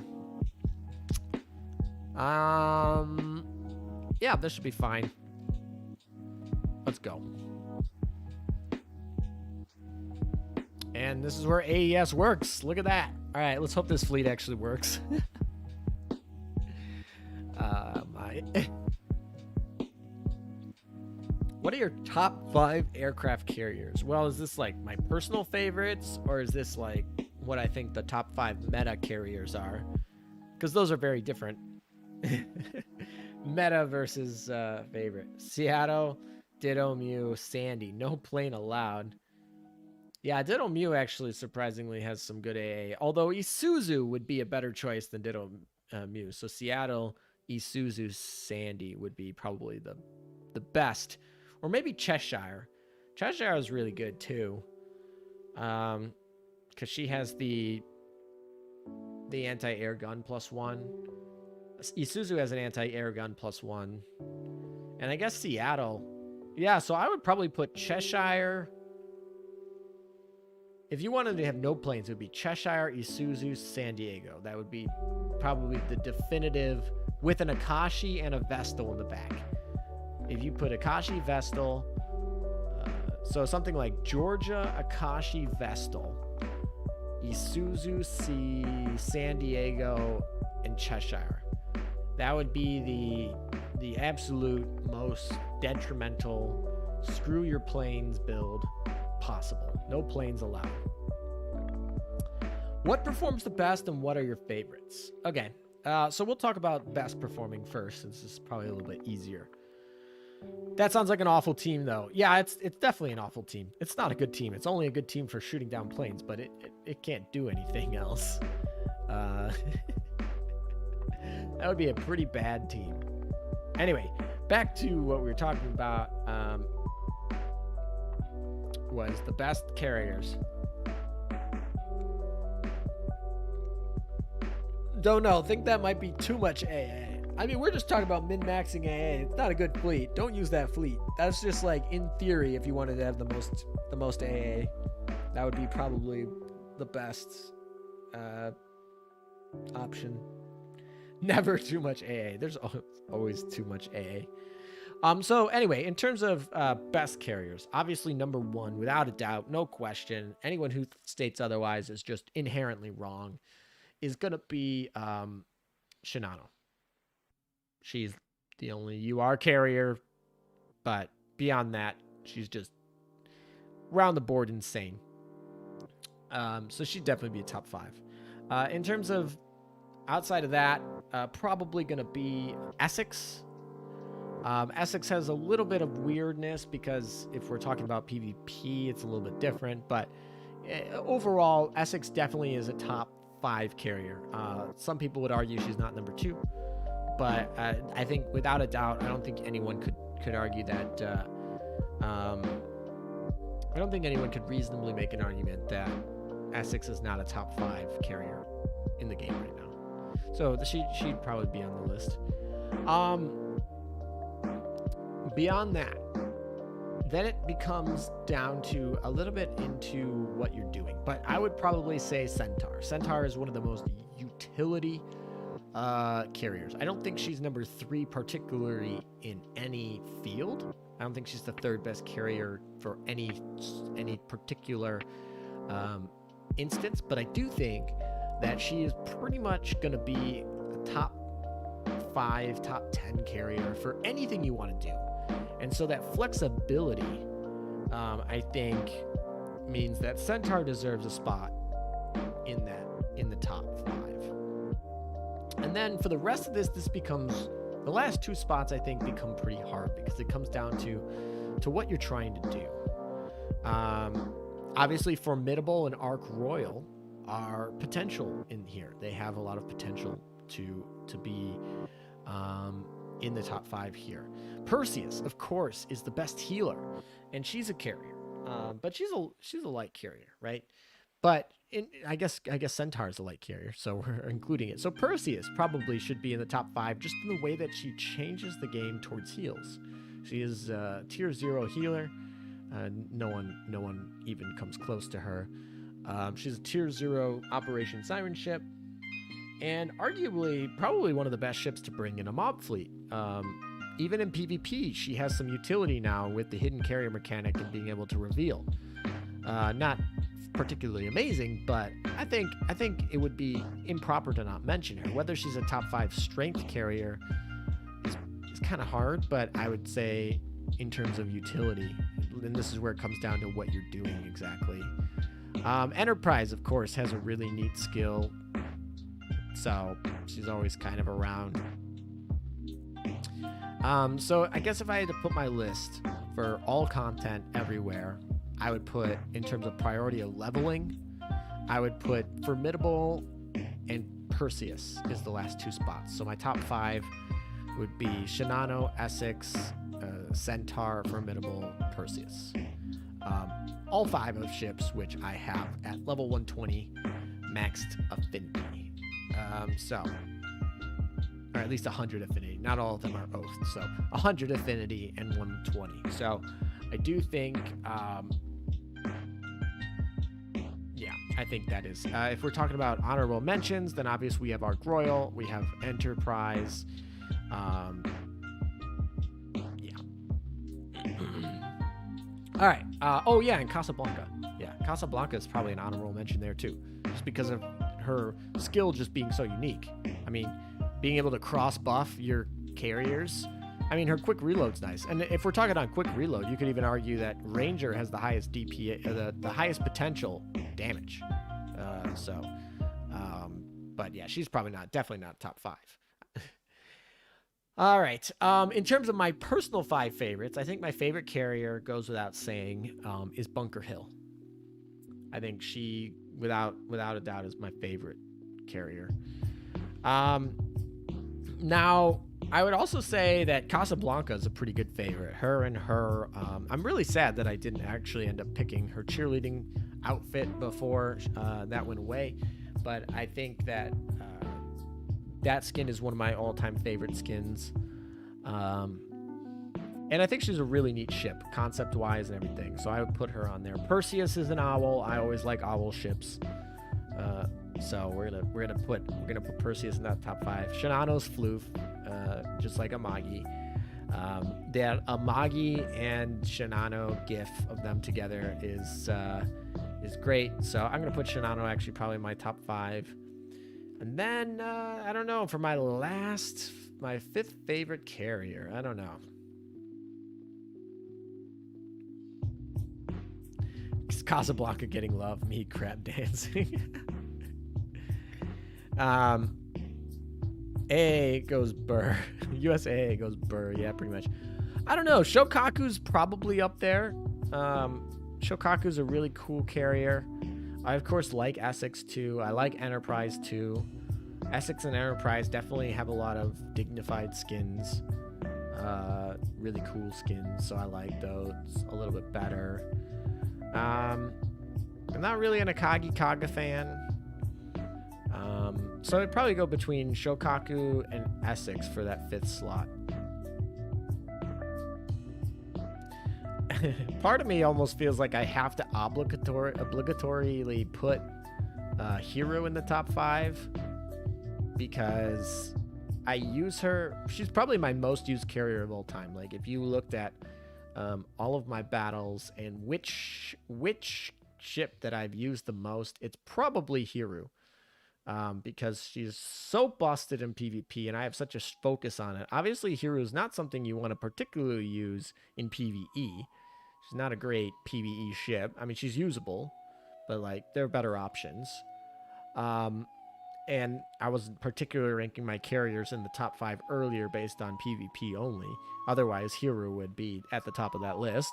yeah, this should be fine. Let's go. And this is where AES works. Look at that. All right, let's hope this fleet actually works. What are your top 5 aircraft carriers? Well, is this like my personal favorites, or is this like what I think the top 5 meta carriers are? Because those are very different. Meta versus favorite. Seattle, Ditto, Mew, Sandy. No plane allowed. Yeah, Ditto Mew actually surprisingly has some good AA. Although Isuzu would be a better choice than Ditto Mew. So Seattle, Isuzu, Sandy would be probably the best. Or maybe Cheshire. Cheshire is really good too. Because she has the anti-air gun +1. Isuzu has an anti-air gun +1. And I guess Seattle. Yeah, so I would probably put Cheshire. If you wanted to have no planes, it would be Cheshire, Isuzu, San Diego. That would be probably the definitive, with an Akashi and a Vestal in the back. If you put Akashi, Vestal, so something like Georgia, Akashi, Vestal, Isuzu, San Diego, and Cheshire. That would be the absolute most detrimental screw your planes build possible. No planes allowed. What performs the best and what are your favorites? Okay, so we'll talk about best performing first, since this is probably a little bit easier. That sounds like an awful team, though. Yeah, it's definitely an awful team. It's not a good team. It's only a good team for shooting down planes, but it can't do anything else. That would be a pretty bad team. Anyway, back to what we were talking about. Was the best carriers. Don't know. Think that might be too much AA. I mean, we're just talking about min-maxing AA. It's not a good fleet. Don't use that fleet. That's just like in theory. If you wanted to have the most AA, that would be probably the best option. Never too much AA. There's always too much AA. So anyway, in terms of best carriers, obviously number 1, without a doubt, no question, anyone who states otherwise is just inherently wrong, is going to be Shinano. She's the only UR carrier, but beyond that, she's just round the board insane. So she'd definitely be a top 5. In terms of outside of that, probably going to be Essex. Essex has a little bit of weirdness because if we're talking about PvP, it's a little bit different. But overall, Essex definitely is a top 5 carrier. Some people would argue she's not number 2. But I think without a doubt, I don't think anyone could argue that. I don't think anyone could reasonably make an argument that Essex is not a top 5 carrier in the game right now. So she'd probably be on the list. Beyond that, then it becomes down to a little bit into what you're doing. But I would probably say Centaur. Centaur is one of the most utility carriers. I don't think she's number 3 particularly in any field. I don't think she's the 3rd best carrier for any particular instance, but I do think that she is pretty much going to be a top 5, top 10 carrier for anything you want to do. And so that flexibility, I think, means that Centaur deserves a spot in the top 5. And then for the rest of this becomes, the last 2 spots I think become pretty hard because it comes down to what you're trying to do. Obviously, Formidable and Arc Royal are potential in here. They have a lot of potential to be in the top 5 here. Perseus, of course, is the best healer, and she's a carrier, but she's a light carrier, right? But I guess Centaur is a light carrier, so we're including it. So Perseus probably should be in the top 5, just in the way that she changes the game towards heals. She is a tier 0 healer. No one even comes close to her. She's a tier 0 Operation Siren ship, and arguably probably one of the best ships to bring in a mob fleet. Even in PvP, she has some utility now with the hidden carrier mechanic and being able to reveal. Not particularly amazing, but I think it would be improper to not mention her. Whether she's a top 5 strength carrier is kind of hard, but I would say in terms of utility. And this is where it comes down to what you're doing exactly. Enterprise, of course, has a really neat skill. So she's always kind of around. So I guess if I had to put my list for all content everywhere, I would put, in terms of priority of leveling, I would put Formidable and Perseus is the last 2 spots. So my top 5 would be Shinano, Essex, Centaur, Formidable, Perseus. All 5 of ships which I have at level 120 maxed affinity. Or at least 100 affinity. Not all of them are oaths. So 100 affinity and 120. So I do think, yeah, I think that is. If we're talking about honorable mentions, then obviously we have Ark Royal, we have Enterprise. Yeah. All right. Oh yeah, and Casablanca. Yeah, Casablanca is probably an honorable mention there too, just because of her skill just being so unique. I mean, being able to cross buff your carriers. I mean, her quick reload's nice. And if we're talking on quick reload, you could even argue that Ranger has the highest DPA, the highest potential damage. But yeah, she's probably definitely not top 5. All right. In terms of my personal 5 favorites, I think my favorite carrier, goes without saying, is Bunker Hill. I think she, without a doubt, is my favorite carrier. Now, I would also say that Casablanca is a pretty good favorite. I'm really sad that I didn't actually end up picking her cheerleading outfit before that went away. But I think that that skin is one of my all-time favorite skins. And I think she's a really neat ship, concept-wise and everything. So I would put her on there. Perseus is an owl. I always like owl ships. So we're gonna put Perseus in that top 5. Shinano's floof, just like Amagi. That Amagi and Shinano gif of them together is great. So I'm gonna put Shinano actually probably in my top 5. And then I don't know, for my 5th favorite carrier, I don't know. Casablanca getting love, me crab dancing. A goes Burr. USA goes Burr. Yeah, pretty much. I don't know. Shokaku's probably up there. Shokaku's a really cool carrier. I, of course, like Essex, too. I like Enterprise, too. Essex and Enterprise definitely have a lot of dignified skins. Really cool skins, so I like those a little bit better. I'm not really an Akagi Kaga fan. So I'd probably go between Shokaku and Essex for that 5th slot. Part of me almost feels like I have to obligatorily put Hero in the top 5 because I use her. She's probably my most used carrier of all time. Like if you looked at all of my battles and which ship that I've used the most, it's probably Hero. Because she's so busted in PvP and I have such a focus on it. Obviously, Hero is not something you want to particularly use in PvE. She's not a great PvE ship. I mean, she's usable, but like there are better options. And I was particularly ranking my carriers in the top 5 earlier based on PvP only. Otherwise, Hero would be at the top of that list.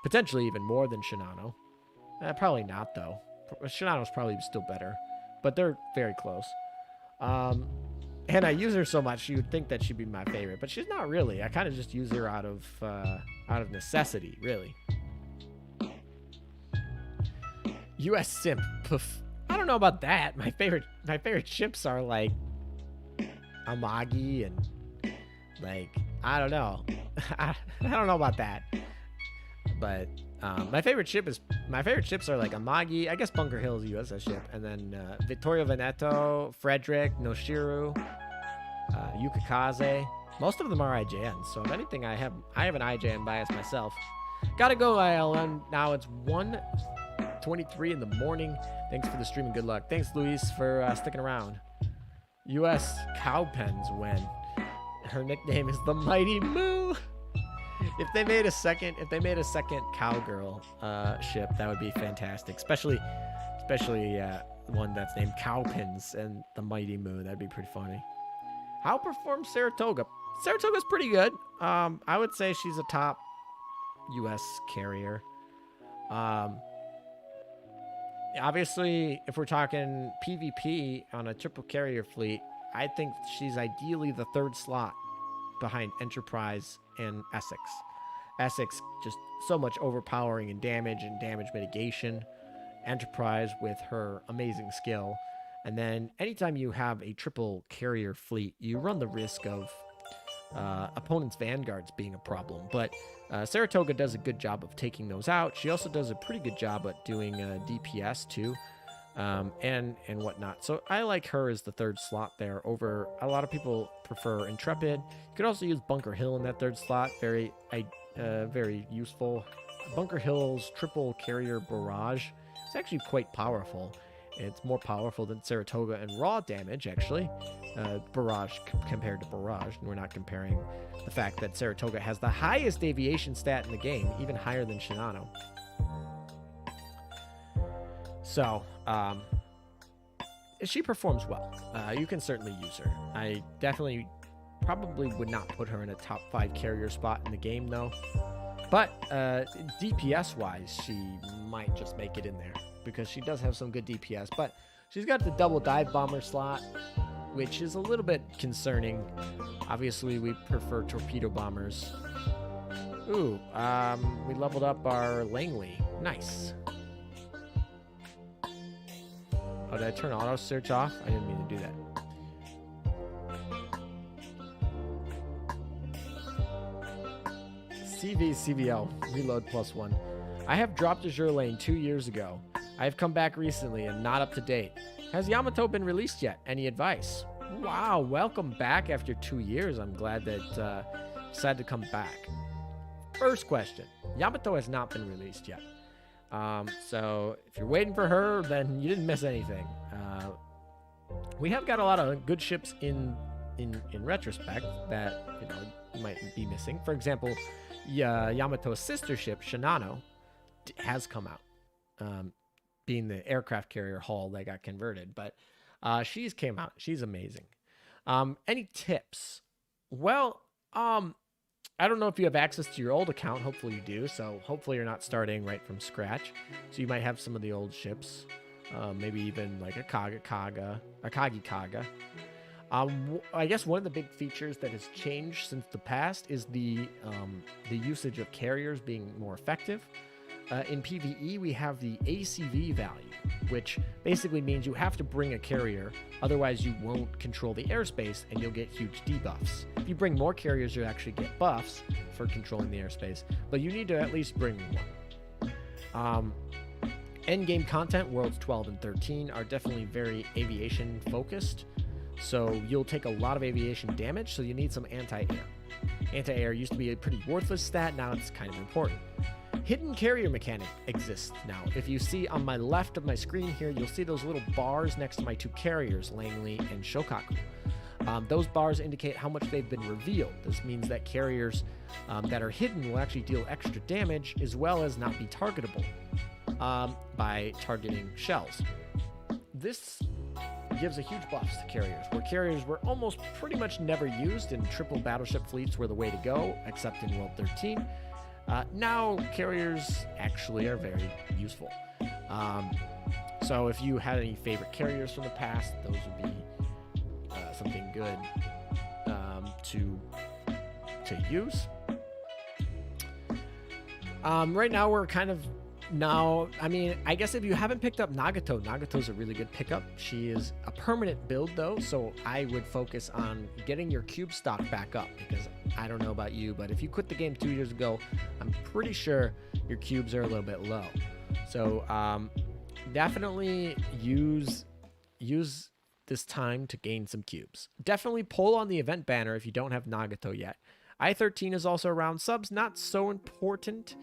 Potentially even more than Shinano. Probably not, though. Shinano's probably still better. But they're very close. And I use her so much, you'd think that she'd be my favorite. But she's not really. I kind of just use her out of necessity, really. US Simp. Poof. I don't know about that. My favorite ships are like Amagi and like I don't know. I don't know about that. But my favorite ships are like Amagi. I guess Bunker Hill is a USS ship, and then Vittorio Veneto, Frederick, Noshiru, Yukikaze. Most of them are IJNs. So if anything, I have an IJN bias myself. Gotta go, ILM. Now it's 1:23 in the morning. Thanks for the stream and good luck. Thanks, Luis, for sticking around. US Cowpens win. Her nickname is the Mighty Moo. If they made a second cowgirl ship, that would be fantastic. Especially one that's named Cowpins and the Mighty Moon. That'd be pretty funny. How performs Saratoga? Saratoga's pretty good. I would say she's a top U.S. carrier. Obviously, if we're talking PvP on a triple carrier fleet, I think she's ideally the third slot behind Enterprise and Essex. Essex just so much overpowering in damage and damage mitigation. Enterprise with her amazing skill. And then anytime you have a triple carrier fleet, you run the risk of opponents' vanguards being a problem. But Saratoga does a good job of taking those out. She also does a pretty good job at doing DPS too, and whatnot. So I like her as the third slot there. Over a lot of people prefer Intrepid. You could also use Bunker Hill in that third slot. Very useful. Bunker Hill's triple carrier barrage is actually quite powerful. It's more powerful than Saratoga and raw damage, actually. Barrage compared to Barrage. And we're not comparing the fact that Saratoga has the highest aviation stat in the game, even higher than Shinano. So, she performs well. You can certainly use her. I definitely probably would not put her in a top 5 carrier spot in the game, though. But DPS-wise, she might just make it in there, because she does have some good DPS. But she's got the double dive bomber slot, which is a little bit concerning. Obviously, we prefer torpedo bombers. Ooh, we leveled up our Langley. Nice. Oh, did I turn auto search off? I didn't mean to do that. CVL, reload +1. I have dropped Azur lane 2 years ago. I have come back recently and not up to date. Has Yamato been released yet? Any advice? Wow, welcome back after 2 years. I'm glad that you decided to come back. First question, Yamato has not been released yet. So if you're waiting for her, then you didn't miss anything. We have got a lot of good ships in retrospect that you might be missing. For example, Yamato's sister ship Shinano has come out, being the aircraft carrier hull that got converted, but she's came out. She's amazing. Any tips? Well, I don't know if you have access to your old account. Hopefully you do. So hopefully you're not starting right from scratch. So you might have some of the old ships, maybe even like a Kagi Kaga. I guess one of the big features that has changed since the past is the usage of carriers being more effective. In PvE, we have the ACV value, which basically means you have to bring a carrier, otherwise you won't control the airspace and you'll get huge debuffs. If you bring more carriers, you'll actually get buffs for controlling the airspace, but you need to at least bring one. Endgame content, Worlds 12 and 13, are definitely very aviation focused, so you'll take a lot of aviation damage, so you need some anti-air. Anti-air used to be a pretty worthless stat, now it's kind of important. Hidden carrier mechanic exists now. If you see on my left of my screen here, you'll see those little bars next to my two carriers, Langley and Shokaku. Those bars indicate how much they've been revealed. This means that carriers that are hidden will actually deal extra damage as well as not be targetable by targeting shells. This gives a huge buff to carriers, where carriers were almost pretty much never used, and triple battleship fleets were the way to go, except in World 13. Now carriers actually are very useful. So if you had any favorite carriers from the past, those would be something good to use. Right now we're kind of I guess if you haven't picked up Nagato's a really good pickup. She is a permanent build though, so I would focus on getting your cube stock back up, because I don't know about you, but if you quit the game 2 years ago, I'm pretty sure your cubes are a little bit low. So definitely use this time to gain some cubes. Definitely pull on the event banner if you don't have Nagato yet. I-13 is also around. Subs, not so important.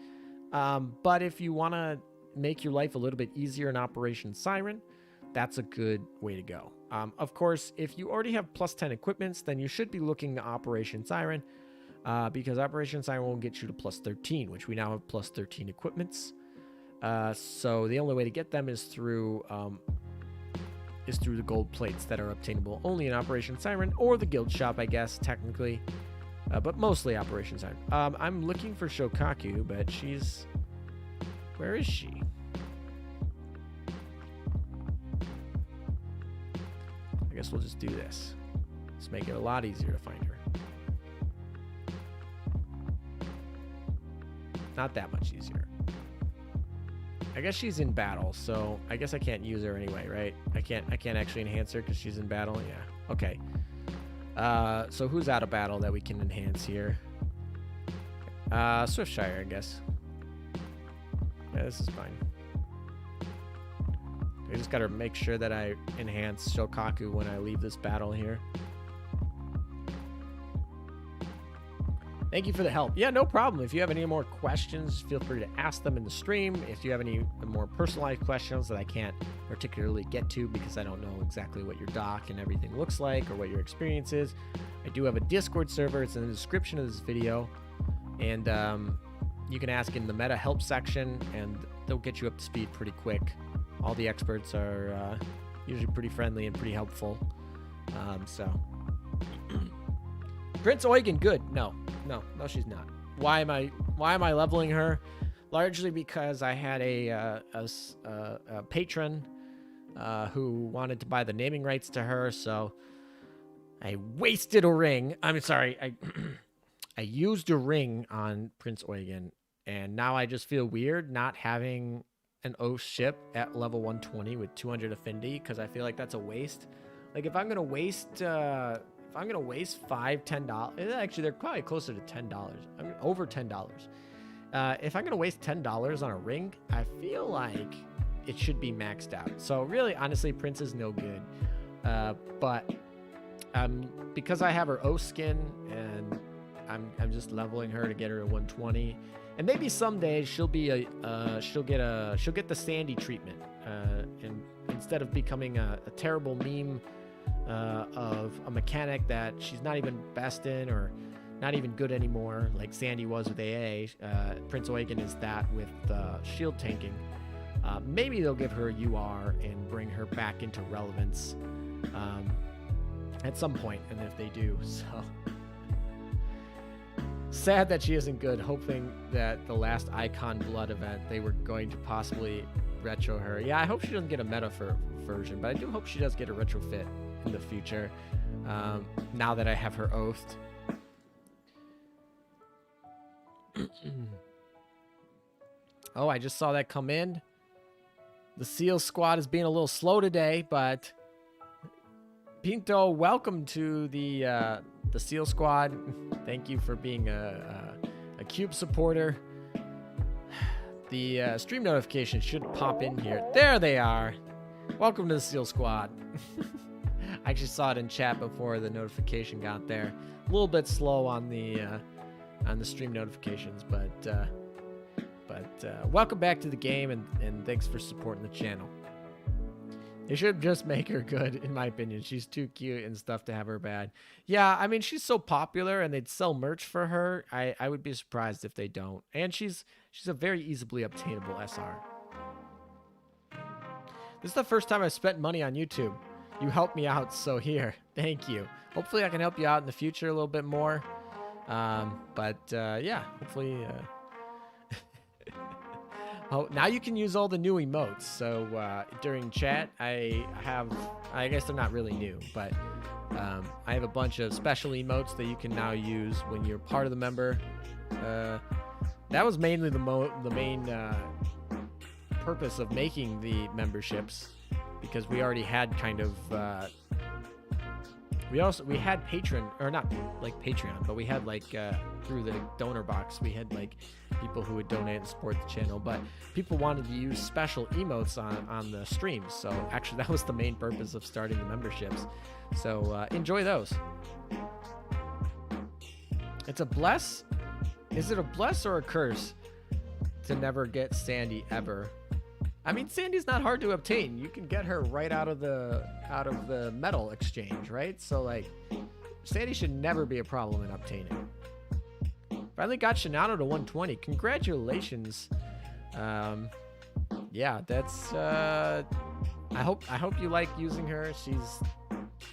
But if you want to make your life a little bit easier in Operation Siren, that's a good way to go. Of course, if you already have +10 equipments, then you should be looking to Operation Siren. because Operation Siren won't get you to plus 13, which we now have plus 13 equipments. So the only way to get them is through the gold plates that are obtainable only in Operation Siren or the guild shop, I guess, technically. But mostly Operation Siren. I'm looking for Shokaku, but she's... Where is she? I guess we'll just do this. Let's make it a lot easier to find her. Not that much easier. I guess she's in battle, so I guess I can't use her anyway, right? I can't actually enhance her because she's in battle. Yeah. Okay. So who's out of battle that we can enhance here? Swiftshire, I guess. Yeah, this is fine. I just gotta make sure that I enhance Shokaku when I leave this battle here. Thank you for the help. Yeah, no problem. If you have any more questions, feel free to ask them in the stream. If you have any more personalized questions that I can't particularly get to because I don't know exactly what your dock and everything looks like or what your experience is, I do have a Discord server. It's in the description of this video. And you can ask in the meta help section, and they'll get you up to speed pretty quick. All the experts are usually pretty friendly and pretty helpful. Prince Eugen, good. No, she's not. Why am I leveling her? Largely because I had a patron who wanted to buy the naming rights to her, so I wasted a ring. I'm sorry, I used a ring on Prince Eugen, and now I just feel weird not having an Oath ship at level 120 with 200 affinity, because I feel like that's a waste. Like if I'm gonna waste $5, $10, actually they're probably closer to $10. I mean, over $10. If I'm gonna waste $10 on a ring, I feel like it should be maxed out. So really, honestly, Prince is no good. But because I have her Oath skin, and I'm just leveling her to get her to 120, and maybe someday she'll be she'll get the Sandy treatment, and instead of becoming a terrible meme of a mechanic that she's not even best in or not even good anymore, like Sandy was with AA, Prince Eugen is that with shield tanking. Maybe they'll give her a UR and bring her back into relevance at some point, and if they do, so sad that she isn't good. Hoping that the last Icon Blood event they were going to possibly retro her. Yeah, I hope she doesn't get a meta version, but I do hope she does get a retrofit in the future, now that I have her oathed. Oh, I just saw that come in. The SEAL squad is being a little slow today, but Pinto, welcome to the SEAL squad. Thank you for being a Cube supporter. The stream notifications should pop in here. There they are. Welcome to the SEAL squad. I actually saw it in chat before the notification got there. A little bit slow on the stream notifications, but welcome back to the game, and thanks for supporting the channel. They should just make her good, in my opinion. She's too cute and stuff to have her bad. Yeah, I mean, she's so popular, and they'd sell merch for her. I would be surprised if they don't. And she's a very easily obtainable SR. This is the first time I've spent money on YouTube. You helped me out, so here. Thank you. Hopefully I can help you out in the future a little bit more. Yeah, hopefully... Oh, now you can use all the new emotes. So during chat, I guess they're not really new, but I have a bunch of special emotes that you can now use when you're part of the member. That was mainly the main purpose of making the memberships, because we already had kind of we had Patreon, or not like Patreon, but we had like through the donor box, we had like people who would donate and support the channel, but people wanted to use special emotes on the streams. So actually that was the main purpose of starting the memberships. So enjoy those. It's a bless. Is it a bless or a curse to never get Sandy ever? I mean, Sandy's not hard to obtain. You can get her right out of the metal exchange, right? So like, Sandy should never be a problem in obtaining. Finally got Shinano to 120. Congratulations. Yeah, that's I hope you like using her.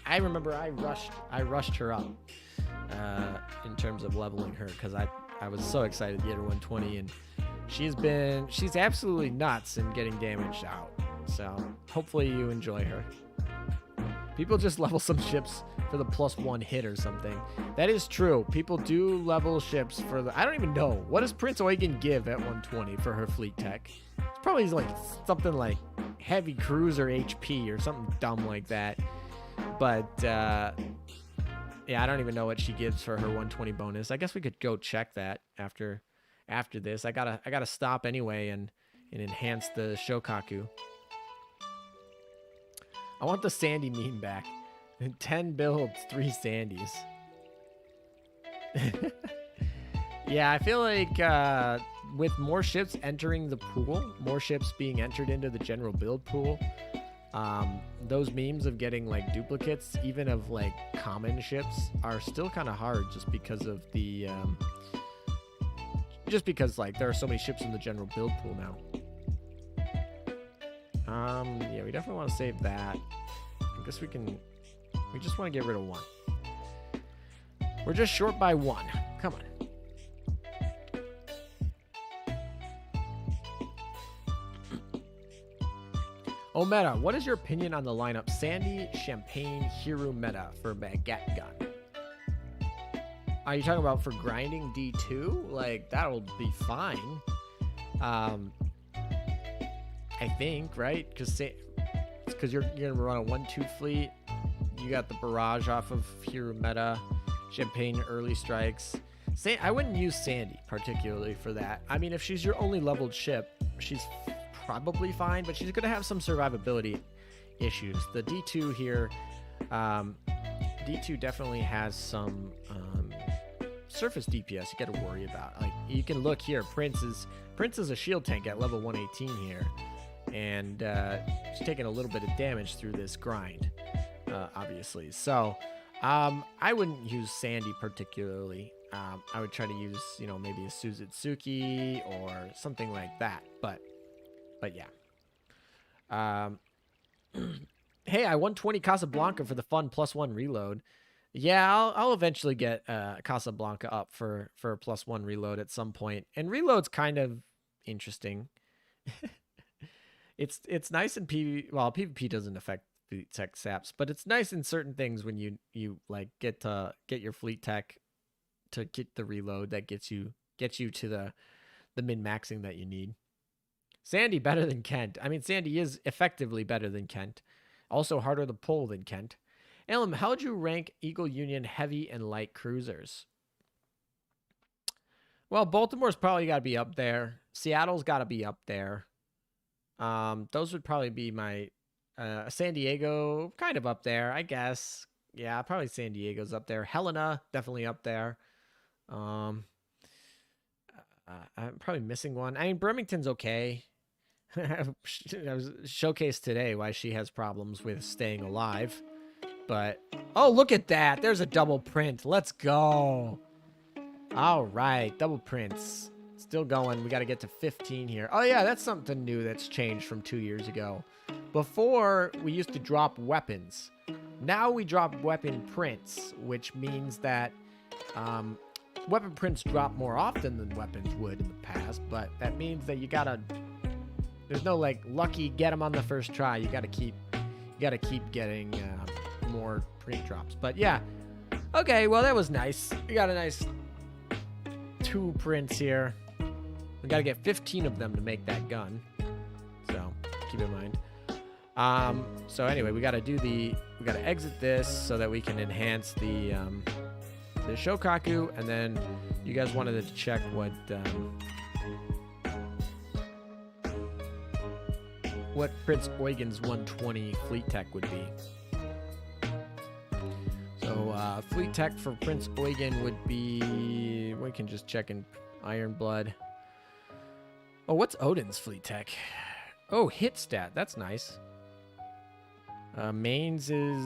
I remember I rushed her up in terms of leveling her because I was so excited to get her 120, and she's absolutely nuts in getting damaged out. So hopefully you enjoy her. People just level some ships for the +1 hit or something. That is true. People do level ships for the... I don't even know. What does Prince Eugen give at 120 for her fleet tech? It's probably like something like heavy cruiser HP or something dumb like that. But, yeah, I don't even know what she gives for her 120 bonus. I guess we could go check that after this. I gotta stop anyway and enhance the Shokaku. I want the Sandy meme back. 10 builds, 3 Sandys. Yeah, I feel like with more ships entering the pool, more ships being entered into the general build pool, those memes of getting like duplicates, even of like common ships, are still kind of hard just because of the like there are so many ships in the general build pool now. Yeah, we definitely want to save that. I guess we just want to get rid of 1. We're just short by 1. Come on. Oh, meta, what is your opinion on the lineup Sandy, Champagne, Hero meta for Baguette Gun? Are you talking about for grinding D2? Like, that'll be fine. I think, right? Because you're going to run a 1-2 fleet. You got the barrage off of Hero meta, Champagne early strikes. I wouldn't use Sandy particularly for that. I mean, if she's your only leveled ship, she's probably fine, but she's going to have some survivability issues. The D2 here, D2 definitely has some surface DPS you got to worry about. Like, you can look here, Prince is a shield tank at level 118 here, and she's taking a little bit of damage through this grind, obviously. So I wouldn't use Sandy particularly. I would try to use, maybe a Suzutsuki or something like that, but yeah. Hey, I won 20 Casablanca for the fun +1 reload. Yeah, I'll eventually get Casablanca up for a +1 reload at some point. And reload's kind of interesting. It's nice in PvP. Well, PvP doesn't affect fleet tech saps, but it's nice in certain things when you like get your fleet tech to get the reload that gets you to the min-maxing that you need. Sandy better than Kent. I mean, Sandy is effectively better than Kent. Also harder to pull than Kent. Elam, how would you rank Eagle Union heavy and light cruisers? Well, Baltimore's probably got to be up there. Seattle's got to be up there. Those would probably be my... San Diego, kind of up there, I guess. Yeah, probably San Diego's up there. Helena, definitely up there. I'm probably missing one. I mean, Birmingham okay. I was showcased today why she has problems with staying alive. But, oh, look at that. There's a double print. Let's go. All right, double prints. Still going. We got to get to 15 here. Oh, yeah, that's something new that's changed from 2 years ago. Before, we used to drop weapons. Now we drop weapon prints, which means that weapon prints drop more often than weapons would in the past, but that means that you got to... There's no, like, lucky get them on the first try. You got to keep getting more print drops. But, yeah. Okay, well, that was nice. We got a nice 2 prints here. We got to get 15 of them to make that gun. So, keep in mind. So, anyway, we got to exit this so that we can enhance the Shokaku. And then you guys wanted to check what Prince Eugen's 120 fleet tech would be. So fleet tech for Prince Eugen would be... We can just check in Iron Blood. Oh, what's Odin's fleet tech? Oh, hit stat. That's nice. Mains is...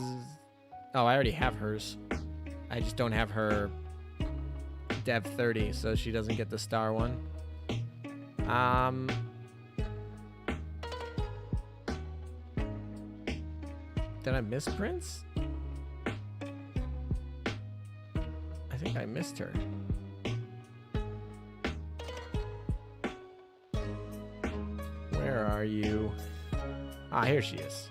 Oh, I already have hers. I just don't have her Dev 30, so she doesn't get the star one. Did I miss Prince? I think I missed her. Where are you? Ah, here she is.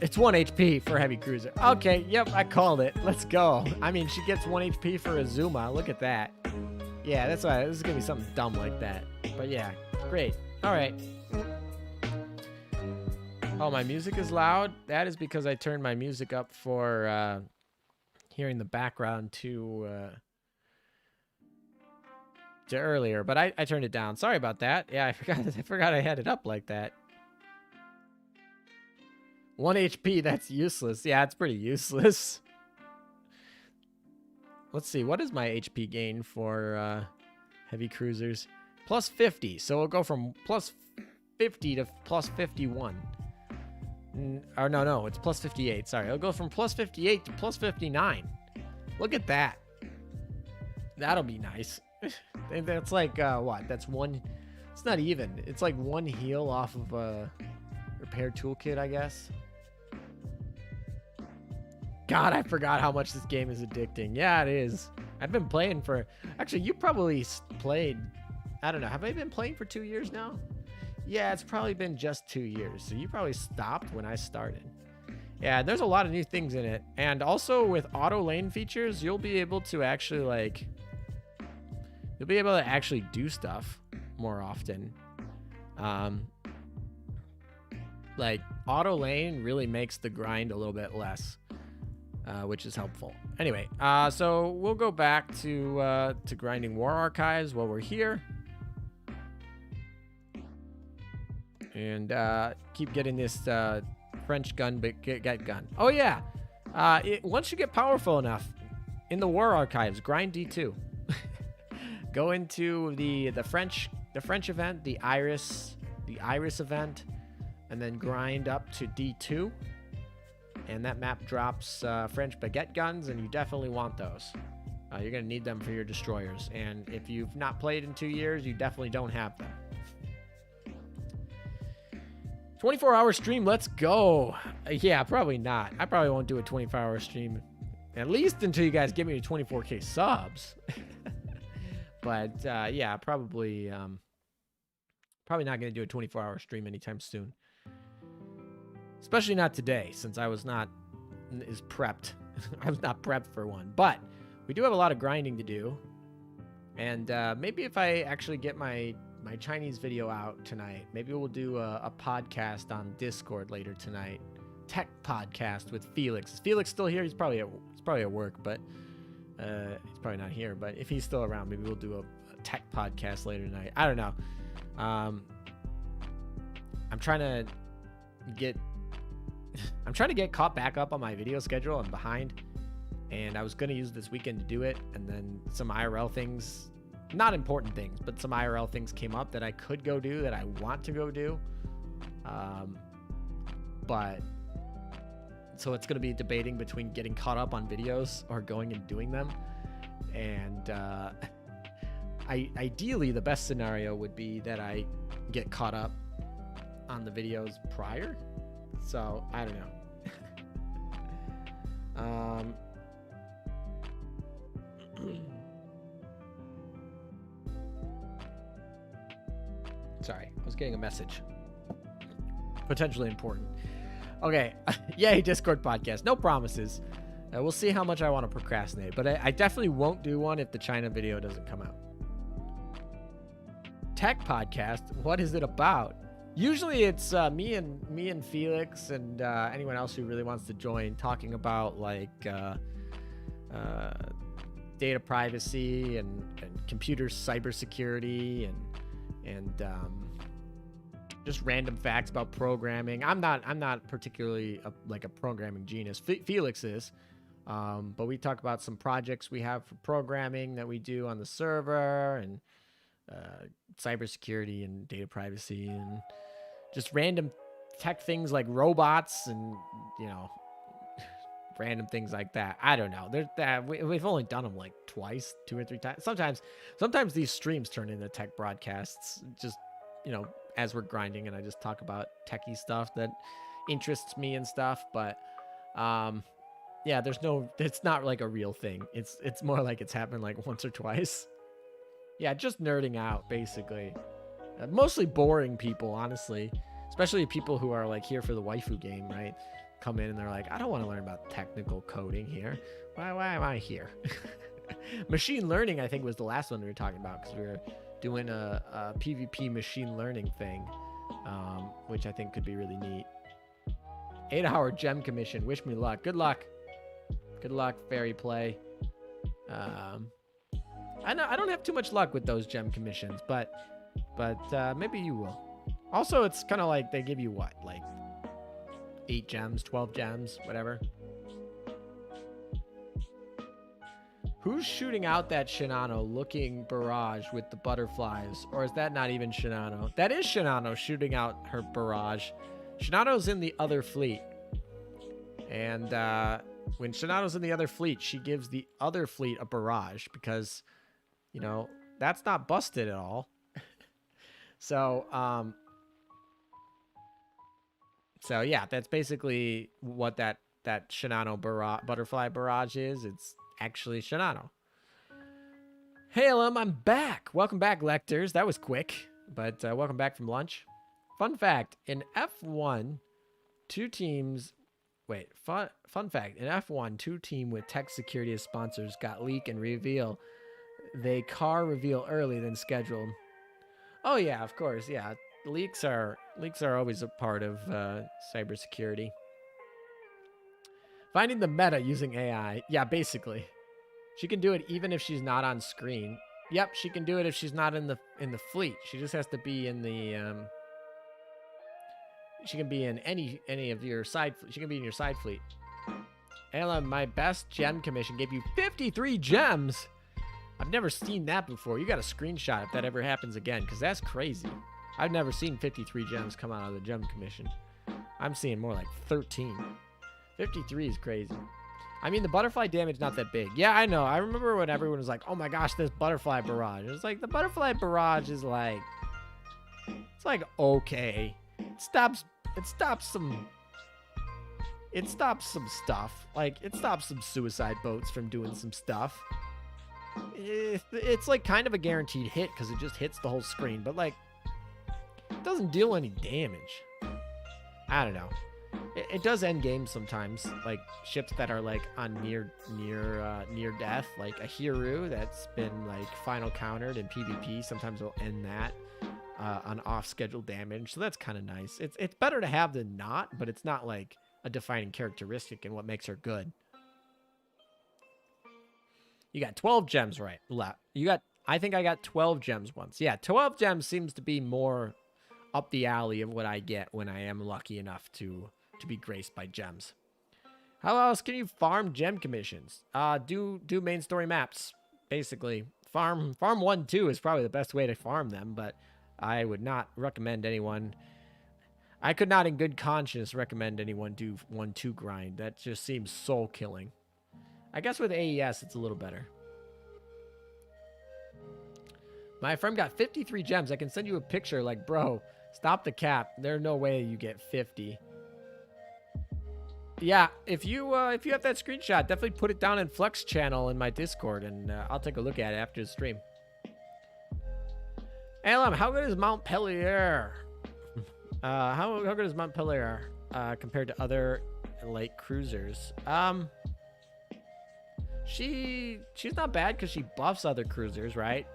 It's 1 HP for Heavy Cruiser. Okay, yep, I called it. Let's go. I mean, she gets 1 HP for Azuma. Look at that. Yeah, that's why this is gonna be something dumb like that. But yeah, great. All right. Oh, my music is loud. That is because I turned my music up for hearing the background to earlier, but I turned it down. Sorry about that. Yeah, I forgot I had it up like that. 1 HP, that's useless. Yeah, it's pretty useless. Let's see, what is my HP gain for Heavy Cruisers? Plus 50, so it'll go from plus 50 to plus 51. Or no, it's plus 58. Sorry, it'll go from plus 58 to plus 59. Look at that. That'll be nice. That's like, what? That's one... It's not even. It's like 1 heal off of a repair toolkit, I guess. God, I forgot how much this game is addicting. Yeah, it is. I've been playing for... Actually, you probably played... I don't know. Have I been playing for 2 years now? Yeah, it's probably been just 2 years. So you probably stopped when I started. Yeah, there's a lot of new things in it. And also with auto lane features, you'll be able to actually like... You'll be able to actually do stuff more often. Like auto lane really makes the grind a little bit less. Which is helpful. Anyway, so we'll go back to grinding War Archives while we're here. And keep getting this French gun, but get gun. Oh yeah, once you get powerful enough in the War Archives, grind D2. Go into the French event, the Iris event, and then grind up to D2. And that map drops French baguette guns, and you definitely want those. You're going to need them for your destroyers. And if you've not played in 2 years, you definitely don't have them. 24-hour stream, let's go. Yeah, probably not. I probably won't do a 24-hour stream, at least until you guys give me to 24K subs. But yeah, probably not going to do a 24-hour stream anytime soon. Especially not today, since I was not as prepped. I was not prepped for one. But we do have a lot of grinding to do. And maybe if I actually get my Chinese video out tonight, maybe we'll do a podcast on Discord later tonight. Tech podcast with Felix. Is Felix still here? He's probably at work, but he's probably not here. But if he's still around, maybe we'll do a tech podcast later tonight. I don't know. I'm trying to get caught back up on my video schedule. I'm behind, and I was going to use this weekend to do it, and then some IRL things, not important things, but some IRL things came up that I could go do, that I want to go do. But so it's going to be debating between getting caught up on videos or going and doing them. And ideally, the best scenario would be that I get caught up on the videos prior. So I don't know. Sorry, I was getting a message. Potentially important. Okay, yay, Discord podcast. No promises. We'll see how much I want to procrastinate, but I definitely won't do one if the China video doesn't come out. Tech podcast. What is it about? Usually it's me and Felix and anyone else who really wants to join, talking about like data privacy and computer cybersecurity and just random facts about programming. I'm not particularly a programming genius. Felix is, but we talk about some projects we have for programming that we do on the server, and cybersecurity and data privacy, and just random tech things like robots and, you know, random things like that. I don't know. We've only done them like twice, 2 or 3 times. Sometimes these streams turn into tech broadcasts. Just, as we're grinding, and I just talk about techie stuff that interests me and stuff. But yeah, it's not like a real thing. It's more like it's happened like once or twice. Yeah, just nerding out basically. Mostly boring people, honestly. Especially people who are like here for the waifu game, right? Come in and they're like, I don't want to learn about technical coding here. Why am I here? Machine learning, I think, was the last one we were talking about, because we were doing a PvP machine learning thing, which I think could be really neat. 8-hour gem commission. Wish me luck. Good luck. Good luck, fairy play. I don't have too much luck with those gem commissions, but maybe you will. Also, it's kind of like they give you what, like 8 gems, 12 gems, whatever. Who's shooting out that Shinano looking barrage with the butterflies? Or is that not even Shinano? That is Shinano shooting out her barrage. Shinano's in the other fleet. And when Shinano's in the other fleet, she gives the other fleet a barrage because, that's not busted at all. So yeah, that's basically what that Shinano butterfly barrage is. It's actually Shinano. Hey, Elam, I'm back. Welcome back, Lectors. That was quick, but welcome back from lunch. Fun fact, in F1, fun fact, in F1, 2 team with tech security as sponsors got leak and reveal. They car reveal early than scheduled. Oh yeah, of course, yeah. Leaks are always a part of cybersecurity. Finding the meta using AI. Yeah, basically. She can do it even if she's not on screen. Yep, she can do it if she's not in the fleet. She just has to be in the she can be in any of your side. She can be in your side fleet. Ayla, my best gem commission gave you 53 gems. I've never seen that before. You got a screenshot if that ever happens again, because that's crazy. I've never seen 53 gems come out of the gem commission. I'm seeing more like 13. 53 is crazy. I mean, the butterfly damage not that big. Yeah, I know. I remember when everyone was like, oh my gosh, this butterfly barrage. It's like, the butterfly barrage is like, it's like, okay. It stops some stuff. Like, it stops some suicide boats from doing some stuff. It's like kind of a guaranteed hit because it just hits the whole screen, but like, it doesn't deal any damage. I don't know. It does end games sometimes, like ships that are like on near death, like a Hiru that's been like final countered in PvP. Sometimes it'll end that on off schedule damage, so that's kind of nice. It's better to have than not, but it's not like a defining characteristic in what makes her good. You got 12 gems right left. I think I got 12 gems once. Yeah, 12 gems seems to be more up the alley of what I get when I am lucky enough to be graced by gems. How else can you farm gem commissions? Do main story maps. Basically, farm 1-2 is probably the best way to farm them, but I would not recommend anyone. I could not in good conscience recommend anyone do 1-2 grind. That just seems soul killing. I guess with AES, it's a little better. My friend got 53 gems. I can send you a picture like, bro, stop the cap. There's no way you get 50. Yeah, if you have that screenshot, definitely put it down in Flex channel in my Discord, and I'll take a look at it after the stream. Alam, how good is Mount Pellier? How good is Mount Pellier compared to other light cruisers? She's not bad because she buffs other cruisers, right?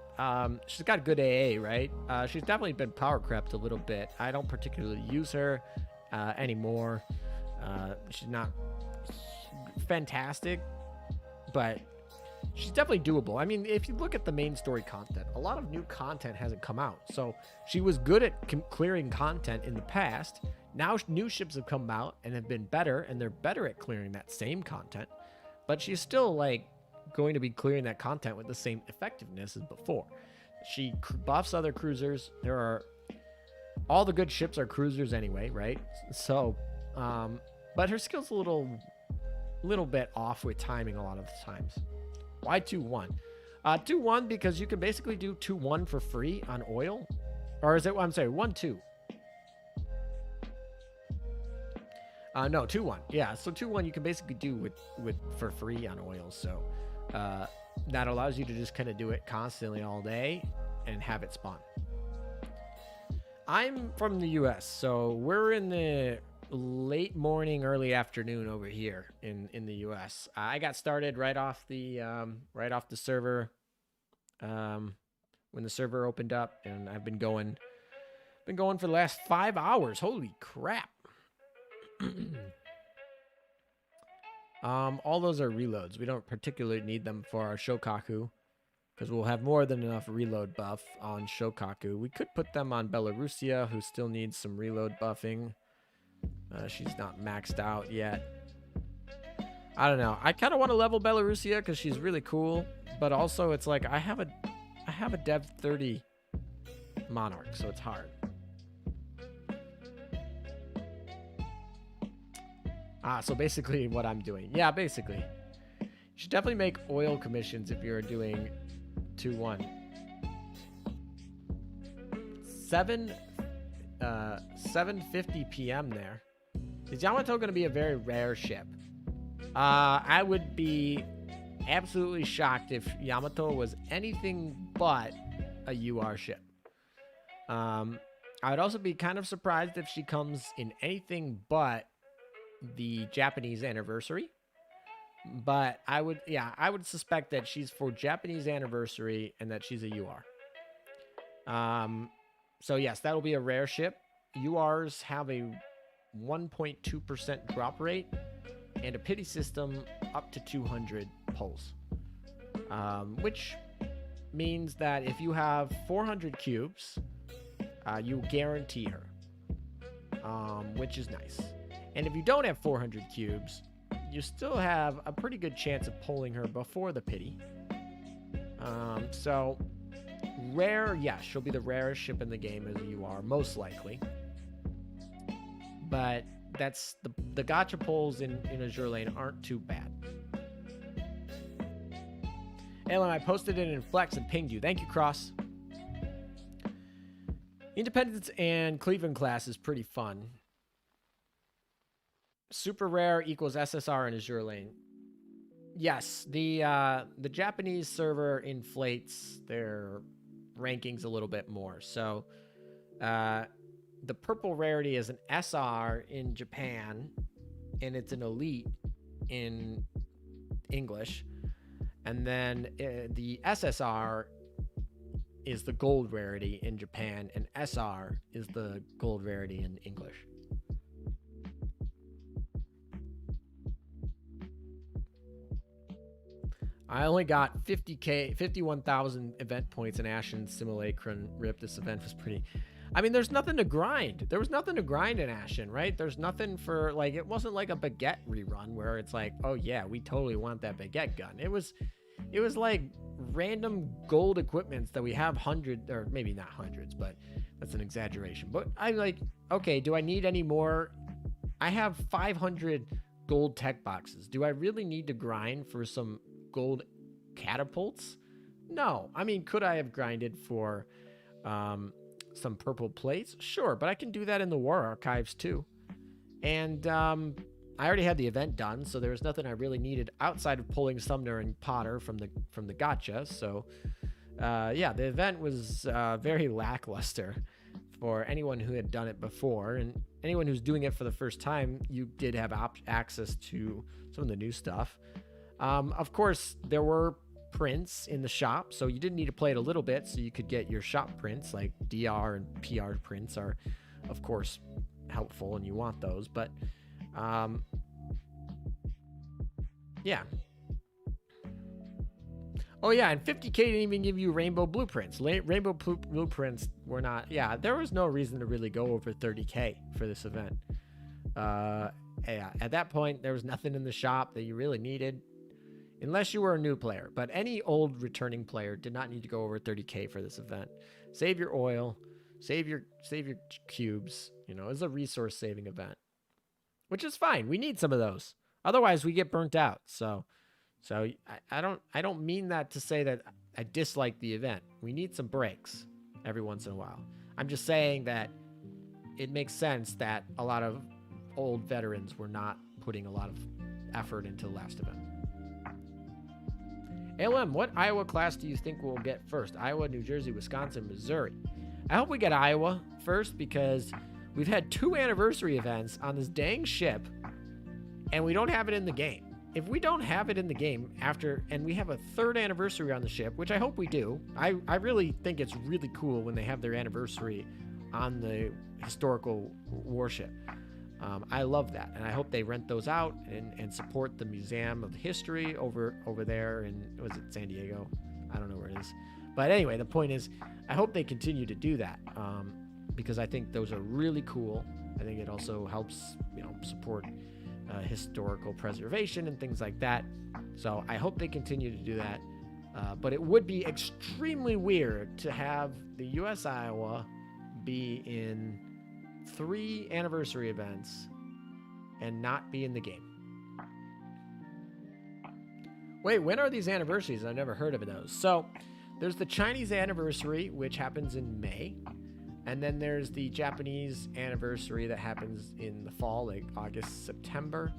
She's got good AA, right? She's definitely been power crept a little bit. I don't particularly use her anymore. She's not fantastic, but she's definitely doable. I mean, if you look at the main story content, a lot of new content hasn't come out. So she was good at clearing content in the past. Now new ships have come out and have been better, and they're better at clearing that same content. But she's still like going to be clearing that content with the same effectiveness as before. She buffs other cruisers. All the good ships are cruisers anyway, right? So, but her skill's a little little bit off with timing a lot of the times. Why 2-1? 2-1 because you can basically do 2-1 for free on oil. Or is it, I'm sorry, 1-2. No, 2-1. Yeah, so 2-1 you can basically do with for free on oil. So that allows you to just kind of do it constantly all day and have it spawn. I'm from the US, so we're in the late morning, early afternoon over here in the US. I got started right off the server when the server opened up, and I've been going for the last 5 hours. Holy crap. All those are reloads. We don't particularly need them for our Shokaku because we'll have more than enough reload buff on Shokaku. We could put them on Belarusia, who still needs some reload buffing. She's not maxed out yet. I don't know. I kind of want to level Belarusia because she's really cool, but also it's like I have a Dev 30 Monarch, so it's hard. So basically what I'm doing. Yeah, basically. You should definitely make oil commissions if you're doing 2-1. 7:50 p.m. there. Is Yamato going to be a very rare ship? I would be absolutely shocked if Yamato was anything but a UR ship. I would also be kind of surprised if she comes in anything but the Japanese anniversary. But I would suspect that she's for Japanese anniversary and that she's a UR. So yes, that'll be a rare ship. URs have a 1.2% drop rate and a pity system up to 200 pulls. Which means that if you have 400 cubes, you guarantee her, which is nice. And if you don't have 400 cubes, you still have a pretty good chance of pulling her before the pity. So rare, yes, she'll be the rarest ship in the game as you are, most likely. But that's the gacha pulls in Azur lane aren't too bad. Alan, I posted it in Flex and pinged you. Thank you, Cross. Independence and Cleveland class is pretty fun. Super rare equals SSR in Azur lane. Yes, the Japanese server inflates their rankings a little bit more. So the purple rarity is an SR in Japan, and it's an elite in English. And then the SSR is the gold rarity in Japan, and SR is the gold rarity in English. I only got 51,000 event points in Ashen Simulacron Rip. This event was pretty... I mean, there's nothing to grind. There was nothing to grind in Ashen, right? There's nothing for, like, it wasn't like a baguette rerun where it's like, oh yeah, we totally want that baguette gun. It was like random gold equipments that we have hundreds, or maybe not hundreds, but that's an exaggeration. But I'm like, okay, do I need any more? I have 500 gold tech boxes. Do I really need to grind for some gold catapults? No. I mean, could I have grinded for some purple plates? Sure, but I can do that in the war archives too. And I already had the event done, so there was nothing I really needed outside of pulling Sumner and Potter from the gacha. So yeah, the event was very lackluster for anyone who had done it before, and anyone who's doing it for the first time, you did have access to some of the new stuff. Of course, there were prints in the shop, so you didn't need to play it a little bit, so you could get your shop prints, like DR and PR prints are, of course, helpful, and you want those, but, yeah. Oh, yeah, and 50K didn't even give you rainbow blueprints. Rainbow blueprints were not, yeah, there was no reason to really go over 30K for this event. Yeah, at that point, there was nothing in the shop that you really needed. Unless you were a new player, but any old returning player did not need to go over 30K for this event. Save your oil, save your cubes. You know, it's a resource saving event, which is fine. We need some of those. Otherwise, we get burnt out. So I don't mean that to say that I dislike the event. We need some breaks every once in a while. I'm just saying that it makes sense that a lot of old veterans were not putting a lot of effort into the last event. ALM, what Iowa class do you think we'll get first? Iowa, New Jersey, Wisconsin, Missouri. I hope we get Iowa first because we've had 2 anniversary events on this dang ship and we don't have it in the game. If we don't have it in the game after, and we have a 3rd anniversary on the ship, which I hope we do, I really think it's really cool when they have their anniversary on the historical warship. I love that, and I hope they rent those out and support the Museum of History over there in, was it San Diego? I don't know where it is. But anyway, the point is, I hope they continue to do that because I think those are really cool. I think it also helps, support historical preservation and things like that. So I hope they continue to do that. But it would be extremely weird to have the U.S. Iowa be in 3 anniversary events and not be in the game. Wait, when are these anniversaries? I've never heard of those. So there's the Chinese anniversary, which happens in May. And then there's the Japanese anniversary that happens in the fall, like August, September.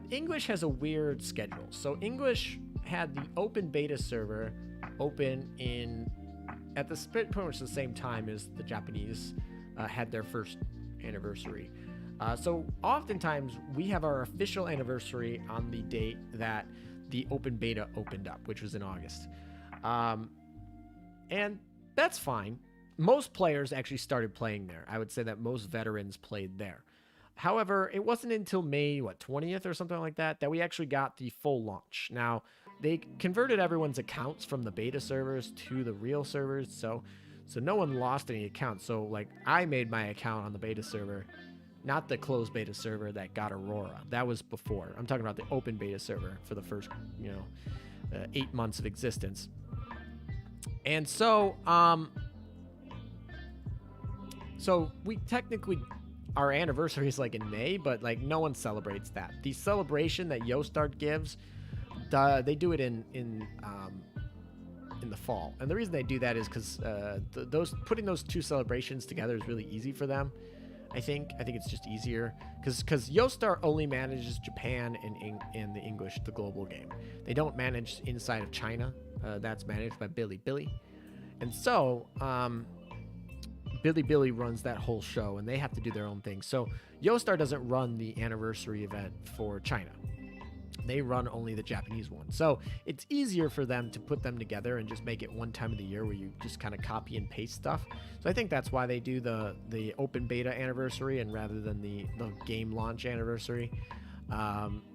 English has a weird schedule. So English had the open beta server open at the pretty much the same time as the Japanese had their first anniversary. So oftentimes we have our official anniversary on the date that the open beta opened up, which was in August. And that's fine. Most players actually started playing there. I would say that most veterans played there. However, it wasn't until May, 20th or something like that, that we actually got the full launch. Now, they converted everyone's accounts from the beta servers to the real servers, so no one lost any accounts. So, like, I made my account on the beta server, not the closed beta server that got Aurora. That was before. I'm talking about the open beta server for the first, 8 months of existence. And so we technically, our anniversary is like in May, but like no one celebrates that. The celebration that YoStart gives, they do it in the fall. And the reason they do that is because putting those 2 celebrations together is really easy for them. I think it's just easier because YoStart only manages Japan and the English, the global game. They don't manage inside of China. That's managed by Billy. And so Billy runs that whole show, and they have to do their own thing. So YoStar doesn't run the anniversary event for China. They run only the Japanese one. So it's easier for them to put them together and just make it one time of the year where you just kind of copy and paste stuff. So I think that's why they do the open beta anniversary and rather than the game launch anniversary,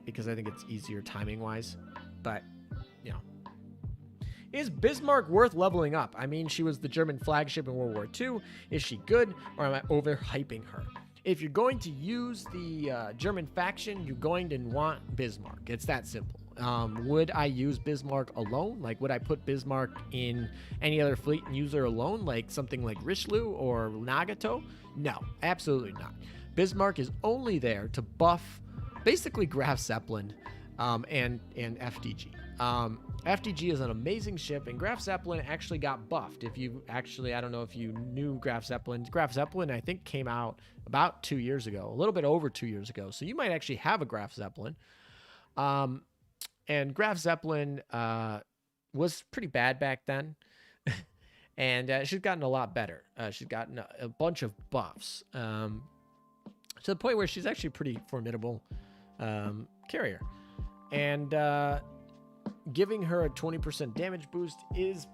because I think it's easier timing-wise. But, is Bismarck worth leveling up? I mean, she was the German flagship in World War II. Is she good, or am I overhyping her? If you're going to use the German faction, you're going to want Bismarck. It's that simple. Would I use Bismarck alone? Like, would I put Bismarck in any other fleet and use her alone, like something like Richelieu or Nagato? No, absolutely not. Bismarck is only there to buff basically Graf Zeppelin and FDG. FDG is an amazing ship, and Graf Zeppelin actually got buffed. I don't know if you knew Graf Zeppelin. Graf Zeppelin, I think, came out about 2 years ago, a little bit over 2 years ago. So you might actually have a Graf Zeppelin. And Graf Zeppelin was pretty bad back then. And she's gotten a lot better. She's gotten a bunch of buffs to the point where she's actually a pretty formidable carrier. And giving her a 20% damage boost is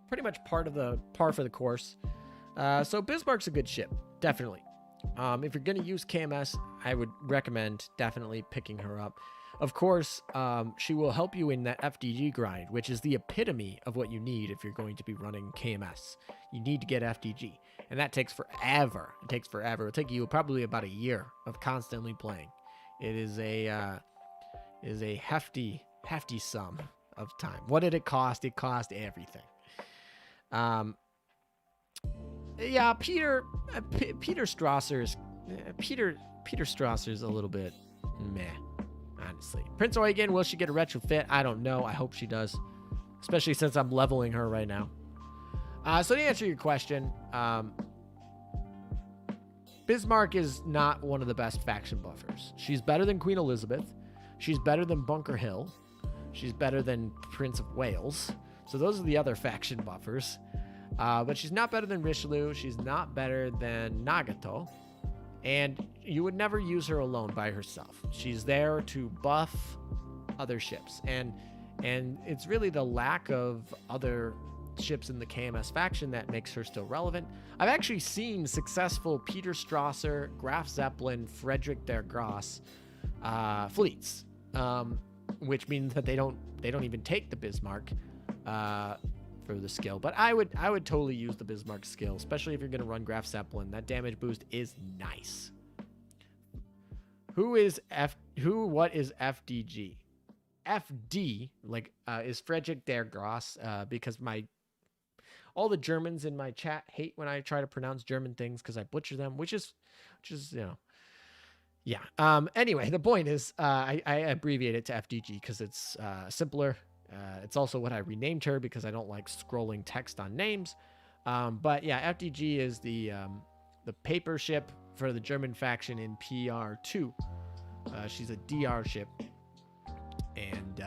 pretty much par for the course. So Bismarck's a good ship, definitely. If you're going to use KMS, I would recommend definitely picking her up. Of course, she will help you in that FDG grind, which is the epitome of what you need if you're going to be running KMS. You need to get FDG, and that takes forever. It'll take you probably about a year of constantly playing. It is a hefty sum of time. What did it cost? It cost everything. Yeah, Peter Strasser is a little bit meh. honestly. Prince Eugen, will she get a retrofit? I don't know. I hope she does, especially since I'm leveling her right now. So to answer your question, Bismarck is not one of the best faction buffers. She's better than Queen Elizabeth. She's better than Bunker Hill. She's better than Prince of Wales. So those are the other faction buffers. But she's not better than Richelieu. She's not better than Nagato. And you would never use her alone by herself. She's there to buff other ships. And it's really the lack of other ships in the KMS faction that makes her still relevant. I've actually seen successful Peter Strasser, Graf Zeppelin, Frederick der Grosse fleets, which means that they don't even take the Bismarck for the skill. But I would totally use the Bismarck skill, especially if you're going to run Graf Zeppelin. That damage boost is nice. What is FDG? FD is Frederick der Grosse, because all the Germans in my chat hate when I try to pronounce German things because I butcher them, which is yeah. Anyway, the point is I abbreviate it to FDG because it's simpler. It's also what I renamed her because I don't like scrolling text on names. But yeah, FDG is the paper ship for the German faction in PR2. She's a DR ship, and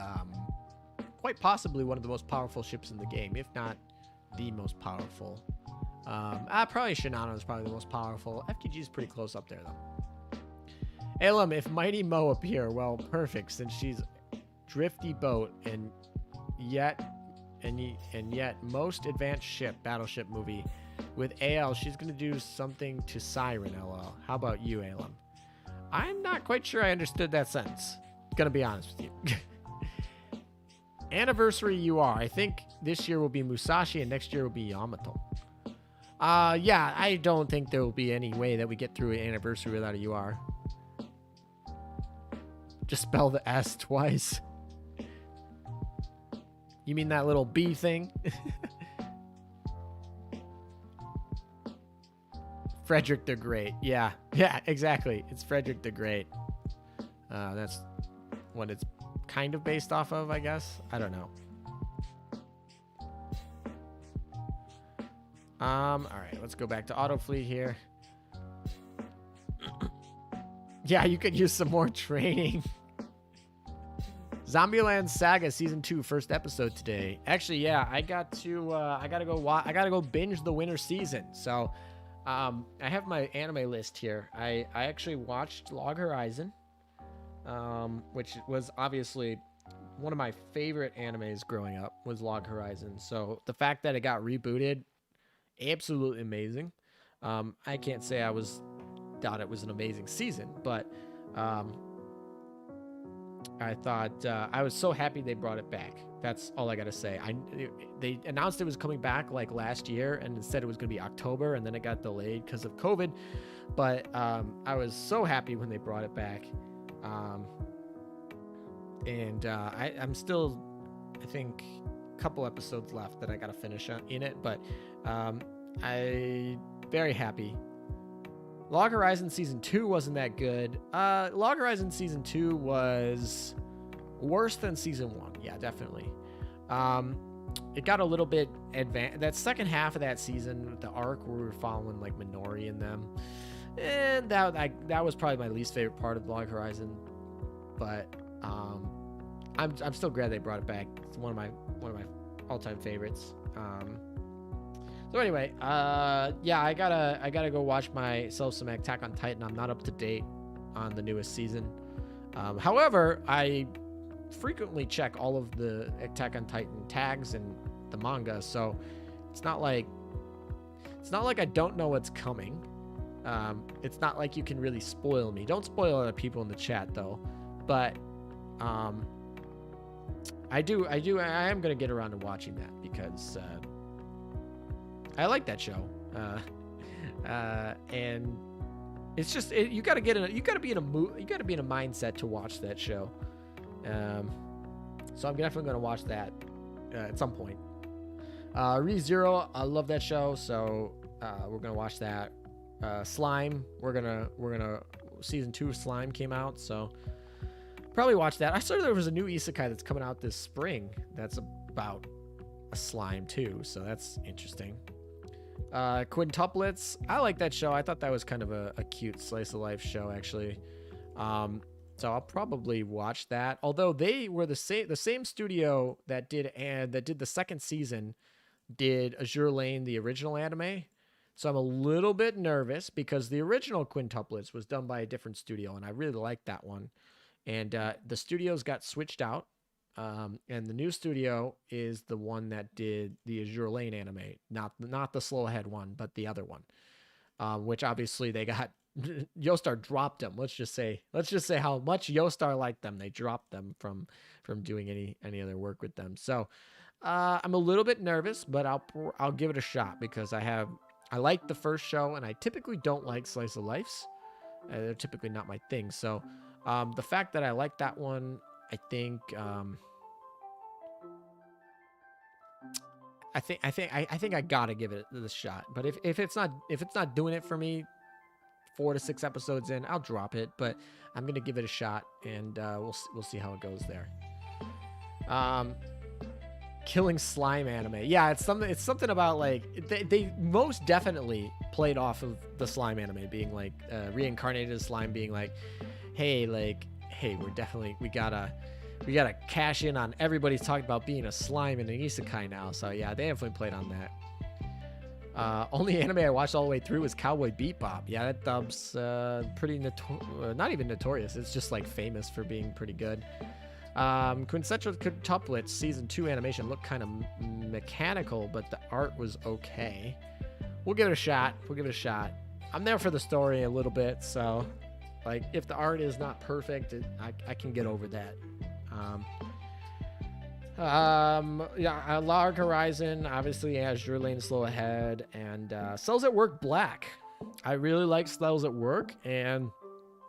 quite possibly one of the most powerful ships in the game, if not the most powerful. Probably Shinano is probably the most powerful. FDG is pretty close up there though. Elam, if Mighty Mo appear, well, perfect, since she's drifty boat and yet most advanced ship battleship movie with AL. She's gonna do something to Siren. LL. How about you, Elam? I'm not quite sure I understood that sentence. Gonna be honest with you. Anniversary UR. I think this year will be Musashi and next year will be Yamato. Yeah, I don't think there will be any way that we get through an anniversary without a UR. Just spell the S twice. You mean that little B thing? Frederick the Great. Yeah, exactly. It's Frederick the Great. That's what it's kind of based off of, I guess. I don't know. All right, let's go back to Autofleet here. Yeah, you could use some more training. Zombieland Saga Season 2 first episode today. Actually, yeah, I gotta go binge the winter season. So, I have my anime list here. I actually watched Log Horizon, which was obviously one of my favorite animes growing up was Log Horizon. So the fact that it got rebooted, absolutely amazing. I can't say I thought it was an amazing season, but I thought I was so happy they brought it back. That's all I gotta say. They announced it was coming back like last year, and instead it was gonna be October, and then it got delayed because of COVID. But I was so happy when they brought it back. I'm still, I think, a couple episodes left that I gotta finish in it, but I'm very happy. Log Horizon Season 2 wasn't that good. Log Horizon Season 2 was worse than Season 1. Yeah, definitely. It got a little bit advanced. That second half of that season, the arc where we were following like Minori and them, and that was probably my least favorite part of Log Horizon. But I'm still glad they brought it back. It's one of my all-time favorites. So anyway, yeah, I gotta go watch myself some Attack on Titan. I'm not up to date on the newest season. However, I frequently check all of the Attack on Titan tags and the manga, so it's not like I don't know what's coming. It's not like you can really spoil me. Don't spoil other people in the chat though. But I am gonna get around to watching that because I like that show, and it's just you gotta be in a mindset to watch that show. So I'm definitely gonna watch that at some point. ReZero, I love that show, so we're gonna watch that. Slime, we're gonna season 2 of Slime came out, so Probably watch that. I saw there was a new isekai that's coming out this spring that's about a slime too, so that's interesting. Quintuplets. I like that show. I thought that was kind of a cute slice of life show, actually. So I'll probably watch that. Although they were the same studio that did the second season did Azur Lane, the original anime. So I'm a little bit nervous because the original Quintuplets was done by a different studio, and I really liked that one. And the studios got switched out. And the new studio is the one that did the Azur Lane anime, not the Slowhead one, but the other one, which obviously they got Yostar dropped them. Let's just say how much Yostar liked them. They dropped them from doing any other work with them. So I'm a little bit nervous, but I'll give it a shot because I like the first show, and I typically don't like slice of lifes. They're typically not my thing. So the fact that I like that one, I think I gotta give it this shot. But if it's not doing it for me, 4 to 6 episodes in, I'll drop it. But I'm gonna give it a shot, and we'll see how it goes there. Killing slime anime. Yeah, it's something about like they most definitely played off of the slime anime being like reincarnated slime being like, hey, we gotta cash in on everybody's talking about being a slime in an isekai now. So yeah, they definitely played on that. Only anime I watched all the way through was Cowboy Bebop. Yeah, that dub's pretty not even notorious. It's just like famous for being pretty good. Quintessential Quintuplets season 2 animation looked kind of mechanical, but the art was okay. We'll give it a shot. I'm there for the story a little bit, so like if the art is not perfect, I can get over that. Yeah, Log Horizon, obviously Azur Lane Slow Ahead, and Cells at Work Black. I really like Cells at Work, and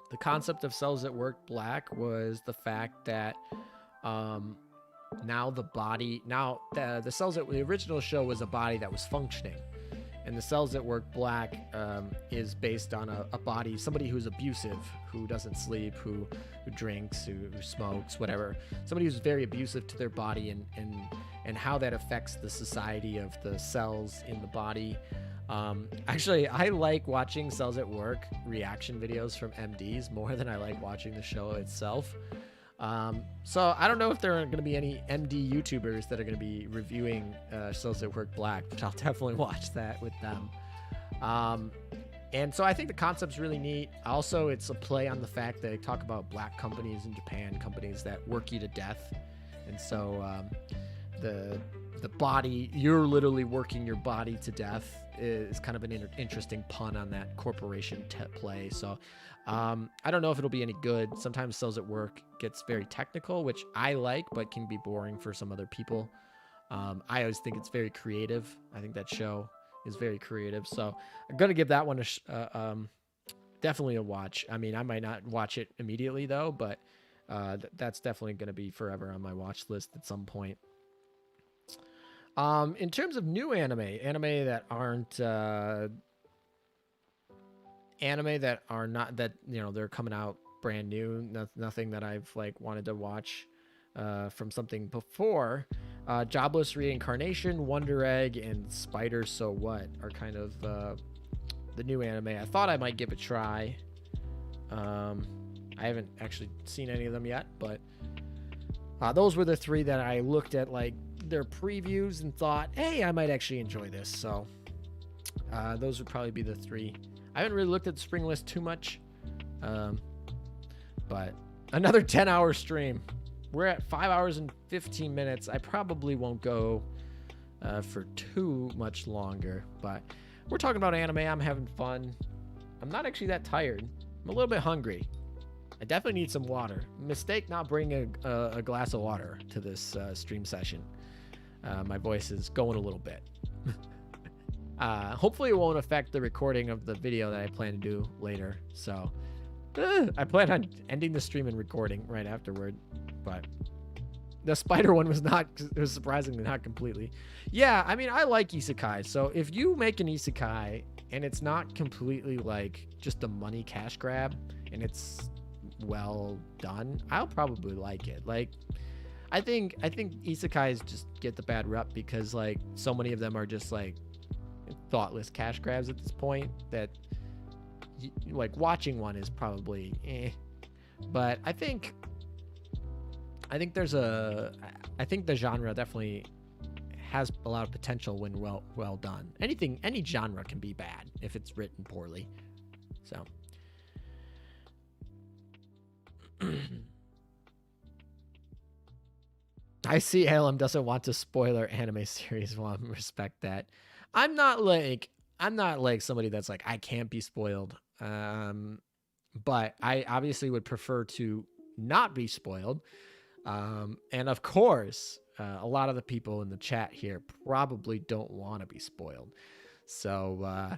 the concept of Cells at Work Black was the fact that now the original show was a body that was functioning, and the Cells at Work Black is based on a body, somebody who's abusive, who doesn't sleep, who drinks, who smokes, whatever. Somebody who's very abusive to their body, and how that affects the society of the cells in the body. Actually, I like watching Cells at Work reaction videos from MDs more than I like watching the show itself. So I don't know if there are going to be any MD YouTubers that are going to be reviewing Cells at Work Black, but I'll definitely watch that with them. And so I think the concept's really neat. Also, it's a play on the fact that they talk about black companies in Japan, companies that work you to death. And so the body, you're literally working your body to death, is kind of an interesting pun on that corporation play. So I don't know if it'll be any good. Sometimes Cells at Work gets very technical, which I like, but can be boring for some other people. I always think it's very creative. I think that show is very creative. So I'm going to give that one definitely a watch. I mean, I might not watch it immediately though, but that's definitely going to be forever on my watch list at some point. In terms of new anime that aren't they're coming out brand new, nothing that I've like wanted to watch from something before. Jobless Reincarnation, Wonder Egg, and Spider So What are kind of the new anime. I thought I might give it a try. I haven't actually seen any of them yet, but those were the 3 that I looked at like their previews and thought, hey, I might actually enjoy this. So those would probably be the 3. I haven't really looked at the spring list too much, but another 10-hour stream. We're at 5 hours and 15 minutes. I probably won't go for too much longer, but we're talking about anime. I'm having fun. I'm not actually that tired. I'm a little bit hungry. I definitely need some water. Mistake not bringing a glass of water to this stream session. My voice is going a little bit. Hopefully it won't affect the recording of the video that I plan to do later. So I plan on ending the stream and recording right afterward. But the spider one was surprisingly not completely. Yeah, I mean, I like isekai. So if you make an isekai and it's not completely like just a money cash grab, and it's well done, I'll probably like it. Like, I think isekais just get the bad rep because like so many of them are just like thoughtless cash grabs at this point that like watching one is probably but I think there's a I think the genre definitely has a lot of potential when well done. Any genre can be bad if it's written poorly. So I see Alum doesn't want to spoiler anime series. Well, I respect that. I'm not like somebody that's like I can't be spoiled. But I obviously would prefer to not be spoiled. And of course, a lot of the people in the chat here probably don't want to be spoiled. So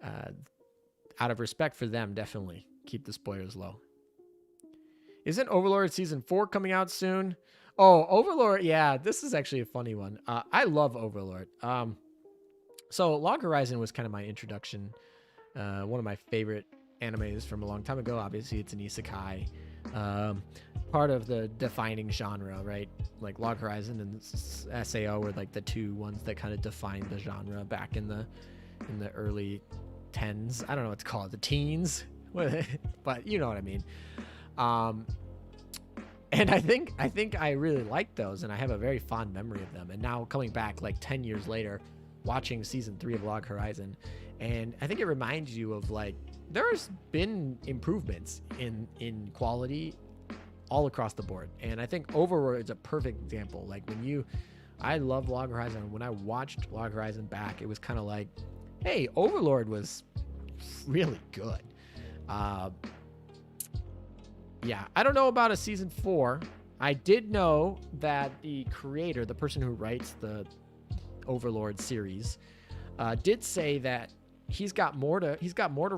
out of respect for them, definitely keep the spoilers low. Isn't Overlord Season 4 coming out soon? Oh, Overlord. Yeah, this is actually a funny one. I love Overlord. So Log Horizon was kind of my introduction. One of my favorite animes from a long time ago. Obviously, it's an isekai. Part of the defining genre, right? Like Log Horizon and SAO were like the two ones that kind of defined the genre back in the early 10s. I don't know what to call it, the teens, but you know what I mean. And I think I really liked those, and I have a very fond memory of them. And now coming back like 10 years later, watching season 3 of Log Horizon, and I think it reminds you of like there's been improvements in quality all across the board. And I think Overlord is a perfect example. Like I love Log Horizon. When I watched Log Horizon back, it was kind of like, hey, Overlord was really good. Yeah, I don't know about a season 4. I did know that the creator, the person who writes the Overlord series, did say that he's got more to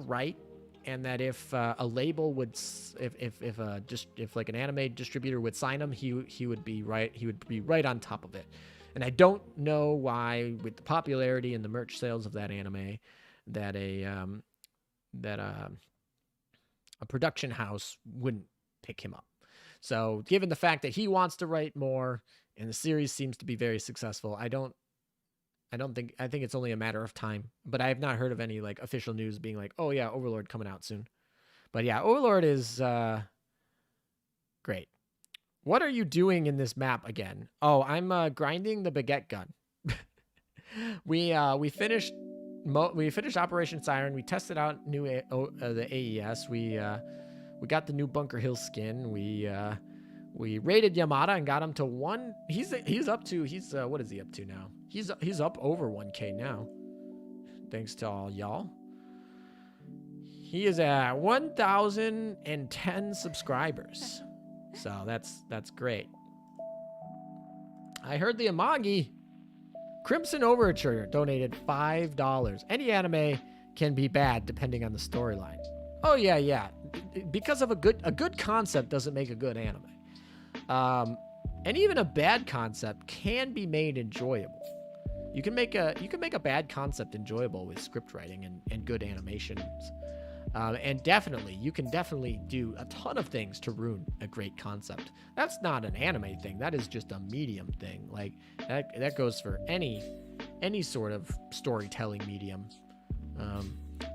write, and that if a label would, if like an anime distributor would sign him, he would be right on top of it. And I don't know why, with the popularity and the merch sales of that anime, that a production house wouldn't pick him up. So given the fact that he wants to write more and the series seems to be very successful, I think it's only a matter of time. But I have not heard of any like official news being like, oh yeah, Overlord coming out soon. But yeah, Overlord is great. What are you doing in this map again? Oh, I'm grinding the baguette gun. We finished Operation Siren. We tested out the AES. We got the new Bunker Hill skin. We raided Yamada and got him to 1. What is he up to now? He's up over 1K now. Thanks to all y'all. He is at 1,010 subscribers. So that's great. I heard the Amagi Crimson Overture donated $5. Any anime can be bad depending on the storyline. Oh yeah. Because of a good concept doesn't make a good anime. And even a bad concept can be made enjoyable. You can make a bad concept enjoyable with script writing and good animations. And you can definitely do a ton of things to ruin a great concept. That's not an anime thing. That is just a medium thing. Like that goes for any sort of storytelling medium.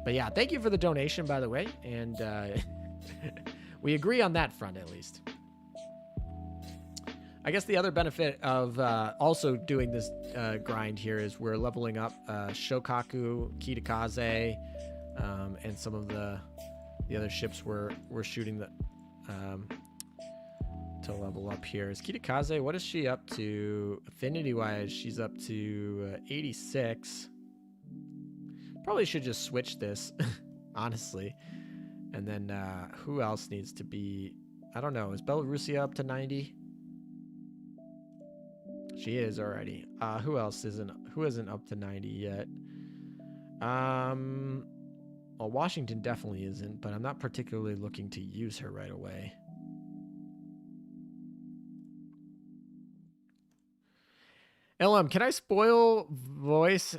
But yeah, thank you for the donation, by the way. And we agree on that front, at least. I guess the other benefit of also doing this grind here is we're leveling up Shokaku, Kitakaze, and some of the other ships we're shooting to level up here. Is Kitakaze, what is she up to? Affinity-wise, she's up to 86. Probably should just switch this, honestly. And then who else needs to be... I don't know. Is Belarusia up to 90? She is already. Who else isn't up to 90 yet? Well, Washington definitely isn't, but I'm not particularly looking to use her right away. LM, can I spoil voice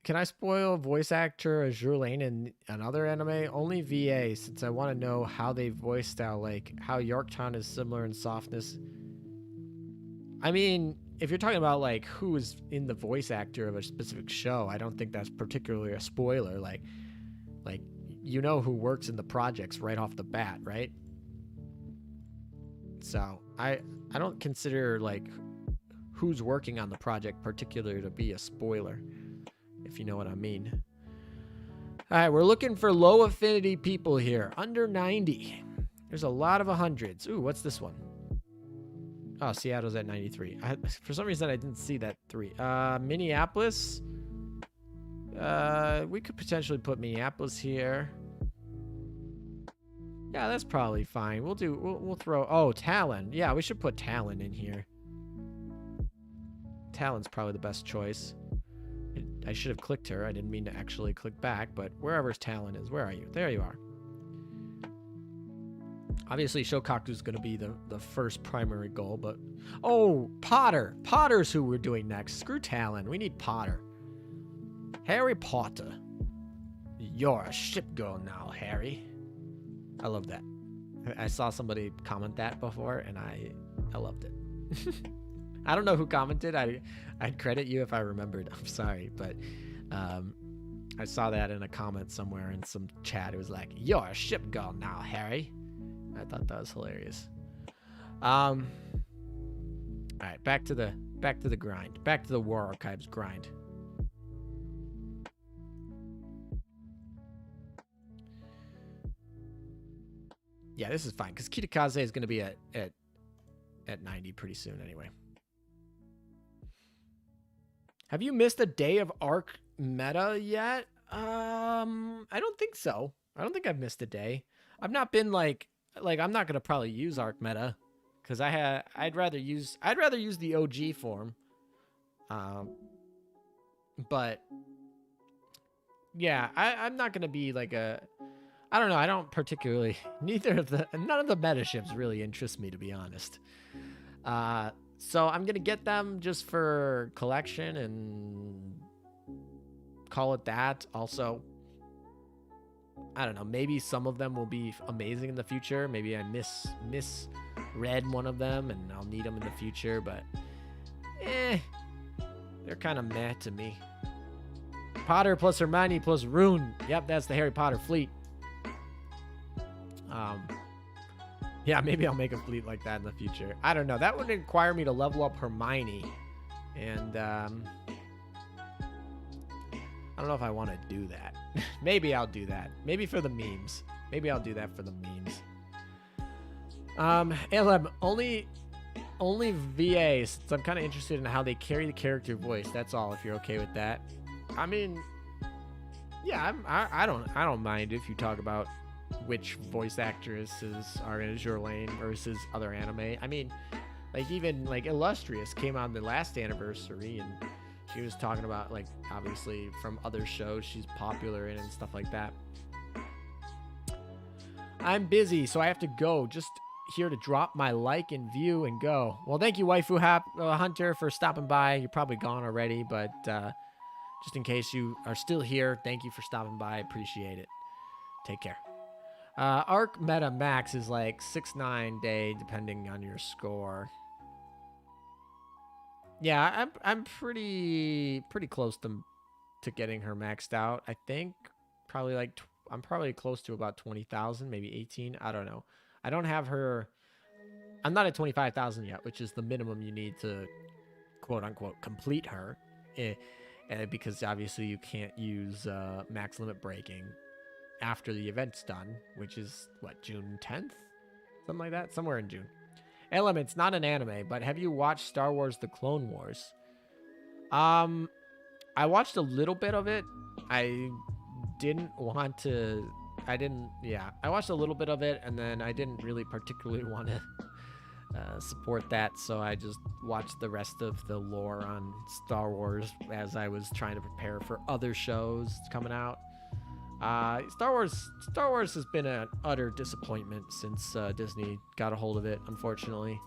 can I spoil voice actor Azur Lane in another anime? Only VA, since I want to know how they voice style, like how Yorktown is similar in softness. I mean, if you're talking about like who is in the voice actor of a specific show, I don't think that's particularly a spoiler. Like you know who works in the projects right off the bat, right? So I don't consider like who's working on the project particular to be a spoiler, if you know what I mean. All right, we're looking for low affinity people here, under 90. There's a lot of 100s. Ooh, what's this one? Oh, Seattle's at 93. For some reason, I didn't see that 3. Minneapolis. We could potentially put Minneapolis here. Yeah, that's probably fine. We'll throw. Oh, Talon. Yeah, we should put Talon in here. Talon's probably the best choice. I should have clicked her. I didn't mean to actually click back, but wherever Talon is, where are you? There you are. Obviously, Shokaku's going to be the first primary goal, but... Oh, Potter. Potter's who we're doing next. Screw Talon. We need Potter. Harry Potter. You're a ship girl now, Harry. I love that. I saw somebody comment that before, and I loved it. I don't know who commented. I'd credit you if I remembered. I'm sorry, but I saw that in a comment somewhere in some chat. It was like, "You're a ship girl now, Harry." I thought that was hilarious. All right, back to the grind. Back to the War Archives grind. Yeah, this is fine because Kitakaze is going to be at 90 pretty soon anyway. Have you missed a day of Arc meta yet? I don't think so. I don't think I've missed a day. I've not been like I'm not gonna probably use Arc meta because I'd rather use the OG form. But yeah, I'm not gonna be like a. I don't know. I don't particularly. None of the meta ships really interest me, to be honest. So I'm gonna get them just for collection and call it that. Also, I don't know. Maybe some of them will be amazing in the future. Maybe I misread one of them and I'll need them in the future. But they're kind of meh to me. Potter plus Hermione plus Rune. Yep, that's the Harry Potter fleet. Yeah, maybe I'll make a fleet like that in the future. I don't know. That would require me to level up Hermione. And I don't know if I want to do that. Maybe I'll do that. Maybe for the memes. Maybe I'll do that for the memes. LM, only VA, since I'm kind of interested in how they carry the character voice. That's all, if you're okay with that. I mean, yeah, I don't mind if you talk about which voice actresses are in Azur Lane versus other anime. I mean, like even like Illustrious came on the last anniversary and she was talking about like obviously from other shows she's popular in and stuff like that. I'm busy, so I have to go. Just here to drop my like and view and go. Well, thank you, Waifu Hunter, for stopping by. You're probably gone already, but just in case you are still here, thank you for stopping by. I appreciate it. Take care. Arc meta max is like 6-9 day, depending on your score. Yeah, I'm pretty close to getting her maxed out. I think probably like I'm probably close to about 20,000, maybe 18. I don't know. I don't have her. I'm not at 25,000 yet, which is the minimum you need to quote unquote complete her. Because obviously you can't use max limit breaking after the event's done, which is what, June 10th? Something like that, somewhere in June. Elements, not an anime, but have you watched Star Wars The Clone Wars? I watched a little bit of it. I watched a little bit of it, and then I didn't really particularly want to support that, so I just watched the rest of the lore on Star Wars as I was trying to prepare for other shows coming out. Star Wars has been an utter disappointment since Disney got a hold of it, unfortunately.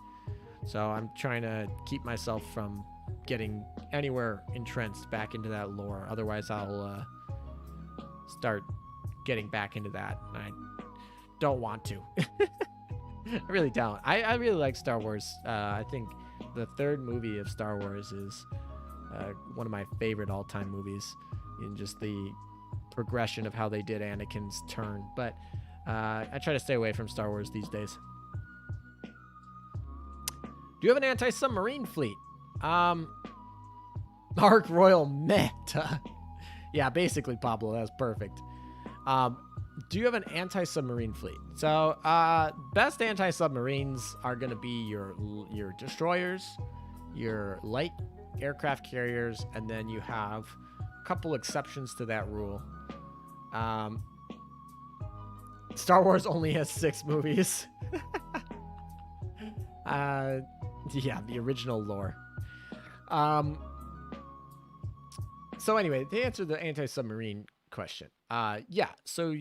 So I'm trying to keep myself from getting anywhere entrenched back into that lore. Otherwise, I'll start getting back into that. I don't want to. I really don't. I really like Star Wars. I think the third movie of Star Wars is one of my favorite all-time movies in just the progression of how they did Anakin's turn. But I try to stay away from Star Wars these days. Do you have an anti-submarine fleet? Ark Royal Meta. Yeah, basically, Pablo. That's perfect. Do you have an anti-submarine fleet? So, best anti-submarines are going to be your destroyers, your light aircraft carriers, and then you have a couple exceptions to that rule. Star Wars only has 6 movies. Yeah, the original lore. So anyway, to answer the anti-submarine question, yeah. So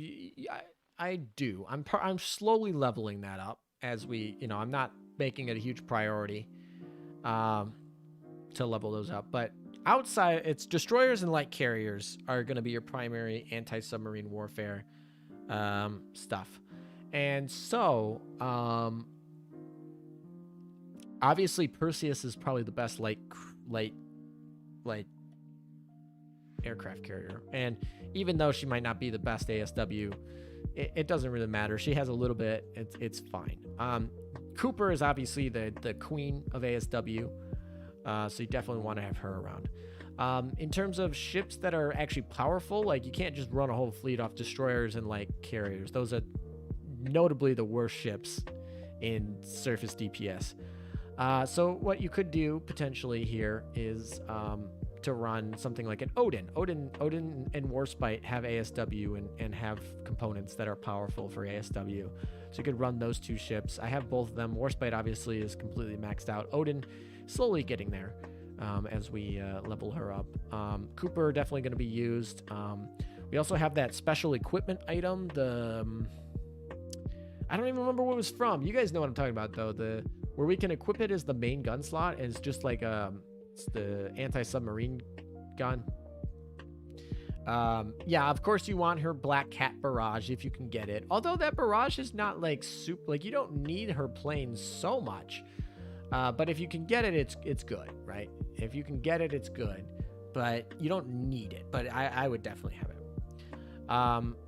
I do. I'm slowly leveling that up as we, I'm not making it a huge priority to level those up. But outside, it's destroyers and light carriers are going to be your primary anti-submarine warfare stuff. And so, obviously, Perseus is probably the best light aircraft carrier. And even though she might not be the best ASW, it doesn't really matter. She has a little bit. It's fine. Cooper is obviously the queen of ASW, so you definitely want to have her around. In terms of ships that are actually powerful, like you can't just run a whole fleet off destroyers and light carriers. Those are notably the worst ships in surface DPS. So what you could do potentially here is to run something like an Odin. Odin and Warspite have ASW and have components that are powerful for ASW. So you could run those 2 ships. I have both of them. Warspite obviously is completely maxed out. Odin slowly getting there as we level her up. Cooper definitely going to be used. We also have that special equipment item. I don't even remember what it was from. You guys know what I'm talking about though. Where we can equip it as the main gun slot, and it's just like it's the anti-submarine gun. Yeah, of course you want her Black Cat barrage if you can get it. Although that barrage is not like super, like you don't need her planes so much. But if you can get it, it's good, right? If you can get it, it's good. But you don't need it. But I would definitely have it.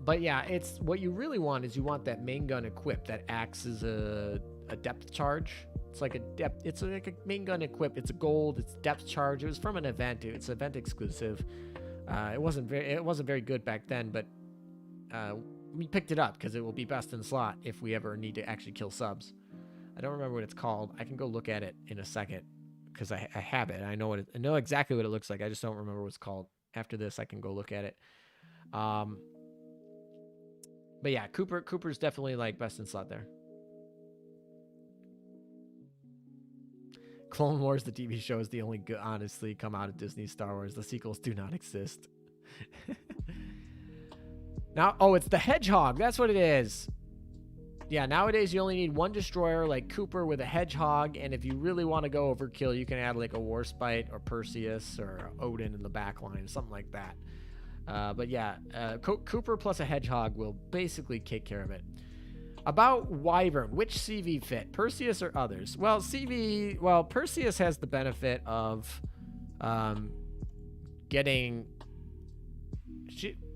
But yeah, it's what you really want is you want that main gun equipped that acts as a depth charge. It's like a main gun equip. It's a gold. It's depth charge. It was from an event. It's event exclusive. It wasn't very good back then, but we picked it up because it will be best in slot if we ever need to actually kill subs. I don't remember what it's called. I can go look at it in a second because I have it. I know exactly what it looks like. I just don't remember what it's called. After this, I can go look at it. But yeah, Cooper's definitely like best in slot there. Clone Wars, the TV show, is the only good, honestly, come out of Disney Star Wars. The sequels do not exist. Now, it's the Hedgehog. That's what it is. Yeah, nowadays you only need 1 destroyer like Cooper with a Hedgehog, and if you really want to go overkill, you can add like a Warspite or Perseus or Odin in the back line, something like that. But yeah, Cooper plus a Hedgehog will basically take care of it. About Wyvern, which CV fit, Perseus or others? Well, Perseus has the benefit of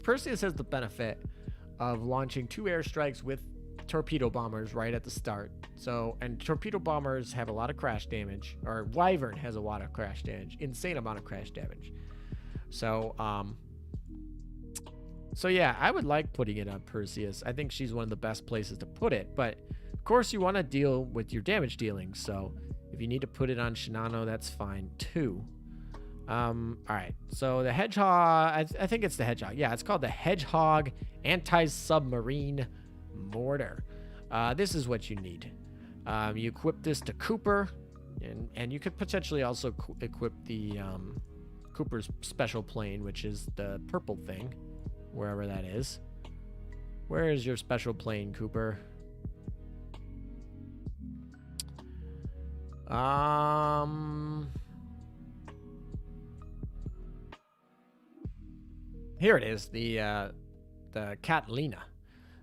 Perseus has the benefit of launching 2 airstrikes with torpedo bombers right at the start. So, and torpedo bombers have a lot of crash damage, or Wyvern has a lot of crash damage, insane amount of crash damage. So, so yeah, I would like putting it on Perseus. I think she's one of the best places to put it, but of course you want to deal with your damage dealing. So if you need to put it on Shinano, that's fine too. All right, so the Hedgehog, I think it's the Hedgehog. Yeah, it's called the Hedgehog Anti-Submarine Mortar. This is what you need. You equip this to Cooper, and you could potentially also equip the Cooper's special plane, which is the purple thing, wherever that is. Where is your special plane, Cooper? here it is, the Catalina.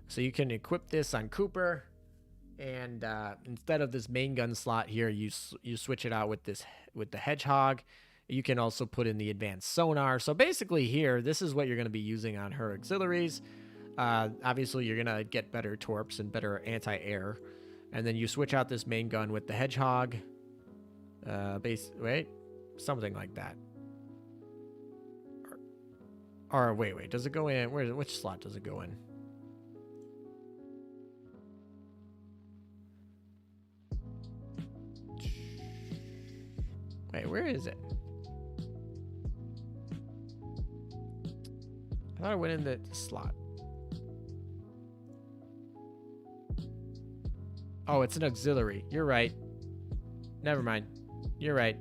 So you can equip this on Cooper, and instead of this main gun slot here, you switch it out with the Hedgehog. You can also put in the advanced sonar. So basically here, this is what you're going to be using on her auxiliaries. Obviously, you're going to get better torps and better anti-air. And then you switch out this main gun with the Hedgehog. Something like that. Or wait, does it go in? Which slot does it go in? Wait, where is it? I thought I went in the slot. Oh, it's an auxiliary. You're right. Never mind. You're right.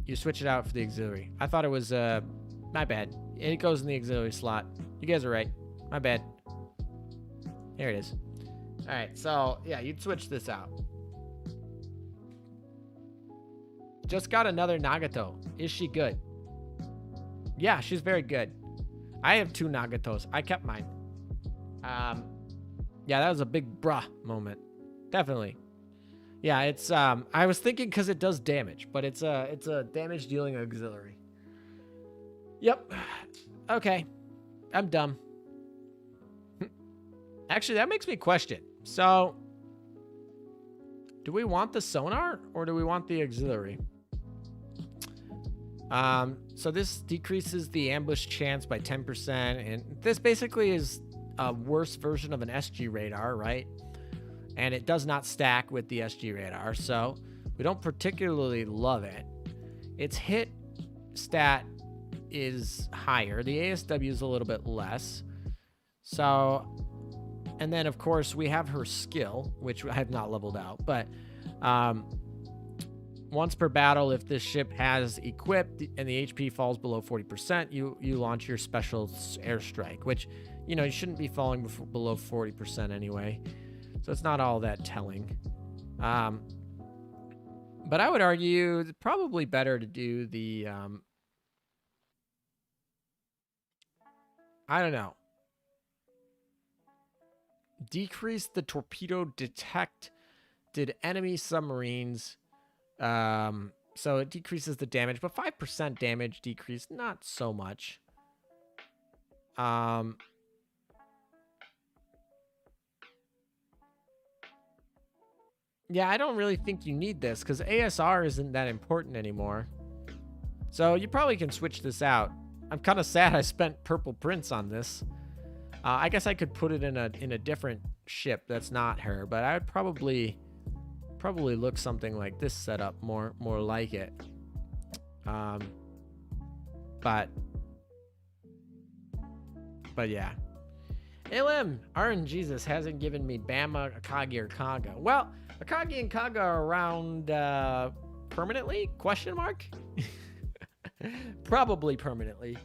You switch it out for the auxiliary. I thought it was, my bad. It goes in the auxiliary slot. You guys are right. My bad. Here it is. All right, so, yeah, you'd switch this out. Just got another Nagato. Is she good? Yeah, she's very good. I have 2 Nagatos. I kept mine. Yeah, that was a big bruh moment. Definitely. Yeah, it's I was thinking because it does damage, but it's a damage dealing auxiliary. Yep. Okay. I'm dumb. Actually, that makes me question. So, do we want the sonar or do we want the auxiliary? So this decreases the ambush chance by 10%, and this basically is a worse version of an SG radar, right? And it does not stack with the SG radar, so we don't particularly love it. Its hit stat is higher. The ASW is a little bit less. So, and then of course we have her skill, which I have not leveled out, but once per battle, if this ship has equipped and the HP falls below 40%, you launch your special airstrike, which, you know, you shouldn't be falling below 40% anyway. So it's not all that telling. But I would argue it's probably better to do the, I don't know. Decrease the torpedo detected enemy submarines. So it decreases the damage, but 5% damage decrease, not so much. Yeah, I don't really think you need this because ASR isn't that important anymore. So you probably can switch this out. I'm kind of sad I spent Purple Prince on this. I guess I could put it in a different ship that's not her, but I would probably look something like this setup more like it. But yeah. ALM, RNGesus hasn't given me Bama, Akagi, or Kaga. Well, Akagi and Kaga are around permanently? Question mark? Probably permanently.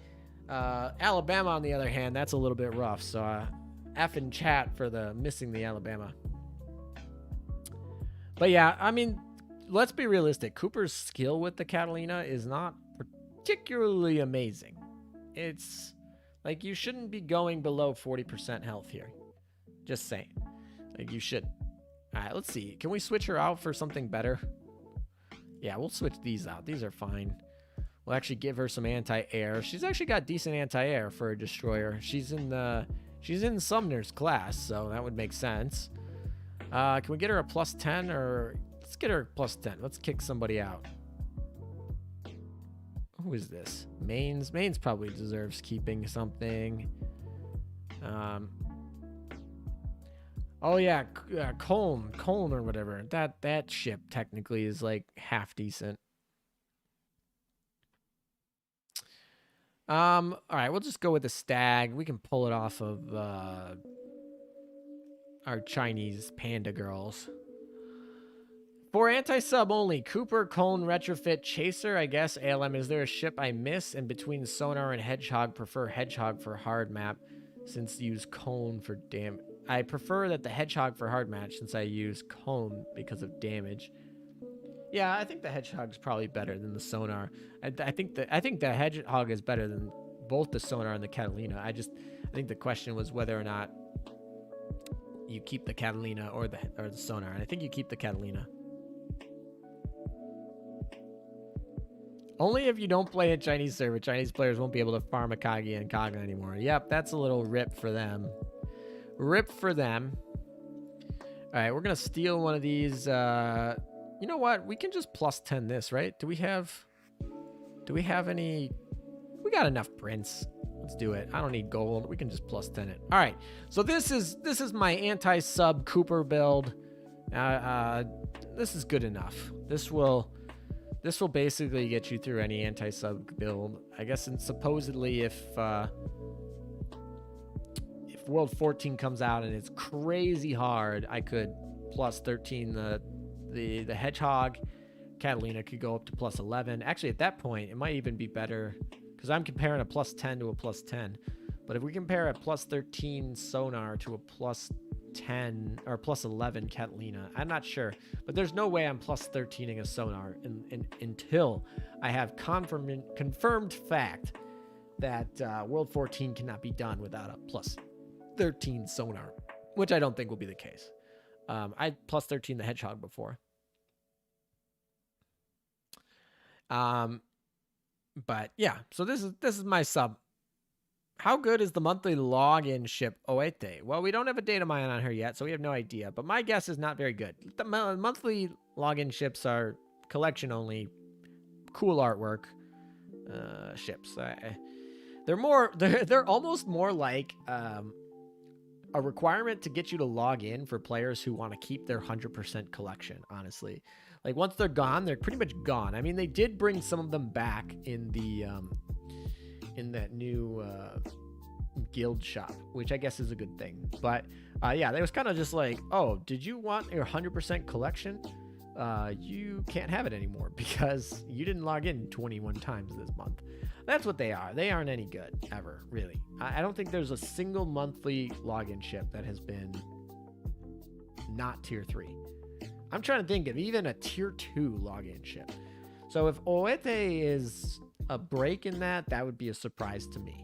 Alabama, on the other hand, that's a little bit rough. So F in chat for the missing the Alabama. But yeah, I mean, let's be realistic. Cooper's skill with the Catalina is not particularly amazing. It's like you shouldn't be going below 40% health here. Just saying. Like you shouldn't. All right, let's see. Can we switch her out for something better? Yeah, we'll switch these out. These are fine. We'll actually give her some anti-air. She's actually got decent anti-air for a destroyer. She's in Sumner's class, so that would make sense. Can we get her a plus 10 or let's get her a plus 10. Let's kick somebody out. Who is this? Mains probably deserves keeping something. Oh yeah, Colne or whatever. That ship technically is like half decent. All right, we'll just go with the Stag. We can pull it off of our Chinese panda girls. For anti-sub only, Cooper, Colne, Retrofit, Chaser, I guess. ALM, is there a ship I miss? And between Sonar and Hedgehog, prefer Hedgehog for hard map since use Colne for damage. I prefer that the Hedgehog for hard match since I use Colne because of damage. Yeah, I think the Hedgehog's probably better than the Sonar. I think the Hedgehog is better than both the sonar and the Catalina. I think the question was whether or not you keep the Catalina or the sonar, and I think you keep the Catalina. Only if you don't play a Chinese server, Chinese players won't be able to farm Akagi and Kaga anymore. Yep, that's a little rip for them. Rip for them. All right, we're gonna steal one of these. You know what? We can just plus 10 this, right? Do we have any? We got enough prints. Let's do it. I don't need gold. We can just plus 10 it. All right. So this is my anti-sub Cooper build. This is good enough. This will basically get you through any anti-sub build. I guess, and supposedly if World 14 comes out and it's crazy hard, I could plus 13 the Hedgehog. Catalina could go up to plus 11. Actually, at that point, it might even be better because I'm comparing a plus 10 to a plus 10. But if we compare a plus 13 Sonar to a plus 10 or plus 11 Catalina, I'm not sure. But there's no way I'm plus 13ing a Sonar until I have confirmed fact that World 14 cannot be done without a plus 13 Sonar, which I don't think will be the case. I plus 13 the Hedgehog before. But yeah, so this is my sub. How good is the monthly login ship Oete? Well, we don't have a data mine on her yet, so we have no idea. But my guess is not very good. The monthly login ships are collection only, cool artwork ships. They're almost more like a requirement to get you to log in for players who want to keep their 100% collection. Honestly, like once they're gone, they're pretty much gone. I mean, they did bring some of them back in the in that new guild shop, which I guess is a good thing. But yeah, it was kind of just like, oh, did you want your 100% collection? You can't have it anymore because you didn't log in 21 times this month. That's what they are. They aren't any good ever, really. I don't think there's a single monthly login ship that has been not tier 3. I'm trying to think of even a tier 2 login ship. So if Oete is a break in that would be a surprise to me.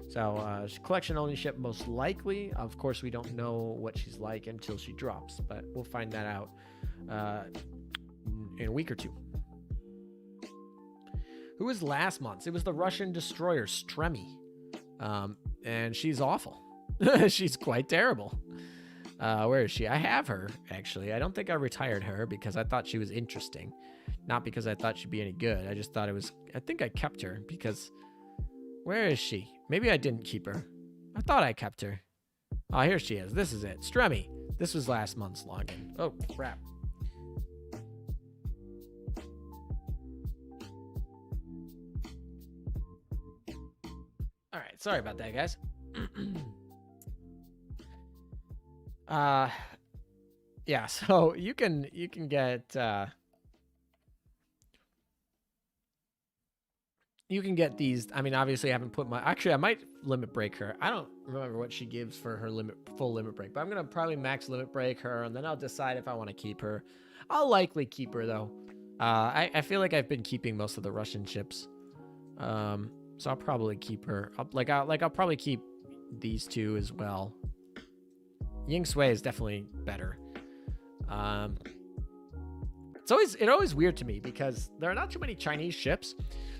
So collection only ship most likely. Of course, we don't know what she's like until she drops, but we'll find that out in a week or two. Who was last month's? It was the Russian destroyer Stremy, and she's awful. She's quite terrible. Where is she? I have her, actually. I don't think I retired her because I thought she was interesting, not because I thought she'd be any good. I just thought it was. I think I kept her because where is she? Maybe I didn't keep her. I thought I kept her. Oh, here she is. This is it. Stremy. This was last month's login. Oh, crap. All right, sorry about that, guys. Yeah, so you can get these. I mean, obviously I haven't put my, actually I might limit break her. I don't remember what she gives for her full limit break, but I'm gonna probably max limit break her and then I'll decide if I want to keep her. I'll likely keep her though. I feel like I've been keeping most of the Russian ships. So I'll probably keep her. I'll probably keep these two as well. Ying Sui is definitely better. It's always weird to me because there are not too many Chinese ships.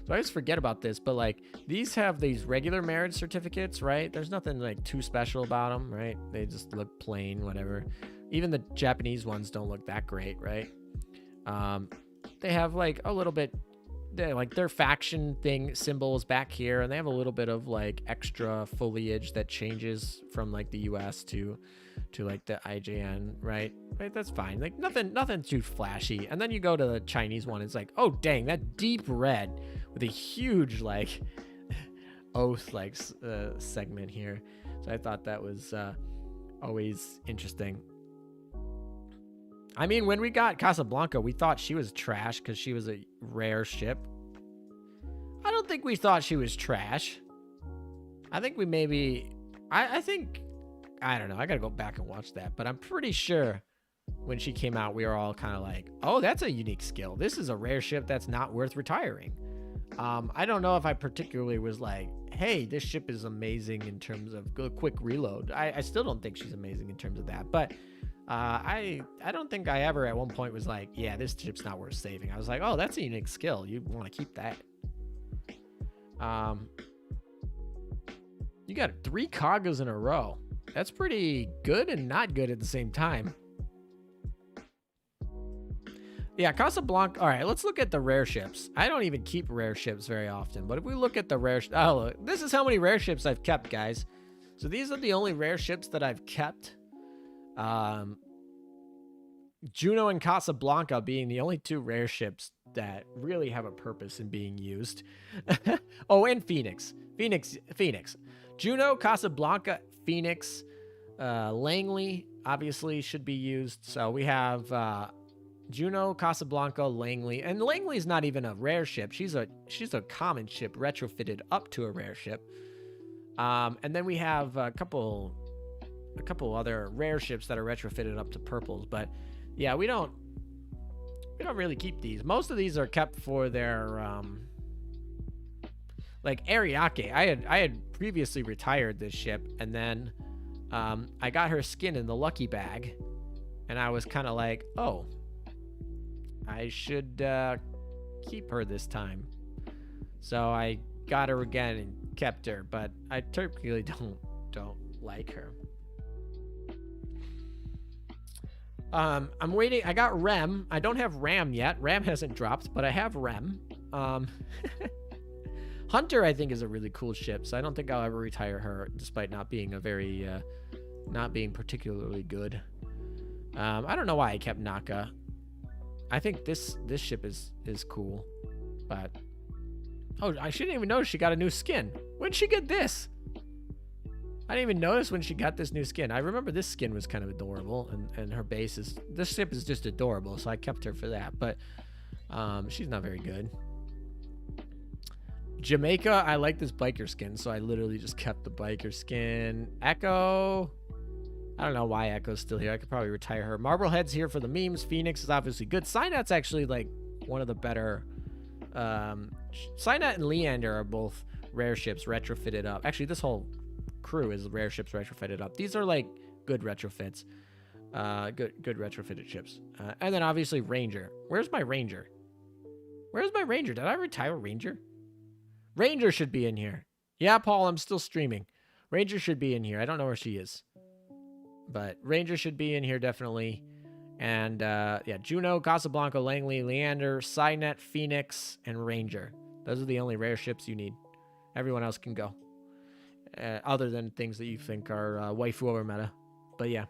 So I always forget about this, but like these have these regular marriage certificates, right? There's nothing like too special about them, right? They just look plain, whatever. Even the Japanese ones don't look that great, right? They have like a little bit, like their faction thing symbols back here, and they have a little bit of like extra foliage that changes from like the US to like the IJN, right? Right, that's fine. Like nothing too flashy. And then you go to the Chinese one, it's like, oh dang, that deep red with a huge like oath like segment here. So I thought that was always interesting. I mean, when we got Casablanca, we thought she was trash because she was a rare ship. I don't think we thought she was trash. I think we maybe, I think, I don't know. I got to go back and watch that. But I'm pretty sure when she came out, we were all kind of like, oh, that's a unique skill. This is a rare ship that's not worth retiring. I don't know if I particularly was like, hey, this ship is amazing in terms of quick reload. I still don't think she's amazing in terms of that. But I don't think I ever at one point was like, yeah, this ship's not worth saving. I was like, oh, that's a unique skill. You want to keep that. You got 3 cargoes in a row. That's pretty good and not good at the same time. Yeah, Casablanca. All right, let's look at the rare ships. I don't even keep rare ships very often, but if we look at the rare... Oh, look, this is how many rare ships I've kept, guys. So these are the only rare ships that I've kept. Juno and Casablanca being the only 2 rare ships that really have a purpose in being used. Oh, and Phoenix. Phoenix. Juno, Casablanca, Phoenix, Langley obviously should be used. So we have Juno, Casablanca, Langley, and Langley's not even a rare ship. She's a common ship retrofitted up to a rare ship. And then we have a couple other rare ships that are retrofitted up to purples, but yeah, we don't really keep these. Most of these are kept for their like Ariake. I had previously retired this ship, and then I got her skin in the lucky bag, and I was kind of like, oh, I should keep her this time. So I got her again and kept her, but I typically don't like her. I'm waiting. I got Rem. I don't have Ram yet. Ram hasn't dropped, but I have Rem. Hunter, I think, is a really cool ship, so I don't think I'll ever retire her, despite not being not being particularly good. I don't know why I kept Naka. I think this ship is cool, but oh, I shouldn't even notice she got a new skin. When'd she get this? I didn't even notice when she got this new skin. I remember this skin was kind of adorable, and her base is... This ship is just adorable, so I kept her for that, but she's not very good. Jamaica, I like this biker skin, so I literally just kept the biker skin. Echo... I don't know why Echo's still here. I could probably retire her. Marblehead's here for the memes. Phoenix is obviously good. Cynet's actually, like, one of the better... Cynet and Leander are both rare ships retrofitted up. Actually, this whole crew is rare ships retrofitted up. These are like good retrofits, good retrofitted ships. And then obviously Ranger. Where's my Ranger? Did I retire Ranger? Ranger should be in here. Yeah, Paul, I'm still streaming. Ranger should be in here. I don't know where she is, but Ranger should be in here definitely. And yeah, Juno, Casablanca, Langley, Leander, Cynet, Phoenix, and Ranger. Those are the only rare ships you need. Everyone else can go. Other than things that you think are waifu over meta. But yeah.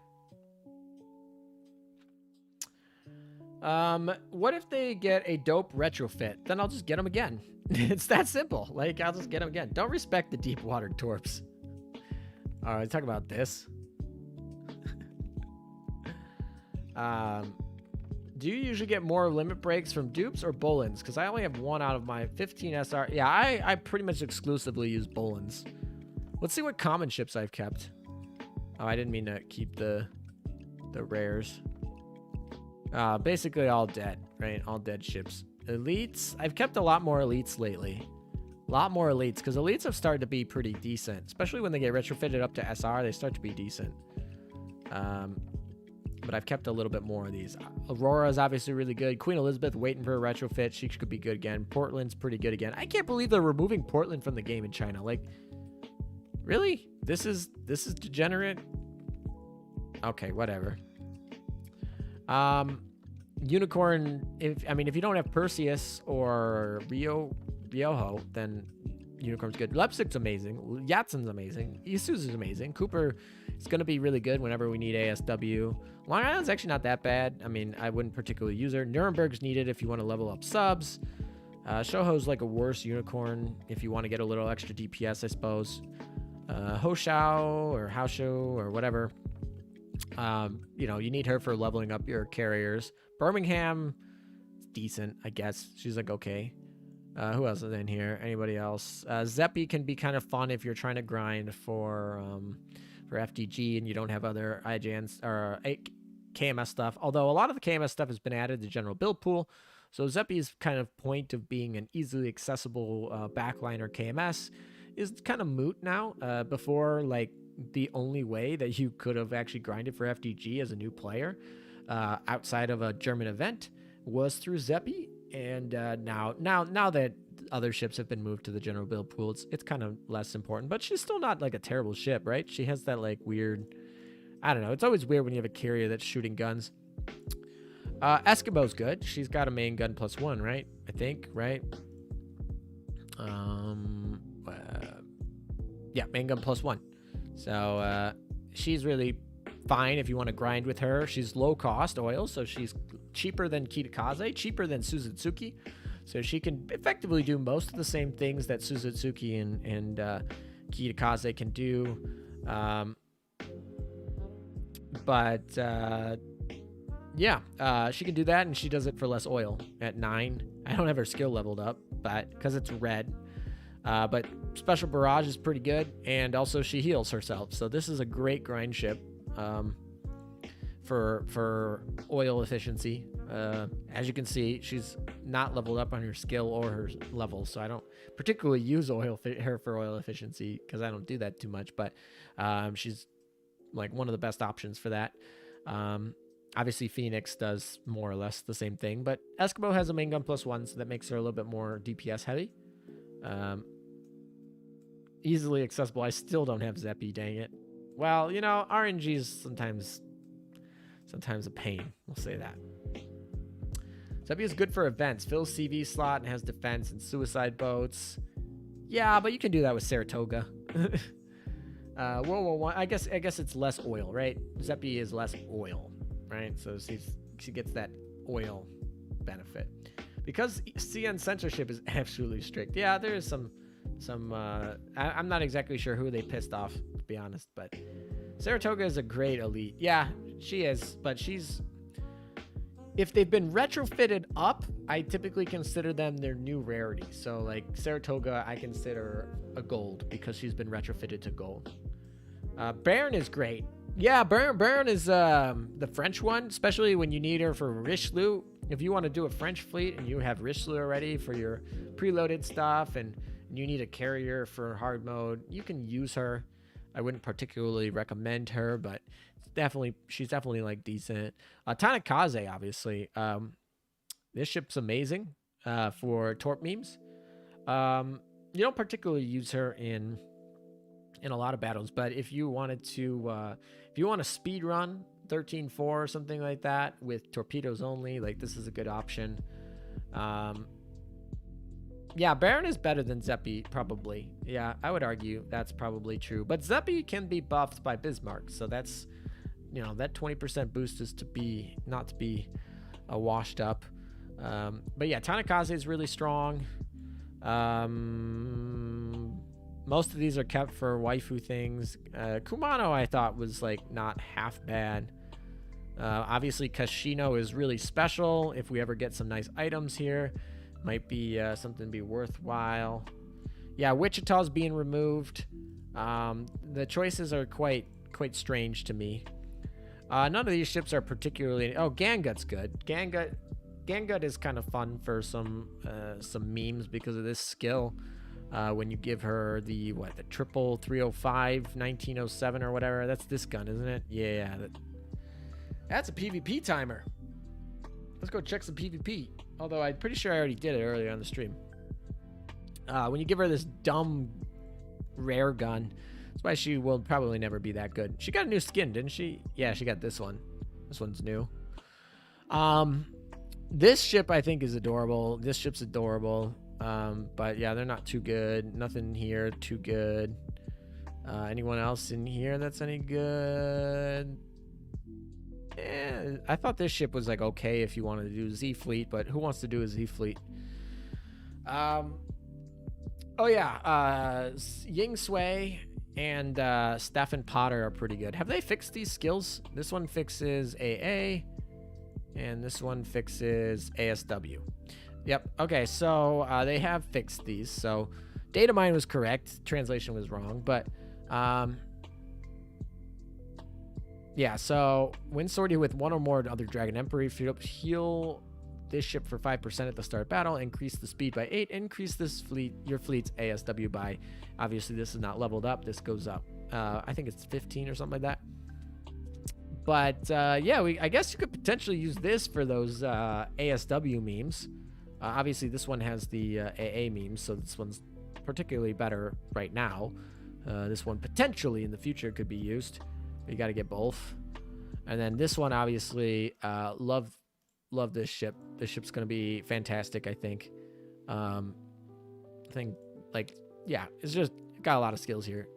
What if they get a dope retrofit? Then I'll just get them again. It's that simple. Like, I'll just get them again. Don't respect the deep water torps. All right, talk about this. Do you usually get more limit breaks from dupes or Bolins? Because I only have 1 out of my 15 SR. Yeah, I pretty much exclusively use Bolins. Let's see what common ships I've kept. Oh, I didn't mean to keep the rares. Basically all dead, right? All dead ships. Elites. I've kept a lot more elites lately. A lot more elites, because elites have started to be pretty decent. Especially when they get retrofitted up to SR, they start to be decent. But I've kept a little bit more of these. Aurora is obviously really good. Queen Elizabeth waiting for a retrofit. She could be good again. Portland's pretty good again. I can't believe they're removing Portland from the game in China. Like, really? This is degenerate? Okay, whatever. Unicorn, if you don't have Perseus or Ryoho, then Unicorn's good. Lepsic's amazing. Yatsen's amazing. Isuzu's amazing. Cooper is going to be really good whenever we need ASW. Long Island's actually not that bad. I mean, I wouldn't particularly use her. Nuremberg's needed if you want to level up subs. Shoho's like a worse unicorn if you want to get a little extra DPS, I suppose. Hoshao or Haosho or whatever. You need her for leveling up your carriers. Birmingham, decent, I guess. She's like, okay. Who else is in here? Anybody else? Zeppi can be kind of fun if you're trying to grind for FTG and you don't have other IJNs or KMS stuff. Although a lot of the KMS stuff has been added to general build pool. So Zeppi's kind of point of being an easily accessible backliner KMS is kind of moot now. Before, like, the only way that you could have actually grinded for FDG as a new player outside of a German event was through Zeppi. And now that other ships have been moved to the general build pool, it's kind of less important. But she's still not like a terrible ship, right? She has that like weird, I don't know. It's always weird when you have a carrier that's shooting guns. Eskimo's good. She's got a main gun +1, right? I think, right? Yeah, main gun +1. So she's really fine if you want to grind with her. She's low cost oil, so she's cheaper than Kitakaze, cheaper than Suzutsuki. So she can effectively do most of the same things that Suzutsuki and Kitakaze can do. She can do that, and she does it for less oil at 9. I don't have her skill leveled up, but because it's red. But Special Barrage is pretty good, and also she heals herself. So this is a great grind ship for oil efficiency. As you can see, she's not leveled up on her skill or her level, so I don't particularly use her for oil efficiency because I don't do that too much. But she's like one of the best options for that. Obviously, Phoenix does more or less the same thing, but Eskimo has a main gun +1, so that makes her a little bit more DPS heavy. Easily accessible. I still don't have Zeppi, dang it. Well, you know, RNG is sometimes a pain. We'll say that. Zeppi is good for events. Fills CV slot and has defense and suicide boats. Yeah, but you can do that with Saratoga. World War One. I guess it's less oil, right? Zeppi is less oil, right? So she gets that oil benefit. Because CN censorship is absolutely strict. Yeah, there is some I'm not exactly sure who they pissed off, to be honest, but Saratoga is a great elite. Yeah, she is, but if they've been retrofitted up, I typically consider them their new rarity. So like Saratoga, I consider a gold because she's been retrofitted to gold. Baron is great. Yeah, Baron is the French one, especially when you need her for Richelieu. If you want to do a French fleet and you have Richelieu already for your preloaded stuff and you need a carrier for hard mode, you can use her. I wouldn't particularly recommend her, but she's definitely like decent. Tanakaze, obviously. This ship's amazing for torp memes. You don't particularly use her in a lot of battles, but if you wanted to, if you want to speed run 13-4 or something like that with torpedoes only, like this is a good option. Yeah, Baron is better than Zeppi, probably. Yeah, I would argue that's probably true. But Zeppi can be buffed by Bismarck, so that's, you know, that 20% boost is not to be washed up. But yeah, Tanakaze is really strong. Most of these are kept for waifu things. Kumano I thought was like not half bad. Obviously Kashino is really special. If we ever get some nice items here, might be something to be worthwhile. Yeah, Wichita's being removed. The choices are quite strange to me. None of these ships are particularly... Oh, Gangut's good. Gangut is kind of fun for some memes because of this skill. When you give her the triple 305 1907 or whatever, that's this gun, isn't it? Yeah, that's a PvP timer. Let's go check some PvP. Although I'm pretty sure I already did it earlier on the stream. When you give her this dumb rare gun, that's why she will probably never be that good. She got a new skin, didn't she? Yeah, she got this one. This one's new. This ship I think is adorable. This ship's adorable. But yeah, they're not too good. Nothing here too good. Anyone else in here that's any good? I thought this ship was like okay if you wanted to do Z Fleet, but who wants to do a Z Fleet? Ying Sui and Stefan Potter are pretty good. Have they fixed these skills? This one fixes AA, and this one fixes ASW. Yep. Okay, so they have fixed these. So data mine was correct. Translation was wrong, but yeah, so when sorting with one or more other Dragon Emperor, he'll this ship for 5% at the start of battle, increase the speed by 8, increase your fleet's ASW by, obviously this is not leveled up, this goes up. I think it's 15 or something like that. But yeah, I guess you could potentially use this for those ASW memes. Obviously, this one has the AA memes, so this one's particularly better right now. This one potentially in the future could be used. You got to get both. And then this one, obviously, love this ship. This ship's going to be fantastic, I think. Like, yeah, it's just got a lot of skills here.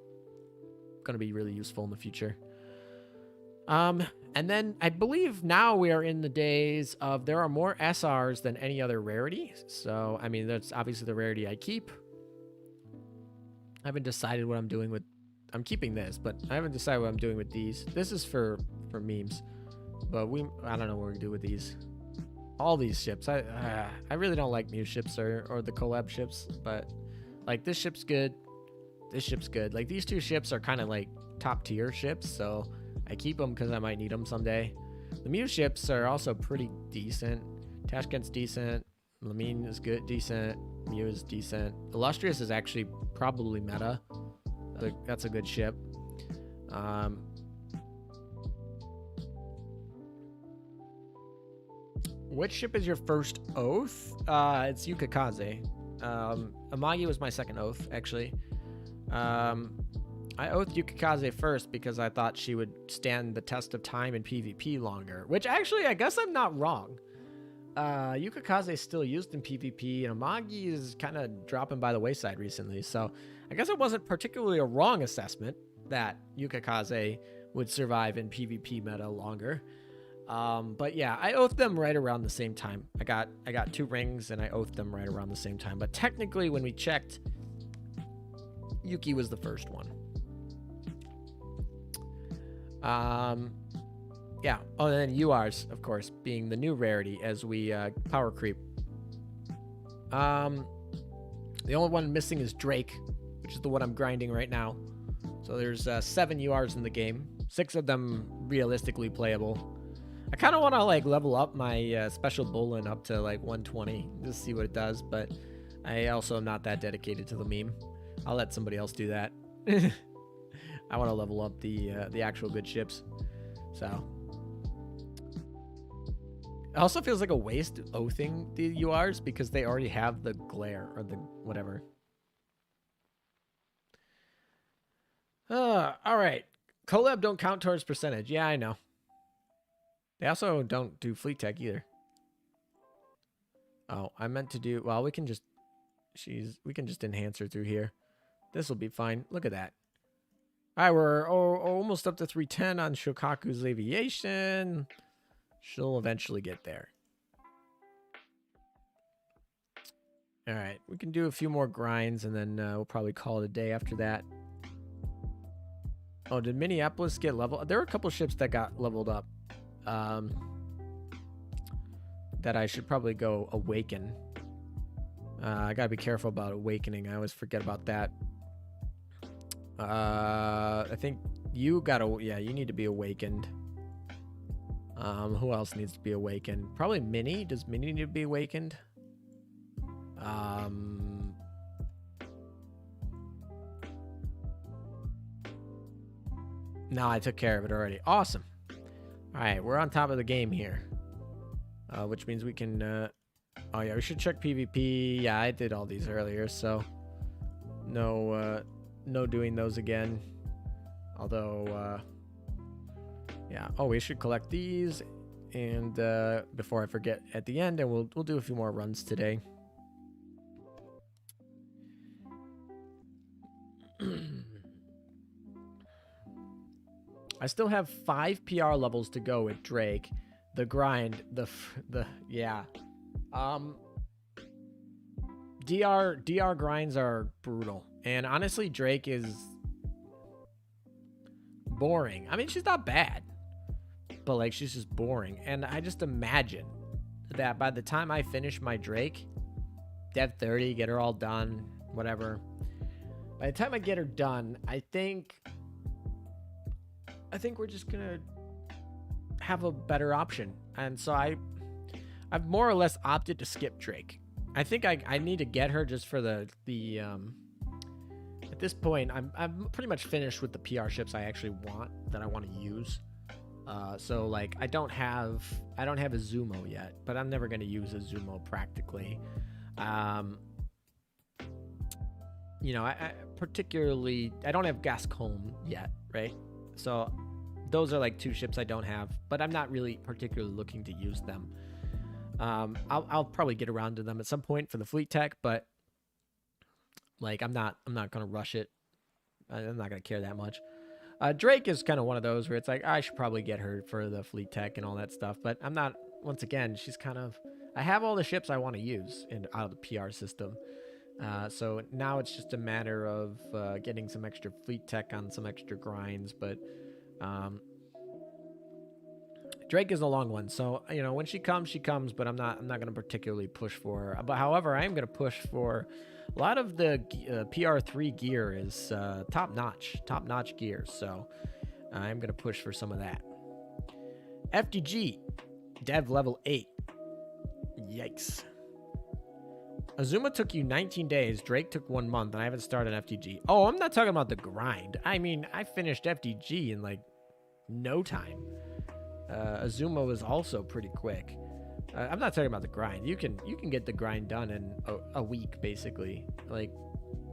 Going to be really useful in the future. And then I believe now we are in the days of there are more SRs than any other rarity. So, I mean, that's obviously the rarity I keep. I haven't decided what I'm doing with... I'm keeping this, but I haven't decided what I'm doing with these. This is for memes. But I don't know what we do with these. All these ships. I really don't like new ships or the collab ships. But, like, this ship's good. This ship's good. Like, these two ships are kind of, like, top tier ships, so... I keep them because I might need them someday. The Mew ships are also pretty decent. Tashkent's decent. Lamine is good, decent. Mew is decent. Illustrious is actually probably meta. That's a good ship. Which ship is your first oath? It's Yukikaze. Amagi was my second oath, actually. I oathed Yukikaze first because I thought she would stand the test of time in PvP longer. Which actually, I guess I'm not wrong. Yukikaze is still used in PvP, and Amagi is kind of dropping by the wayside recently. So I guess it wasn't particularly a wrong assessment that Yukikaze would survive in PvP meta longer. But yeah, I oathed them right around the same time. I got 2 rings, and I oathed them right around the same time. But technically, when we checked, Yuki was the first one. Yeah. Oh, and then URs, of course, being the new rarity as we power creep. The only one missing is Drake, which is the one I'm grinding right now. So there's 7 URs in the game, 6 of them realistically playable. I kind of want to like level up my special Bolin up to like 120, just see what it does. But I also am not that dedicated to the meme. I'll let somebody else do that. I want to level up the actual good ships. So it also feels like a waste oathing the URs because they already have the glare or the whatever. All right. Collab don't count towards percentage. Yeah, I know. They also don't do fleet tech either. Oh, I meant to do... Well, we can just enhance her through here. This will be fine. Look at that. All right, we're almost up to 310 on Shokaku's Aviation. She'll eventually get there. All right, we can do a few more grinds, and then we'll probably call it a day after that. Oh, did Minneapolis get leveled? There were a couple ships that got leveled up. That I should probably go awaken. I gotta be careful about awakening. I always forget about that. I think you gotta, yeah, you need to be awakened. Who else needs to be awakened? Probably Minnie. Does Minnie need to be awakened? No, I took care of it already. Awesome. All right, we're on top of the game here. Which means we can, oh yeah, we should check PvP. Yeah, I did all these earlier, so no doing those again. Although, yeah. Oh, we should collect these, and before I forget at the end, and we'll do a few more runs today. I still have 5 PR levels to go with Drake. The grind, yeah. DR grinds are brutal. And honestly, Drake is boring. I mean, she's not bad, but like, she's just boring. And I just imagine that by the time I finish my Drake, Dev 30, get her all done, whatever. By the time I get her done, I think we're just gonna have a better option. And so I I've more or less opted to skip Drake. I think I need to get her just for the at this point I'm pretty much finished with the PR ships I actually want that I want to use. So like I don't have a Zumo yet, but I'm never going to use a Zumo practically. You know, I particularly I don't have Gascon yet, right? So those are like 2 ships I don't have, but I'm not really particularly looking to use them. I'll probably get around to them at some point for the fleet tech, but like I'm not gonna rush it. I'm not gonna care that much. Drake is kind of one of those where it's like I should probably get her for the fleet tech and all that stuff, but I'm not. Once again, she's kind of. I have all the ships I want to use out of the PR system, so now it's just a matter of getting some extra fleet tech on some extra grinds, but. Drake is a long one, so you know when she comes, but I'm not going to particularly push for her. But however, I am going to push for a lot of the PR3 gear is top notch gear. So I'm going to push for some of that. FDG dev level 8. Yikes. Azuma took you 19 days. Drake took 1 month, and I haven't started FDG. Oh, I'm not talking about the grind. I mean, I finished FDG in like no time. Azuma was also pretty quick. I'm not talking about the grind. You can get the grind done in a week, basically. Like,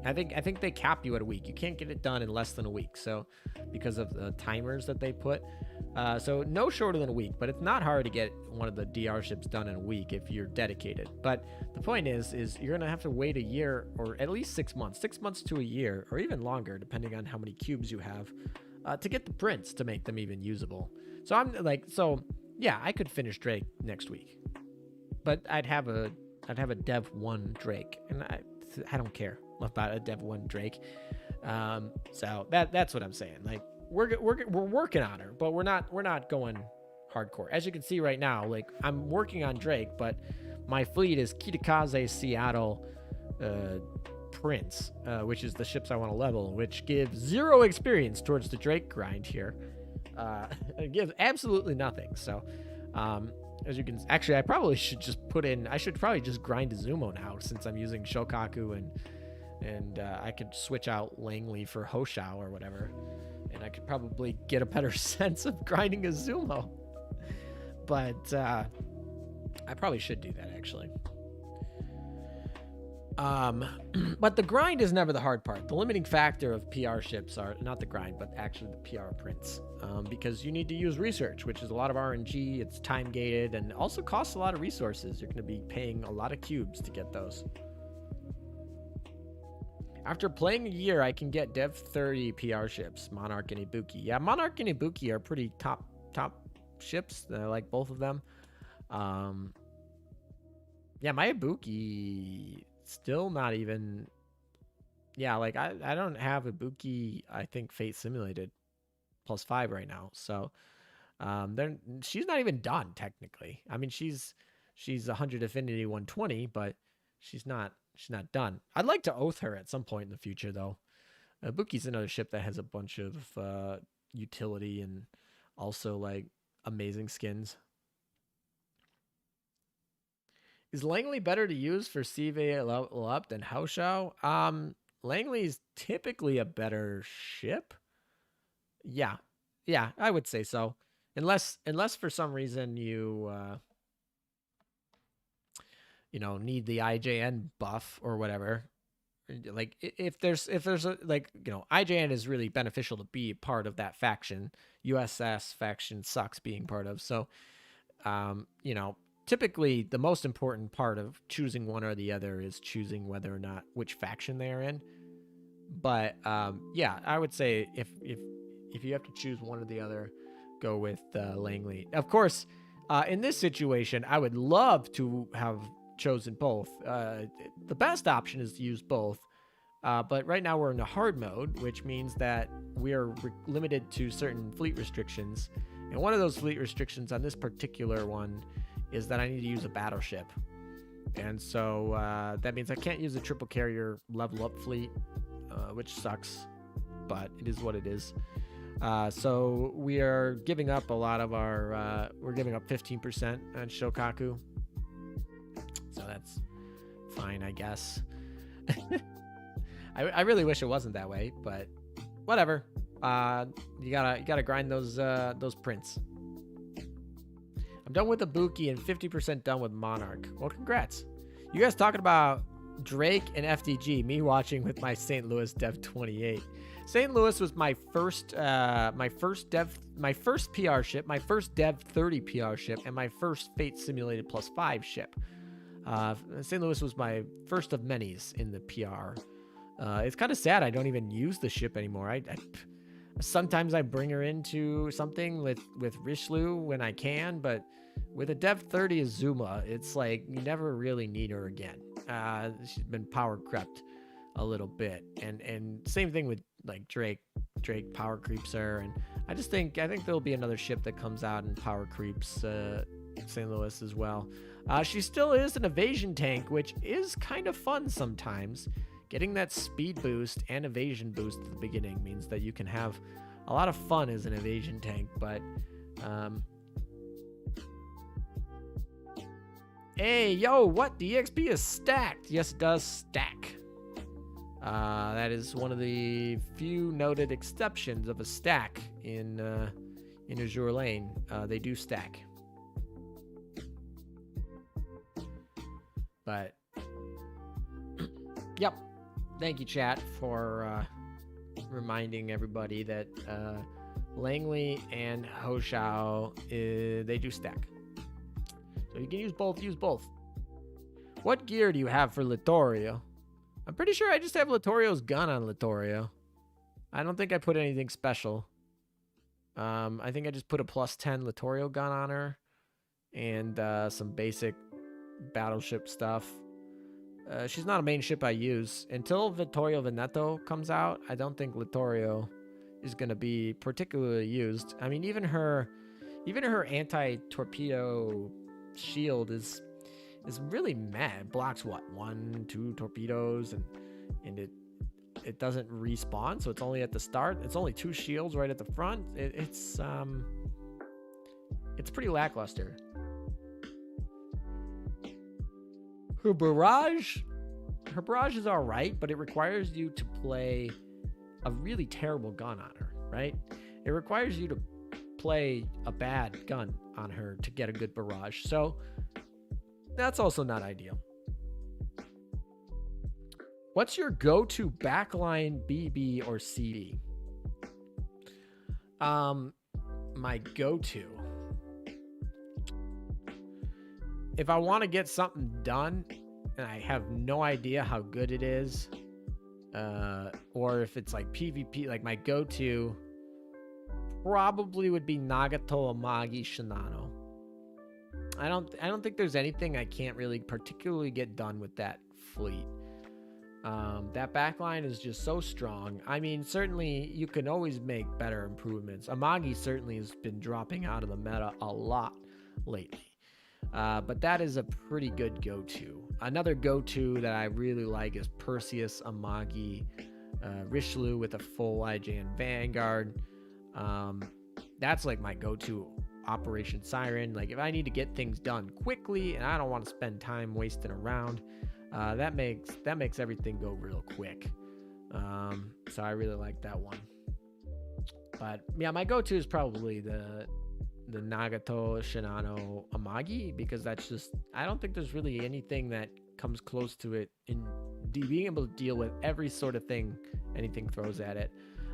I think they cap you at a week. You can't get it done in less than a week. So, because of the timers that they put, so no shorter than a week. But it's not hard to get one of the DR ships done in a week if you're dedicated. But the point is you're gonna have to wait a year or at least 6 months, 6 months to a year, or even longer, depending on how many cubes you have, to get the prints to make them even usable. So I'm like, yeah, I could finish Drake next week, but I'd have a Dev 1 Drake, and I don't care about a Dev 1 Drake. So that's what I'm saying. Like we're working on her, but we're not going hardcore. As you can see right now, like I'm working on Drake, but my fleet is Kitakaze, Seattle, Prince, which is the ships I want to level, which gives 0 experience towards the Drake grind here. It gives absolutely nothing. So, as you can, actually, I probably should just I should probably just grind a Zumo now since I'm using Shokaku and I could switch out Langley for Hoshao or whatever, and I could probably get a better sense of grinding a Zumo. But I probably should do that actually. But the grind is never the hard part. The limiting factor of PR ships are not the grind, but actually the PR prints. Because you need to use research, which is a lot of RNG, it's time gated, and also costs a lot of resources. You're going to be paying a lot of cubes to get those. After playing a year, I can get Dev 30 PR ships, Monarch and Ibuki. Yeah, Monarch and Ibuki are pretty top ships. I like both of them. Yeah, my Ibuki still not even. Yeah, like I don't have Ibuki, I think, Fate Simulated +5 right now. So she's not even done technically. I mean, she's 100 Affinity 120, but she's not done. I'd like to oath her at some point in the future though. Ibuki's another ship that has a bunch of utility and also like amazing skins. Is Langley better to use for CV level up than Hoshao? Langley's typically a better ship. Yeah, I would say so. Unless for some reason you need the IJN buff or whatever. Like if there's a, like, IJN is really beneficial to be part of that faction. USS faction sucks being part of. So, typically the most important part of choosing one or the other is choosing whether or not which faction they are in. But yeah, I would say if you have to choose one or the other, go with Langley. Of course, in this situation, I would love to have chosen both. The best option is to use both. But right now we're in a hard mode, which means that we are limited to certain fleet restrictions. And one of those fleet restrictions on this particular one is that I need to use a battleship. And so that means I can't use a triple carrier level up fleet, which sucks, but it is what it is. So we are giving up a lot of our, we're giving up 15% on Shokaku. that's fine, I guess. I really wish it wasn't that way, but whatever. You gotta grind those prints. I'm done with Ibuki and 50% done with Monarch. Well, congrats. You guys talking about Drake and FDG, me watching with my St. Louis Dev 28. St. Louis was my first PR ship, my first Dev 30 PR ship, and my first Fate Simulated +5 ship. St. Louis was my first of many's in the PR. It's kind of sad I don't even use the ship anymore. Sometimes I bring her into something with Richelieu when I can, but with a Dev 30 Azuma, it's like you never really need her again. She's been power crept a little bit, and same thing with like Drake power creeps her, and I think there'll be another ship that comes out and power creeps St. Louis as well. She still is an evasion tank, which is kind of fun sometimes. Getting that speed boost and evasion boost at the beginning means that you can have a lot of fun as an evasion tank, but hey, yo, what? The EXP is stacked. Yes, it does stack. That is one of the few noted exceptions of a stack in Azur Lane. They do stack. But, yep. Thank you, chat, for reminding everybody that Langley and Hoshao, they do stack. So you can use both, What gear do you have for Littorio? I'm pretty sure I just have Littorio's gun on Littorio. I don't think I put anything special. I think I just put a +10 Littorio gun on her. And some basic battleship stuff. She's not a main ship I use. Until Vittorio Veneto comes out, I don't think Littorio is going to be particularly used. I mean, even her anti-torpedo shield is really meh. It blocks what, 1, 2 torpedoes, and it doesn't respawn, so it's only at the start. It's only 2 shields right at the front. It's pretty lackluster. Her barrage is all right, but it requires you to play a really terrible gun on her, right? It requires you to play a bad gun on her to get a good barrage. So that's also not ideal. What's your go-to backline BB or CD? My go-to. If I want to get something done and I have no idea how good it is, or if it's like PvP, like my go-to probably would be Nagato, Amagi, Shinano. I don't think there's anything I can't really particularly get done with that fleet. That backline is just so strong. I mean, certainly you can always make better improvements. Amagi certainly has been dropping out of the meta a lot lately. But that is a pretty good go-to. Another go-to that I really like is Perseus, Amagi, Richelieu with a full IJN Vanguard. That's like my go-to Operation Siren. Like if I need to get things done quickly and I don't want to spend time wasting around, that makes everything go real quick. So I really like that one. But yeah, my go-to is probably the Nagato, Shinano, Amagi, because that's just, I don't think there's really anything that comes close to it in being able to deal with every sort of thing anything throws at it.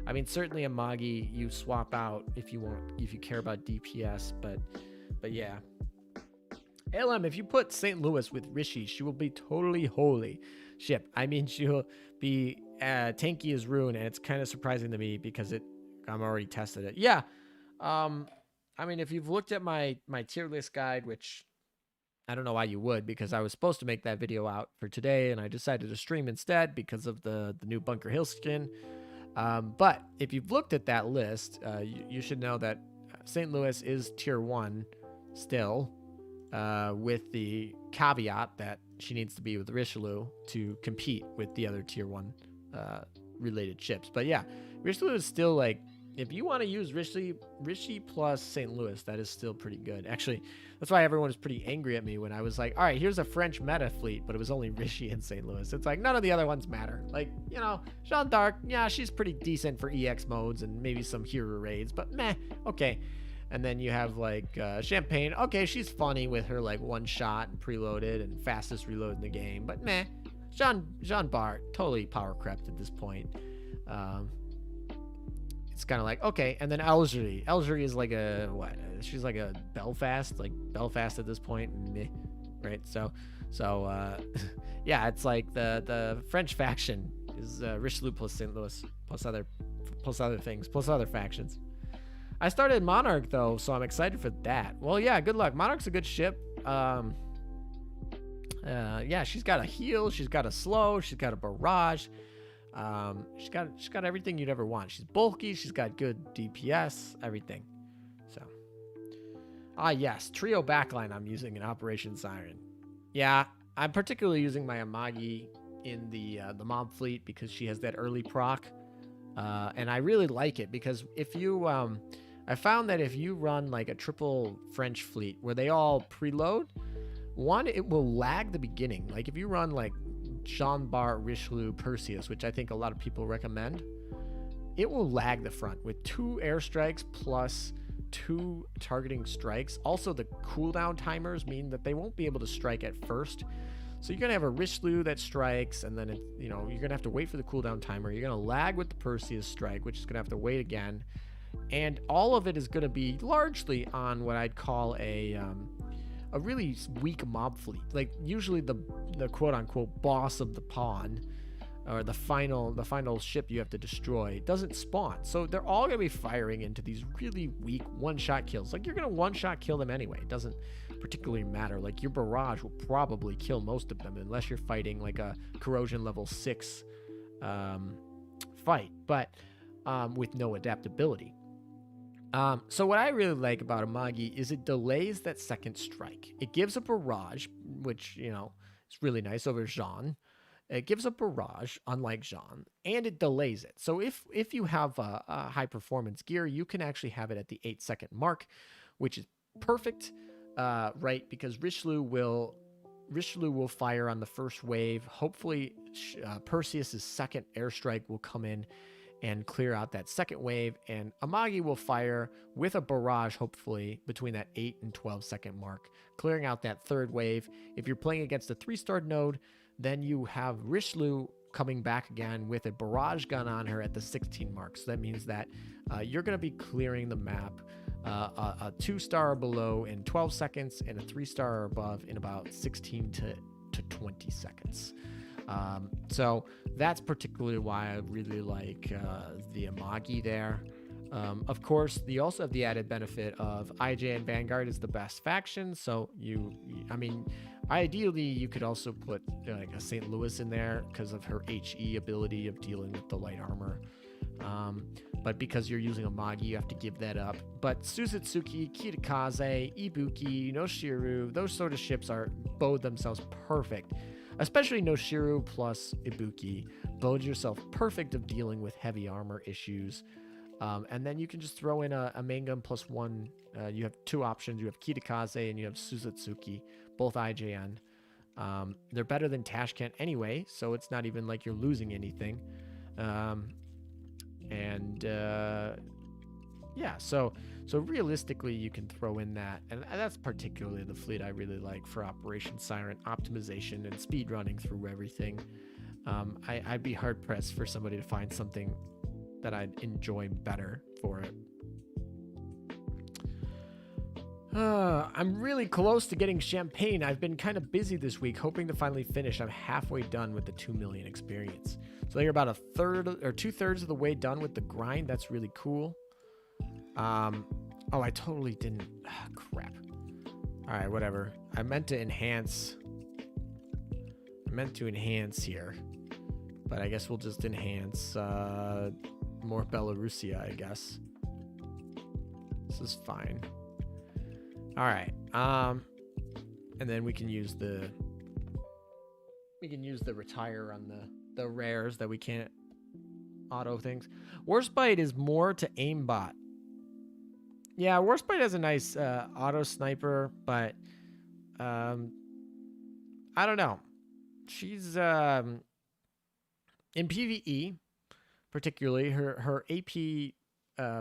I mean, certainly Amagi you swap out if you care about DPS, but yeah. LM, if you put St. Louis with Rishi, she will be totally holy ship. I mean, she'll be tanky as Rune, and it's kind of surprising to me because I'm already tested it. Yeah. I mean, if you've looked at my tier list guide, which I don't know why you would, because I was supposed to make that video out for today, and I decided to stream instead because of the new Bunker Hill skin. But if you've looked at that list, you should know that St. Louis is tier 1 still, with the caveat that she needs to be with Richelieu to compete with the other tier 1 related ships. But yeah, Richelieu is still like if you want to use Rishi plus St. Louis, that is still pretty good. Actually, that's why everyone was pretty angry at me when I was like, all right, here's a French meta fleet, but it was only Rishi and St. Louis. It's like, none of the other ones matter. Like, you know, Jeanne d'Arc, yeah, she's pretty decent for EX modes and maybe some hero raids, but meh, okay. And then you have like Champagne. Okay, she's funny with her like one shot and preloaded and fastest reload in the game, but meh. Jean Bart, totally power crept at this point. It's kind of like, okay. And then Algerie. Algerie is like a, what? She's like a Belfast. Like Belfast at this point. Meh. Right? So yeah, it's like the French faction is Richelieu plus St. Louis plus other things, plus other factions. I started Monarch though, so I'm excited for that. Well, yeah, good luck. Monarch's a good ship. Yeah, she's got a heal, she's got a slow, she's got a barrage. She's got everything you'd ever want. She's bulky, she's got good DPS, everything. So, yes, trio backline I'm using in Operation Siren. Yeah, I'm particularly using my Amagi in the mob fleet because she has that early proc, and I really like it because if you I found that if you run like a triple French fleet where they all preload, one, it will lag the beginning. Like if you run like Jean Bart, Richelieu, Perseus, which I think a lot of people recommend, it will lag the front with 2 airstrikes plus 2 targeting strikes. Also, the cooldown timers mean that they won't be able to strike at first. So you're going to have a Richelieu that strikes, and then, you're going to have to wait for the cooldown timer. You're going to lag with the Perseus strike, which is going to have to wait again. And all of it is going to be largely on what I'd call a really weak mob fleet. Like usually the quote unquote boss of the pawn or the final ship you have to destroy doesn't spawn. So they're all gonna be firing into these really weak one-shot kills. Like you're gonna one-shot kill them anyway. It doesn't particularly matter. Like your barrage will probably kill most of them unless you're fighting like a corrosion level 6 fight, but with no adaptability. So what I really like about Amagi is it delays that second strike. It gives a barrage, which, is really nice over Jean. It gives a barrage, unlike Jean, and it delays it. So if you have a high performance gear, you can actually have it at the 8-second mark, which is perfect, right? Because Richelieu will fire on the first wave. Hopefully, Perseus's second airstrike will come in and clear out that second wave, and Amagi will fire with a barrage, hopefully, between that 8 and 12-second mark, clearing out that third wave. If you're playing against a 3-star node, then you have Richelieu coming back again with a barrage gun on her at the 16 mark. So that means that you're going to be clearing the map a 2-star or below in 12 seconds and a 3-star or above in about 16 to 20 seconds. So that's particularly why I really like the Amagi there. Of course, you also have the added benefit of IJ and Vanguard is the best faction. So ideally you could also put like a St. Louis in there because of her HE ability of dealing with the light armor. But because you're using Amagi, you have to give that up. But Suzutsuki, Kitakaze, Ibuki, Noshiru, those sort of ships bode themselves perfect. Especially Noshiru plus Ibuki bode yourself perfect of dealing with heavy armor issues. And then you can just throw in a main gun plus 1. You have 2 options. You have Kitakaze and you have Suzutsuki, both IJN. They're better than Tashkent anyway, so it's not even like you're losing anything. So realistically, you can throw in that, and that's particularly the fleet I really like for Operation Siren optimization and speed running through everything. I'd be hard pressed for somebody to find something that I'd enjoy better for it. I'm really close to getting Champagne. I've been kind of busy this week, hoping to finally finish. I'm halfway done with the 2 million experience. So you're about 1/3 or 2/3 of the way done with the grind. That's really cool. I totally didn't. Crap. All right, whatever. I meant to enhance here, but I guess we'll just enhance more Belarusia, I guess. This is fine. All right. And then we can use the retire on the rares that we can't auto things. Warspite is more to aimbot. Yeah, Warspite has a nice auto sniper, but I don't know. She's in PvE, particularly her AP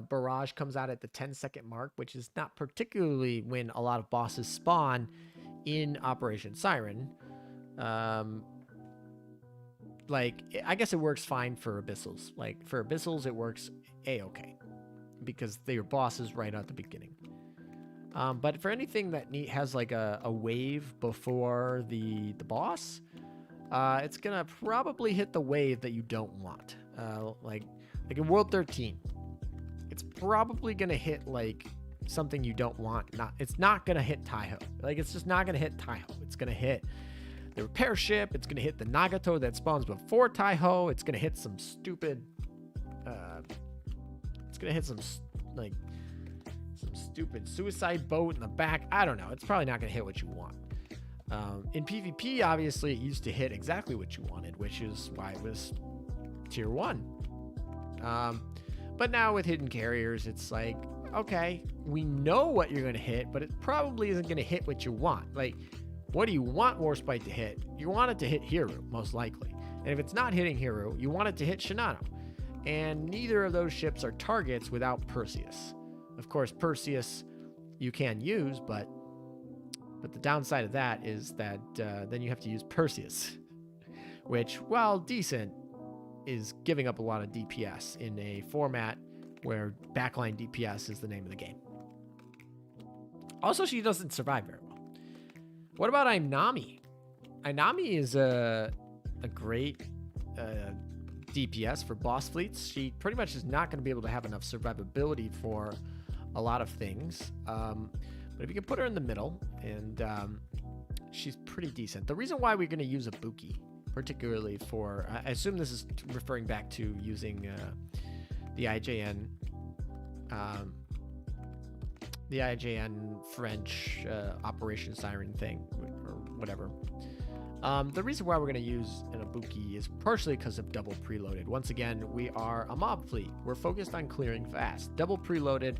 barrage comes out at the 10-second mark, which is not particularly when a lot of bosses spawn in Operation Siren. Like, I guess it works fine for Abyssals. Like, for Abyssals, it works A-okay, because your boss is right at the beginning. But for anything that has like a wave before the boss, it's gonna probably hit the wave that you don't want. Like in World 13, it's probably gonna hit like something you don't want. It's not gonna hit Taiho. Like, it's just not gonna hit Taiho. It's gonna hit the repair ship. It's gonna hit the Nagato that spawns before Taiho. It's gonna hit some stupid. It's gonna hit some stupid suicide boat in the back. I don't know. It's probably not gonna hit what you want. In PvP, obviously, it used to hit exactly what you wanted, which is why it was tier 1. But now with hidden carriers, it's like, okay, we know what you're gonna hit, but it probably isn't gonna hit what you want. Like, what do you want Warspite to hit? You want it to hit Hiru, most likely. And if it's not hitting Hiru, you want it to hit Shinano. And neither of those ships are targets without Perseus. Of course, Perseus you can use, but the downside of that is that then you have to use Perseus, which, while decent, is giving up a lot of DPS in a format where backline DPS is the name of the game. Also, she doesn't survive very well. What about Ainami? Ainami is a great DPS for boss fleets. She pretty much is not going to be able to have enough survivability for a lot of things. But if you can put her in the middle, and she's pretty decent. The reason why we're going to use Ibuki, particularly for, I assume this is referring back to using the IJN French Operation Siren thing, or whatever. The reason why we're going to use an Ibuki is partially because of double preloaded. Once again, we are a mob fleet. We're focused on clearing fast. Double preloaded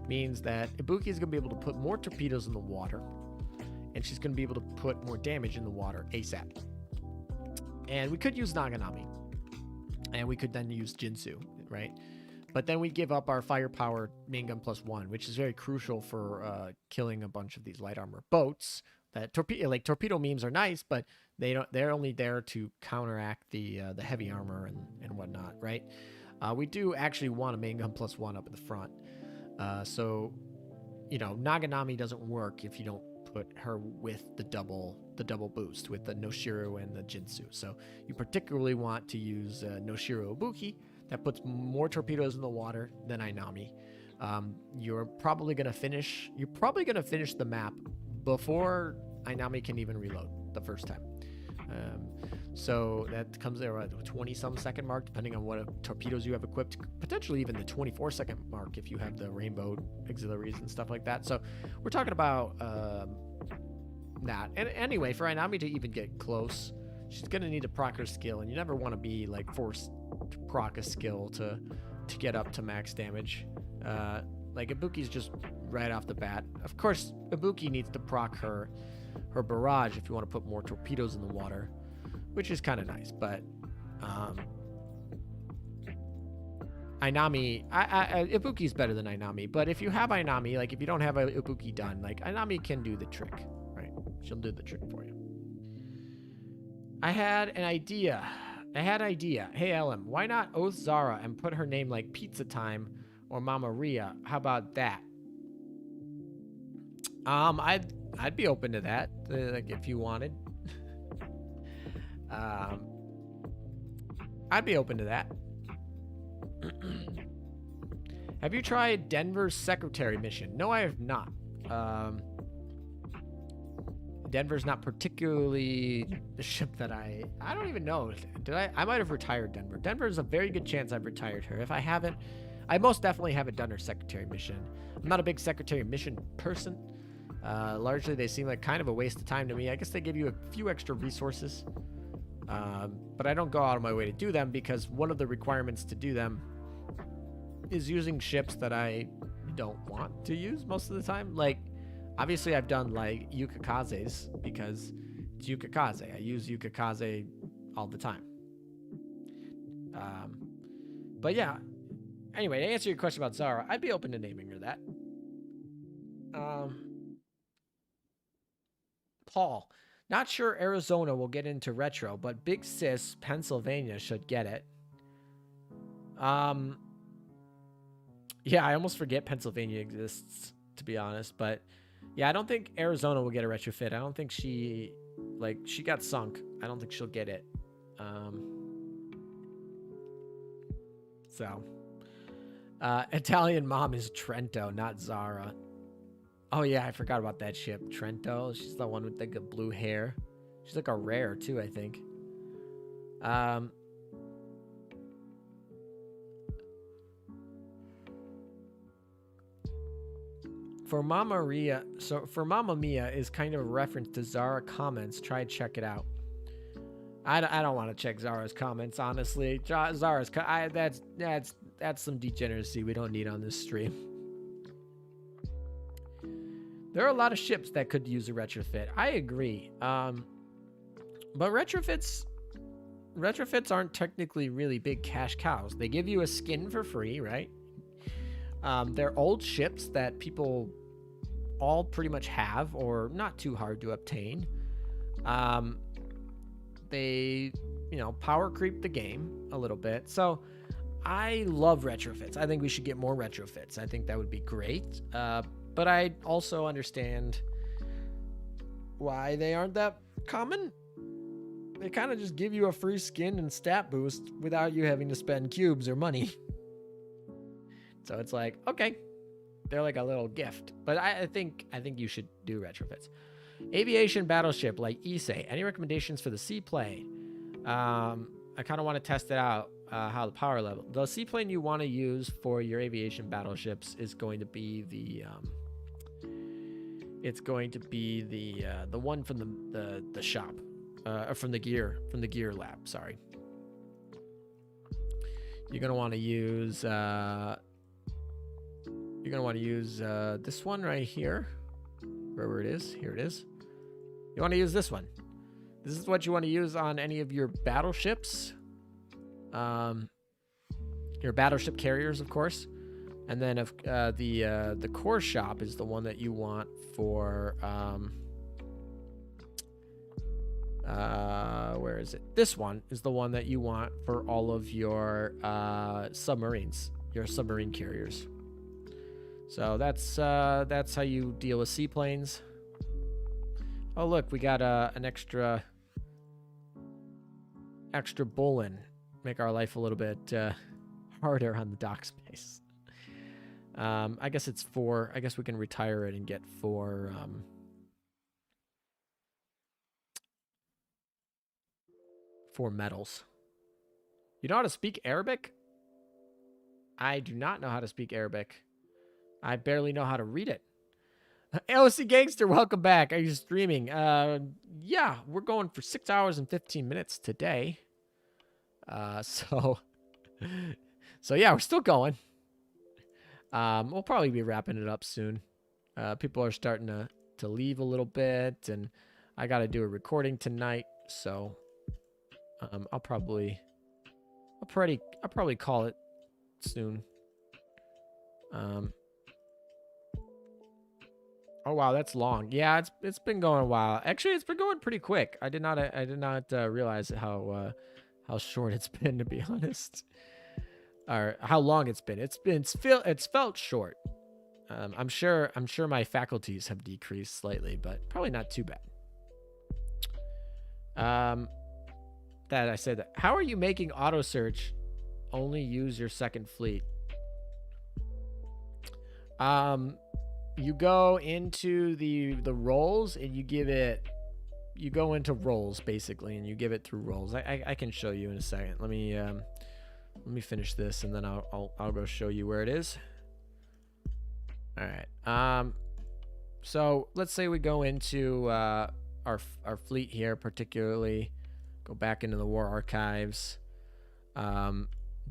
means that Ibuki is going to be able to put more torpedoes in the water, and she's going to be able to put more damage in the water ASAP. And we could use Naganami, and we could then use Jinsu, right? But then we give up our firepower main gun +1, which is very crucial for killing a bunch of these light armor boats. That torpedo memes are nice, but they're only there to counteract the heavy armor and whatnot, right? We do actually want a main gun +1 up at the front. So, Naganami doesn't work if you don't put her with the double boost with the Noshiro and the Jinsu. So you particularly want to use Noshiro Ibuki that puts more torpedoes in the water than Ainami. You're probably gonna finish the map before Ainami can even reload the first time. So that comes there at the 20-some second mark, depending on what torpedoes you have equipped. Potentially even the 24-second mark if you have the rainbow auxiliaries and stuff like that. So we're talking about that. And anyway, for Ainami to even get close, she's gonna need to proc her skill, and you never want to be like forced to proc a skill to get up to max damage. Like Ibuki's just right off the bat. Of course, Ibuki needs to proc her barrage if you want to put more torpedoes in the water, which is kind of nice. But Ainami, Ibuki's better than Ainami. But if you have Ainami, like if you don't have a Ibuki done, like Ainami can do the trick, right? She'll do the trick for you. I had an idea. Hey LM, why not Oath Zara and put her name like Pizza Time or Mama Ria? How about that? I'd be open to that, like if you wanted. I'd be open to that. Have you tried Denver's secretary mission? No, I have not. Denver's not particularly the ship that I don't even know. I might have retired Denver. Denver's a very good chance I've retired her. If I haven't, I most definitely haven't done her secretary mission. I'm not a big secretary mission person. Largely, they seem like kind of a waste of time to me. I guess they give you a few extra resources, but I don't go out of my way to do them because one of the requirements to do them is using ships that I don't want to use most of the time. Like, obviously I've done like Yukikaze's because it's Yukikaze. I use Yukikaze all the time. But yeah, anyway, to answer your question about Zara, I'd be open to naming her that. Paul, not sure Arizona will get into retro, but Big Sis Pennsylvania should get it. Yeah, I almost forget Pennsylvania exists, to be honest, but yeah, I don't think Arizona will get a retrofit. I don't think she got sunk. I don't think she'll get it. Italian mom is Trento, not Zara. Oh yeah, I forgot about that ship. Trento. She's the one with the blue hair. She's like a rare too, I think. For Mamma Mia is kind of a reference to Zara comments. Try check it out. I don't want to check Zara's comments, honestly. That's some degeneracy we don't need on this stream. There are a lot of ships that could use a retrofit. I agree. But retrofits aren't technically really big cash cows. They give you a skin for free, right? They're old ships that people all pretty much have, or not too hard to obtain. They, power creep the game a little bit. So I love retrofits. I think we should get more retrofits. I think that would be great. But I also understand why they aren't that common. They kind of just give you a free skin and stat boost without you having to spend cubes or money. So it's like, okay, they're like a little gift. But I think you should do retrofits. Aviation battleship like Issei. Any recommendations for the seaplane? I kind of want to test it out, how the power level. The seaplane you want to use for your aviation battleships is going to be the one from the shop, from the gear lab. Sorry. You're gonna want to use this one right here, wherever it is. Here it is. You want to use this one. This is what you want to use on any of your battleships, your battleship carriers, of course. And then if the core shop is the one that you want for where is it? This one is the one that you want for all of your submarines, your submarine carriers. So that's how you deal with seaplanes. Oh look, we got an extra bull in. Make our life a little bit harder on the dock space. I guess it's 4. I guess we can retire it and get 4 medals. You know how to speak Arabic? I do not know how to speak Arabic. I barely know how to read it. LC Gangster, welcome back. Are you streaming? Yeah, we're going for 6 hours and 15 minutes today. So yeah, we're still going. We'll probably be wrapping it up soon. People are starting to leave a little bit, and I got to do a recording tonight, so I'll probably call it soon. Oh wow, that's long. Yeah, it's been going a while. Actually, it's been going pretty quick. I did not realize how short it's been, to be honest, or how long it's been. It's felt short. I'm sure my faculties have decreased slightly, but probably not too bad. That I said that. How are you making auto search only use your second fleet? You go into the roles and you go into roles basically, and you give it through roles. I can show you in a second. Let me finish this, and then I'll go show you where it is. All right. So let's say we go into our fleet here, particularly go back into the war archives.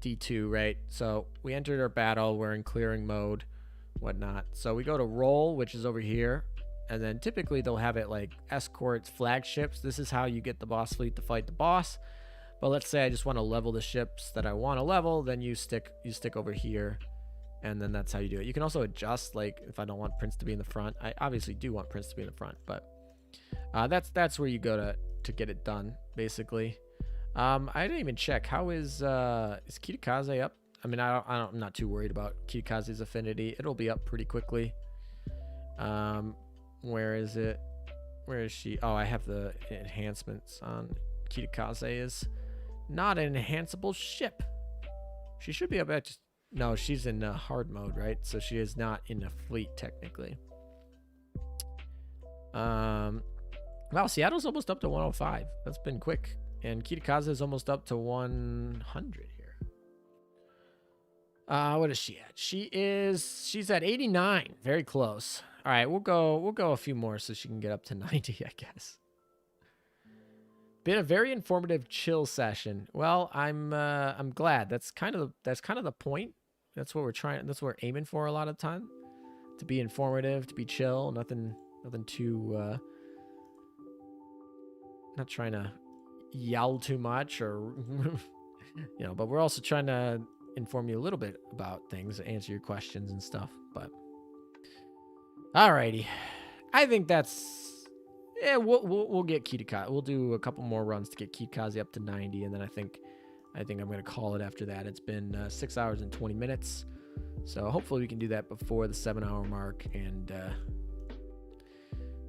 D2, right? So we entered our battle. We're in clearing mode, whatnot. So we go to roll, which is over here. And then typically they'll have it like escorts, flagships. This is how you get the boss fleet to fight the boss. But let's say I just want to level the ships that I want to level, then you stick over here, and then that's how you do it. You can also adjust, like if I don't want Prince to be in the front. I obviously do want Prince to be in the front, but that's where you go to get it done, basically. I didn't even check. How is Kitakaze up? I mean, I'm not too worried about Kitakaze's affinity. It'll be up pretty quickly. Where is it? Where is she? Oh, I have the enhancements on. Kitakaze is not an enhanceable ship. She should be up at just... No, she's in hard mode, right? So she is not in the fleet, technically. Wow, Seattle's almost up to 105. That's been quick. And Kitakaze is almost up to 100 here. What is she at? She's at 89. Very close. All right, we'll go a few more so she can get up to 90, I guess. Been a very informative chill session. Well, I'm glad. That's kind of the point. That's what we're trying. That's what we're aiming for a lot of time. To be informative, to be chill. Nothing too. Not trying to yell too much or, you know. But we're also trying to inform you a little bit about things, answer your questions and stuff. But alrighty, I think that's. Yeah, we'll get Kitakaze. We'll do a couple more runs to get Kitakaze up to 90, and then I think I'm gonna call it after that. It's been 6 hours and 20 minutes, so hopefully we can do that before the 7-hour mark, and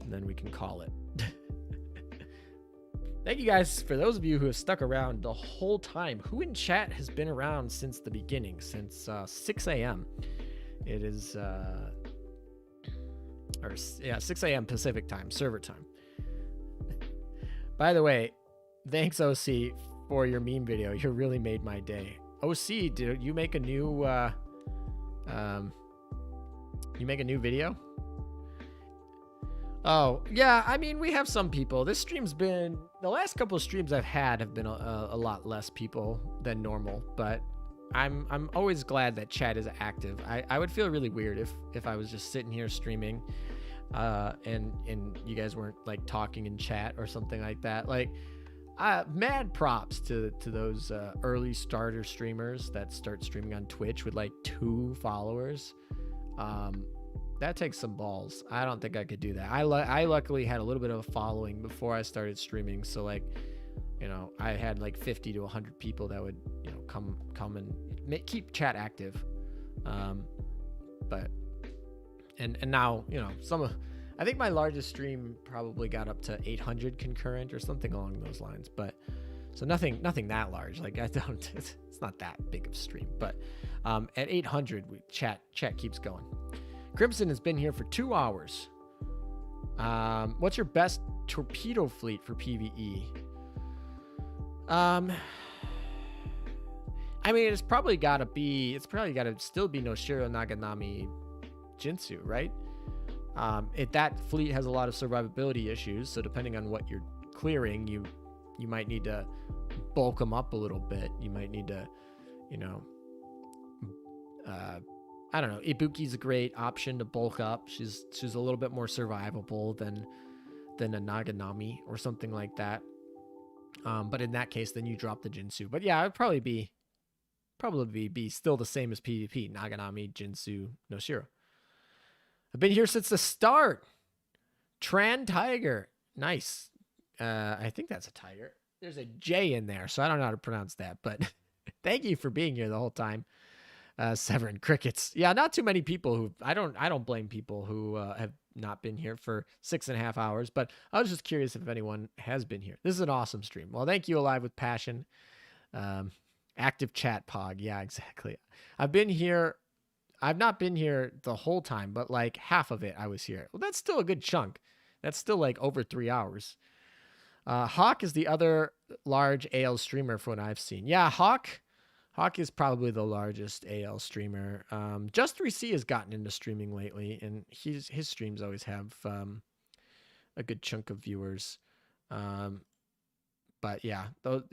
then we can call it. Thank you guys for those of you who have stuck around the whole time. Who in chat has been around since the beginning, since 6 a.m. It is 6 a.m. Pacific time, server time. By the way, thanks OC for your meme video. You really made my day. OC, did you make a new video? Oh, yeah, I mean, we have some people. This stream's been, the last couple of streams I've had have been a lot less people than normal, but I'm always glad that chat is active. I would feel really weird if I was just sitting here streaming and you guys weren't like talking in chat or something like that. Like mad props to those early starter streamers that start streaming on Twitch with like 2 followers. That takes some balls. I don't think I could do that. I luckily had a little bit of a following before I started streaming, so like, you know, I had like 50 to 100 people that would, you know, come and keep chat active. But and now, you know, I think my largest stream probably got up to 800 concurrent or something along those lines. But so nothing that large. Like it's not that big of a stream. But at 800, chat keeps going. Crimson has been here for 2 hours. What's your best torpedo fleet for PvE? I mean, it's probably got to still be Noshiro, Naganami, Jinsu, right? That fleet has a lot of survivability issues, so depending on what you're clearing, you might need to bulk them up a little bit. You might need to, you know, I don't know. Ibuki's a great option to bulk up. She's a little bit more survivable than a Naganami or something like that. But in that case, then you drop the Jinsu. But yeah, it'd probably be still the same as PvP. Naganami, Jinsu, Noshiro. I've been here since the start. Tran Tiger. Nice. I think that's a tiger. There's a J in there, so I don't know how to pronounce that. But thank you for being here the whole time. Severin Crickets. Yeah, not too many people who... I don't blame people who have not been here for 6.5 hours, but I was just curious if anyone has been here. This is an awesome stream. Well, thank you, Alive with Passion. Active chat pog. Yeah, exactly. I've not been here the whole time, but like half of it I was here. Well, that's still a good chunk. That's still like over 3 hours. Hawk is the other large AL streamer from what I've seen. Yeah, Hawk is probably the largest AL streamer. Just3C has gotten into streaming lately, and his streams always have a good chunk of viewers. But But yeah,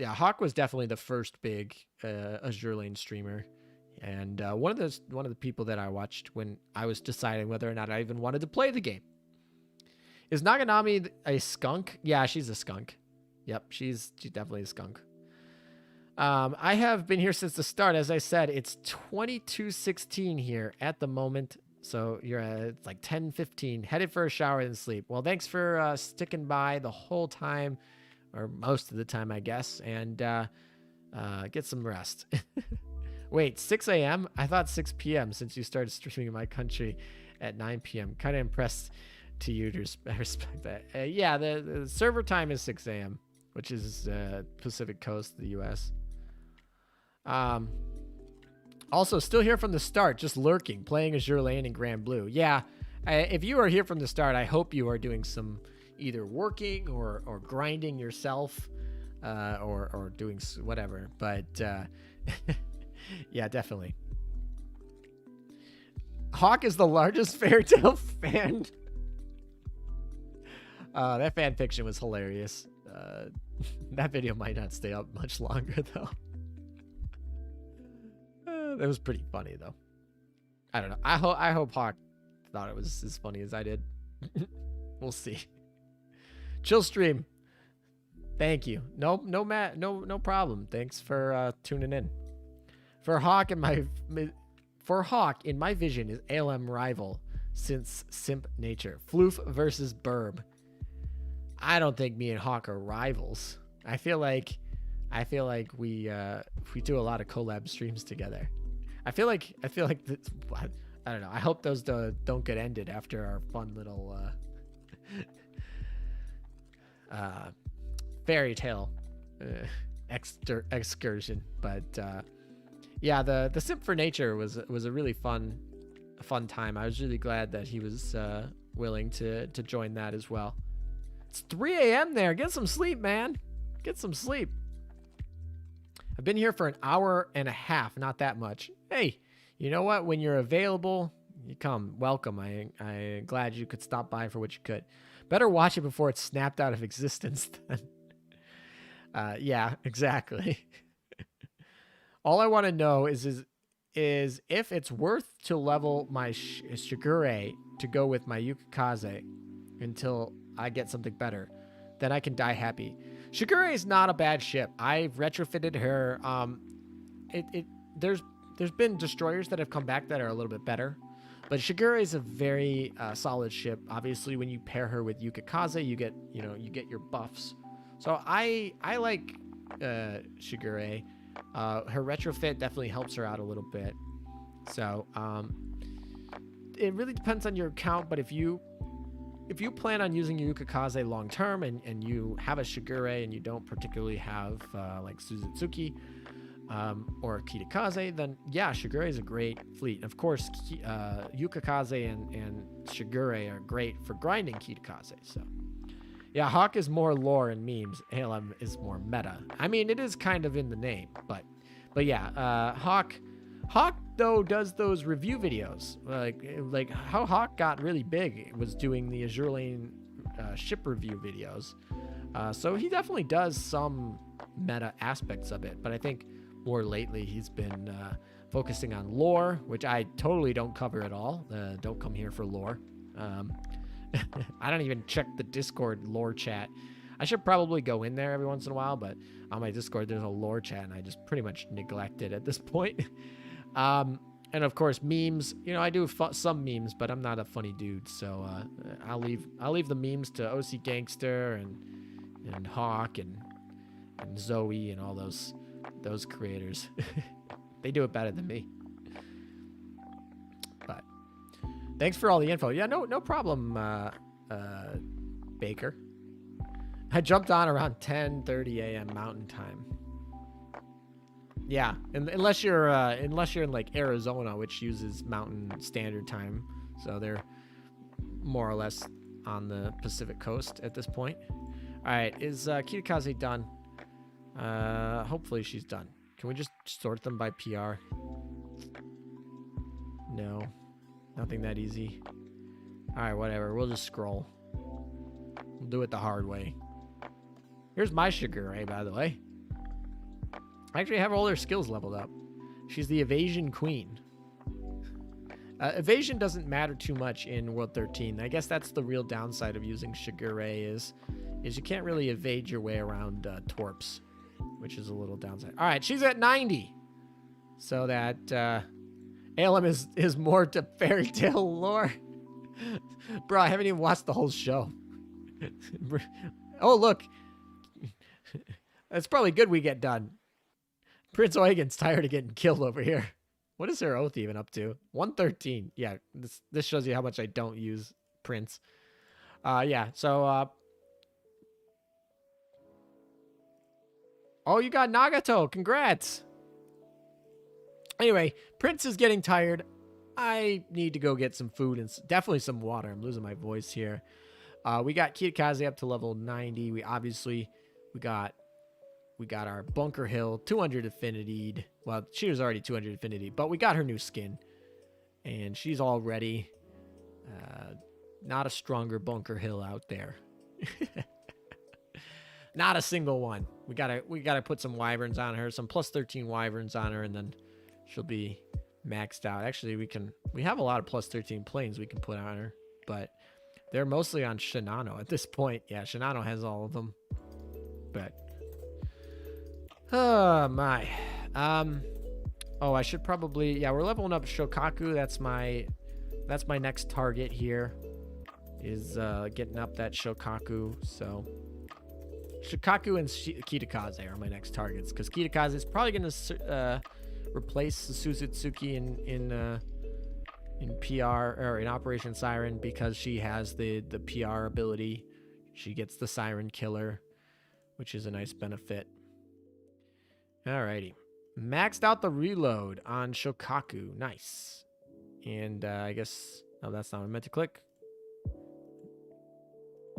Hawk was definitely the first big Azur Lane streamer, and one of the people that I watched when I was deciding whether or not I even wanted to play the game. Is Naganami a skunk? Yeah, she's a skunk. Yep, she's definitely a skunk. I have been here since the start. As I said, it's 22:16 here at the moment. So you're it's like 10:15, headed for a shower and sleep. Well, thanks for sticking by the whole time, or most of the time, I guess, and get some rest. Wait, 6 a.m.? I thought 6 p.m. since you started streaming in my country at 9 p.m. Kind of impressed to you to respect that. Yeah, the server time is 6 a.m., which is Pacific Coast, the U.S. Also, still here from the start, just lurking, playing Azur Lane and Grand Blue. Yeah, if you are here from the start, I hope you are doing some either working or grinding yourself, or doing whatever. But yeah, definitely. Hawk is the largest fairy tale fan. That fan fiction was hilarious. That video might not stay up much longer though. That was pretty funny though. I don't know. I hope Hawk thought it was as funny as I did. We'll see. Chill stream. Thank you. No problem. Thanks for tuning in. For Hawk in my vision is ALM rival since simp nature. Floof versus Burb. I don't think me and Hawk are rivals. I feel like we do a lot of collab streams together. I feel like that's, I don't know. I hope those don't get ended after our fun little fairy tale excursion. But yeah, the Simp for Nature was a really fun time. I was really glad that he was willing to join that as well. It's 3 a.m. there. Get some sleep, man. Get some sleep. I've been here for an hour and a half, not that much. Hey, you know what? When you're available, you come. Welcome. I'm glad you could stop by for what you could. Better watch it before it's snapped out of existence then. Yeah, exactly. All I want to know is if it's worth to level my Shigure to go with my Yukikaze until I get something better. Then I can die happy. Shigure is not a bad ship. I've retrofitted her. There's been destroyers that have come back that are a little bit better, but Shigure is a very solid ship. Obviously, when you pair her with Yukikaze, you get your buffs. So I like Shigure. Her retrofit definitely helps her out a little bit. So it really depends on your account, but if you plan on using Yukikaze long term and you have a Shigure and you don't particularly have like Suzutsuki or Kitakaze, then yeah, Shigure is a great fleet. Of course, Yukikaze and Shigure are great for grinding Kitakaze. So yeah, Hawk is more lore and memes. ALM is more meta. I mean, it is kind of in the name, but yeah, Hawk though does those review videos. Like how Hawk got really big was doing the Azur Lane ship review videos. So he definitely does some meta aspects of it, but I think more lately he's been focusing on lore, which I totally don't cover at all. Don't come here for lore. I don't even check the Discord lore chat. I should probably go in there every once in a while, but on my Discord there's a lore chat and I just pretty much neglect it at this point. And of course memes, I do some memes, but I'm not a funny dude, so I'll leave the memes to OC Gangster and Hawk and Zoe and all those creators. They do it better than me. But thanks for all the info. Yeah, no problem, Baker. I jumped on around 10:30 a.m. Mountain Time. Yeah, unless you're in like Arizona, which uses Mountain Standard Time, so they're more or less on the Pacific Coast at this point. All right, is Kitakaze done? Hopefully she's done. Can we just sort them by PR? No, nothing that easy. All right, whatever. We'll just scroll. We'll do it the hard way. Here's my Shigure, by the way. I actually have all her skills leveled up. She's the evasion queen. Evasion doesn't matter too much in World 13. I guess that's the real downside of using Shigure is you can't really evade your way around Torps, which is a little downside. All right, she's at 90. So that ALM is more to fairy tale lore. Bro, I haven't even watched the whole show. Oh, look. It's probably good we get done. Prince Eugen's tired of getting killed over here. What is her oath even up to? 113. Yeah, this shows you how much I don't use Prince. Yeah, so... Oh, you got Nagato. Congrats. Anyway, Prince is getting tired. I need to go get some food and definitely some water. I'm losing my voice here. We got Kitakaze up to level 90. We got our Bunker Hill 200 affinity. Well, she was already 200 affinity, but we got her new skin, and she's all ready. Not a stronger Bunker Hill out there. Not a single one. We gotta put some wyverns on her, some plus 13 wyverns on her, and then she'll be maxed out. Actually, we have a lot of plus 13 planes we can put on her, but they're mostly on Shinano at this point. Yeah, Shinano has all of them. But oh my. Oh, I should probably, yeah, we're leveling up Shokaku. That's my next target here is getting up that Shokaku. So Shokaku and Kitakaze are my next targets, because Kitakaze is probably going to replace Suzutsuki in PR or in Operation Siren, because she has the PR ability. She gets the Siren Killer, which is a nice benefit. Alrighty. Maxed out the reload on Shokaku. Nice. And I guess... Oh, that's not what I meant to click.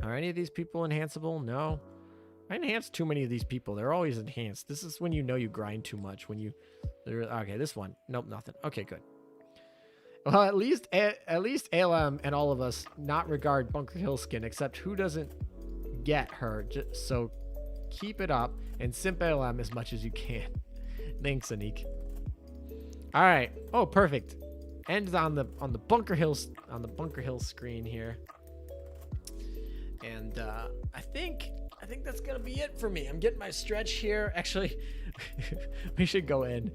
Are any of these people enhanceable? No. I enhanced too many of these people. They're always enhanced. This is when you know you grind too much. Okay, this one. Nope, nothing. Okay, good. Well, at least ALM and all of us not regard Bunker Hill skin, except who doesn't get her. So keep it up and simp ALM as much as you can. Thanks, Anik. All right. Oh, perfect. Ends on the Bunker Hill screen here. And I think that's gonna be it for me. I'm getting my stretch here. Actually, we should go in.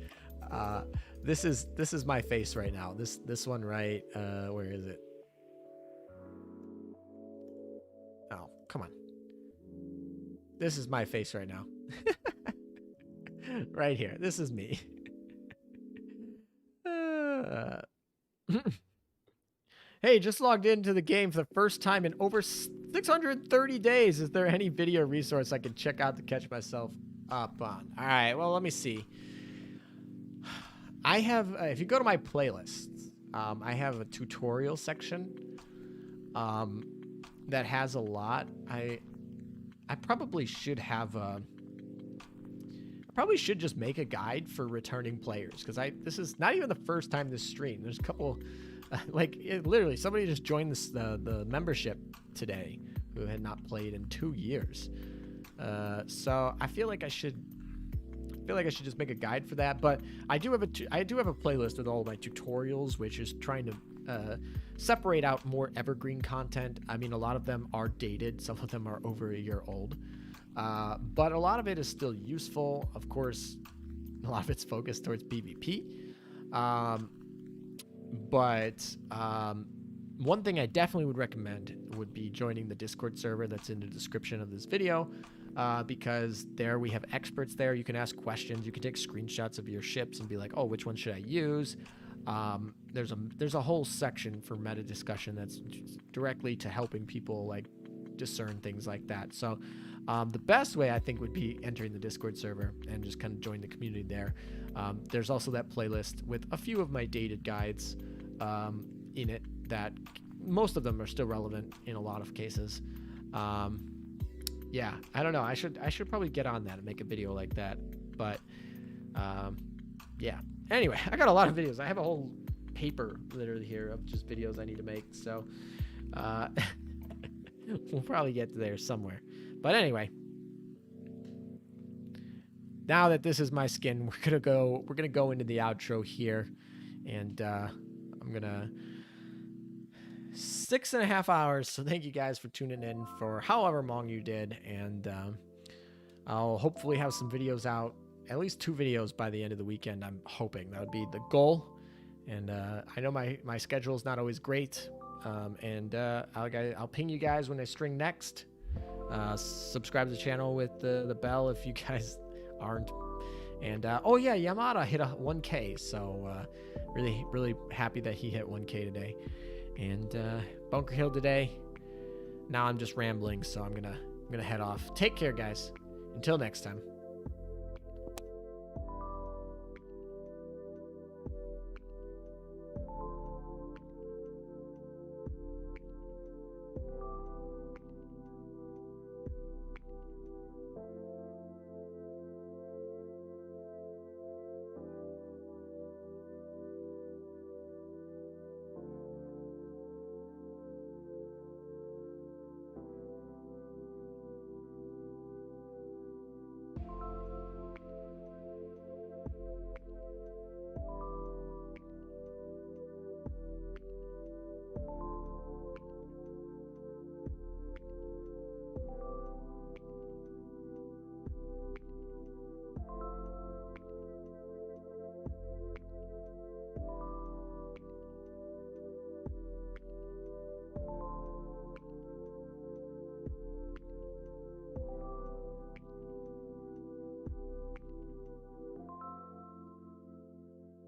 This is my face right now. This one right. Where is it? Oh, come on. This is my face right now. Right here. This is me. Hey, just logged into the game for the first time in over 630 days. Is there any video resource I can check out to catch myself up on? All right, well, let me see. I have, if you go to my playlists, I have a tutorial section that has a lot. I probably should have a... I probably should just make a guide for returning players, because this is not even the first time this stream. There's a couple, literally somebody just joined the membership today who had not played in 2 years. So I feel like I should just make a guide for that. But I do have a playlist with all of my tutorials, which is trying to separate out more evergreen content. I mean, a lot of them are dated. Some of them are over a year old. But a lot of it is still useful. Of course, a lot of it's focused towards PvP. But one thing I definitely would recommend would be joining the Discord server that's in the description of this video, because there we have experts there. You can ask questions. You can take screenshots of your ships and be like, oh, which one should I use? There's a whole section for meta discussion that's directly to helping people like discern things like that. So the best way I think would be entering the Discord server and just kind of join the community there. There's also that playlist with a few of my dated guides in it that most of them are still relevant in a lot of cases. Yeah, I don't know. I should probably get on that and make a video like that. But yeah. Anyway, I got a lot of videos. I have a whole paper literally here of just videos I need to make. So we'll probably get there somewhere. But anyway, now that this is my skin, we're gonna go into the outro here, and I'm gonna 6.5 hours. So thank you guys for tuning in for however long you did, and I'll hopefully have some videos out, at least 2 videos by the end of the weekend. I'm hoping that would be the goal. And I know my schedule is not always great, and I'll ping you guys when I string next. Subscribe to the channel with the bell if you guys aren't. And oh yeah, Yamada hit a 1K, so really happy that he hit 1K today. And Bunker Hill today. Now I'm just rambling, so I'm gonna head off. Take care, guys. Until next time.